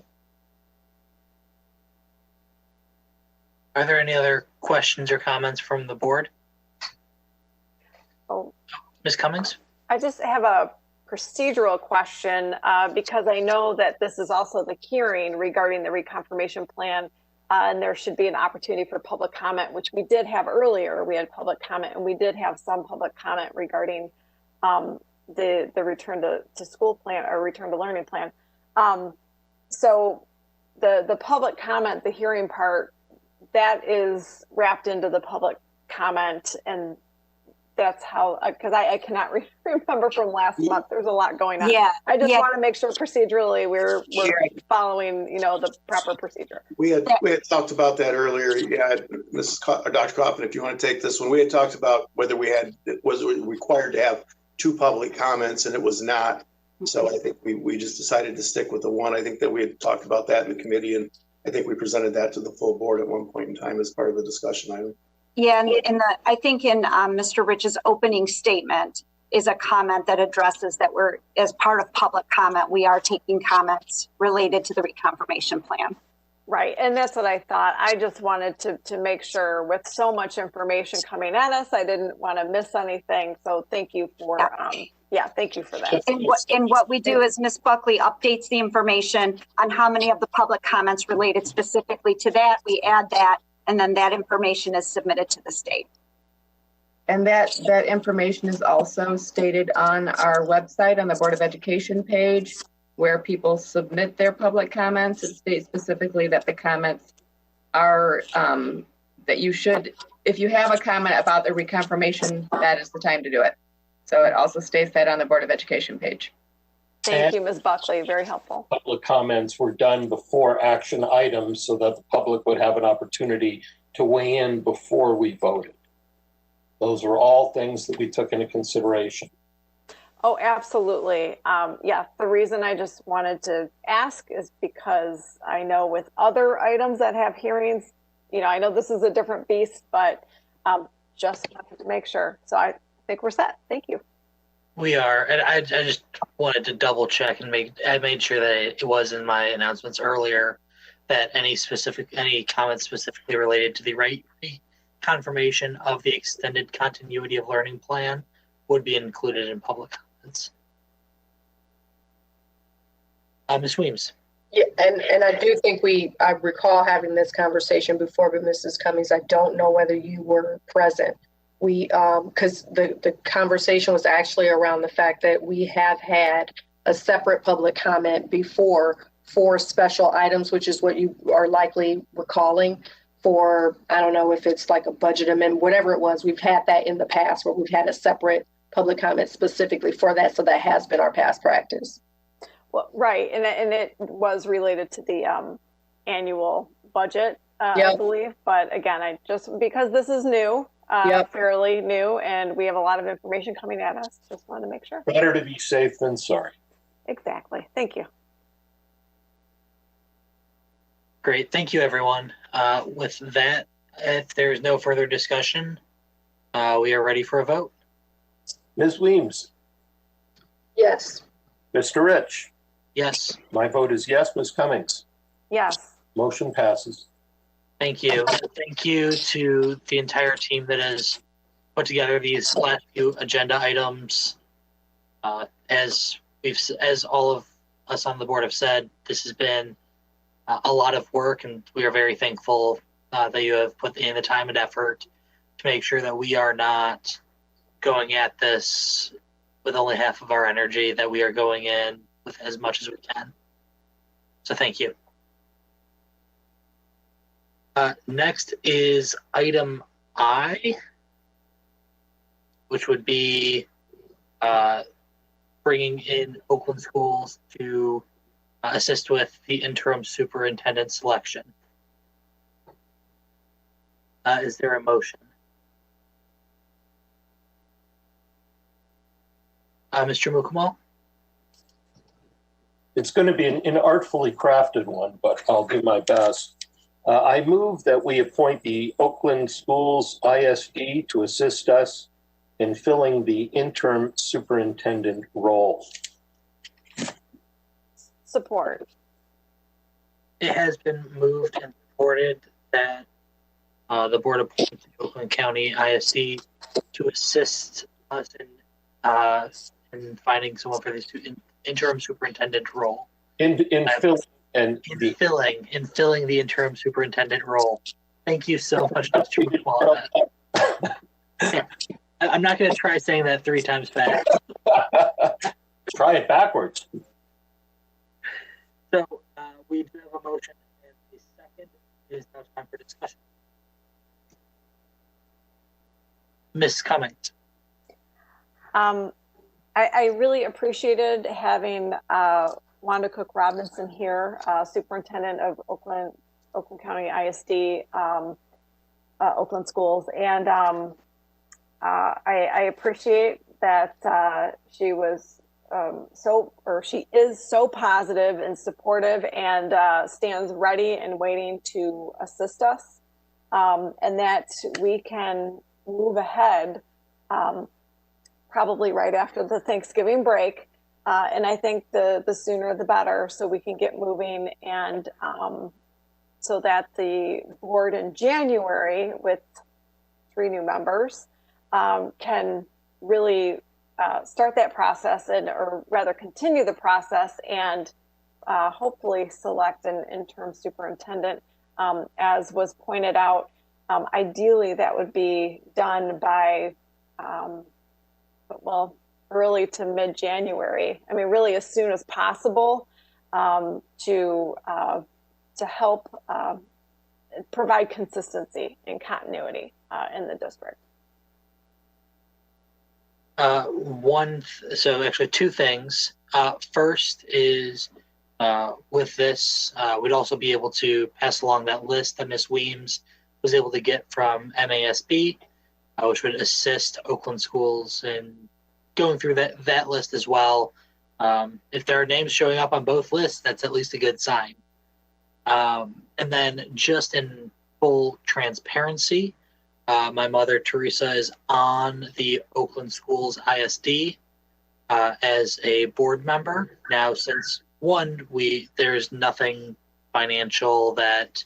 Are there any other questions or comments from the board? Oh, Ms. Cummings? I just have a procedural question because I know that this is also the hearing regarding the reconfirmation plan, and there should be an opportunity for public comment, which we did have earlier. We had public comment, and we did have some public comment regarding the return to school plan or return to learning plan. So the public comment, the hearing part, that is wrapped into the public comment, and that's how, because I cannot remember from last month. There's a lot going on. Yeah. I just want to make sure procedurally we're following, the proper procedure. We had talked about that earlier. Yeah, Dr. Coffin, if you want to take this one, we had talked about whether was required to have 2 public comments, and it was not. So I think we just decided to stick with the one. I think that we had talked about that in the committee, and I think we presented that to the full board at one point in time as part of the discussion item. Yeah, and I think in Mr. Rich's opening statement is a comment that addresses that we're, as part of public comment, we are taking comments related to the reconfirmation plan. Right, and that's what I thought. I just wanted to make sure with so much information coming at us, I didn't want to miss anything. So thank you for, thank you for that. And what we do is Ms. Buckley updates the information on how many of the public comments related specifically to that. We add that, and then that information is submitted to the state. And that information is also stated on our website on the Board of Education page, where people submit their public comments. It states specifically that the comments are that you should, if you have a comment about the reconfirmation, that is the time to do it. So it also states that on the Board of Education page. Thank you, Ms. Buckley. Very helpful. Public comments were done before action items so that the public would have an opportunity to weigh in before we voted. Those are all things that we took into consideration. Oh, absolutely. The reason I just wanted to ask is because I know with other items that have hearings, I know this is a different beast, but just wanted to make sure. So I think we're set. Thank you. We are, and I just wanted to double check and I made sure that it was in my announcements earlier that any comments specifically related to the confirmation of the extended continuity of learning plan would be included in public comments. Ms. Weems. Yeah, and I do think I recall having this conversation before, but Mrs. Cummings, I don't know whether you were present. Because the conversation was actually around the fact that we have had a separate public comment before for special items, which is what you are likely recalling for, I don't know if it's like a budget amendment, whatever it was. We've had that in the past where we've had a separate public comment specifically for that. So that has been our past practice. Well, right, and it was related to the annual budget, I believe. But again, I just, because this is new, fairly new, and we have a lot of information coming at us, just wanted to make sure. Better to be safe than sorry. Exactly. Thank you. Great. Thank you, everyone. With that, if there's no further discussion, we are ready for a vote. Ms. Weems? Yes. Mr. Rich? Yes. My vote is yes. Ms. Cummings? Yes. Motion passes. Thank you. Thank you to the entire team that has put together these last few agenda items. As all of us on the board have said, this has been a lot of work, and we are very thankful that you have put in the time and effort to make sure that we are not going at this with only half of our energy, that we are going in with as much as we can. So thank you. Next is item I, which would be bringing in Oakland schools to assist with the interim superintendent selection. Is there a motion? Mr. Mukamal? It's going to be an inartfully crafted one, but I'll do my best. I move that we appoint the Oakland Schools ISD to assist us in filling the interim superintendent role. Support. It has been moved and supported that the board appoints the Oakland County ISD to assist us in finding someone for this interim superintendent role. In filling the interim superintendent role. Thank you so much, Mr. McCall. I'm not going to try saying that 3 times fast. Try it backwards. So we do have a motion and a second. It is now time for discussion. Ms. Cummings. I really appreciated having Wanda Cook Robinson here, superintendent of Oakland County ISD, Oakland Schools, and I appreciate that she was she is so positive and supportive, and stands ready and waiting to assist us, and that we can move ahead probably right after the Thanksgiving break. And I think the sooner the better, so we can get moving, and so that the board in January with 3 new members can really start that process, or rather continue the process, and hopefully select an interim superintendent. As was pointed out, ideally that would be done by early to mid-January. I mean, really as soon as possible, to help provide consistency and continuity in the district. So actually 2 things. First is with this, we'd also be able to pass along that list that Ms. Weems was able to get from MASB, which would assist Oakland schools in going through that list as well. If there are names showing up on both lists, that's at least a good sign. And then just in full transparency, my mother, Teresa, is on the Oakland Schools ISD as a board member. Now, since there's nothing financial that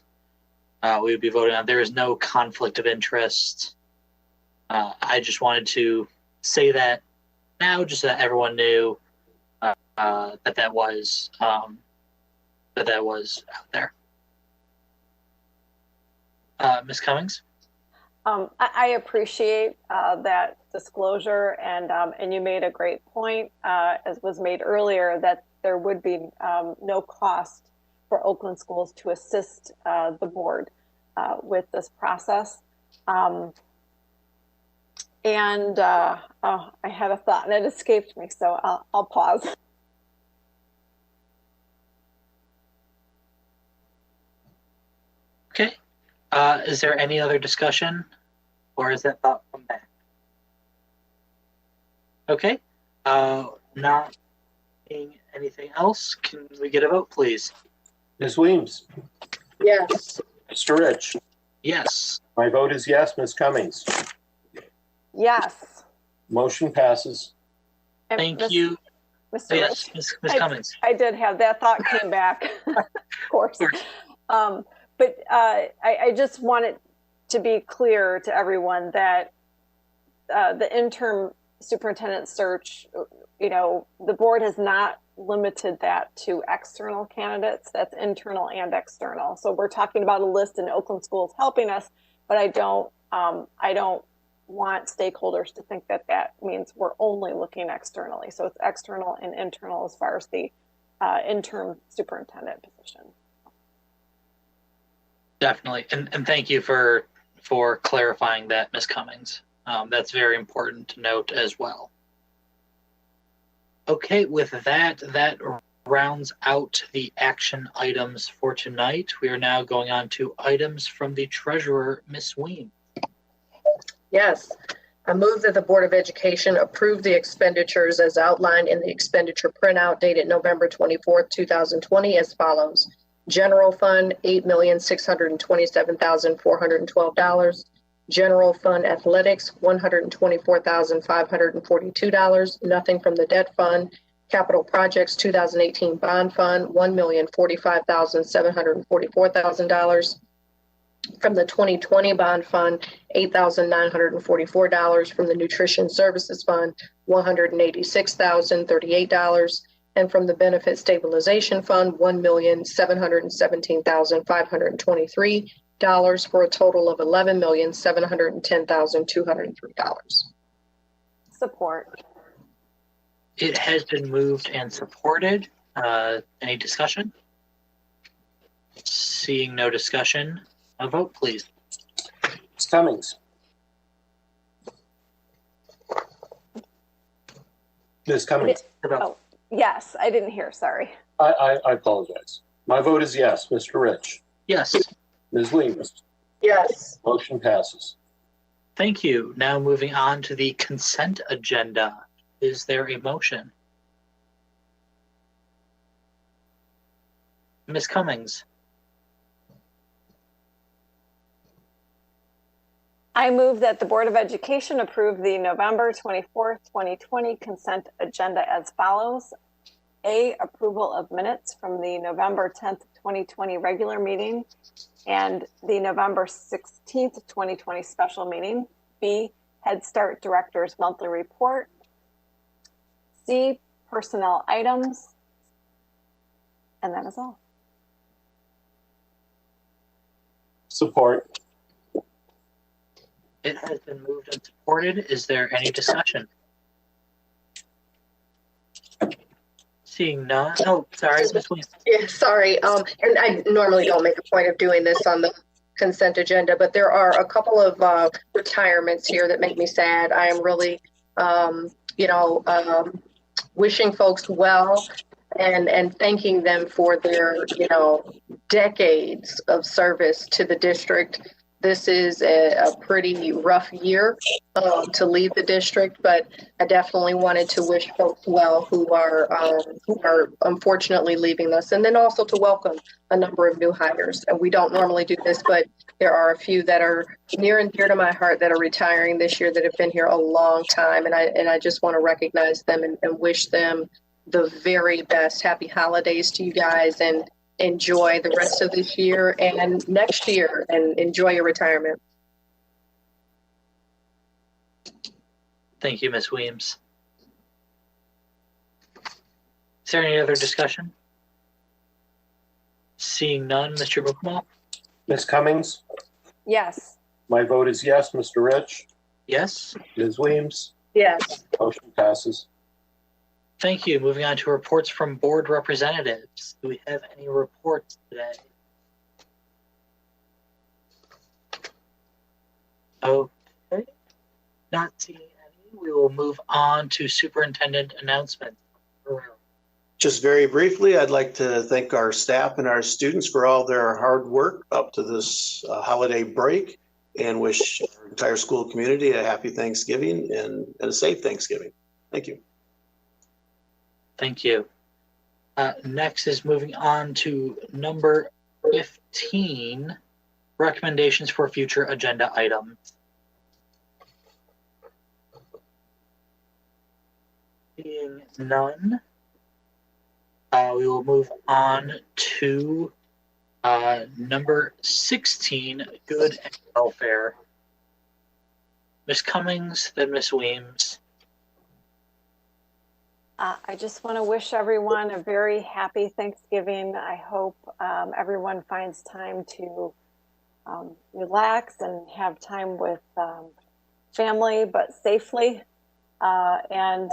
we would be voting on, there is no conflict of interest. I just wanted to say that now, just so that everyone knew that was out there. Ms. Cummings? I appreciate that disclosure, and you made a great point, as was made earlier, that there would be no cost for Oakland schools to assist the board with this process. And oh, I had a thought and it escaped me, so I'll pause. Okay. Is there any other discussion, or is that thought from back? Okay. Not seeing anything else. Can we get a vote, please? Ms. Weems? Yes. Mr. Rich? Yes. My vote is yes. Ms. Cummings? Yes. Motion passes. And Thank you. Mr. Yes, Rich, Ms. Cummings. I did have that thought came back, of course. But I just wanted to be clear to everyone that the interim superintendent search, you know, the board has not limited that to external candidates. That's internal and external. So we're talking about a list, and Oakland Schools helping us, but I don't want stakeholders to think that that means we're only looking externally. So it's external and internal as far as the interim superintendent position. Definitely, and thank you for clarifying that, Ms. Cummings. That's very important to note as well. Okay, with that rounds out the action items for tonight. We are now going on to items from the treasurer, Ms. Weems. Yes. I move that the Board of Education approve the expenditures as outlined in the expenditure printout dated November 24th, 2020 as follows. General Fund, $8,627,412. General Fund Athletics, $124,542. Nothing from the Debt Fund. Capital Projects 2018 Bond Fund, $1,045,744,000. From the 2020 Bond Fund, $8,944. From the Nutrition Services Fund, $186,038. And from the Benefit Stabilization Fund, $1,717,523. For a total of $11,710,203. Support. It has been moved and supported. Any discussion? Seeing no discussion, a vote, please. Ms. Cummings? Ms. Cummings? Oh, yes, I didn't hear, sorry. I apologize. My vote is yes. Mr. Rich? Yes. Ms. Weems? Yes. Motion passes. Thank you. Now moving on to the consent agenda. Is there a motion? Ms. Cummings? I move that the Board of Education approve the November 24th, 2020 consent agenda as follows. A, approval of minutes from the November 10th, 2020 regular meeting and the November 16th, 2020 special meeting. B, Head Start Director's monthly report. C, personnel items. And that is all. Support. It has been moved and supported. Is there any discussion? Seeing none. Oh, sorry, Ms. Williams. Yeah, sorry. And I normally don't make a point of doing this on the consent agenda, but there are a couple of retirements here that make me sad. I am really, wishing folks well and thanking them for their, decades of service to the district. This is a pretty rough year to leave the district, but I definitely wanted to wish folks well who are unfortunately leaving us, and then also to welcome a number of new hires. And we don't normally do this, but there are a few that are near and dear to my heart that are retiring this year that have been here a long time, and I just want to recognize them and wish them the very best. Happy holidays to you guys, and enjoy the rest of this year and next year, and enjoy your retirement. Thank you, Ms. Weems. Is there any other discussion? Seeing none, Mr. Bookmal? Ms. Cummings? Yes. My vote is yes. Mr. Rich? Yes. Ms. Weems? Yes. Motion passes. Thank you. Moving on to reports from board representatives. Do we have any reports today? Okay. Not seeing any, we will move on to superintendent announcements. Just very briefly, I'd like to thank our staff and our students for all their hard work up to this holiday break, and wish our entire school community a happy Thanksgiving and a safe Thanksgiving. Thank you. Thank you. Next is moving on to number 15, recommendations for future agenda items. Seeing none, we will move on to number 16, good and welfare. Ms. Cummings, then Ms. Weems. I just want to wish everyone a very happy Thanksgiving. I hope everyone finds time to relax and have time with family, but safely. And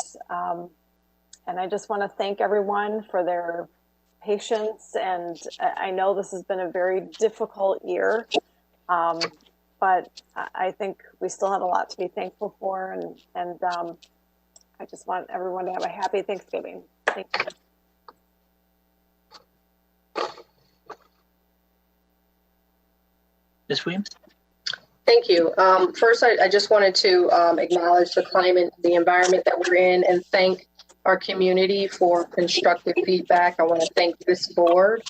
I just want to thank everyone for their patience. And I know this has been a very difficult year, but I think we still have a lot to be thankful for. And I just want everyone to have a happy Thanksgiving. Thank you. Ms. Weems? Thank you. First, I just wanted to acknowledge the climate, the environment that we're in, and thank our community for constructive feedback. I want to thank this board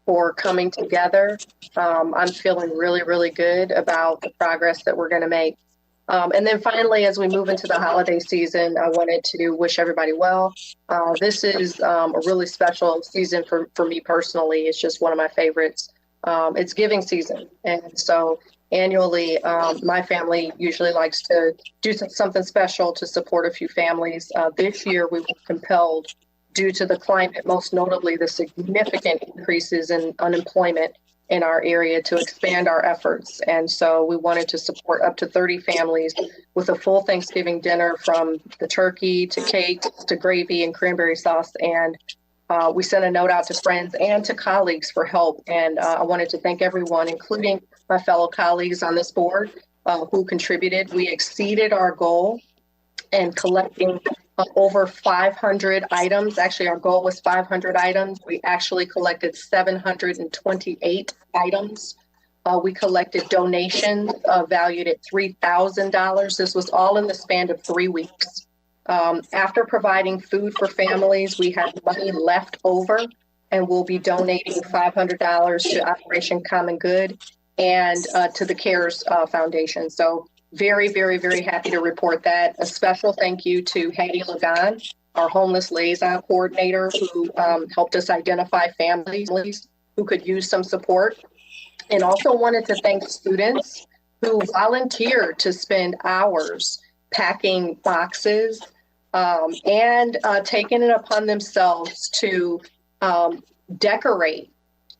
for coming together. I'm feeling really, really good about the progress that we're going to make. And then finally, as we move into the holiday season, I wanted to wish everybody well. This is a really special season for me personally. It's just one of my favorites. It's giving season. And so annually, my family usually likes to do something special to support a few families. This year, we were compelled, due to the climate, most notably the significant increases in unemployment in our area, to expand our efforts. And so we wanted to support up to 30 families with a full Thanksgiving dinner, from the turkey to cake to gravy and cranberry sauce. And we sent a note out to friends and to colleagues for help. And I wanted to thank everyone, including my fellow colleagues on this board who contributed. We exceeded our goal and collecting over 500 items. Actually, our goal was 500 items. We actually collected 728 items. We collected donations valued at $3,000. This was all in the span of 3 weeks. After providing food for families, we have money left over, and we'll be donating $500 to Operation Common Good and to the CARES Foundation. So very, very, very happy to report that. A special thank you to Hattie Lagan, our homeless liaison coordinator, who helped us identify families who could use some support. And also wanted to thank students who volunteered to spend hours packing boxes and taking it upon themselves to decorate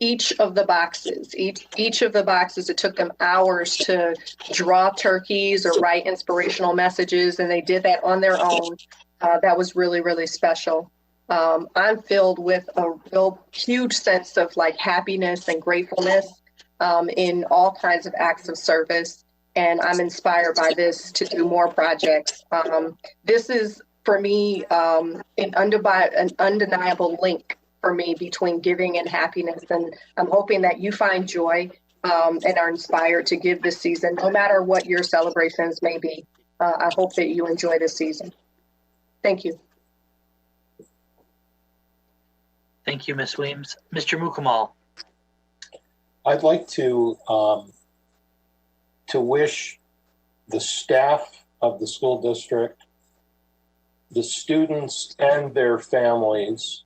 each of the boxes. Each of the boxes, it took them hours to draw turkeys or write inspirational messages, and they did that on their own. That was really, really special. I'm filled with a real huge sense of like happiness and gratefulness in all kinds of acts of service. And I'm inspired by this to do more projects. This is, for me, an undeniable link for me between giving and happiness. And I'm hoping that you find joy and are inspired to give this season, no matter what your celebrations may be. I hope that you enjoy this season. Thank you. Thank you, Ms. Weems. Mr. Mukamal. I'd like to wish the staff of the school district, the students and their families,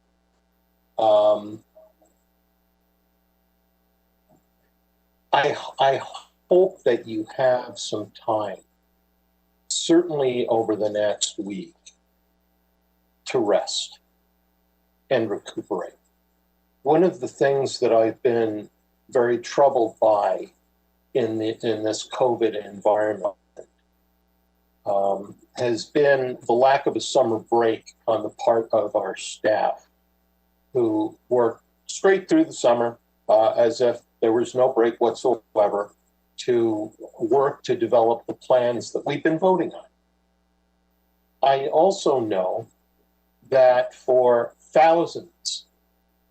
I hope that you have some time, certainly over the next week, to rest and recuperate. One of the things that I've been very troubled by in this COVID environment has been the lack of a summer break on the part of our staff, who work straight through the summer as if there was no break whatsoever, to work to develop the plans that we've been voting on. I also know that for thousands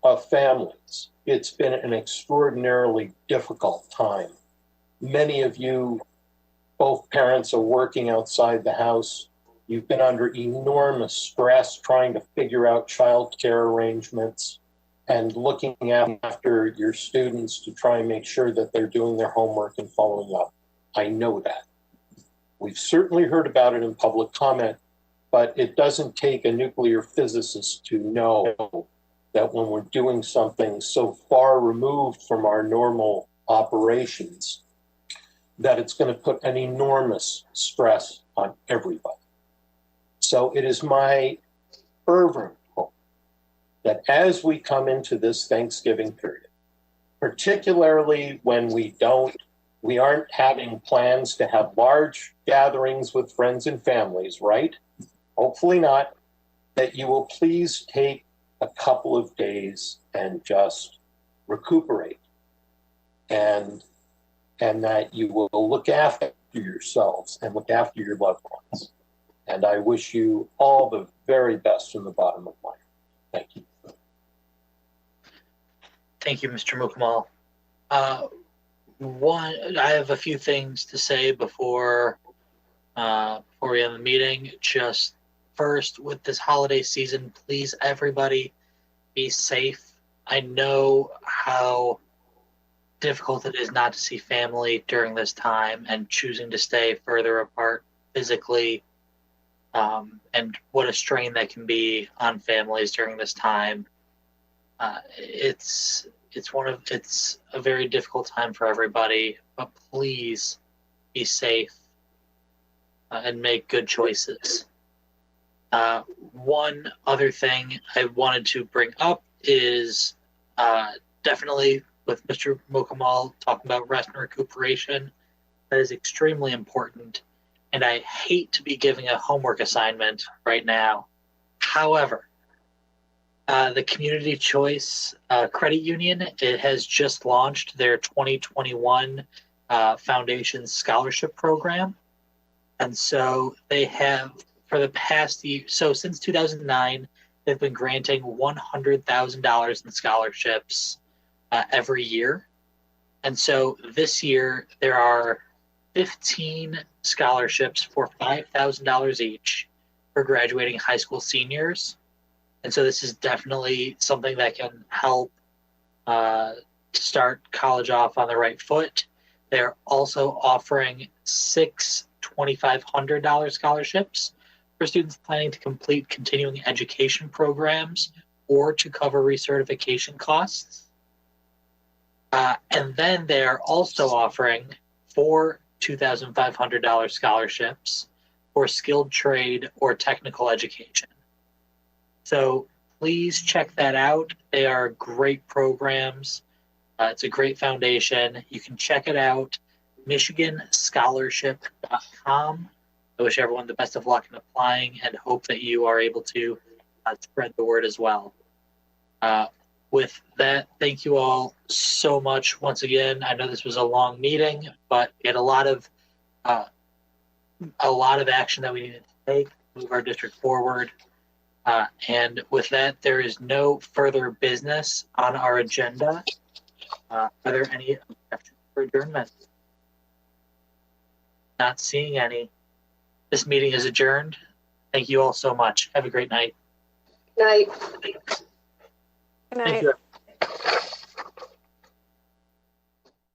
of families, it's been an extraordinarily difficult time. Many of you, both parents, are working outside the house. You've been under enormous stress trying to figure out childcare arrangements and looking after your students to try and make sure that they're doing their homework and following up. I know that. We've certainly heard about it in public comment, but it doesn't take a nuclear physicist to know that when we're doing something so far removed from our normal operations, that it's going to put an enormous stress on everybody. So it is my fervent hope that as we come into this Thanksgiving period, particularly when we aren't having plans to have large gatherings with friends and families, right? Hopefully not, that you will please take a couple of days and just recuperate, and that you will look after yourselves and look after your loved ones. And I wish you all the very best from the bottom of my heart. Thank you. Thank you, Mr. Mukamal. I have a few things to say before we end the meeting. Just first, with this holiday season, please, everybody, be safe. I know how difficult it is not to see family during this time and choosing to stay further apart physically, and what a strain that can be on families during this time. It's a very difficult time for everybody, but please be safe and make good choices. One other thing I wanted to bring up is definitely with Mr. Mukamal talking about rest and recuperation, that is extremely important. And I hate to be giving a homework assignment right now. However, the Community Choice Credit Union, it has just launched their 2021 Foundation Scholarship Program. And so they have, for the past year, so since 2009, they've been granting $100,000 in scholarships every year. And so this year, there are 15 scholarships for $5,000 each for graduating high school seniors. And so this is definitely something that can help start college off on the right foot. They're also offering 6 $2,500 scholarships for students planning to complete continuing education programs or to cover recertification costs. And then they're also offering 4 $2,500 scholarships for skilled trade or technical education. So please check that out. They are great programs. It's a great foundation. You can check it out, michiganscholarship.com. I wish everyone the best of luck in applying and hope that you are able to spread the word as well. With that, thank you all so much once again. I know this was a long meeting, but we had a lot of action that we needed to take to move our district forward. And with that, there is no further business on our agenda. Are there any objections for adjournment? Not seeing any. This meeting is adjourned. Thank you all so much. Have a great night. Night. Good night. Thank you.